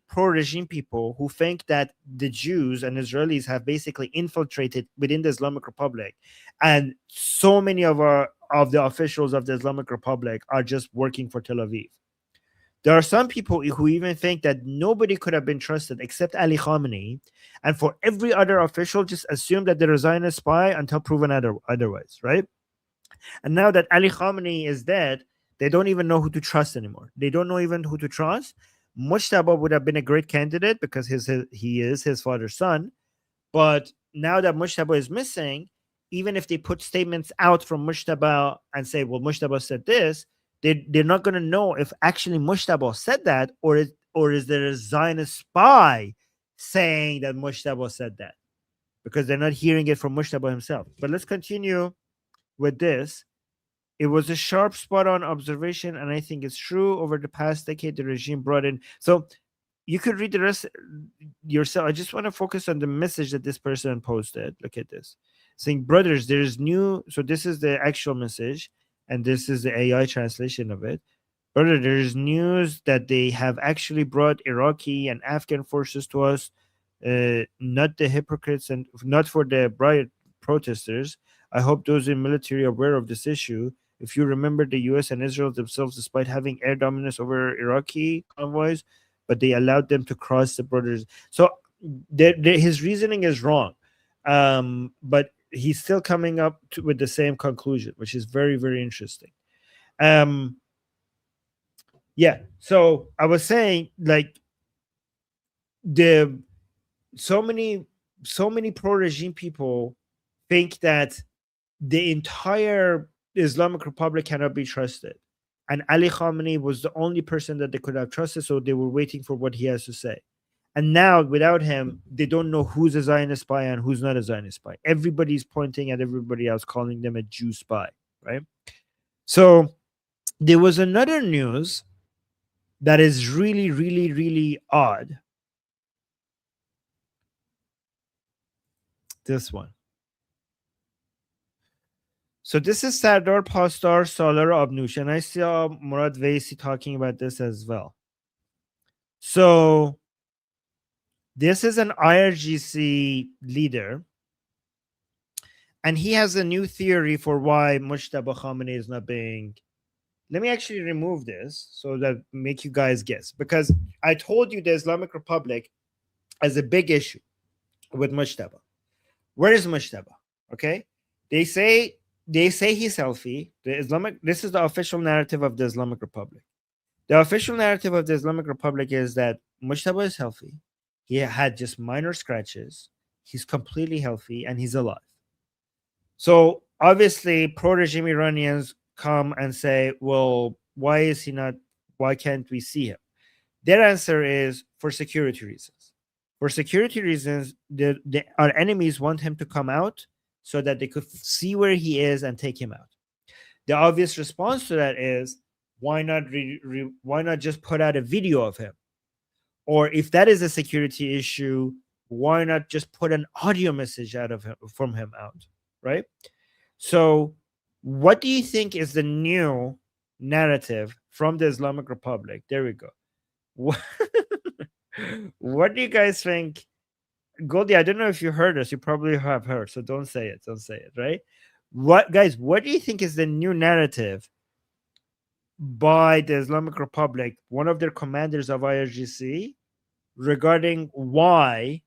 pro-regime people who think that the Jews and Israelis have basically infiltrated within the Islamic Republic, and so many of the officials of the Islamic Republic are just working for Tel Aviv. There are some people who even think that nobody could have been trusted except Ali Khamenei, and for every other official, just assume that they're a Zionist spy until proven otherwise, right? And now that Ali Khamenei is dead, they don't even know who to trust anymore. They don't know even who to trust. Mojtaba would have been a great candidate because he is his father's son. But now that Mojtaba is missing, even if they put statements out from Mojtaba and say, well, Mojtaba said this, they're not going to know if actually Mojtaba said that, or is there a Zionist spy saying that Mojtaba said that, because they're not hearing it from Mojtaba himself. But let's continue with this. It was a sharp, spot-on observation, and I think it's true. Over the past decade, the regime brought in... So you could read the rest yourself. I just want to focus on the message that this person posted. Look at this. Saying, brothers, there's new... So this is the actual message, and this is the AI translation of it. Brother, there's news that they have actually brought Iraqi and Afghan forces to us, not the hypocrites and not for the riot protesters. I hope those in military are aware of this issue. If you remember, the US and Israel themselves, despite having air dominance over Iraqi convoys, but they allowed them to cross the borders. So his reasoning is wrong, but he's still coming up with the same conclusion, which is very, very interesting. Yeah, so I was saying, like, so many pro-regime people think that the entire Islamic Republic cannot be trusted, and Ali Khamenei was the only person that they could have trusted, so they were waiting for what he has to say. And now, without him, they don't know who's a Zionist spy and who's not a Zionist spy. Everybody's pointing at everybody else, calling them a Jew spy, right? So there was another news that is really, really, really odd. This one. So this is Sardar Pastar Salar Abnush, and I saw Murad Vaisi talking about this as well. So this is an IRGC leader, and he has a new theory for why Mojtaba Khamenei is not being... Let me actually remove this so that make you guys guess, because I told you the Islamic Republic has a big issue with Mojtaba. Where is Mojtaba? Okay, they say he's healthy. This is the official narrative of the Islamic Republic. The official narrative of the Islamic Republic is that Mojtaba is healthy. He had just minor scratches. He's completely healthy and he's alive. So obviously, pro-regime Iranians come and say, well, why is he not? Why can't we see him? Their answer is for security reasons. For security reasons, our enemies want him to come out so that they could see where he is and take him out. The obvious response to that is, why not just put out a video of him? Or if that is a security issue, why not just put an audio message from him out, right? So what do you think is the new narrative from the Islamic Republic? There we go. What do you guys think? Goldie, I don't know if you heard us. You probably have heard, so don't say it. Don't say it, right? What do you think is the new narrative by the Islamic Republic, one of their commanders of IRGC, regarding why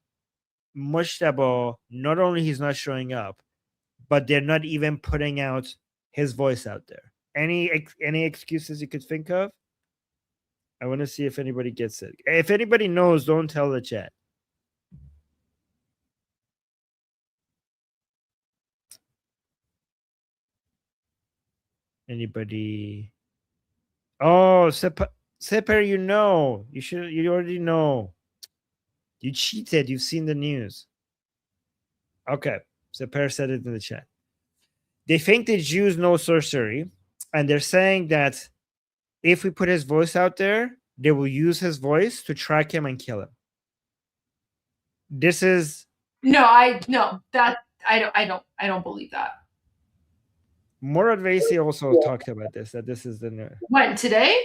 Mojtaba, not only he's not showing up, but they're not even putting out his voice out there? Any excuses you could think of? I want to see if anybody gets it. If anybody knows, don't tell the chat. Anybody? Oh, Seper, you know. You already know. You cheated. You've seen the news. Okay. Seper said it in the chat. They think the Jews know sorcery, and they're saying that if we put his voice out there, they will use his voice to track him and kill him. This is I don't believe that. Murad Vaisi also talked about this, that this is the new. When, today?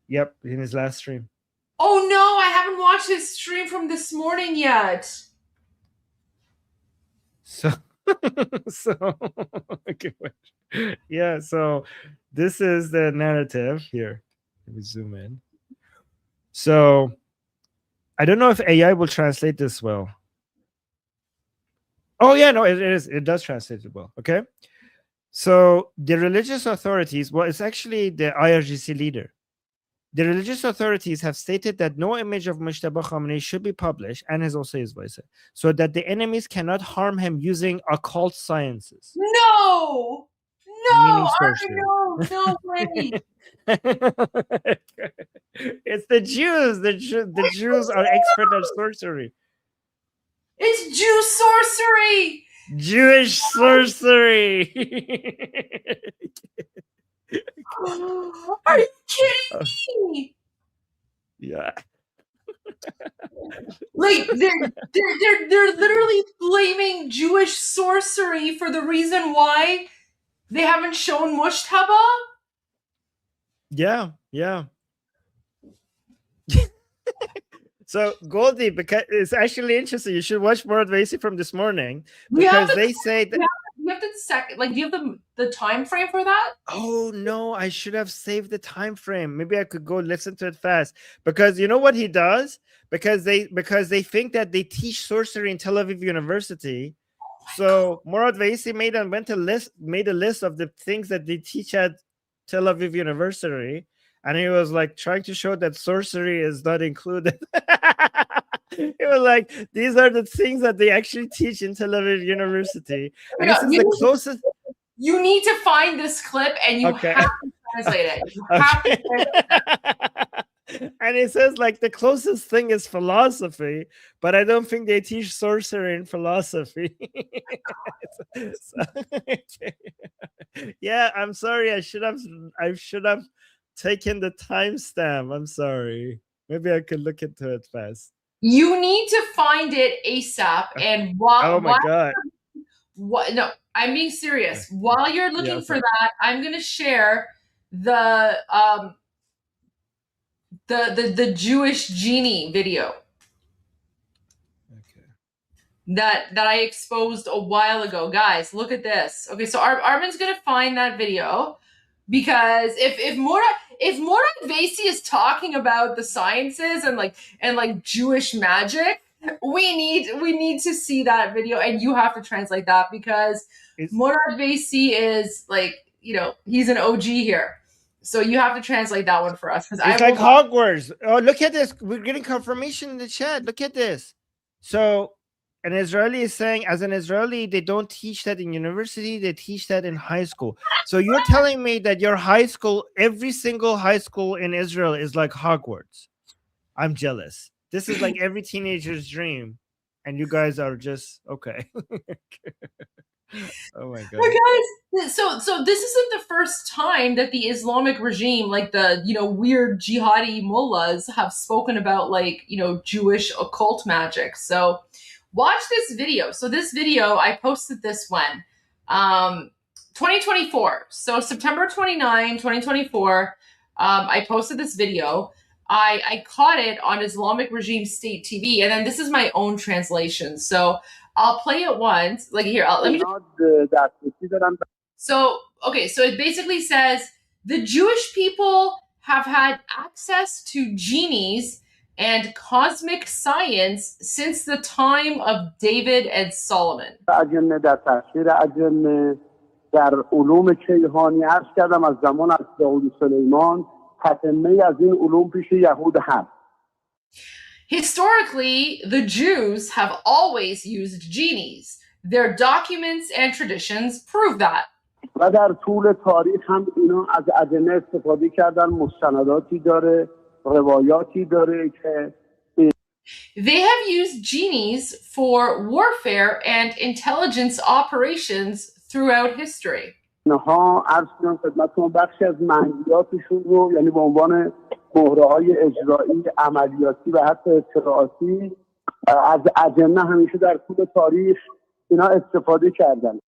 Yep, in his last stream. Oh no, I haven't watched his stream from this morning yet. So okay, wait. Yeah, so this is the narrative here. Let me zoom in. So I don't know if AI will translate this well. Oh yeah, no, it is. It does translate it well. Okay. So the religious authorities, well, it's actually the IRGC leader. The religious authorities have stated that no image of Mojtaba Khamenei should be published, and has also his voice, so that the enemies cannot harm him using occult sciences. No, Meaning no way. It's the Jews. The Jews are expert at sorcery. It's Jew sorcery. Jewish sorcery. Are you kidding me? Yeah. Like they're literally blaming Jewish sorcery for the reason why they haven't shown Mojtaba. Yeah. So Goldie, because it's actually interesting. You should watch Murad Vaisi from this morning, because they say that you have do you have the time frame for that? Oh no, I should have saved the time frame. Maybe I could go listen to it fast. Because you know what he does? Because they think that they teach sorcery in Tel Aviv University. So Murad Vaisi made a list of the things that they teach at Tel Aviv University, and he was like trying to show that sorcery is not included. It was like, these are the things that they actually teach in Tel Aviv University. And this is the closest. You need to find this clip and you Okay. have to translate it. You have to translate it. And it says like the closest thing is philosophy, but I don't think they teach sorcery in philosophy. Yeah, I'm sorry. I should have taken the timestamp. I'm sorry. Maybe I could look into it fast. You need to find it ASAP. And Oh my God. No, I'm being serious. While you're looking for that, I'm gonna share the Jewish genie video that I exposed a while ago. Guys, look at this. Okay, so Armin's gonna find that video, because if Murad Vaisi is talking about the sciences and like Jewish magic, we need to see that video, and you have to translate that, because Murad Vaisi is like, he's an OG here. So you have to translate that one for us. It's like Hogwarts. Oh, look at this. We're getting confirmation in the chat. Look at this. So an Israeli is saying, as an Israeli, they don't teach that in university. They teach that in high school. So you're telling me that your high school, every single high school in Israel is like Hogwarts. I'm jealous. This is like every teenager's dream. And you guys are just, okay. Oh my God. But guys, so this isn't the first time that the Islamic regime, like the weird jihadi mullahs, have spoken about Jewish occult magic. So watch this video. So this video, I posted this when 2024. So September 29, 2024, I posted this video. I caught it on Islamic Regime State TV, and then this is my own translation. So I'll play it once. Like here, let me. So it basically says the Jewish people have had access to genies and cosmic science since the time of David and Solomon. Historically, the Jews have always used genies. Their documents and traditions prove that. They have used genies for warfare and intelligence operations throughout history. مهره‌های اجرایی، عملیاتی و حتی اطلاعاتی از اجنه همیشه در طول تاریخ اینا استفاده کردن.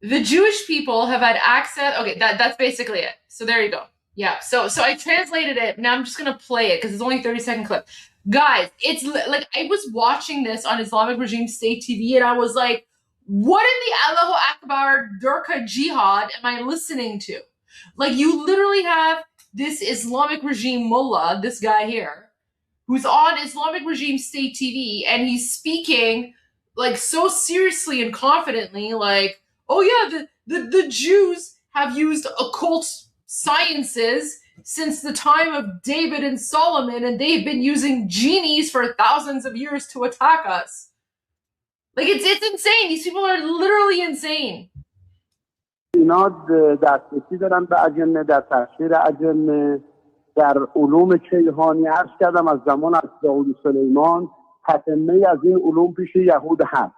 The Jewish people have had access. Okay, that's basically it. So there you go. Yeah. So I translated it. Now I'm just gonna play it because it's only a 30-second clip. Guys, it's like I was watching this on Islamic Regime State TV, and I was like, what in the Allahu Akbar Durka Jihad am I listening to? Like, you literally have this Islamic regime mullah, this guy here, who's on Islamic Regime State TV, and he's speaking like so seriously and confidently, like, oh yeah, the Jews have used occult sciences since the time of David and Solomon, and they've been using genies for thousands of years to attack us. Like, it's insane. These people are literally insane. اینا دسترسی دارن به اجنه، در تفسیر اجنه، در علوم کیهانی. عرض کردم از زمان از داوود سلیمان تتمه از این علوم پیش یهود هست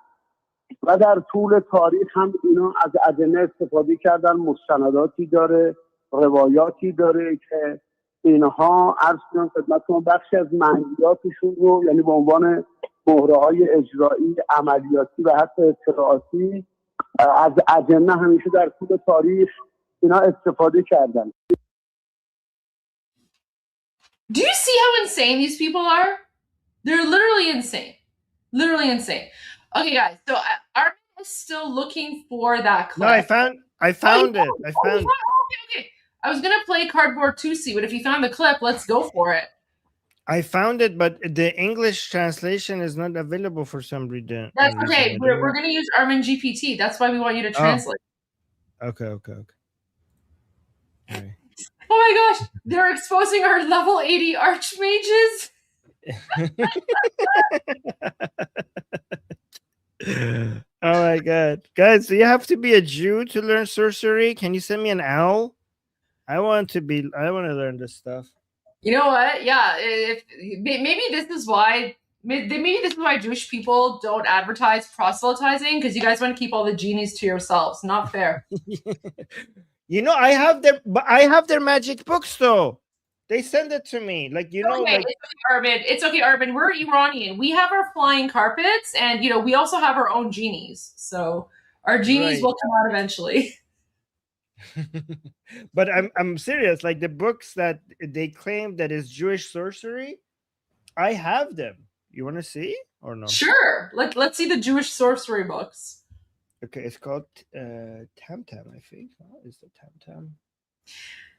و در طول تاریخ هم اینا از اجنه استفاده کردن. مستنداتی داره، روایاتی داره که اینها عرض کنم خدمتتون بخشی از منهیاتشون رو، یعنی به عنوان مهره‌های اجرایی، عملیاتی و حتی اطلاعاتی از اجنه همیشه در طول تاریخ اینا استفاده کردن. Do you see how insane these people are? They're literally insane. Literally insane. Okay, guys. So still looking for that clip. No, I found it. I found it. Okay. I was gonna play Cardboard Tusi, but if you found the clip, let's go for it. I found it, but the English translation is not available for some reason. That's okay. We're gonna use Armin GPT. That's why we want you to translate. Okay. All right. Oh my gosh, they're exposing our level 80 archmages. Oh my god, guys! Do you have to be a Jew to learn sorcery? Can you send me an owl? I want to learn this stuff. You know what? Yeah, maybe this is why Jewish people don't advertise proselytizing, because you guys want to keep all the genies to yourselves. Not fair. You know, I have their magic books though. They send it to me, like It's okay, Armin. We're Iranian. We have our flying carpets, and we also have our own genies. So our genies will come out eventually. But I'm serious. Like the books that they claim that is Jewish sorcery, I have them. You want to see or no? Sure. Let's see the Jewish sorcery books. Okay, it's called Tam-Tam, I think. Oh, is it Tam-Tam?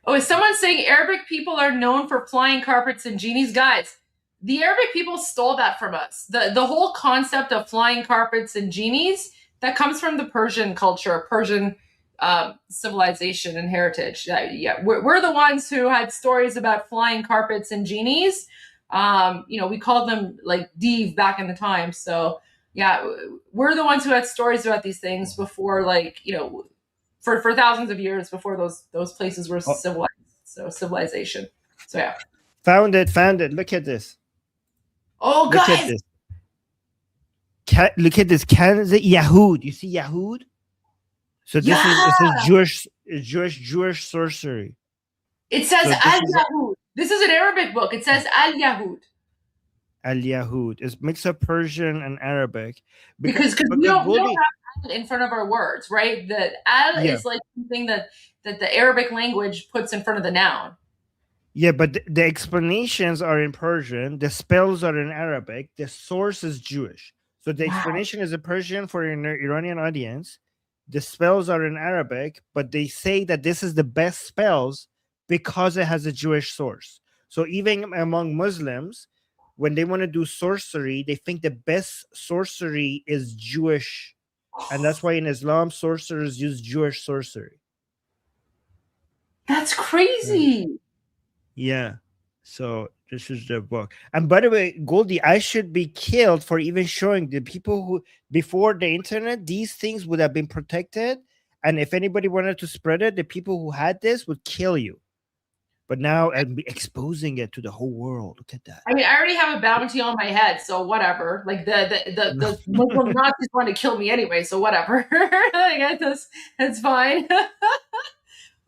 Oh, is someone saying Arabic people are known for flying carpets and genies? Guys, the Arabic people stole that from us. The whole concept of flying carpets and genies, that comes from the Persian culture, Persian civilization and heritage. Yeah, we're the ones who had stories about flying carpets and genies. We called them like div back in the time. So yeah, we're the ones who had stories about these things before, for thousands of years before those places were civilized. So civilization. So yeah. Found it. Look at this. Oh, look guys. At this. Look at this. Yahud. You see Yahud? So this is Jewish sorcery. It says Al-Yahud. This is an Arabic book. It says Al-Yahud. Al-Yahud. It's mixed up Persian and Arabic. Because we don't have Al in front of our words, right? The Al is like something that the Arabic language puts in front of the noun. Yeah, but the explanations are in Persian. The spells are in Arabic. The source is Jewish. So the explanation is in Persian for an Iranian audience. The spells are in Arabic, but they say that this is the best spells because it has a Jewish source. So even among Muslims, when they want to do sorcery, they think the best sorcery is Jewish. And that's why in Islam, sorcerers use Jewish sorcery. That's crazy. Yeah. So this is the book. And by the way, Goldie, I should be killed for even showing the people who, before the internet, these things would have been protected. And if anybody wanted to spread it, the people who had this would kill you. But now I'm exposing it to the whole world. Look at that. I mean, I already have a bounty on my head, so whatever. Like the Muslim Nazis want to kill me anyway, so whatever. I guess that's fine.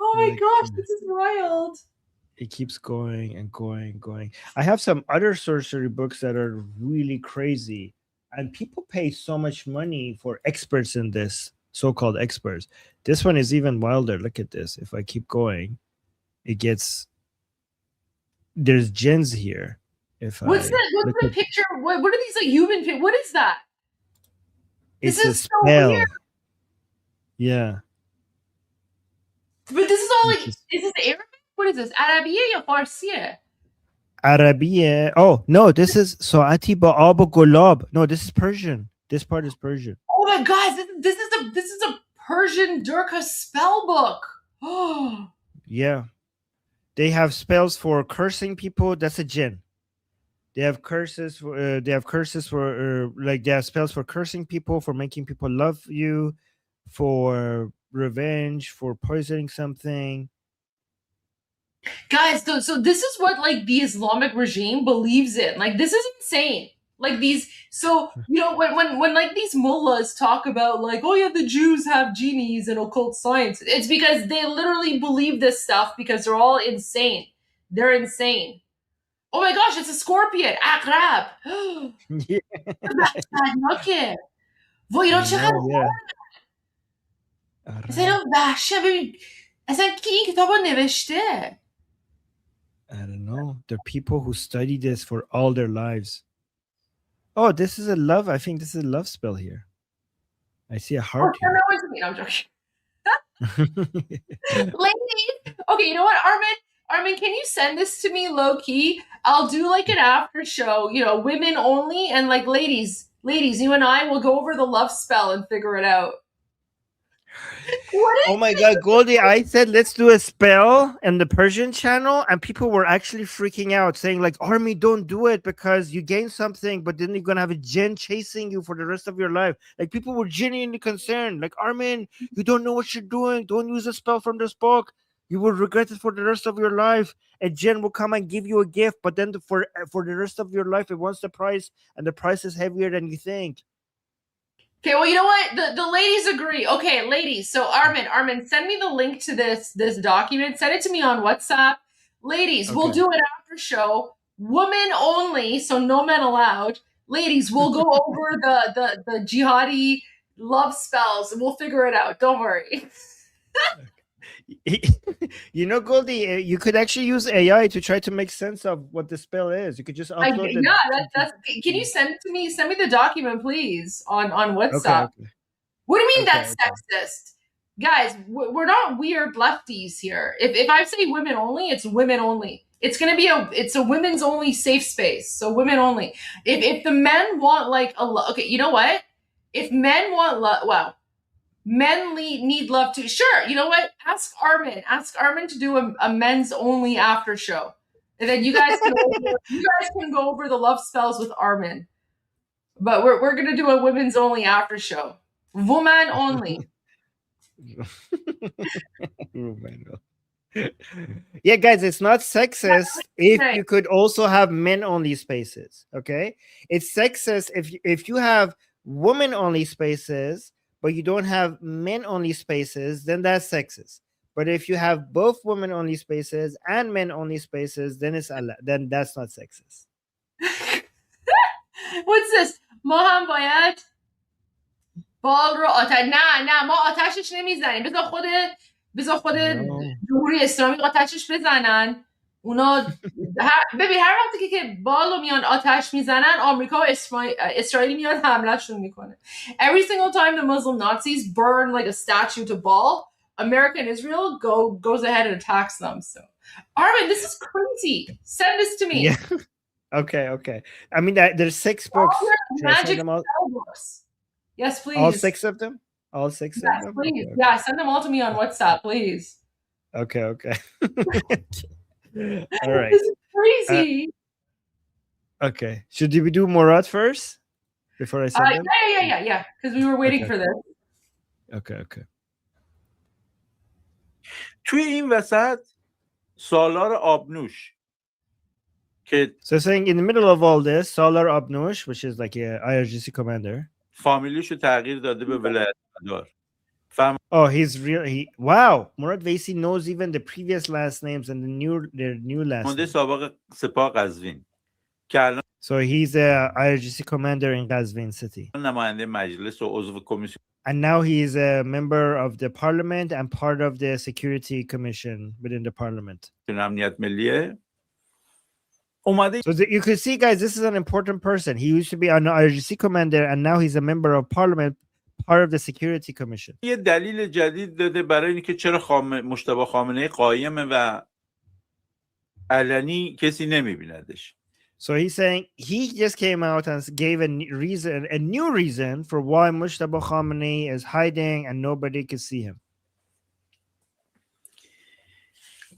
Oh my gosh, this is wild. It keeps going and going. I have some other sorcery books that are really crazy, and people pay so much money for experts in this, so-called experts. This one is even wilder. Look at this. If I keep going, there's gens here. What's the picture? What are these, like, human? What is that? This is so weird. Yeah. But this is all like, is this Arabic? What is this? Arabiye or Farsiye? Arabiye. Oh, no, this is Soati Ba'ab Gulab. No, this is Persian. This part is Persian. Oh my gosh, this is a Persian Durkha spell book. Oh. Yeah. They have spells for cursing people. That's a jinn. They have curses for they have spells for cursing people, for making people love you, for revenge, for poisoning something. Guys, so this is what, like, the Islamic regime believes in. Like, this is insane. Like, these, so, when like these mullahs talk about, like, oh yeah, the Jews have genies and occult science, it's because they literally believe this stuff because they're all insane. They're insane. Oh my gosh, it's a scorpion. Aqrab. Yeah. Okay. وایران چقدر اصلا وحشه. ببین اصلا کی این کتاب رو نوشته؟ I don't know. There are people who study this for all their lives. Oh, this is a love. I think this is a love spell here. I see a heart Oh, no, it's me. No, I'm joking. Ladies, okay, you know what, Armin, can you send this to me low key? I'll do like an after show, women only, and like ladies, you and I will go over the love spell and figure it out. Oh my God, Goldie, I said let's do a spell in the Persian channel, and people were actually freaking out, saying like, Army, don't do it because you gain something, but then you're gonna have a djinn chasing you for the rest of your life. Like, people were genuinely concerned. Like, Armin, you don't know what you're doing. Don't use a spell from this book. You will regret it for the rest of your life. A djinn will come and give you a gift, but then for the rest of your life, it wants the price, and the price is heavier than you think. Okay, well, you know what? The ladies agree. Okay, ladies. So Armin, send me the link to this document. Send it to me on WhatsApp. Ladies, we'll do an after show. Women only, so no men allowed. Ladies, we'll go over the jihadi love spells and we'll figure it out. Don't worry. Goldie, you could actually use AI to try to make sense of what the spell is. You could just upload it. That's. Can you send it to me? Send me the document, please, on WhatsApp. Okay. What do you mean that's sexist? Guys, we're not weird lefties here. If I say women only, it's women only. It's gonna be it's a women's only safe space. So women only. If the men want okay, you know what? If men want love, men need love too. Sure, you know what? Ask Armin to do a men's only after show, and then you guys can go over the love spells with Armin. But we're gonna do a women's only after show, woman only. Yeah, guys, it's not sexist if you could also have men only spaces. Okay, it's sexist if you have woman only spaces, but you don't have men only spaces, then that's sexist. But if you have both women only spaces and men only spaces, then that's not sexist. What's this? ما هم باید بال رو نه ما آتشش نمیزنیم. بذار خود جمهوری اسلامی آتشش بزنن. اونا ببین هر وقتی که بالو میان آتش میزنن، آمریکا و اسرائیل میاد حملهشون میکنه. Every single time the Muslim Nazis burn like a statue to Baal, America and Israel goes ahead and attacks them. So, Armin, this is crazy. Send this to me. Yeah. Okay. I mean, there's 6 books. Magic spell books. Yes, please. All 6 of them? All 6 of them? Please. Okay. Yeah, send them all to me on WhatsApp, please. Okay. All right. This is crazy. Okay. Should we do Murad first before I send them? Yeah. Because we were waiting for this. Okay. توی این وسط سالار آبنوش. So saying in the middle of all this, Salar Abnush, which is like a IRGC commander. فامیلیشو تغییر داده به ولایت مدار. Oh, he's really wow. Murad Vaisi knows even the previous last names and their new last names. سابق سپاه قزوین. So he's a IRGC commander in Qazvin city. نماینده مجلس و عضو کمیسیون. And now he is a member of the parliament and part of the security commission within the parliament. امنیت ملیه. So you can see, guys, this is an important person. He used to be an IRGC commander, and now he's a member of parliament, part of the security commission. یه دلیل جدید داده برای اینکه چرا مجتبی خامنه‌ای قایمه و علنی کسی نمیبیندش. So he's saying he just came out and gave a new reason for why Mojtaba Khamenei is hiding and nobody can see him.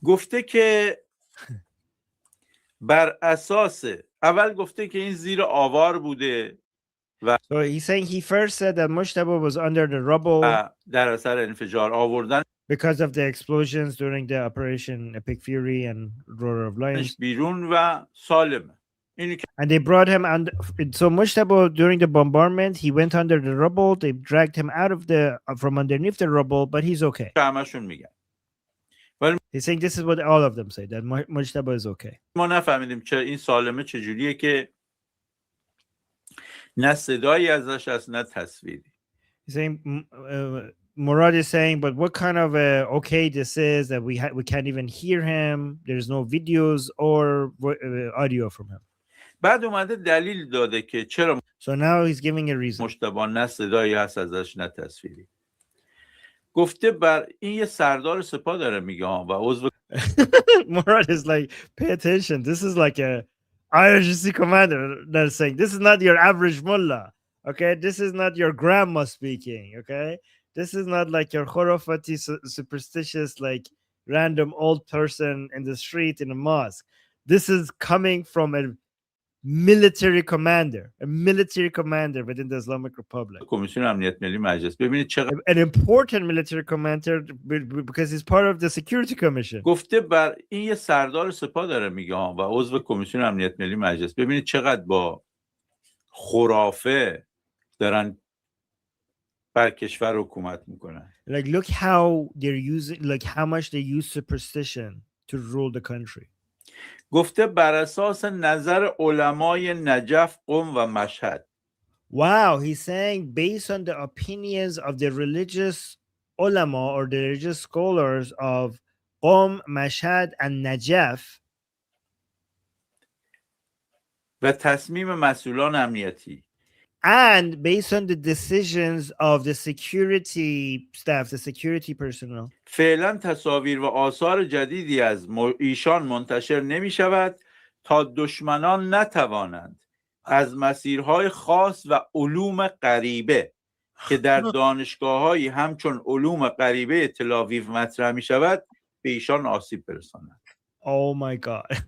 گفته که بر اساس اول گفته که این زیر آوار بوده و So he's saying he first said that Mojtaba was under the rubble در اثر انفجار آوردن because of the explosions during the Operation Epic Fury and Roar of Lions. بیرون و سالمه. And they brought him and so Mojtaba during the bombardment he went under the rubble. They dragged him out of from underneath the rubble, but he's okay. همشون میگن. He's saying this is what all of them say, that Mojtaba is okay. ما نفهمیدیم چرا این سالمه چجوریه که نه صدایی ازش هست نه تصویری. He's saying Murad is saying, but what kind of okay this is that we can't even hear him. There's no videos or audio from him. بعد اومده دلیل داده که چرا So now he's giving a reason. مجتبی نه صدایی هست ازش نه تصویری. گفته بر این یه سردار سپاه داره میگه و عضو Murad is like, pay attention. This is like a IRGC commander that's saying, this is not your average mullah. Okay, this is not your grandma speaking. Okay, this is not like your khurafati superstitious, like random old person in the street in a mosque. This is coming from a military commander within the Islamic Republic. کمیسیون امنیت ملی مجلس. ببینید چقدر An important military commander because he's part of the Security Commission. گفته بر این یه سردار سپاه داره میگه و عضو کمیسیون امنیت ملی مجلس. ببینید چقدر با خرافه دارن بر کشور حکومت میکنن. Like look how they're using, like how much they use superstition to rule the country. گفته بر اساس نظر علمای نجف، قم و مشهد. Wow, he's saying based on the opinions of the religious ulama or the religious scholars of Qom, Mashhad and Najaf. و تصمیم مسئولان امنیتی. And based on the decisions of the security staff, the security personnel. فعلا تصاویر و آثار جدیدی از ایشان منتشر نمی شود تا دشمنان نتوانند از مسیرهای خاص و علوم غریبه که در دانشگاه‌هایی همچون علوم غریبه تل‌آویو مطرح می شود به ایشان آسیب برسانند. Oh my God.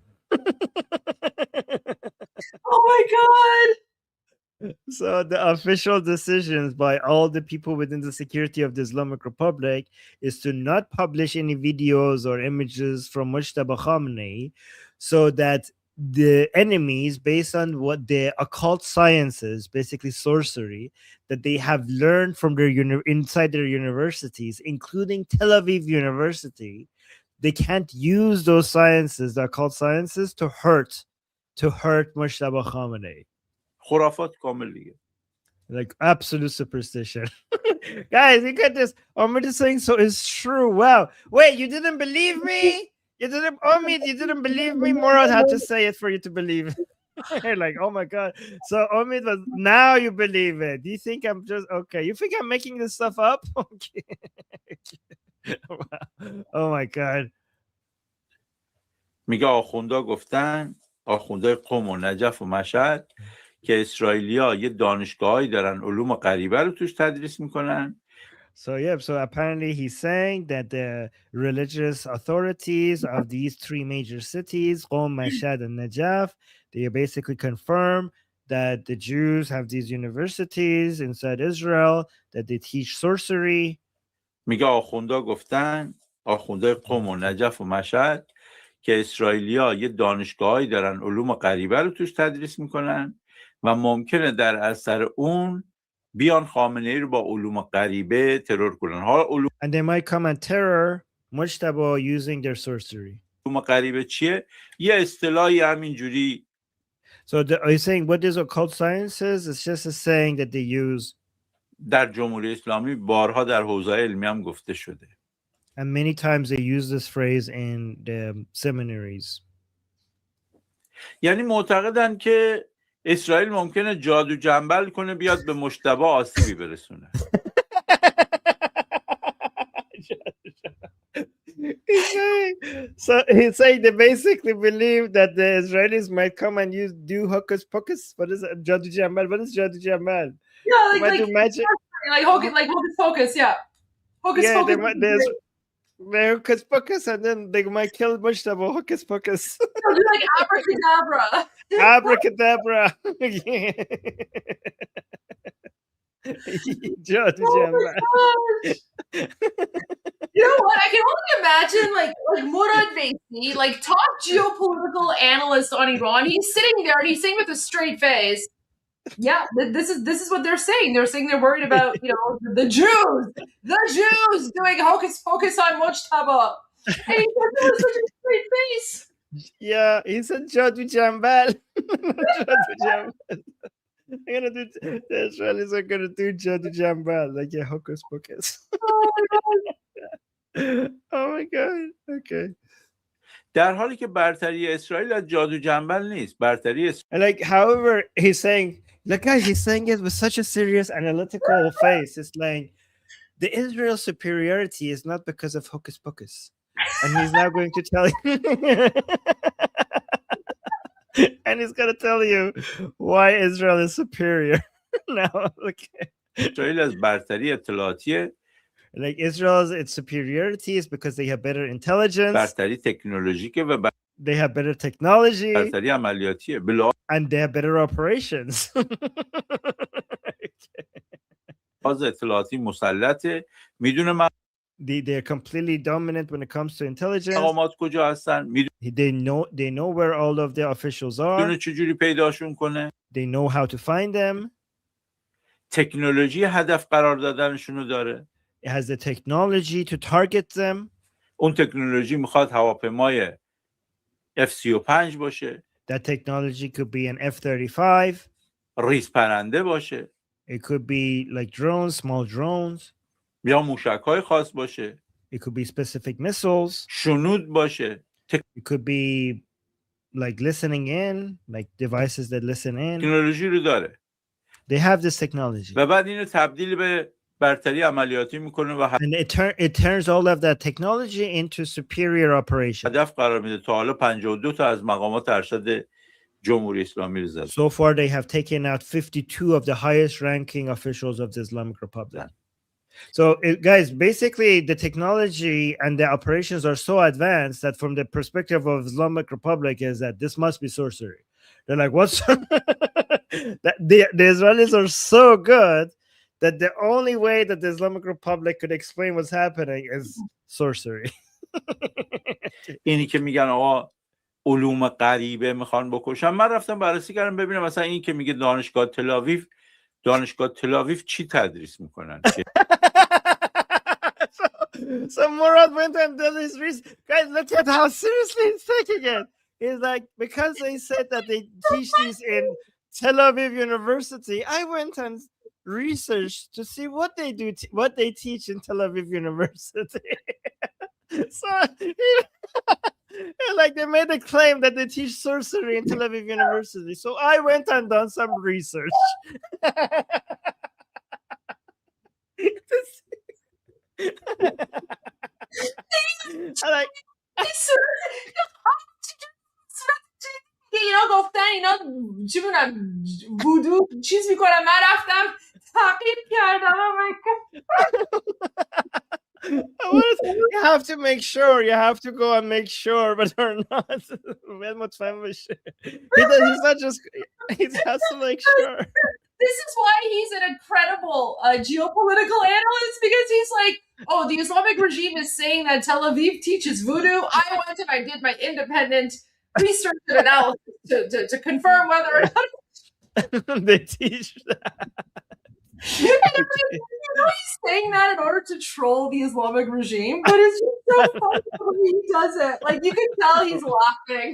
Oh my God. So the official decisions by all the people within the security of the Islamic Republic is to not publish any videos or images from Mojtaba Khamenei, so that the enemies, based on what the occult sciences, basically sorcery, that they have learned from their inside their universities, including Tel Aviv University, they can't use those sciences, the occult sciences, to hurt Mojtaba Khamenei. خرافات کامل دیگه. Like absolute superstition. Guys, you got this. Omid is saying so it's true. Wow. Wait, you didn't believe me? You didn't believe me? Murad had to say it for you to believe. Like, oh my God. So Omid was, now you believe it. Do you think I'm just okay? You think I'm making this stuff up? Okay. Wow. Oh my God. میگه آخوندا گفتن، آخوندای قم و نجف و مشهد که اسرائیلیا یه دانشگاهایی دارن علوم غریبه رو توش تدریس میکنن. So yeah, so apparently he's saying that the religious authorities of these three major cities, Qom, Mashhad, and Najaf, they basically confirm that the Jews have these universities inside Israel that they teach sorcery. میگه آخوندا گفتن، آخوندای قم و نجف و مشهد که اسرائیلیا یه دانشگاهایی دارن علوم غریبه رو توش تدریس میکنن و ممکنه در اثر اون بیان خامنه‌ای رو با علوم غریبه ترور کنن. حالا علوم And they might come and terror Mojtaba using their sorcery. علوم غریبه چیه؟ یه اصطلاحی همینجوری. So are you saying what is occult sciences? It's just a saying that they use. در جمهوری اسلامی بارها در حوزه علمی هم گفته شده. And many times they use this phrase in the seminaries. یعنی معتقدن که اسرائیل ممکنه جادو جنبل کنه بیاد به مجتبی آسیبی برسونه. So he's saying they basically believe that the Israelis might come and do hocus pocus. What is it? Jadu Jambal. What is Jadu Jambal? Yeah, like magic. Like hocus pocus, yeah. Hocus pocus. They hocus pocus, and then they might kill Mojtaba. Hocus pocus. They'll do like abracadabra. Abracadabra. Jadu Jambal. You know what? I can only imagine like Murad Vaisi, like top geopolitical analyst on Iran. He's sitting there and he's saying with a straight face, "Yeah, this is what they're saying. They're saying they're worried about the Jews doing hocus pocus on Mojtaba." And he said it with such a straight face. Yeah, he said Jadu Jambal. Jadu Jambal. The Israelis are gonna do Jadu Jambal, like a hocus pocus. Oh my God. Okay. در حالی که برتری اسرائیل از جادو جنبل نیست. برتری And like, however, he's saying, like, guys, he's saying it with such a serious analytical face. It's like the Israel superiority is not because of hocus pocus. And he's now going to tell you, and he's going to tell you why Israel is superior. Now, okay. اسرائیل از برتری اطلاعاتی Like Israel's its superiority is because they have better intelligence. برتری تکنولوژیکه و They have better technology. برتری عملیاتیه. And they have better operations. باز اطلاعاتی مسلطه. میدونه من They're completely dominant when it comes to intelligence. مقامات کجا هستن. They know where all of the officials are. میدونه چجوری پیداشون کنه. They know how to find them. تکنولوژی هدف قرار دادنشونو داره. It has the technology to target them. اون تکنولوژی میخواد هواپیمای F-35 باشه. That technology could be an F-35. ریز پرنده باشه. It could be like drones, small drones. یا موشک‌های خاص باشه. It could be specific missiles. شنود باشه. It could be like listening in, like devices that listen in. تکنولوژی رو داره. They have this technology. و بعد اینو تبدیل به برتری عملیاتی میکنه و And it turns all of that technology into superior operation. هدف قرار میده. تا حالا 52 تا از مقامات ارشد جمهوری اسلامی رو زد. So far they have taken out 52 of the highest ranking officials of the Islamic Republic. So guys, basically the technology and the operations are so advanced that from the perspective of Islamic Republic is that this must be sorcery. They're like, what's that the Israelis are so good that the only way that the Islamic Republic could explain what's happening is sorcery. اینی که میگن آقا علوم غریبه میخوان بکشن. من رفتم بررسی کردم ببینم مثلا این که میگه دانشگاه تل-آویو چی تدریس میکنن. So Murad went and did his research. Guys, look at how seriously he's taking it. He's like, because they said that they teach these in Tel Aviv University, I went and researched to see what they do, what they teach in Tel Aviv University. So, like they made a claim that they teach sorcery in Tel Aviv University. So I went and done some research. Like, اینا گفتن اینا چی بودن وودو چیز میکنن. من رفتم تحقیق کردم. You have to make sure. You have to go and make sure, but or not. He's not just. He has to make sure. This is why he's an incredible geopolitical analyst, because he's like, oh, the Islamic regime is saying that Tel Aviv teaches voodoo. I went and I did my independent research and analysis to confirm whether or not they teach that. He's saying that in order to troll the Islamic regime, but it's just so funny when he does it. Like you can tell he's laughing.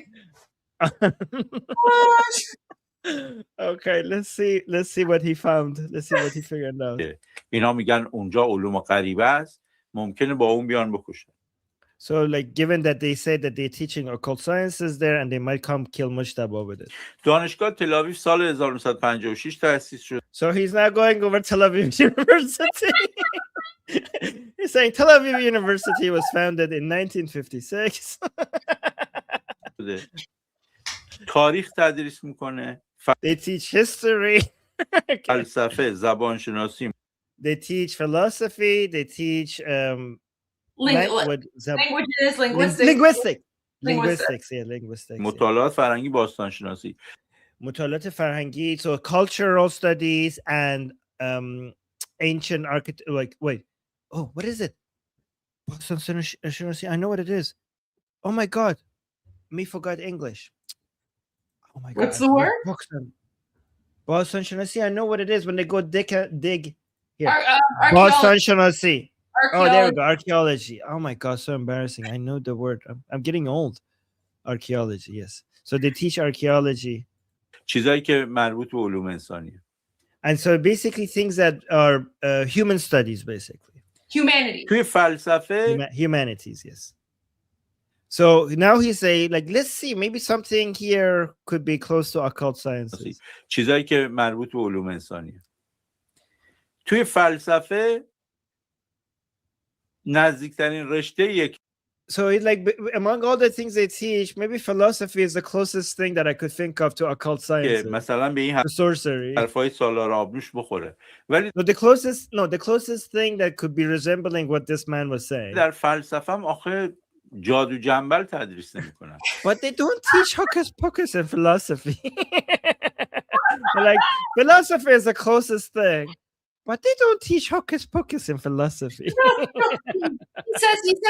Okay, let's see what he found. Let's see what he figured out. اینا میگن اونجا علوم غریبه است، ممکنه با اون بیان بکشن. So like given that they say that they're teaching occult sciences there and they might come kill Mojtaba with it. دانشگاه تل-آویو سال 1956 تأسیس شد. So he's now going over Tel Aviv University. He's saying Tel Aviv University was founded in 1956. تاریخ تدریس میکنه. They teach history. فلسفه، زبانشناسی. They teach philosophy. They teach linguistics. Yeah, linguistics. مطالعات فرهنگی، باستانشناسی. مطالعات فرهنگی, so cultural studies and ancient architecture. Like, wait, oh, what is it? I know what it is. Oh my God, me forgot English. Oh my God, what's the word? باستانشناسی. I know what it is when they go dig here. Archaeology. Oh, there we go. Archaeology. Oh my God, so embarrassing. I know the word. I'm getting old. Archaeology, yes. So they teach archaeology. چیزایی که مربوط به علوم انسانیه. And so basically things that are human studies, basically. Humanity. توی فلسفه humanities, yes. So now he's saying, like, let's see, maybe something here could be close to occult sciences. چیزایی که مربوط به علوم انسانیه. توی فلسفه نزدیکترین رشته یک. So it's like among all the things they teach, maybe philosophy is the closest thing that I could think of to occult sciences. مثلا به این sorcery. حرفای سالار آبنوش بخوره. ولی the closest thing that could be resembling what this man was saying. در فلسفه هم آخه جادو جنبل تدریس نمی‌کنن. But they don't teach hocus pocus in philosophy. Like philosophy is the closest thing. But they don't teach hocus pocus in philosophy. he says he's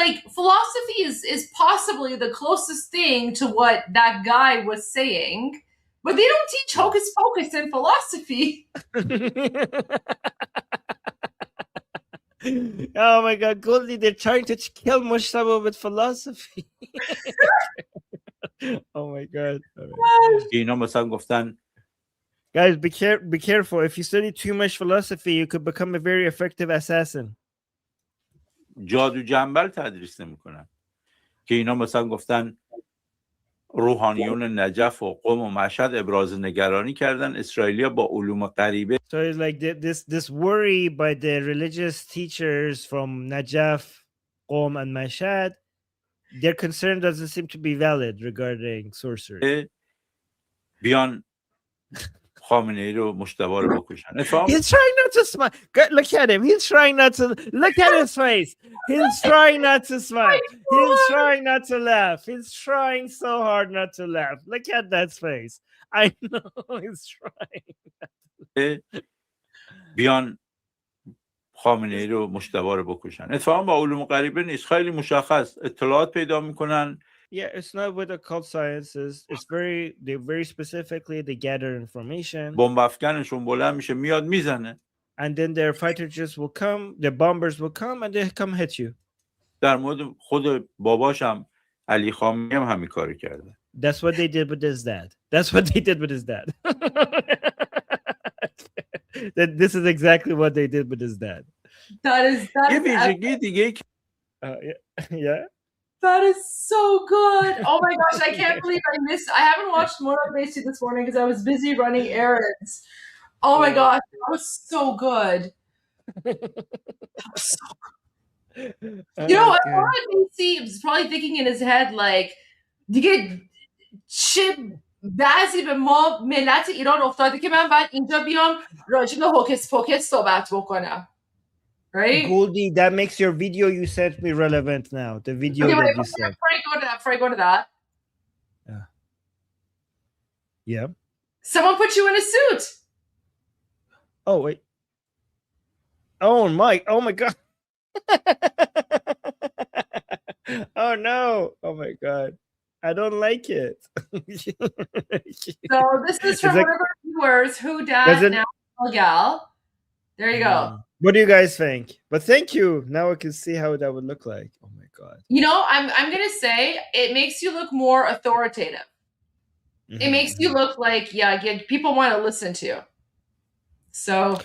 like philosophy is possibly the closest thing to what that guy was saying, but they don't teach hocus pocus in philosophy. Oh my God, Goldie, they're trying to kill Mojtaba with philosophy. Oh my God. اینا مثلا گفتن Guys, be careful. If you study too much philosophy, you could become a very effective assassin. جادو جنبل تدریس نمی‌کنن. که اینا مثلا گفتن روحانیون نجف و قم و مشهد ابراز نگرانی کردن اسرائیلیا با علوم غریبه. So it's like this worry by the religious teachers from Najaf, Qom and Mashhad. Their concern doesn't seem to be valid regarding sorcery. بیان خامنه‌ای رو مجتبی رو بکشن. He's trying not to smile. Look at him. He's trying not to look at his face. He's trying not to smile. He's trying not to laugh. He's trying so hard not to laugh. Look at that face. I know he's trying. بیان خامنه‌ای رو مجتبی رو بکشن. اتفاقا با علوم غریبه نیست. خیلی مشخص اطلاعات پیدا میکنن. Yeah, it's not with occult sciences. It's they very specifically they gather information. بمب افکنشون بلند میشه میاد میزنه. And then their fighter jets will come, their bombers will come and they come hit you. در مورد خود باباشم علی خامنه‌ای هم همین کارو کرده. That's what they did with his dad. That's what they did with his dad. This is exactly what they did with his dad. That یه ویژگی دیگه yeah. That is so good. Oh my gosh, I can't believe I haven't watched Motorbase this morning because I was busy running errands. Oh my gosh, that was so good. That was so good. You know what? Motorbase was probably thinking in his head like, دیگه چه بعضی به ما ملت ایران افتاده که من بعد اینجا بیام راجع به هوکس پوکس صحبت بکنم. Right? Goldie, that makes your video you sent me relevant now. The video that you sent. Before I go to that. Yeah. Someone put you in a suit. Oh, wait. Oh, Mike. Oh, my God. Oh, no. Oh, my God. I don't like it. So this is from one of our viewers, Who Dad Now Gal. There you go. What do you guys think? But thank you. Now I can see how that would look like. Oh my God. You know, I'm gonna say it makes you look more authoritative. It makes you look like, people want to listen to you. So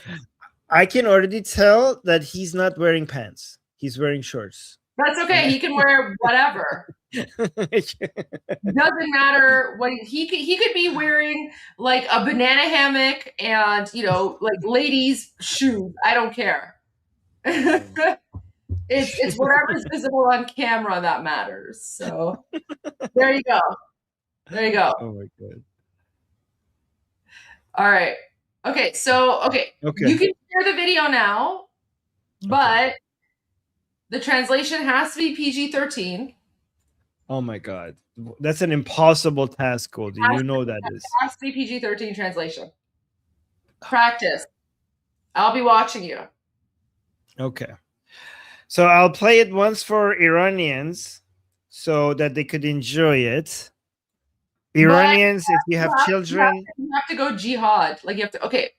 I can already tell that he's not wearing pants. He's wearing shorts. That's okay. He can wear whatever. Doesn't matter what he could be wearing, like a banana hammock and like ladies' shoes. I don't care. It's whatever's visible on camera that matters. So there you go. There you go. Oh my God. All right. Okay. So you can share the video now, but the translation has to be PG-13. Oh my God. That's an impossible task, Goldie. You know that is. It has to be PG-13 translation. Practice. I'll be watching you. Okay. So I'll play it once for Iranians so that they could enjoy it. Iranians, if you have children. You have to go jihad. Like you have to, okay.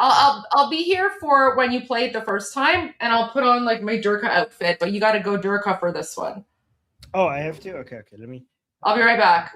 I'll be here for when you play it the first time and I'll put on like my Durka outfit, but you got to go Durka for this one. Oh, I have to? Okay. Let me. I'll be right back.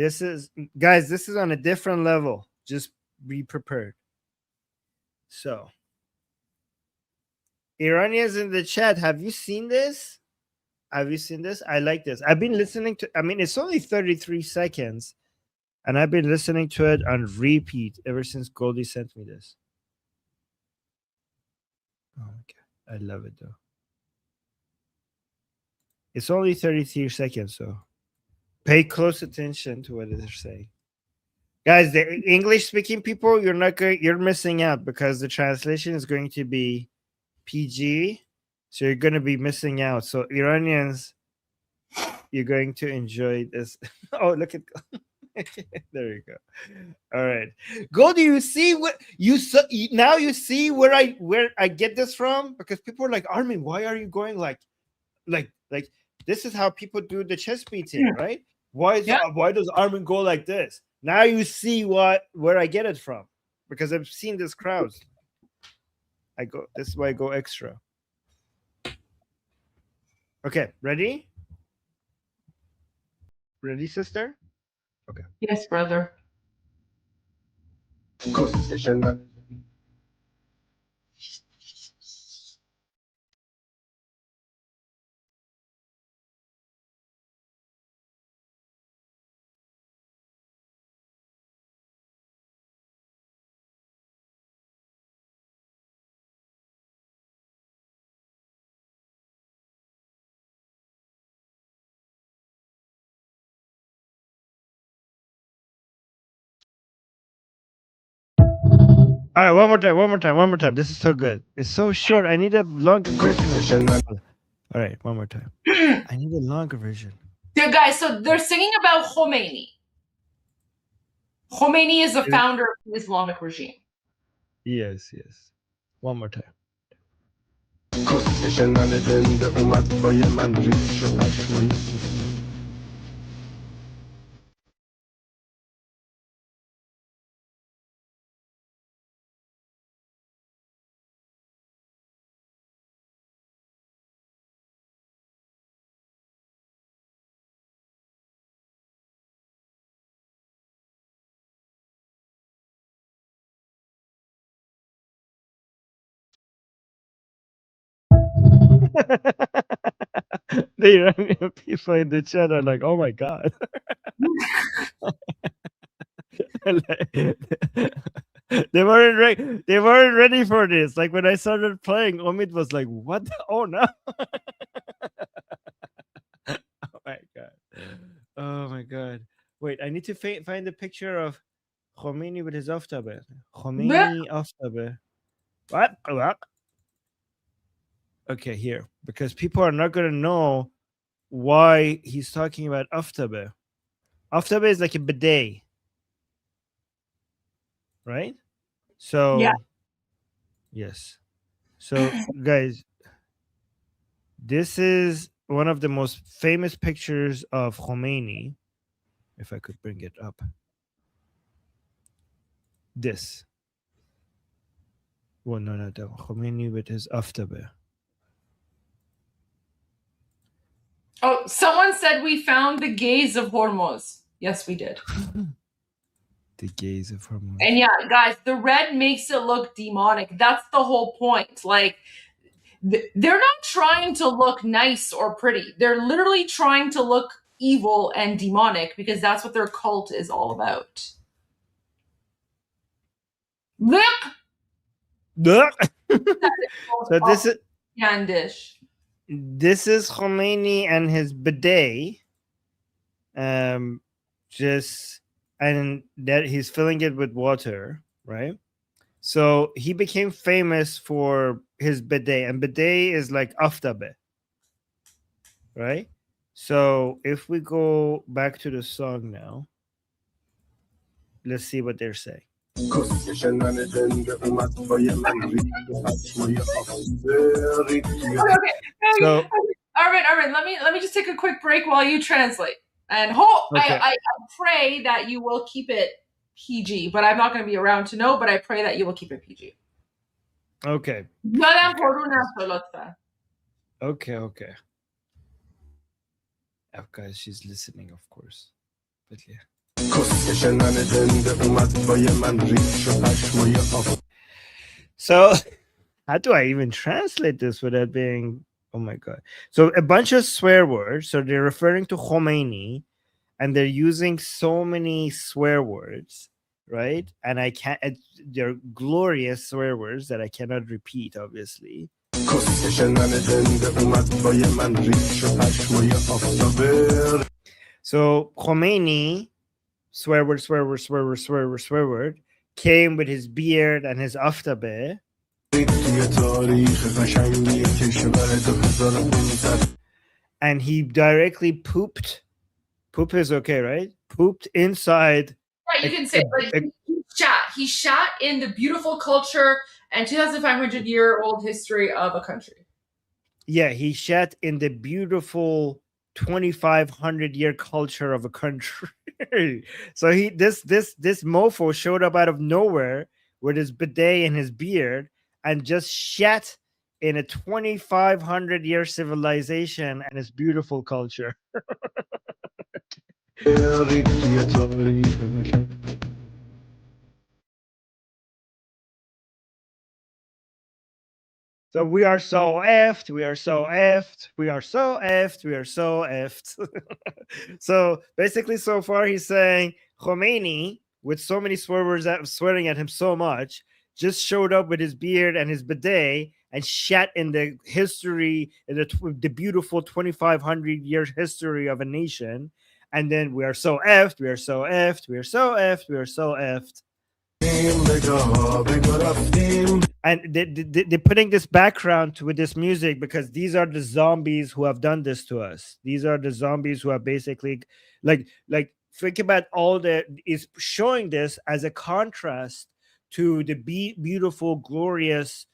This is, guys, this is on a different level. Just be prepared. So, Iranians in the chat, have you seen this? Have you seen this? I like this. I've been listening to, I mean, it's only 33 seconds, and I've been listening to it on repeat ever since Goldie sent me this. Oh my God. I love it though. It's only 33 seconds, so pay close attention to what they're saying. Guys, the English speaking people, you're missing out because the translation is going to be PG. So you're going to be missing out. So Iranians, you're going to enjoy this. Oh, look at there you go. All right. Goldie, you see what now you see where I get this from? Because people are like, Armin, why are you going like this is how people do the chest beating, right? Why does Armin go like this? Now you see where I get it from, because I've seen this crowd. This is why I go extra. Okay, ready? Ready, sister? Okay. Yes, brother. All right, one more time. This is so good. It's so short. I need a longer version. All right, one more time. I need a longer version. Yeah, guys, so they're singing about Khomeini. Khomeini is the founder of the Islamic regime. Yes. One more time. The Iranian people in the chat are like, "Oh my god." They weren't ready for this. Like when I started playing, Omid was like, "What? Oh no!" Oh my god! Wait, I need to find a picture of Khomeini with his aftabe. Khomeini aftabe. What? Okay, here, because people are not gonna know why he's talking about aftabe. Aftabe is like a bidet, right? So yeah. Yes. So guys, this is one of the most famous pictures of Khomeini. If I could bring it up. This. Well, no, not that one. Khomeini with his aftabe. Oh, someone said we found the gaze of Hormuz. Yes, we did. The gaze of Hormuz. And yeah, guys, the red makes it look demonic. That's the whole point. Like, they're not trying to look nice or pretty. They're literally trying to look evil and demonic because that's what their cult is all about. Look! So this is Yandish. This is Khomeini and his bidet. And that he's filling it with water, right? So he became famous for his bidet, and bidet is like aftabe, right? So if we go back to the song now, let's see what they're saying. Okay. So, Armin, let me just take a quick break while you translate. And I pray that you will keep it PG, but I'm not going to be around to know, but I pray that you will keep it PG. Okay. Okay. Oh, guys, she's listening, of course. But yeah. So, how do I even translate this without being? Oh my god! So a bunch of swear words. So they're referring to Khomeini, and they're using so many swear words, right? And I can't. They're glorious swear words that I cannot repeat, obviously. So Khomeini, swear word, swear word, swear word, swear word, swear word, came with his beard and his aftabe. And he directly pooped. Poop is okay, right? Pooped inside. Right, you can say like he shot. He shot in the beautiful culture and 2,500-year-old history of a country. Yeah, he shat in the beautiful 2,500-year culture of a country. So this mofo showed up out of nowhere with his bidet and his beard and just shat in a 2,500-year civilization and its beautiful culture. So we are so effed, we are so effed, we are so effed, we are so effed. So basically, so far he's saying Khomeini, with so many swear words, swearing at him so much, just showed up with his beard and his bidet and shat in the history, in the beautiful 2,500-year history of a nation. And then we are so effed, we are so effed, we are so effed, we are so effed. And they're putting this background with this music because these are the zombies who have done this to us. These are the zombies who have basically like think about all the is showing this as a contrast to the beautiful, glorious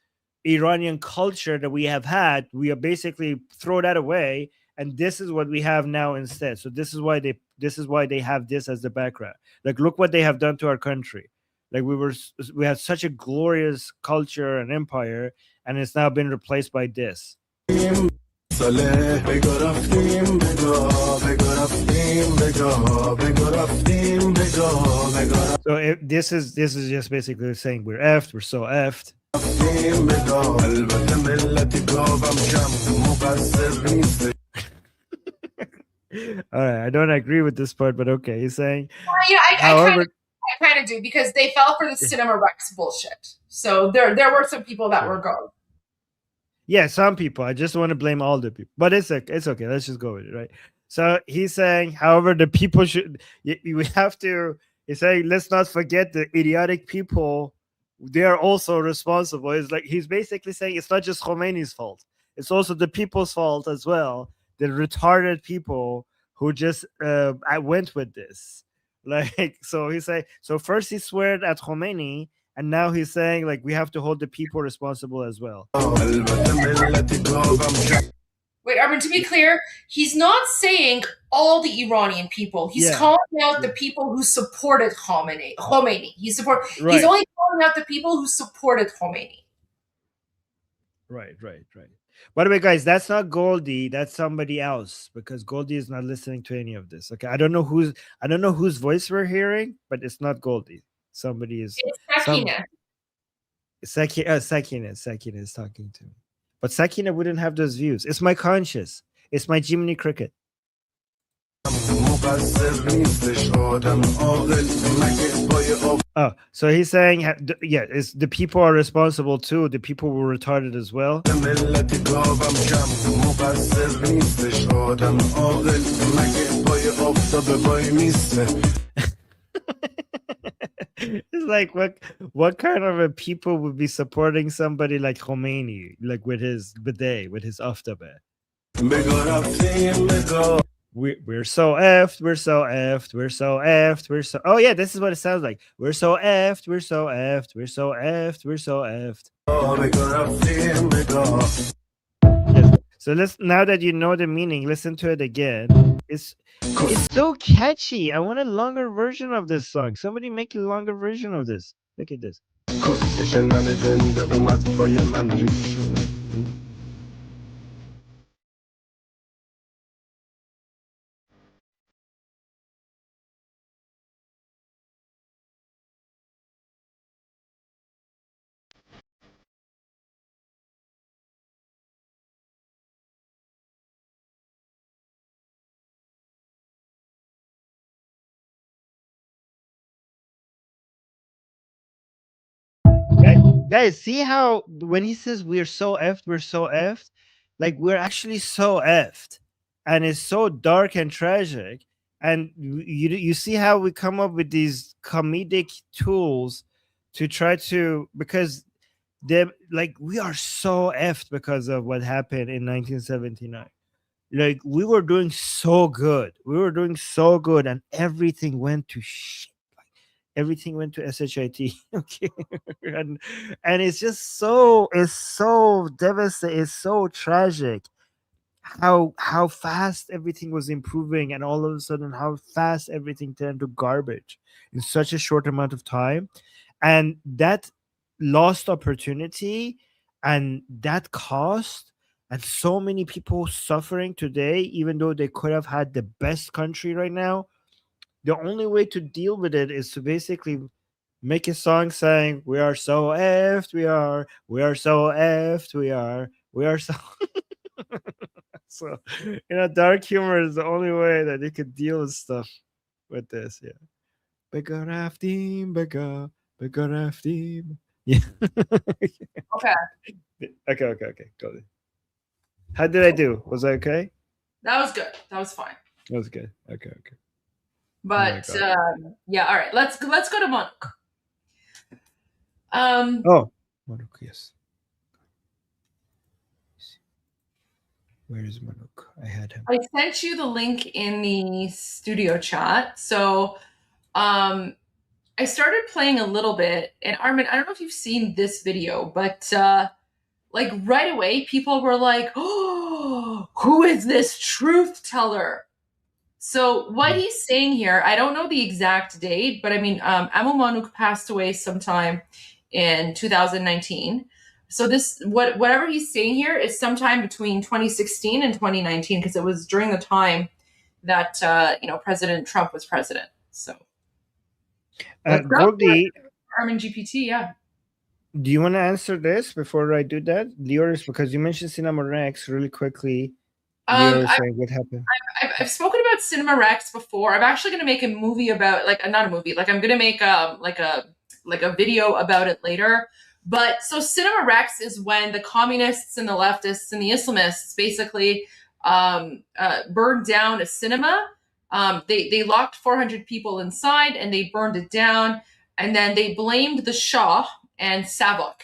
Iranian culture that we have had. We are basically throw that away, and this is what we have now instead. So this is why they have this as the background. Like, look what they have done to our country. Like we had such a glorious culture and empire, and it's now been replaced by this. So this is just basically saying we're effed, we're so effed. All right, I don't agree with this part, but okay, he's saying. Yeah, I kind of do, because they fell for the Cinema Rex bullshit. So there were some people that were going. Yeah, some people. I just want to blame all the people, but it's okay. Let's just go with it, right? So he's saying, however, the people should. We have to. He's saying, let's not forget the idiotic people. They are also responsible. It's like he's basically saying it's not just Khomeini's fault. It's also the people's fault as well. The retarded people who just went with this. Like, so he's saying. So first he sweared at Khomeini. And now he's saying, like, we have to hold the people responsible as well. Wait, Armin, to be clear, he's not saying all the Iranian people. He's calling out the people who supported Khomeini. He's only calling out the people who supported Khomeini. Right. By the way, guys, that's not Goldie. That's somebody else, because Goldie is not listening to any of this. Okay, I don't know whose voice we're hearing, but it's not Goldie. Somebody is. It's Sakina. Sakina is talking to me. But Sakina wouldn't have those views. It's my conscience. It's my Jiminy Cricket. Oh, so he's saying, it's the people are responsible too. The people were retarded as well. It's like what kind of a people would be supporting somebody like Khomeini, like with his bidet, with his aftabe? We're so effed, we're so effed, we're so effed, we're so. Oh yeah, this is what it sounds like. We're so effed, we're so effed, we're so effed, we're so effed. Yes. So now that you know the meaning, listen to it again. It's so catchy. I want a longer version of this song. Somebody make a longer version of this. Look at this. Guys, see how when he says we're so effed, like we're actually so effed, and it's so dark and tragic. And you see how we come up with these comedic tools to try to, because they like we are so effed because of what happened in 1979. Like we were doing so good, and everything went to shit. Everything went to shit. Okay, and it's just so devastating. It's so tragic how fast everything was improving, and all of a sudden how fast everything turned to garbage in such a short amount of time. And that lost opportunity and that cost, and so many people suffering today, even though they could have had the best country right now. The only way to deal with it is to basically make a song saying we are so effed, we are so effed, we are so so, dark humor is the only way that you could deal with stuff with this. Yeah. Bigger rafting, bigger rafting. Yeah. Okay. Okay. Go ahead. How did I do? Was I okay? That was good. That was fine. That was good. Okay. But yeah, all right. Let's go to Manuk. Manuk, yes. Where is Manuk? I had him. I sent you the link in the studio chat. So I started playing a little bit, and Armin, I don't know if you've seen this video, but like right away people were like, oh, who is this truth teller? So what he's saying here, I don't know the exact date, but I mean, Amo Manuk passed away sometime in 2019. So this, whatever he's saying here is sometime between 2016 and 2019, because it was during the time that President Trump was president. So, Goldie, Armin GPT, yeah. Do you want to answer this before I do that? Yours, because you mentioned Cinema Rex really quickly. What happened? I've spoken about Cinema Rex before. I'm actually going to make a movie about, not a movie, I'm going to make a video about it later. But so Cinema Rex is when the communists and the leftists and the Islamists basically burned down a cinema. They locked 400 people inside and they burned it down. And then they blamed the Shah and Savak.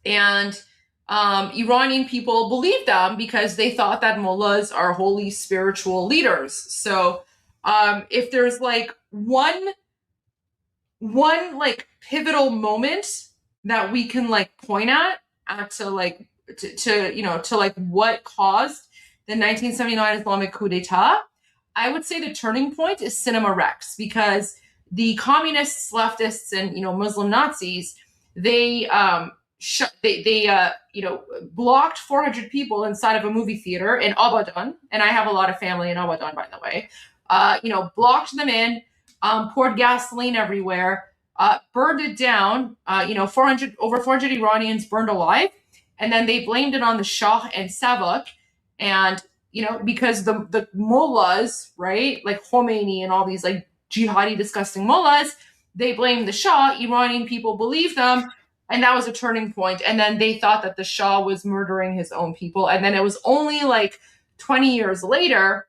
And Iranian people believed them because they thought that mullahs are holy spiritual leaders. So if there's one pivotal moment that we can point at to what caused the 1979 Islamic coup d'etat, I would say the turning point is Cinema Rex, because the communists, leftists, and Muslim Nazis, they blocked 400 people inside of a movie theater in Abadan, and I have a lot of family in Abadan, by the way. Blocked them in, poured gasoline everywhere, burned it down. Over 400 Iranians burned alive, and then they blamed it on the Shah and Savak, and because the mullahs, right, like Khomeini and all these jihadi, disgusting mullahs, they blamed the Shah. Iranian people believed them. And that was a turning point. And then they thought that the Shah was murdering his own people. And then it was only 20 years later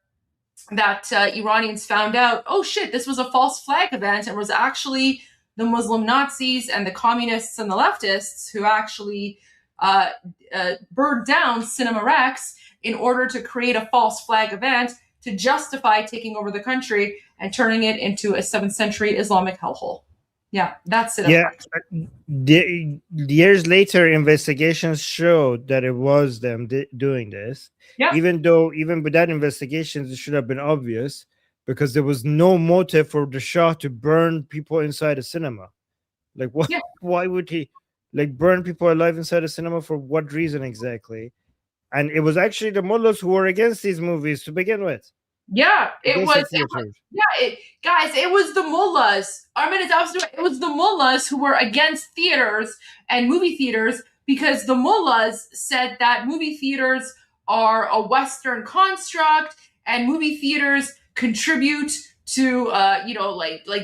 that Iranians found out, oh shit, this was a false flag event. It was actually the Muslim Nazis and the communists and the leftists who actually burned down Cinema Rex in order to create a false flag event to justify taking over the country and turning it into a 7th century Islamic hellhole. Yeah, that's it. Yeah, years later, investigations showed that it was them doing this. Yeah. Even with that investigations, it should have been obvious, because there was no motive for the Shah to burn people inside a cinema. What? Yeah. Why would he burn people alive inside a cinema? For what reason exactly? And it was actually the mullahs who were against these movies to begin with. Yeah, it was the mullahs. Armin is absolutely right. It was the mullahs who were against theaters and movie theaters, because the mullahs said that movie theaters are a Western construct and movie theaters contribute to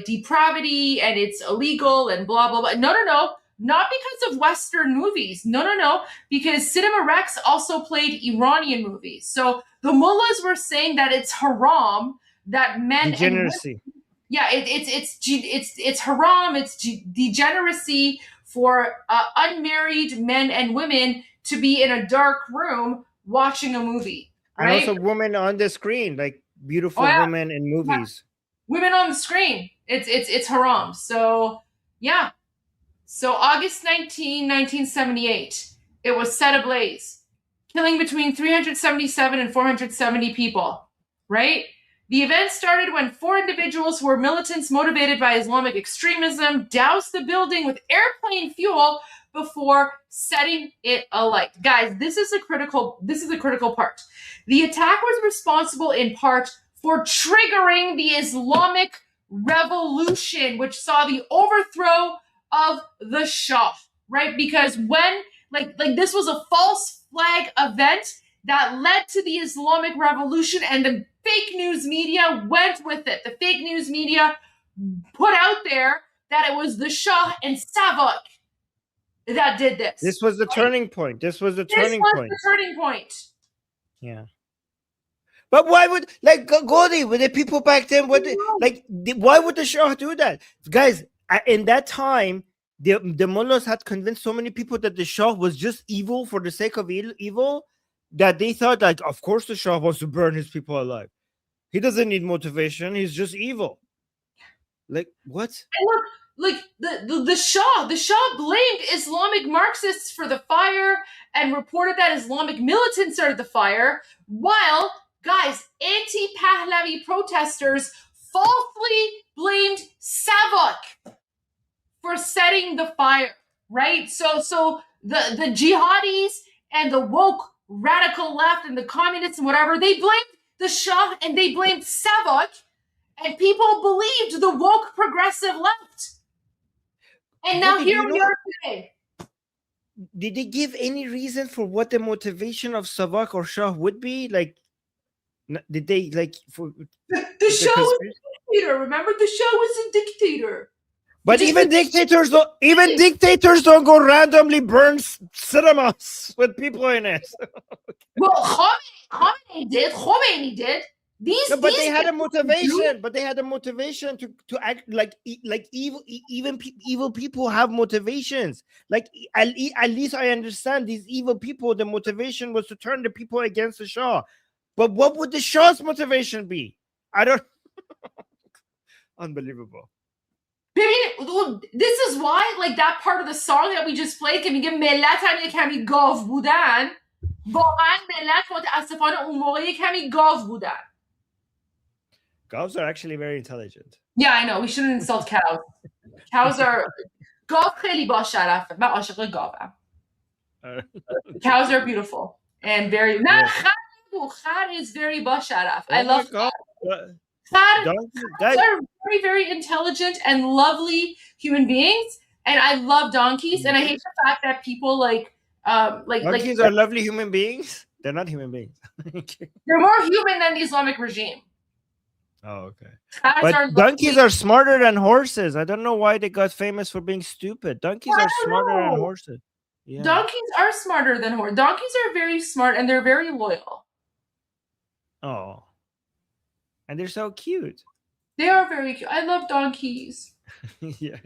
depravity and it's illegal and blah blah blah. No. not because of Western movies. No. Because Cinema Rex also played Iranian movies. So the mullahs were saying that it's haram that men Degeneracy. it's haram. It's degeneracy for unmarried men and women to be in a dark room watching a movie. Right? And also women on the screen, like beautiful women in movies. Women on the screen. It's haram. So yeah. So August 19, 1978, it was set ablaze, killing between 377 and 470 people, right? The event started when 4 individuals who were militants motivated by Islamic extremism doused the building with airplane fuel before setting it alight. Guys, this is a critical part. The attack was responsible in part for triggering the Islamic Revolution, which saw the overthrow of the Shah, right? Because when like this was a false flag event that led to the Islamic Revolution, and the fake news media went with it. The fake news media put out there that it was the Shah and Savak that did this. This was the turning point. This was the turning point. Yeah. But why would, like, Godi, were the people back then, why would the Shah do that? Guys, in that time, the mullahs had convinced so many people that the Shah was just evil for the sake of evil, that they thought, like, of course the Shah wants to burn his people alive. He doesn't need motivation. He's just evil. Like, what? And look, the Shah blamed Islamic Marxists for the fire and reported that Islamic militants started the fire, while, guys, anti-Pahlavi protesters falsely blamed Savak for setting the fire, right? So the jihadis and the woke radical left and the communists and whatever, they blamed the Shah and they blamed Savak, and people believed the woke progressive left. And now here we are today. Did they give any reason for what the motivation of Savak or Shah would be? Like, did they, like, for the Shah was a dictator? Remember, the Shah was a dictator. But even dictators don't go randomly burn cinemas with people in it. Well, Khomeini did. But they had a motivation. But they had a motivation to act like evil. Even evil people have motivations. Like, at least I understand these evil people. The motivation was to turn the people against the Shah. But what would the Shah's motivation be? I don't. Unbelievable. This is why, like, that part of the song that we just played که میگه ملت هم یه کمی گاو بودن، واقعا ملت متاسفانه اون موقع یه کمی گاو بودن. Cows are actually very intelligent. Yeah, I know. We shouldn't insult cows. Cows are... گاو خیلی با شرفه. من عاشق گاوم. Cows are beautiful and very... نه، خر is very با شرف. I love that. Donkeys are very, very intelligent and lovely human beings, and I love donkeys. And I hate the fact that people donkeys are lovely human beings. They're not human beings. They're more human than the Islamic regime. Oh, okay. But donkeys are smarter than horses. I don't know why they got famous for being stupid. Donkeys are smarter than horses. Yeah. Donkeys are smarter than horses. Donkeys are very smart and they're very loyal. Oh. And they're so cute. They are very cute. I love donkeys. Yeah.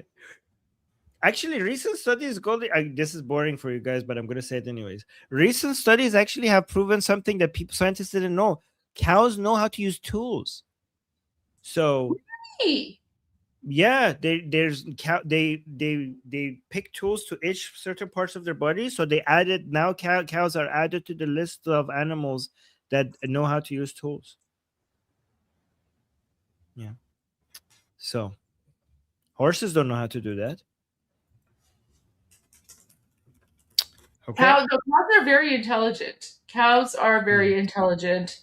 Actually, recent studies, this is boring for you guys, but I'm going to say it anyways. Recent studies actually have proven something that scientists didn't know. Cows know how to use tools. So, really? Yeah, they pick tools to itch certain parts of their body. So they added, now cows are added to the list of animals that know how to use tools. Yeah. So horses don't know how to do that. Okay. Cows are very intelligent. Cows are very intelligent.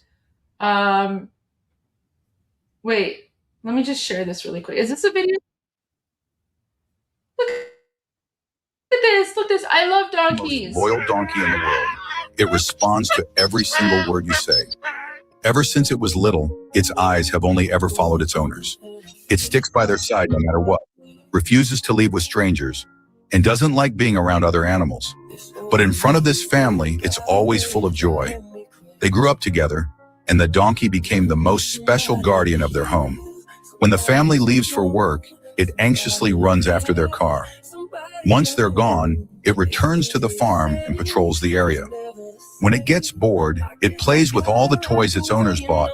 Wait, let me just share this really quick. Is this a video? Look at this. Look at this. I love donkeys. Most loyal donkey in the world. It responds to every single word you say. Ever since it was little, its eyes have only ever followed its owners. It sticks by their side no matter what, refuses to leave with strangers, and doesn't like being around other animals. But in front of this family, it's always full of joy. They grew up together, and the donkey became the most special guardian of their home. When the family leaves for work, it anxiously runs after their car. Once they're gone, it returns to the farm and patrols the area. When it gets bored, it plays with all the toys its owners bought.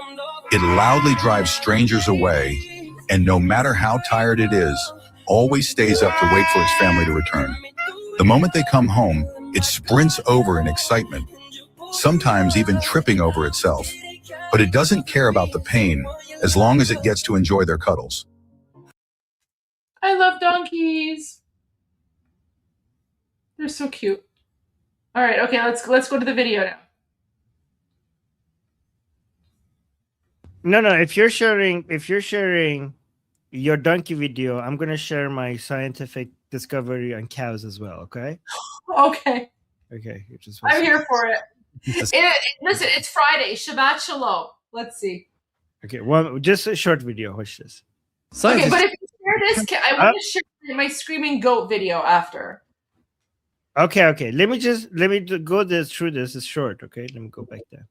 It loudly drives strangers away, and no matter how tired it is, always stays up to wait for its family to return. The moment they come home, it sprints over in excitement, sometimes even tripping over itself. But it doesn't care about the pain, as long as it gets to enjoy their cuddles. I love donkeys. They're so cute. All right, okay, let's go to the video now. No, if you're sharing your donkey video, I'm gonna share my scientific discovery on cows as well, okay? Okay. Okay. I'm here for it. Listen, it's Friday. Shabbat Shalom. Let's see. Okay, just a short video. Watch this. Okay, but if you share this, I want to share my screaming goat video after. Okay. Let me go through this. It's short. Okay, let me go back there.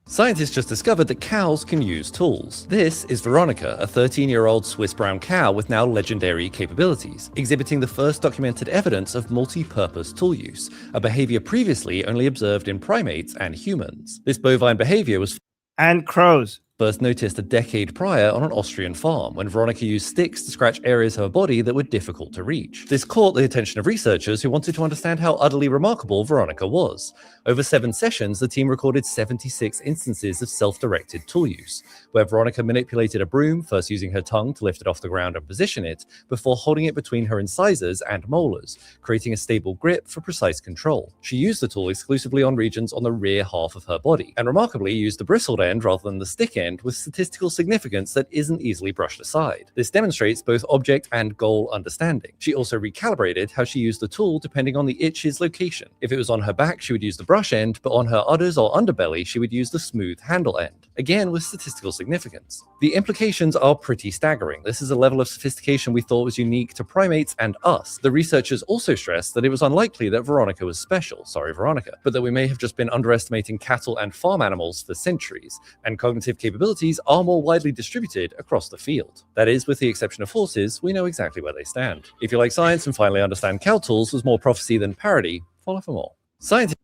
Scientists just discovered that cows can use tools. This is Veronica, a 13-year-old Swiss brown cow with now legendary capabilities, exhibiting the first documented evidence of multi-purpose tool use, a behavior previously only observed in primates and humans. This bovine behavior was and crows first noticed a decade prior on an Austrian farm when Veronica used sticks to scratch areas of her body that were difficult to reach. This caught the attention of researchers who wanted to understand how utterly remarkable Veronica was. Over 7 sessions, the team recorded 76 instances of self-directed tool use, where Veronica manipulated a broom, first using her tongue to lift it off the ground and position it, before holding it between her incisors and molars, creating a stable grip for precise control. She used the tool exclusively on regions on the rear half of her body, and remarkably used the bristled end rather than the stick end with statistical significance that isn't easily brushed aside. This demonstrates both object and goal understanding. She also recalibrated how she used the tool depending on the itch's location. If it was on her back, she would use the brush end, but on her udders or underbelly, she would use the smooth handle end, again with statistical significance. The implications are pretty staggering. This is a level of sophistication we thought was unique to primates and us. The researchers also stressed that it was unlikely that Veronica was special, sorry Veronica, but that we may have just been underestimating cattle and farm animals for centuries, and cognitive capabilities are more widely distributed across the field. That is, with the exception of horses, we know exactly where they stand. If you like science and finally understand cow tools was more prophecy than parody, follow for more. Science.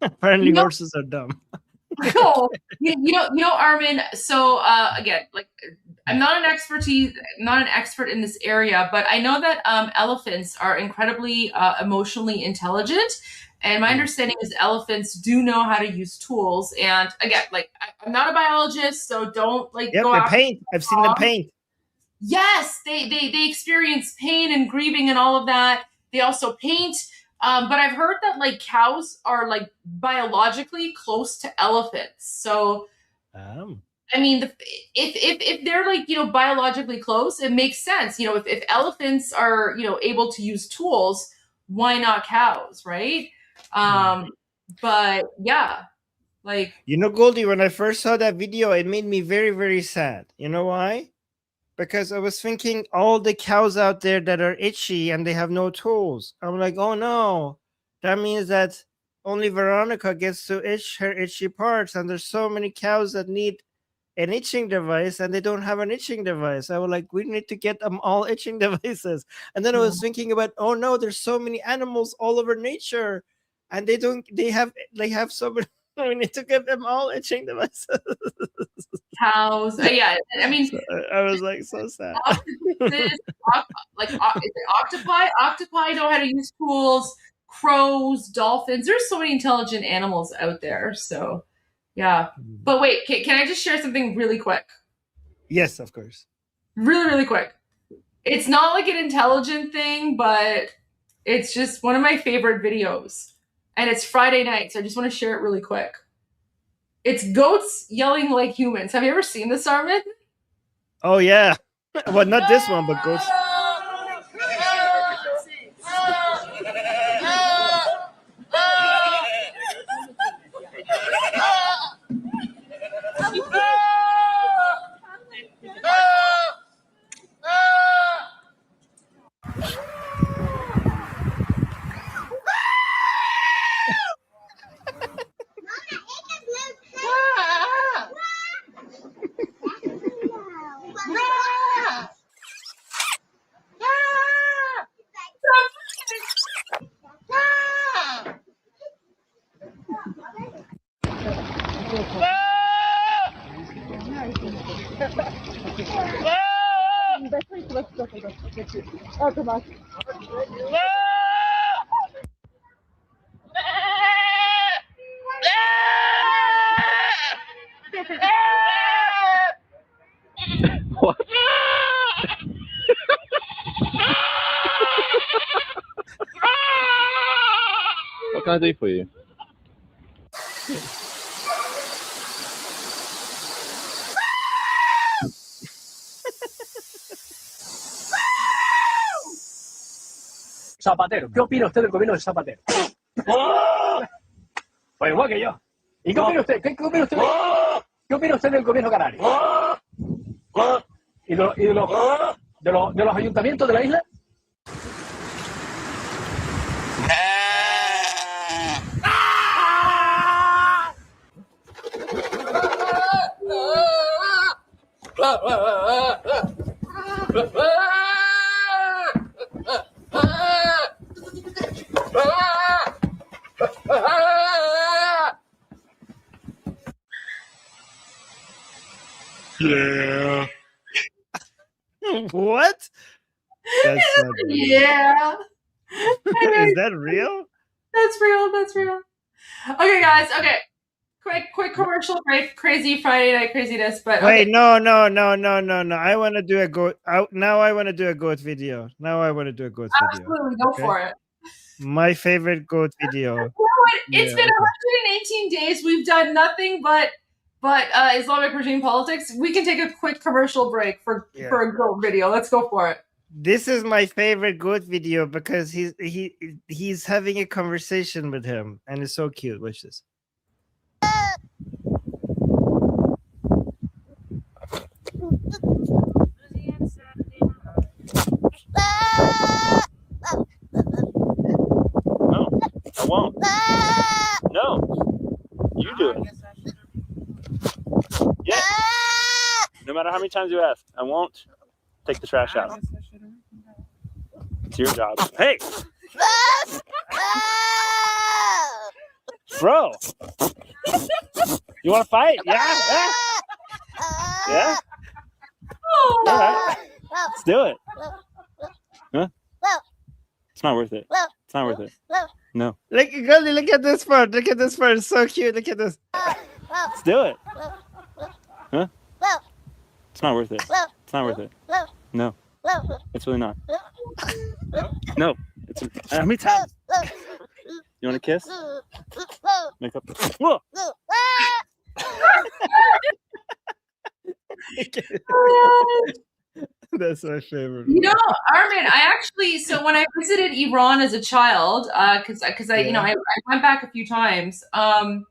Apparently horses are dumb. Cool. You know, Armin. So again, like I'm not an expert in this area, but I know that elephants are incredibly emotionally intelligent. And my understanding is elephants do know how to use tools. And again, like I'm not a biologist, so don't like go out. Paint. I've seen them paint. Yes, they experience pain and grieving and all of that. They also paint. But I've heard that like cows are like biologically close to elephants. So, I mean, if they're like, biologically close, it makes sense. If elephants are, able to use tools, why not cows, right? But yeah, like. Goldie, when I first saw that video, it made me very, very sad. You know why? Because I was thinking all the cows out there that are itchy and they have no tools. I'm like, oh no, that means that only Veronica gets to itch her itchy parts. And there's so many cows that need an itching device and they don't have an itching device. I was like, we need to get them all itching devices. And then I was thinking about, oh no, there's so many animals all over nature and they have so many. We need to get them all itching devices. Cows. Yeah. I mean, I was like so sad. Octopi? Octopi know how to use tools. Crows, dolphins. There's so many intelligent animals out there. So, yeah. But wait, can I just share something really quick? Yes, of course. Really, really quick. It's not like an intelligent thing, but it's just one of my favorite videos. And it's Friday night, so I just want to share it really quick. It's goats yelling like humans. Have you ever seen this, Armin? Oh, yeah. Well, not this one, but goats. Automatic. What? What can I do for you? Zapatero, ¿qué opina usted del gobierno de Zapatero? Pues igual que yo. ¿Y qué opina usted? ¿Qué opina usted? ¿Qué opina usted del gobierno canario? ¿Y de los ayuntamientos de la isla? Yeah. What? That's not real. Yeah. Is that real? That's real. That's real. Okay, guys. Okay. Quick commercial break. Crazy Friday night craziness. But Wait, okay. no. I want to do a goat. Now I want to do a goat video. Absolutely, go for it. My favorite goat video. You know what? It's been 118 days. We've done nothing but Islamic regime politics. We can take a quick commercial break for a goat video. Let's go for it. This is my favorite goat video because he's having a conversation with him and it's so cute. Watch this. No, I won't. No, you do it. Yeah. No matter how many times you ask, I won't take the trash out. It's your job. Hey! Bro! You want to fight? Yeah? Yeah? All right. Let's do it. Huh? It's not worth it. It's not worth it. No. Look at this part. It's so cute. Look at this. Let's do it. Huh? It's not worth it. It's not worth it. No. It's really not. No. It's how many times? You want a kiss? Make up. Whoa! That's my favorite. You know, Armin, so when I visited Iran as a child, because I went back a few times. So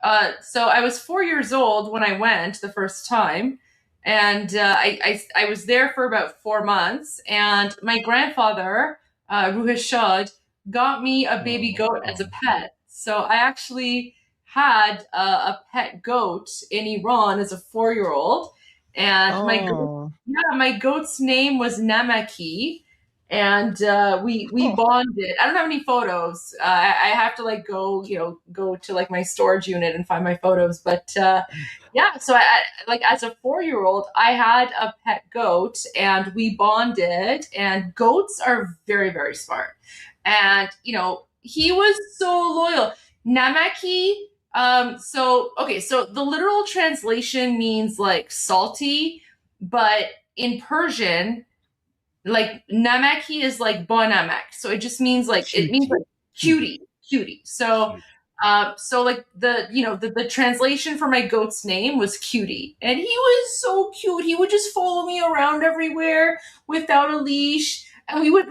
I was 4 years old when I went the first time, and I was there for about 4 months. And my grandfather, Reza Shah, got me a baby goat as a pet. So I actually had a pet goat in Iran as a 4-year-old. And my goat's name was Namaki, and we bonded. I don't have any photos. I have to go to my storage unit and find my photos. But so I as a 4-year-old, I had a pet goat, and we bonded. And goats are very, very smart, and he was so loyal. Namaki. So the literal translation means salty, but in Persian, namaki is ba namak. So it just means cutie. So the translation for my goat's name was Cutie, and he was so cute. He would just follow me around everywhere without a leash, and we would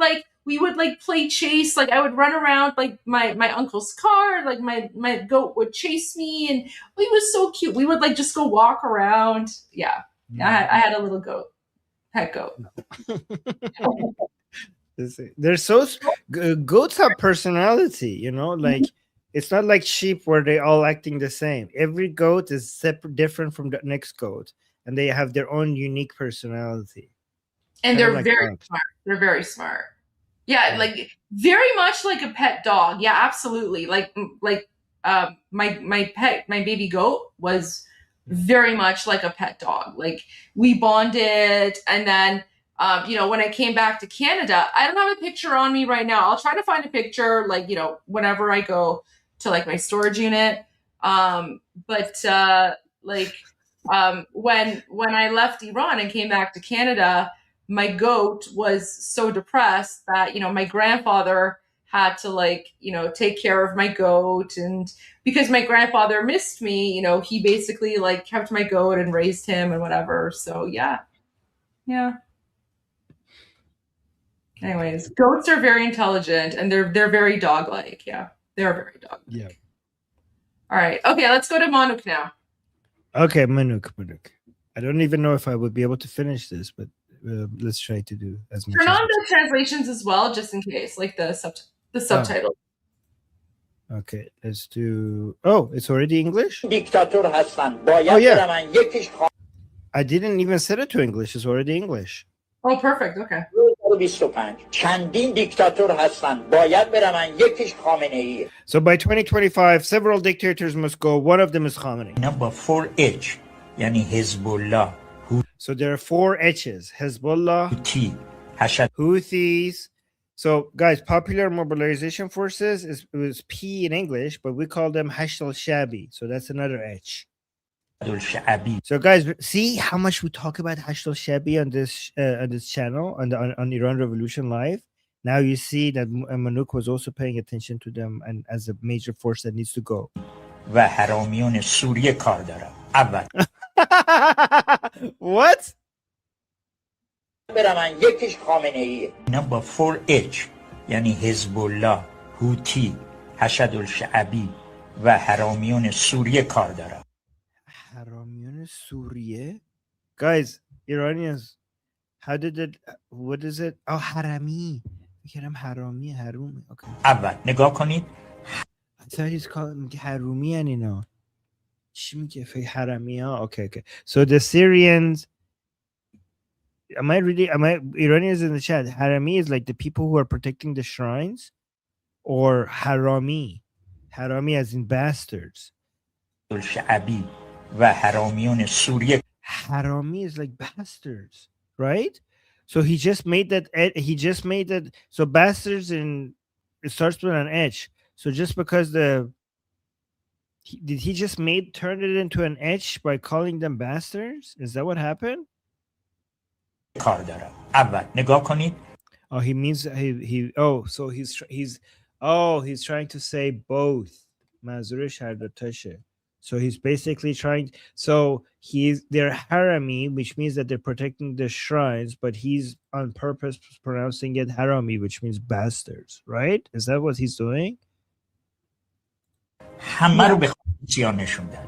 play chase. I would run around my uncle's car. My goat would chase me, and he was so cute. We would just go walk around. Yeah, I had a little goat, pet goat. They're so goats have personality. It's not like sheep where they all acting the same. Every goat is separate, different from the next goat, and they have their own unique personality. And they're very smart. They're very smart. Yeah, very much like a pet dog. Yeah, absolutely. My baby goat was very much like a pet dog. We bonded, and then when I came back to Canada, I don't have a picture on me right now. I'll try to find a picture, like, whenever I go to like my storage unit. When I left Iran and came back to Canada, my goat was so depressed that, my grandfather had to take care of my goat. And because my grandfather missed me, he basically kept my goat and raised him and whatever. So yeah. Anyways, goats are very intelligent and they're very dog-like. Yeah, they're very dog-like. Yeah. All right. Okay, let's go to Manuk now. Okay, Manuk. I don't even know if I would be able to finish this, but let's try to do as much. Turn on the translations as well, just in case, like the subtitle. Okay, let's do. Oh, it's already English? Oh, yeah. I didn't even set it to English. It's already English. Oh, perfect. Okay. So by 2025, several dictators must go. One of them is Khamenei. Number 4H, yani Hezbollah. So there are 4 H's: Hezbollah, Houthis. So guys, Popular Mobilization Forces is P in English, but we call them Hashd al-Shabi. So that's another H. So guys, see how much we talk about Hashd al-Shabi on this channel on Iran Revolution Live. Now you see that Manuk was also paying attention to them and as a major force that needs to go. What? Number 4H یعنی حزب الله، هوتی، حشد الشعبی و حرامیون سوریه کار دارم. حرامیون سوریه؟ Guys, Iranians, how did it, what is it? Oh, حرامی. میگم حرامی، حرومی. Okay. اول نگاه کنید. I thought he's calling حرومی and اینا. چی میگه؟ فکر حرامی ها. Okay. So the Syrians, Iranians in the chat, Harami is like the people who are protecting the shrines, or Harami as in bastards. Harami is like bastards, right? So he just made that. So bastards it starts with an H. So just because did he just turn it into an H by calling them bastards? Is that what happened? کار دارم. اول نگاه کنید. Oh, he means so he's trying to say both. منظورش هر دو تاشه. So he's basically trying. So they're harami, which means that they're protecting the shrines, but he's on purpose pronouncing it harami, which means bastards, right? Is that what he's doing? همه رو به خودشیان نشوندن.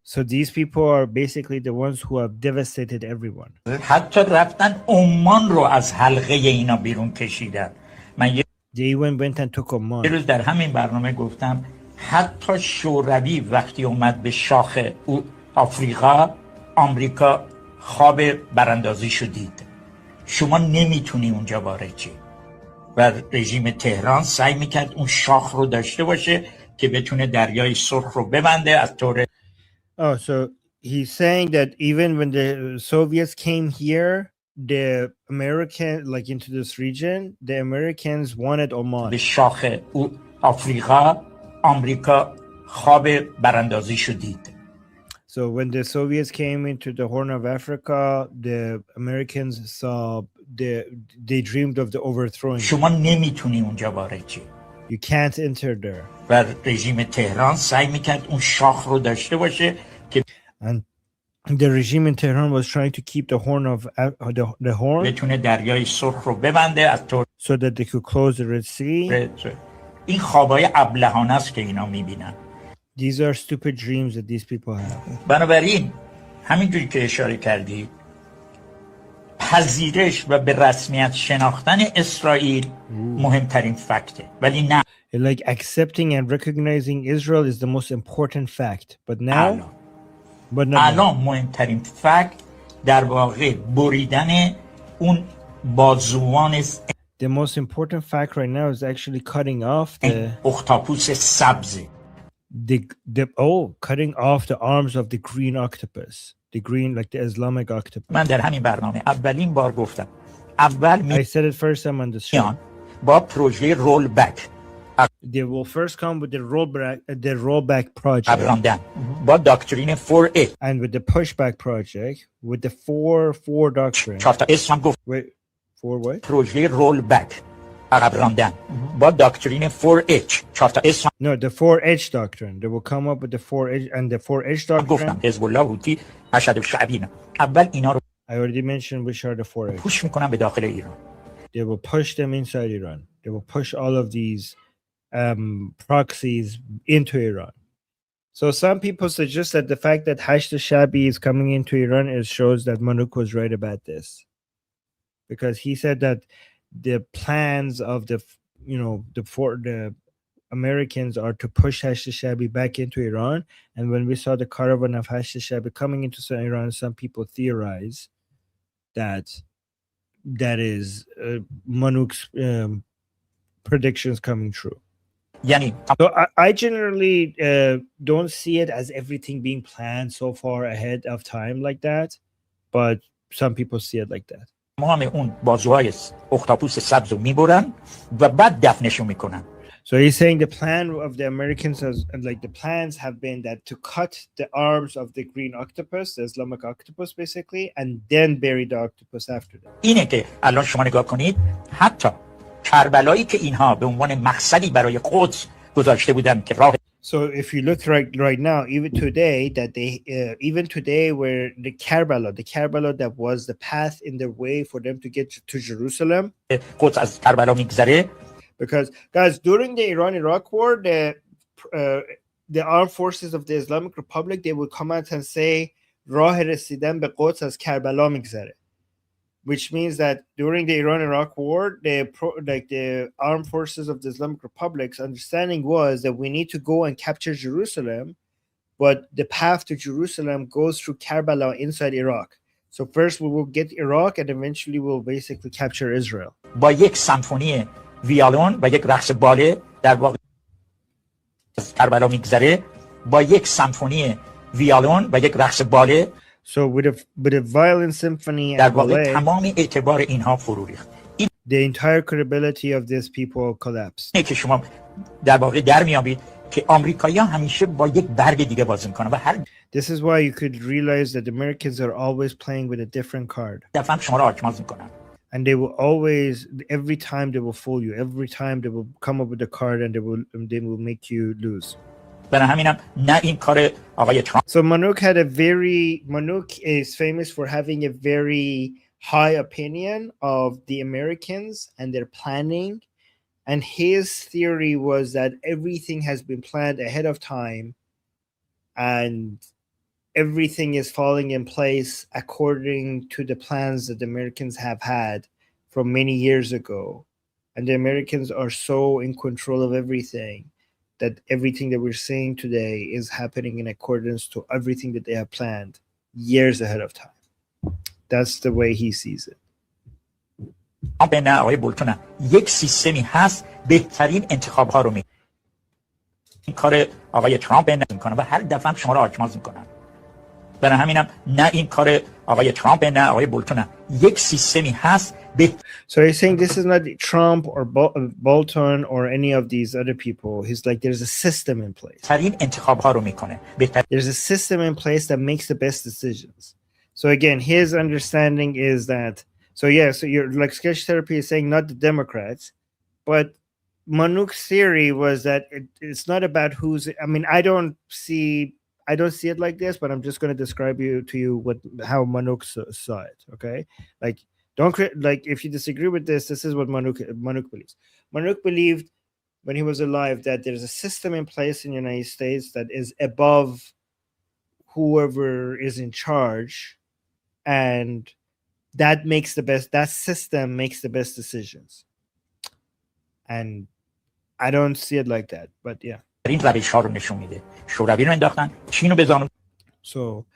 So these people are basically the ones who have devastated everyone. حتی رفتن عمان رو از حلقه اینا بیرون کشیدن. من They even went and took Oman. یه روز در همین برنامه گفتم حتی شوروی وقتی اومد به شاخ آفریقا، آمریکا خواب براندازیشو دید. شما نمیتونی اونجا وارد چی. و رژیم تهران سعی میکرد اون شاخ رو داشته باشه که بتونه دریای سرخ رو ببنده از طور. Oh, so he's saying that even when the Soviets came here, the American, like into this region, the Americans wanted Oman. به شاخ آفریقا، آمریکا خواب براندازیشو دید. So when the Soviets came into the Horn of Africa, the Americans saw they dreamed of the overthrowing. شما نمیتونی اونجا وارد چی. You can't enter there. و رژیم تهران سعی میکرد اون شاخ رو داشته باشه که and the regime in Tehran was trying to keep the horn of the horn بتونه دریای سرخ رو ببنده از طور so that they could close the Red Sea. این خوابای ابلهانه است که اینا میبینن. These are stupid dreams that these people have. بنابراین همینجوری که اشاره کردید پذیرش و به رسمیت شناختن اسرائیل مهمترین فکته ولی نه like accepting and recognizing Israel is the most important fact but now الان مهمترین فکت در واقع بریدن اون بازوان the most important fact right now is actually cutting off the اختاپوس سبز cutting off the arms of the green octopus. the green, like the Islamic octopus. من در همین برنامه اولین بار گفتم اول I said it first time on the show. میان با پروژه رول بک They will first come with the rollback project. قبراندن با داکترین 4A And with the pushback project, with the 4 doctrine. 4 تا اسم گفت. Wait, 4 what? پروژه رول بک عقب راندن با داکترین 4H 4 تا اسم. No, the 4H doctrine. They will come up with the 4H and the 4H doctrine. گفتم حزب الله هوتی اشد الشعبین اول اینا رو I already mentioned which are the 4H. پوش میکنن به داخل ایران. They will push them inside Iran. They will push all of these proxies into Iran. So some people suggest that the fact that Hashd al-Shabi is coming into Iran shows that Manuk was right about this, because he said that the plans of the Americans are to push Hashd al-Shabi back into Iran. And when we saw the caravan of Hashd al-Shabi coming into Iran, some people theorize that is Manuk's predictions coming true. So I generally don't see it as everything being planned so far ahead of time like that, but some people see it like that. تمام اون بازوهای اختاپوس سبز رو میبرن و بعد دفنشون میکنن. So he's saying the plan of the Americans the plans have been that to cut the arms of the green octopus, the Islamic octopus basically, and then bury the octopus after that. اینه که الان شما نگاه کنید حتی کربلایی که اینها به عنوان مقصدی برای قدس گذاشته بودن که راه. So if you look right now, even today where the Karbala that was the path in the way for them to get to Jerusalem. قدس از کربلا میگذره. Because guys, during the Iran-Iraq war, the armed forces of the Islamic Republic, they would come out and say راه رسیدن به قدس از کربلا میگذره. Which means that during the Iran-Iraq war, the armed forces of the Islamic Republic's understanding was that we need to go and capture Jerusalem, but the path to Jerusalem goes through Karbala inside Iraq. So first we will get Iraq, and eventually we'll basically capture Israel. با یک سمفونی ویالون و یک رقص باله در واقع از کربلا میگذره با یک سمفونی ویالون و یک رقص باله. So with a violin symphony and ballet, the entire credibility of these people collapsed. This is why you could realize that the Americans are always playing with a different card. And they will always, every time they will fool you, every time they will come up with a card and they will make you lose. So Manuk is famous for having a very high opinion of the Americans and their planning, and his theory was that everything has been planned ahead of time and everything is falling in place according to the plans that the Americans have had from many years ago, and the Americans are so in control of everything that everything that we're seeing today is happening in accordance to everything that they have planned years ahead of time. That's the way he sees it. یک سیستمی هست بهترین انتخاب ها رو می این کار آقای ترامپ میکنه و هر دفعه شما رو آچماز میکنن. برای همینم نه این کار آقای ترامپ نه آقای بولتون، یک سیستمی هست. So he's saying this is not Trump or Bolton or any of these other people. He's like, there's a system in place. There's a system in place that makes the best decisions. So again, his understanding is that, so you're like sketch therapy is saying not the Democrats, but Manuk's theory was that it's not about who's, I mean, I don't see it like this, but I'm just going to describe to you how Manuk saw it. Okay. Like, if you disagree with this is what Manuk believes. Manuk believed when he was alive that there's a system in place in the United States that is above whoever is in charge, and that system makes the best decisions. And I don't see it like that, but yeah. So,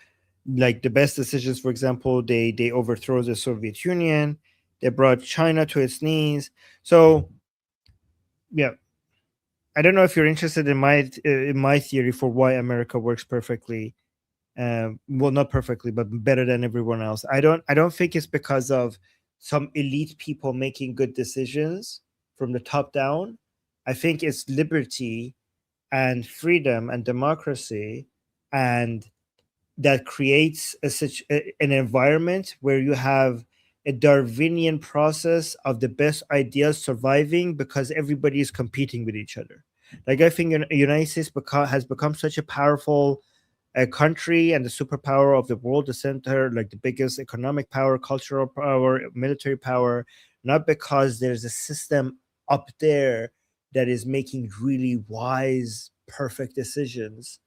like the best decisions, for example, they overthrow the Soviet Union, they brought China to its knees. So, yeah, I don't know if you're interested in my theory for why America works perfectly Well, not perfectly, but better than everyone else. I don't think it's because of some elite people making good decisions from the top down. I think it's liberty and freedom and democracy, and that creates an environment where you have a Darwinian process of the best ideas surviving because everybody is competing with each other. Like, I think the United States has become such a powerful country and the superpower of the world, the center, like the biggest economic power, cultural power, military power, not because there's a system up there that is making really wise, perfect decisions,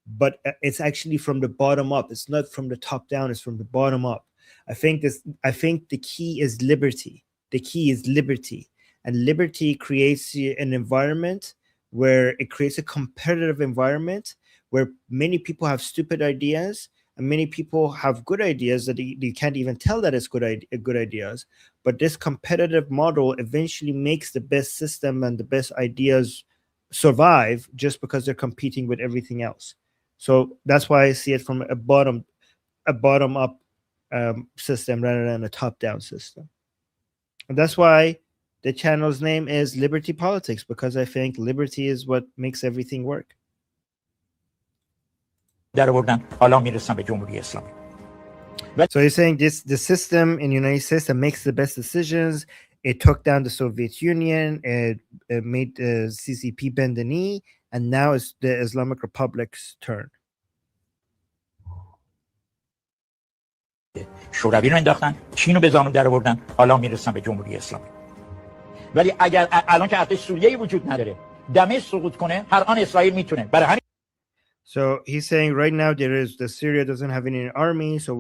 but it's actually from the bottom up. It's not from the top down, it's from the bottom up. I think the key is liberty. The key is liberty. And liberty creates an environment where it creates a competitive environment where many people have stupid ideas and many people have good ideas that you can't even tell that it's good ideas. But this competitive model eventually makes the best system and the best ideas survive just because they're competing with everything else. So that's why I see it from a bottom up system rather than a top down system. And that's why the channel's name is Liberty Politics, because I think liberty is what makes everything work. So you're saying the system in the United States that makes the best decisions, it took down the Soviet Union, it made the CCP bend the knee, and now it's the Islamic Republic's turn. شوروی رو انداختن، چین رو به زانو در آوردن، حالا میرسن به جمهوری اسلامی. ولی اگر الان که ارتش سوریه‌ای وجود نداره، دمشق سقوط کنه، هر آن اسرائیل میتونه. برای همین So he's saying right now the Syria doesn't have any army, so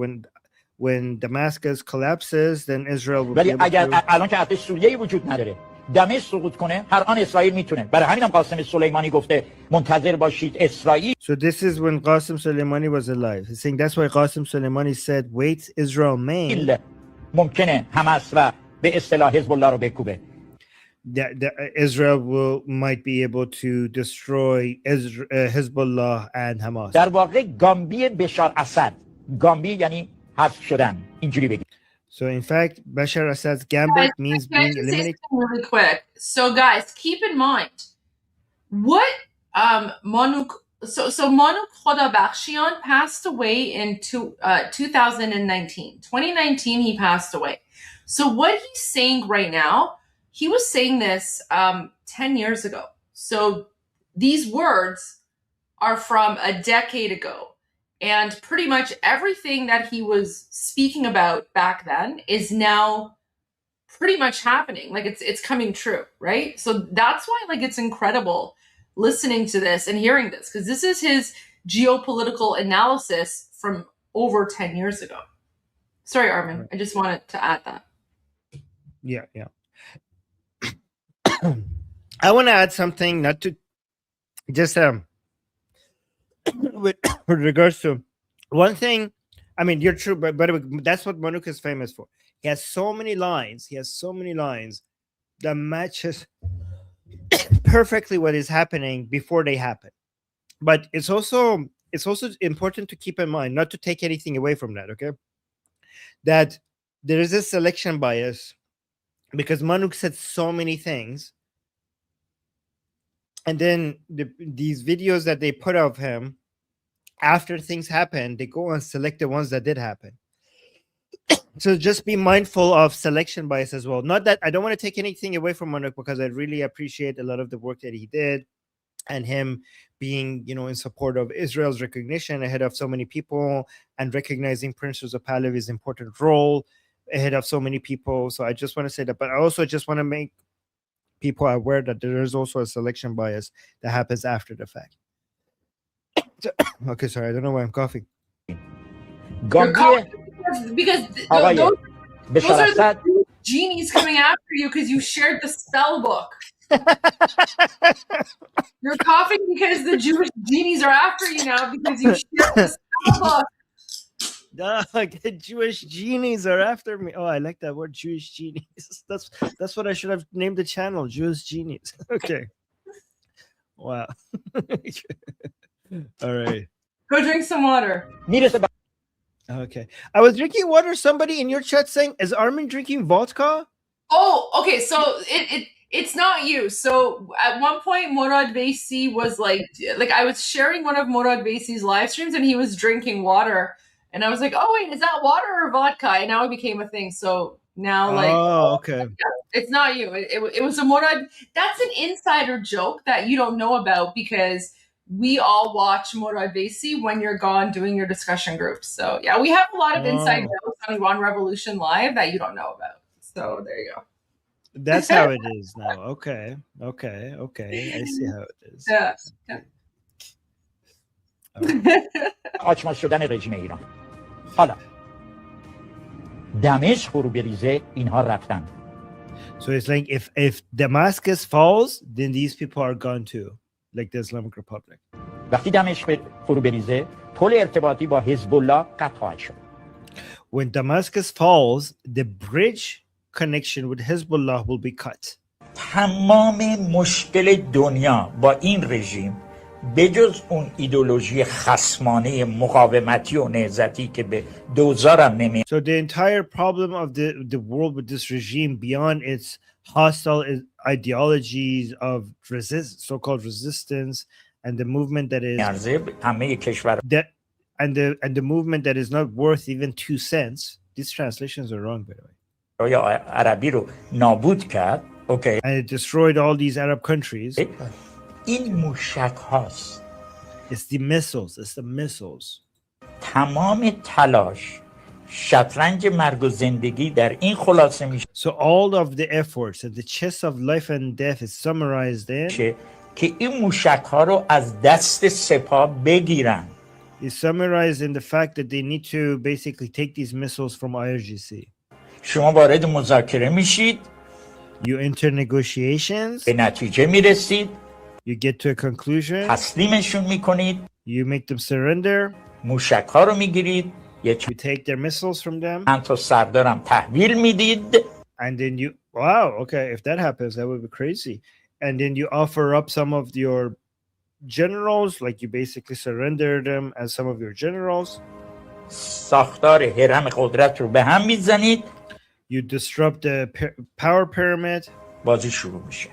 when Damascus collapses, then Israel will ولی be able اگر to... الان که ارتش سوریه‌ای وجود نداره، دمشق سقوط کنه، هر آن اسرائیل میتونه. برای همین هم قاسم سلیمانی گفته منتظر باشید اسرائیل. So this is when Qasem Soleimani was alive. He's saying that's why Qasem Soleimani said, wait, Israel may... ممکنه حماس و به اصطلاح حزب الله رو بکوبه. That Israel might be able to destroy Hezbollah and Hamas. در واقع گامبی بشار اسد، گامبی یعنی حذف شدن، اینجوری بگید. So in fact, Bashar Assad's gambit means being eliminated. Really quick. So guys, keep in mind what Mojtaba Bakhshian passed away in 2019. 2019 he passed away. So what he's saying right now, he was saying this 10 years ago. So these words are from a decade ago. And pretty much everything that he was speaking about back then is now pretty much happening. Like it's coming true, right? So that's why like it's incredible listening to this and hearing this, because this is his geopolitical analysis from over 10 years ago. Sorry, Armin. I just wanted to add that. Yeah. I want to add something, not to just with regards to one thing. I mean, you're true, but that's what Manuk is famous for. He has so many lines. That matches perfectly what is happening before they happen. But it's also important to keep in mind, not to take anything away from that, okay? That there is a selection bias because Manuk said so many things. And then these videos that they put of him after things happen, they go and select the ones that did happen. So just be mindful of selection bias as well. Not that I don't want to take anything away from Manuk, because I really appreciate a lot of the work that he did and him being, in support of Israel's recognition ahead of so many people and recognizing Prince Reza Pahlavi's important role ahead of so many people. So I just want to say that, but I also just want to make people are aware that there is also a selection bias that happens after the fact. Okay, sorry, I don't know why I'm coughing. Because those are the genies coming after you because you shared the spell book. You're coughing because the Jewish genies are after you now because you shared the spell book. The Jewish genies are after me. Oh, I like that word, Jewish genies. That's what I should have named the channel, Jewish genies. Okay. Wow. All right. Go drink some water. Okay. I was drinking water. Somebody in your chat saying, is Armin drinking vodka? Oh, okay. So it's not you. So at one point, Morad Vaisi was like I was sharing one of Morad Vaisi's live streams, and he was drinking water, and I was like, oh wait, is that water or vodka? And now it became a thing. So now, okay. it's not you. It was a Morad. That's an insider joke that you don't know about because we all watch Morad Vaisi when you're gone doing your discussion groups. So yeah, we have a lot of inside jokes on Iran Revolution Live that you don't know about. So there you go. That's how it is now. Okay. I see how it is. Yeah. آچماز شدن رژیم ایران. حالا دمشق فرو بریزه اینها رفتن. So it's like if Damascus falls, then these people are gone too, like the Islamic Republic. وقتی دمشق فرو بریزه پل ارتباطی با حزب الله قطع خواهد شد. When Damascus falls, the bridge connection with Hezbollah will be cut. تمام مشکل دنیا با این رژیم بجز اون ایدئولوژی خصمانه مقاومتی و نهضتی که به دوزارم نمی. So the entire problem of the world with this regime, beyond its hostile ideologies of so-called resistance and the movement that is همه کشور and the movement that is not worth even 2 cents. These translations are wrong, by the way. عربی رو نابود کرد. Okay. And it destroyed all these Arab countries. این موشک هاست. It's the missiles. تمام تلاش شطرنج مرگ و زندگی در این خلاصه میشه. So all of the efforts and the chess of life and death is summarized in که این موشک ها رو از دست سپاه بگیرن. Is summarized in the fact that they need to basically take these missiles from IRGC. شما وارد مذاکره میشید. You enter negotiations. به نتیجه میرسید. You get to a conclusion. تسلیمشون میکنید. You make them surrender. موشک ها رو میگیرید. You take their missiles from them. چند تا سردارم تحویل میدید. And then you, wow, okay, if that happens, that would be crazy. And then you offer up some of your generals, like you basically surrender them as some of your generals. ساختار هرم قدرت رو به هم میزنید. You disrupt the power pyramid. بازی شروع میشه.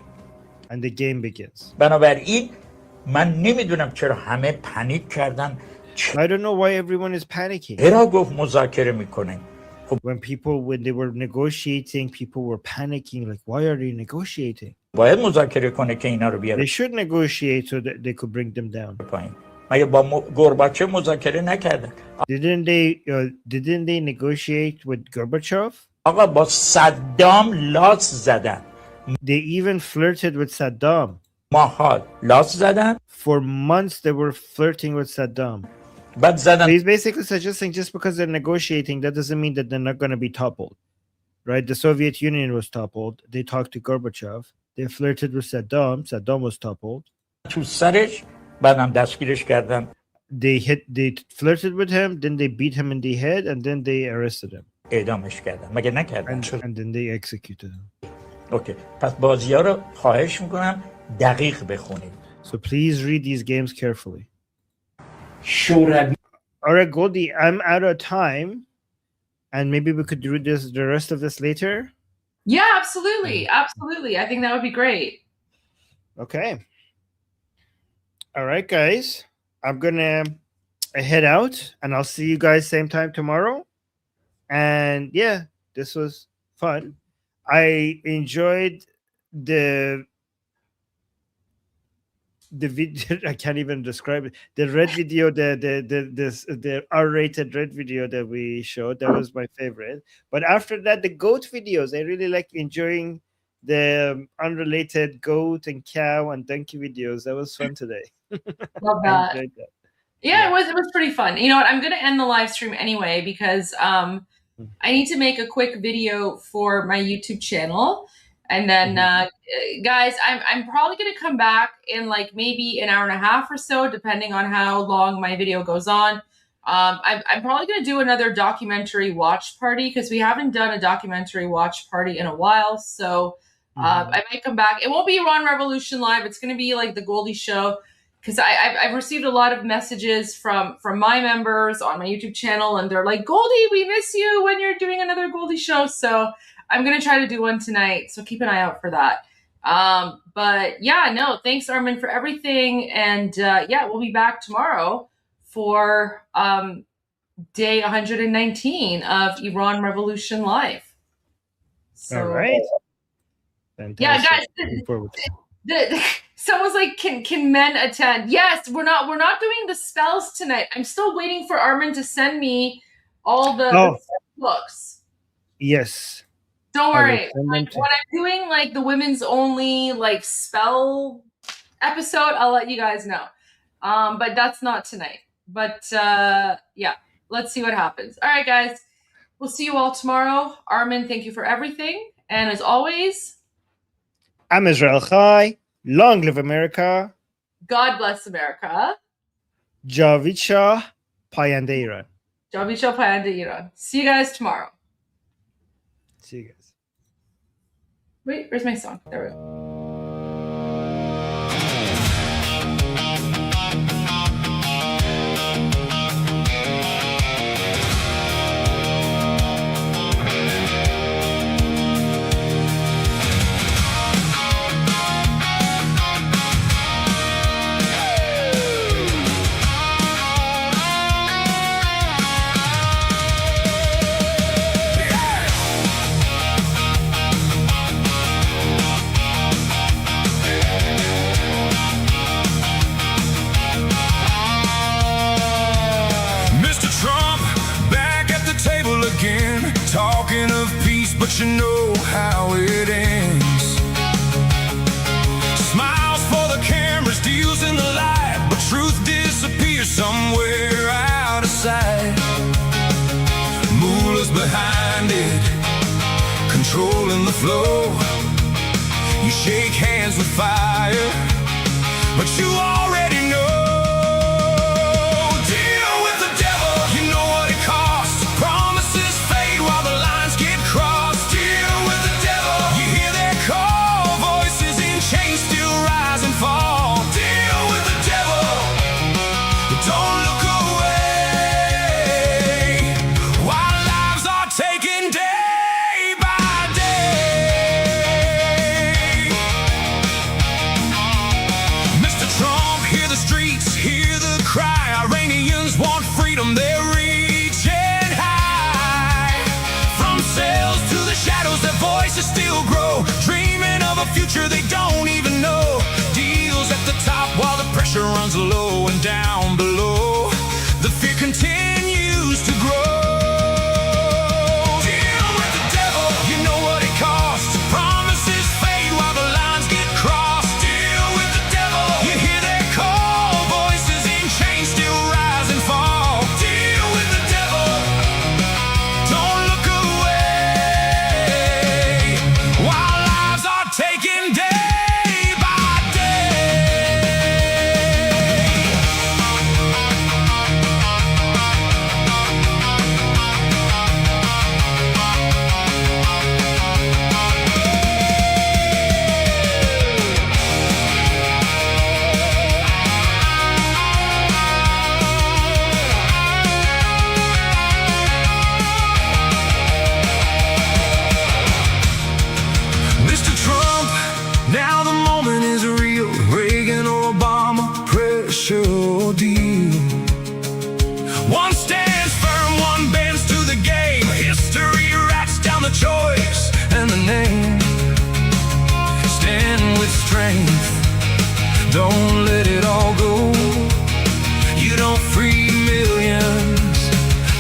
And the game begins. بنابراین من نمیدونم چرا همه پنیک کردن. I don't know why everyone is panicking. چرا گفت مذاکره میکنه؟ When they were negotiating, people were panicking. Like, why are they negotiating? باید مذاکره کنه که اینا رو بیاره. They should negotiate so that they could bring them down. مگه با گورباچف مذاکره نکردن؟ Didn't they negotiate with Gorbachev? آقا با صدام لاس زدن. They even flirted with Saddam. ماها لاس زدن. For months they were flirting with Saddam. بعد زدن. He's basically suggesting just because they're negotiating, that doesn't mean that they're not going to be toppled. Right? The Soviet Union was toppled. They talked to Gorbachev. They flirted with Saddam. Saddam was toppled. تو سرش بعدم دستگیرش کردن. They flirted with him, then they beat him in the head, and then they arrested him. اعدامش کردن. مگه نکردن؟ And then they executed him. اوکی. پس بازی‌ها رو خواهش میکنم دقیق بخونید. So please read these games carefully. شوروی. All right, Goldie, I'm out of time, and maybe we could do the rest of this later. Yeah, absolutely. I think that would be great. Okay. All right, guys. I'm gonna head out, and I'll see you guys same time tomorrow. And yeah, this was fun. I enjoyed the video. I can't even describe it. The red video, the R-rated red video that we showed, that was my favorite. But after that, the goat videos, I really like enjoying the unrelated goat and cow and donkey videos. That was fun today. Love that. Yeah, it was pretty fun. You know what? I'm going to end the live stream anyway because I need to make a quick video for my YouTube channel. And then, guys, I'm probably going to come back in like maybe an hour and a half or so, depending on how long my video goes on. I'm probably going to do another documentary watch party because we haven't done a documentary watch party in a while. So I might come back. It won't be Iran Revolution Live. It's going to be like the Goldie Show because I've received a lot of messages from my members on my YouTube channel, and they're like, Goldie, we miss you when you're doing another Goldie show. So I'm going to try to do one tonight. So keep an eye out for that. But yeah, no, thanks, Armin, for everything. And yeah, we'll be back tomorrow for day 119 of Iran Revolution Live. So, all right. Fantastic. Yeah, guys. Looking forward to it. Someone's like, can men attend? Yes, we're not doing the spells tonight. I'm still waiting for Armin to send me all the books. Yes. Don't worry. Like, when I'm doing like the women's only like spell episode, I'll let you guys know. But that's not tonight. But yeah, let's see what happens. All right, guys. We'll see you all tomorrow. Armin, thank you for everything. And as always, I'm Israel Chai. Long live America. God bless America. Javid Shah, Payande Iran. Javid Shah, Payande Iran. See you guys tomorrow. See you guys. Wait, where's my song? There we go. Talking of peace, but you know how it ends. Smiles for the cameras, deals in the light, but truth disappears somewhere out of sight. Mullahs behind it, controlling the flow. You shake hands with fire, but you already know. They're reaching high. From cells to the shadows, their voices still grow, dreaming of a future they don't even know. Deals at the top while the pressure runs low, and down below the fear continues to grow. Deal with the devil, you know what it costs. Promises fade while the lines get crossed. Deal with the devil, you hear their call, voices in chains still rise and fall. Choice and the name. Stand with strength, don't let it all go. You don't free millions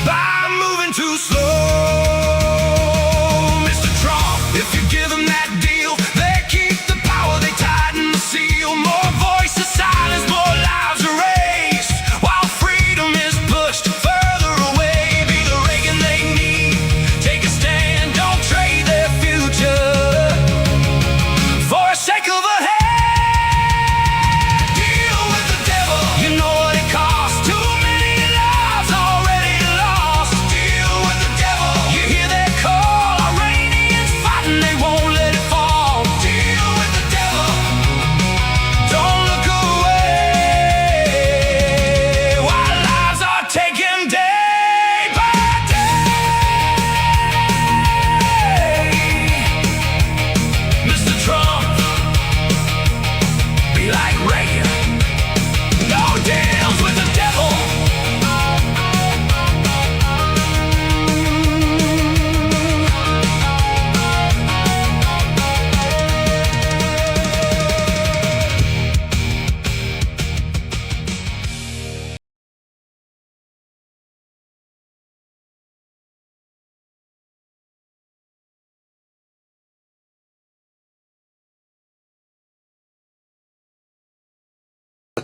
by moving too slow. Mr. Trump, if you give them that deal, they keep the power, they tighten the seal. More voices silenced, more lives erased, while freedom is pushed further away. Be the Reagan they need, take a stand, don't trade their future for a sake of a hand.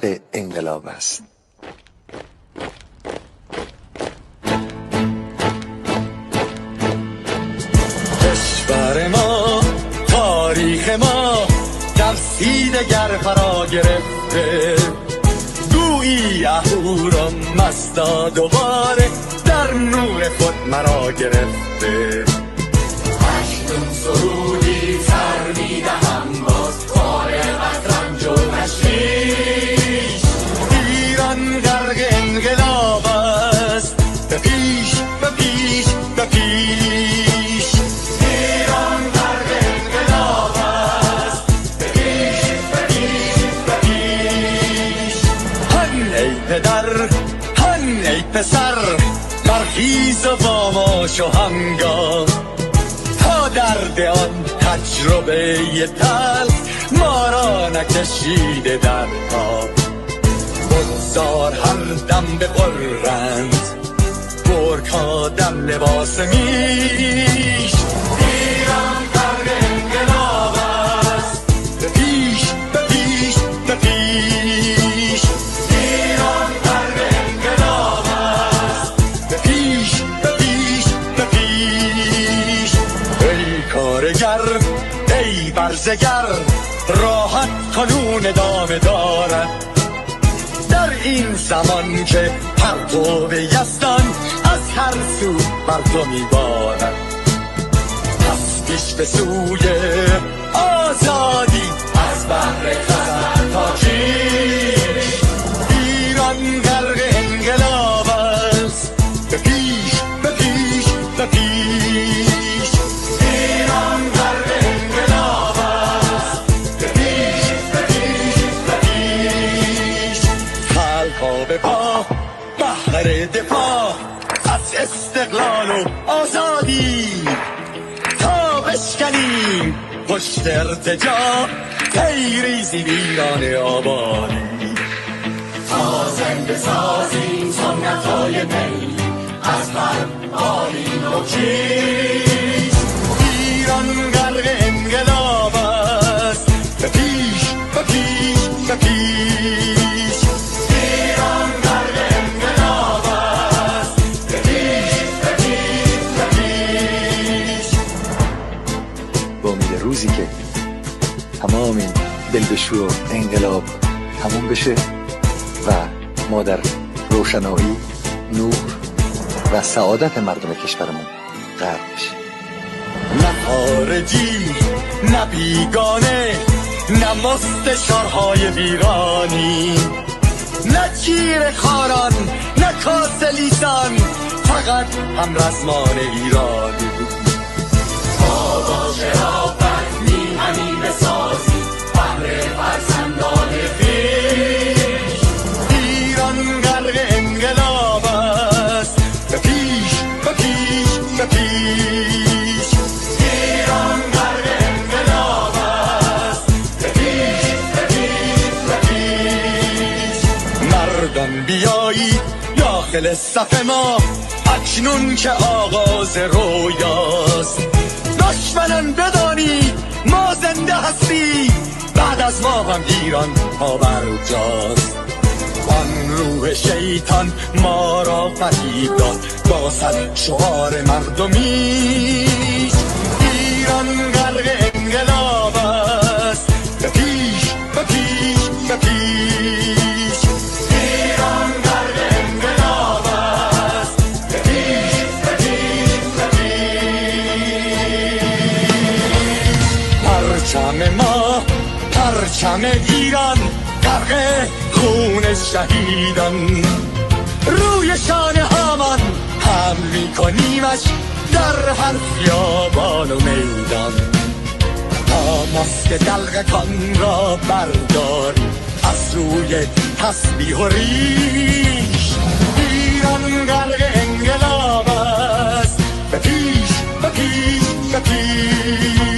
غرق انقلاب است. کشور ما، تاریخ ما در سیدگر فرا گرفته، گویی اهورا مستا دوباره در نور خود مرا گرفته. هشتون سرودی سر میدهم باز فارغ از رنج و تشویش، ایران غرق انقلاب است، به پیش به پیش به پیش. ایران غرق انقلاب است، به پیش به پیش به پیش. هن ای پدر، هن ای پسر، برخیز و با ما شو همگام، تا درد آن تجربه تلخ ما را نکشیده در خواب. بگذار هر دم بغرند گرگ‌ها دم لباس میش. ایران غرق انقلاب است، به پیش به پیش به پیش. ایران غرق انقلاب است، به پیش به پیش به پیش. ای کارگر، ای برزگر، راحت کنون ادامه دارد در این زمان که پرتو یزدان از هر سو بر تو میبارد. پس پیش به سوی آزادی از بحر خزر تا کیش. ایران غرق انقلاب است، به پیش به پیش به پیش. ایران غرق انقلاب است، به پیش به پیش به پیش. خلقا به پا بهر دفاع از استقلال و آزادی، تا بشکنیم پشت ارتجاع تیریزی ویران آبادی. تا زنده سازیم سنت‌های نی از بالین و کیش. ایران غرق انقلاب است، به پیش به پیش به پیش. ایران غرق انقلاب است، به پیش به پیش به پیش. با امید روزی که تمام این دلبشو و انقلاب تموم بشه و ما در روشنایی، نور و سعادت مردم کشورمون غرق بشیم. نه خارجی نه بیگانه، نه مستشارهای ویرانی، نه چیر خاران نه کاسلیسان، فقط هم رزمان ایرانی. با شرافت میهنی بسازی بهر فرزندان خویش. ایران غرق انقلاب است، به پیش به پیش به پیش. ایران غرق انقلاب است، به پیش به پیش به پیش. مردان بیایی داخل صف ما، اکنون که آغاز رویاست. دشمنان بدانید ما زنده هستی، بعد از ما هم ایران پابرجاست. آن روح شیطان ما را فریب داد با صد شعار مردمیش. ایران غرق انقلاب است، به پیش به پیش به پیش. ایران غرق انقلاب است، به پیش به پیش به پیش. پرچم ما، پرچم ایران غرق خون شهیدان، روی شانه هامان حمل میکنیمش در هر خیابان و میدان. تا ماسک دلقکان را برداری از روی تسبیح و ریش. ایران غرق انقلاب است، به پیش به پیش به پیش.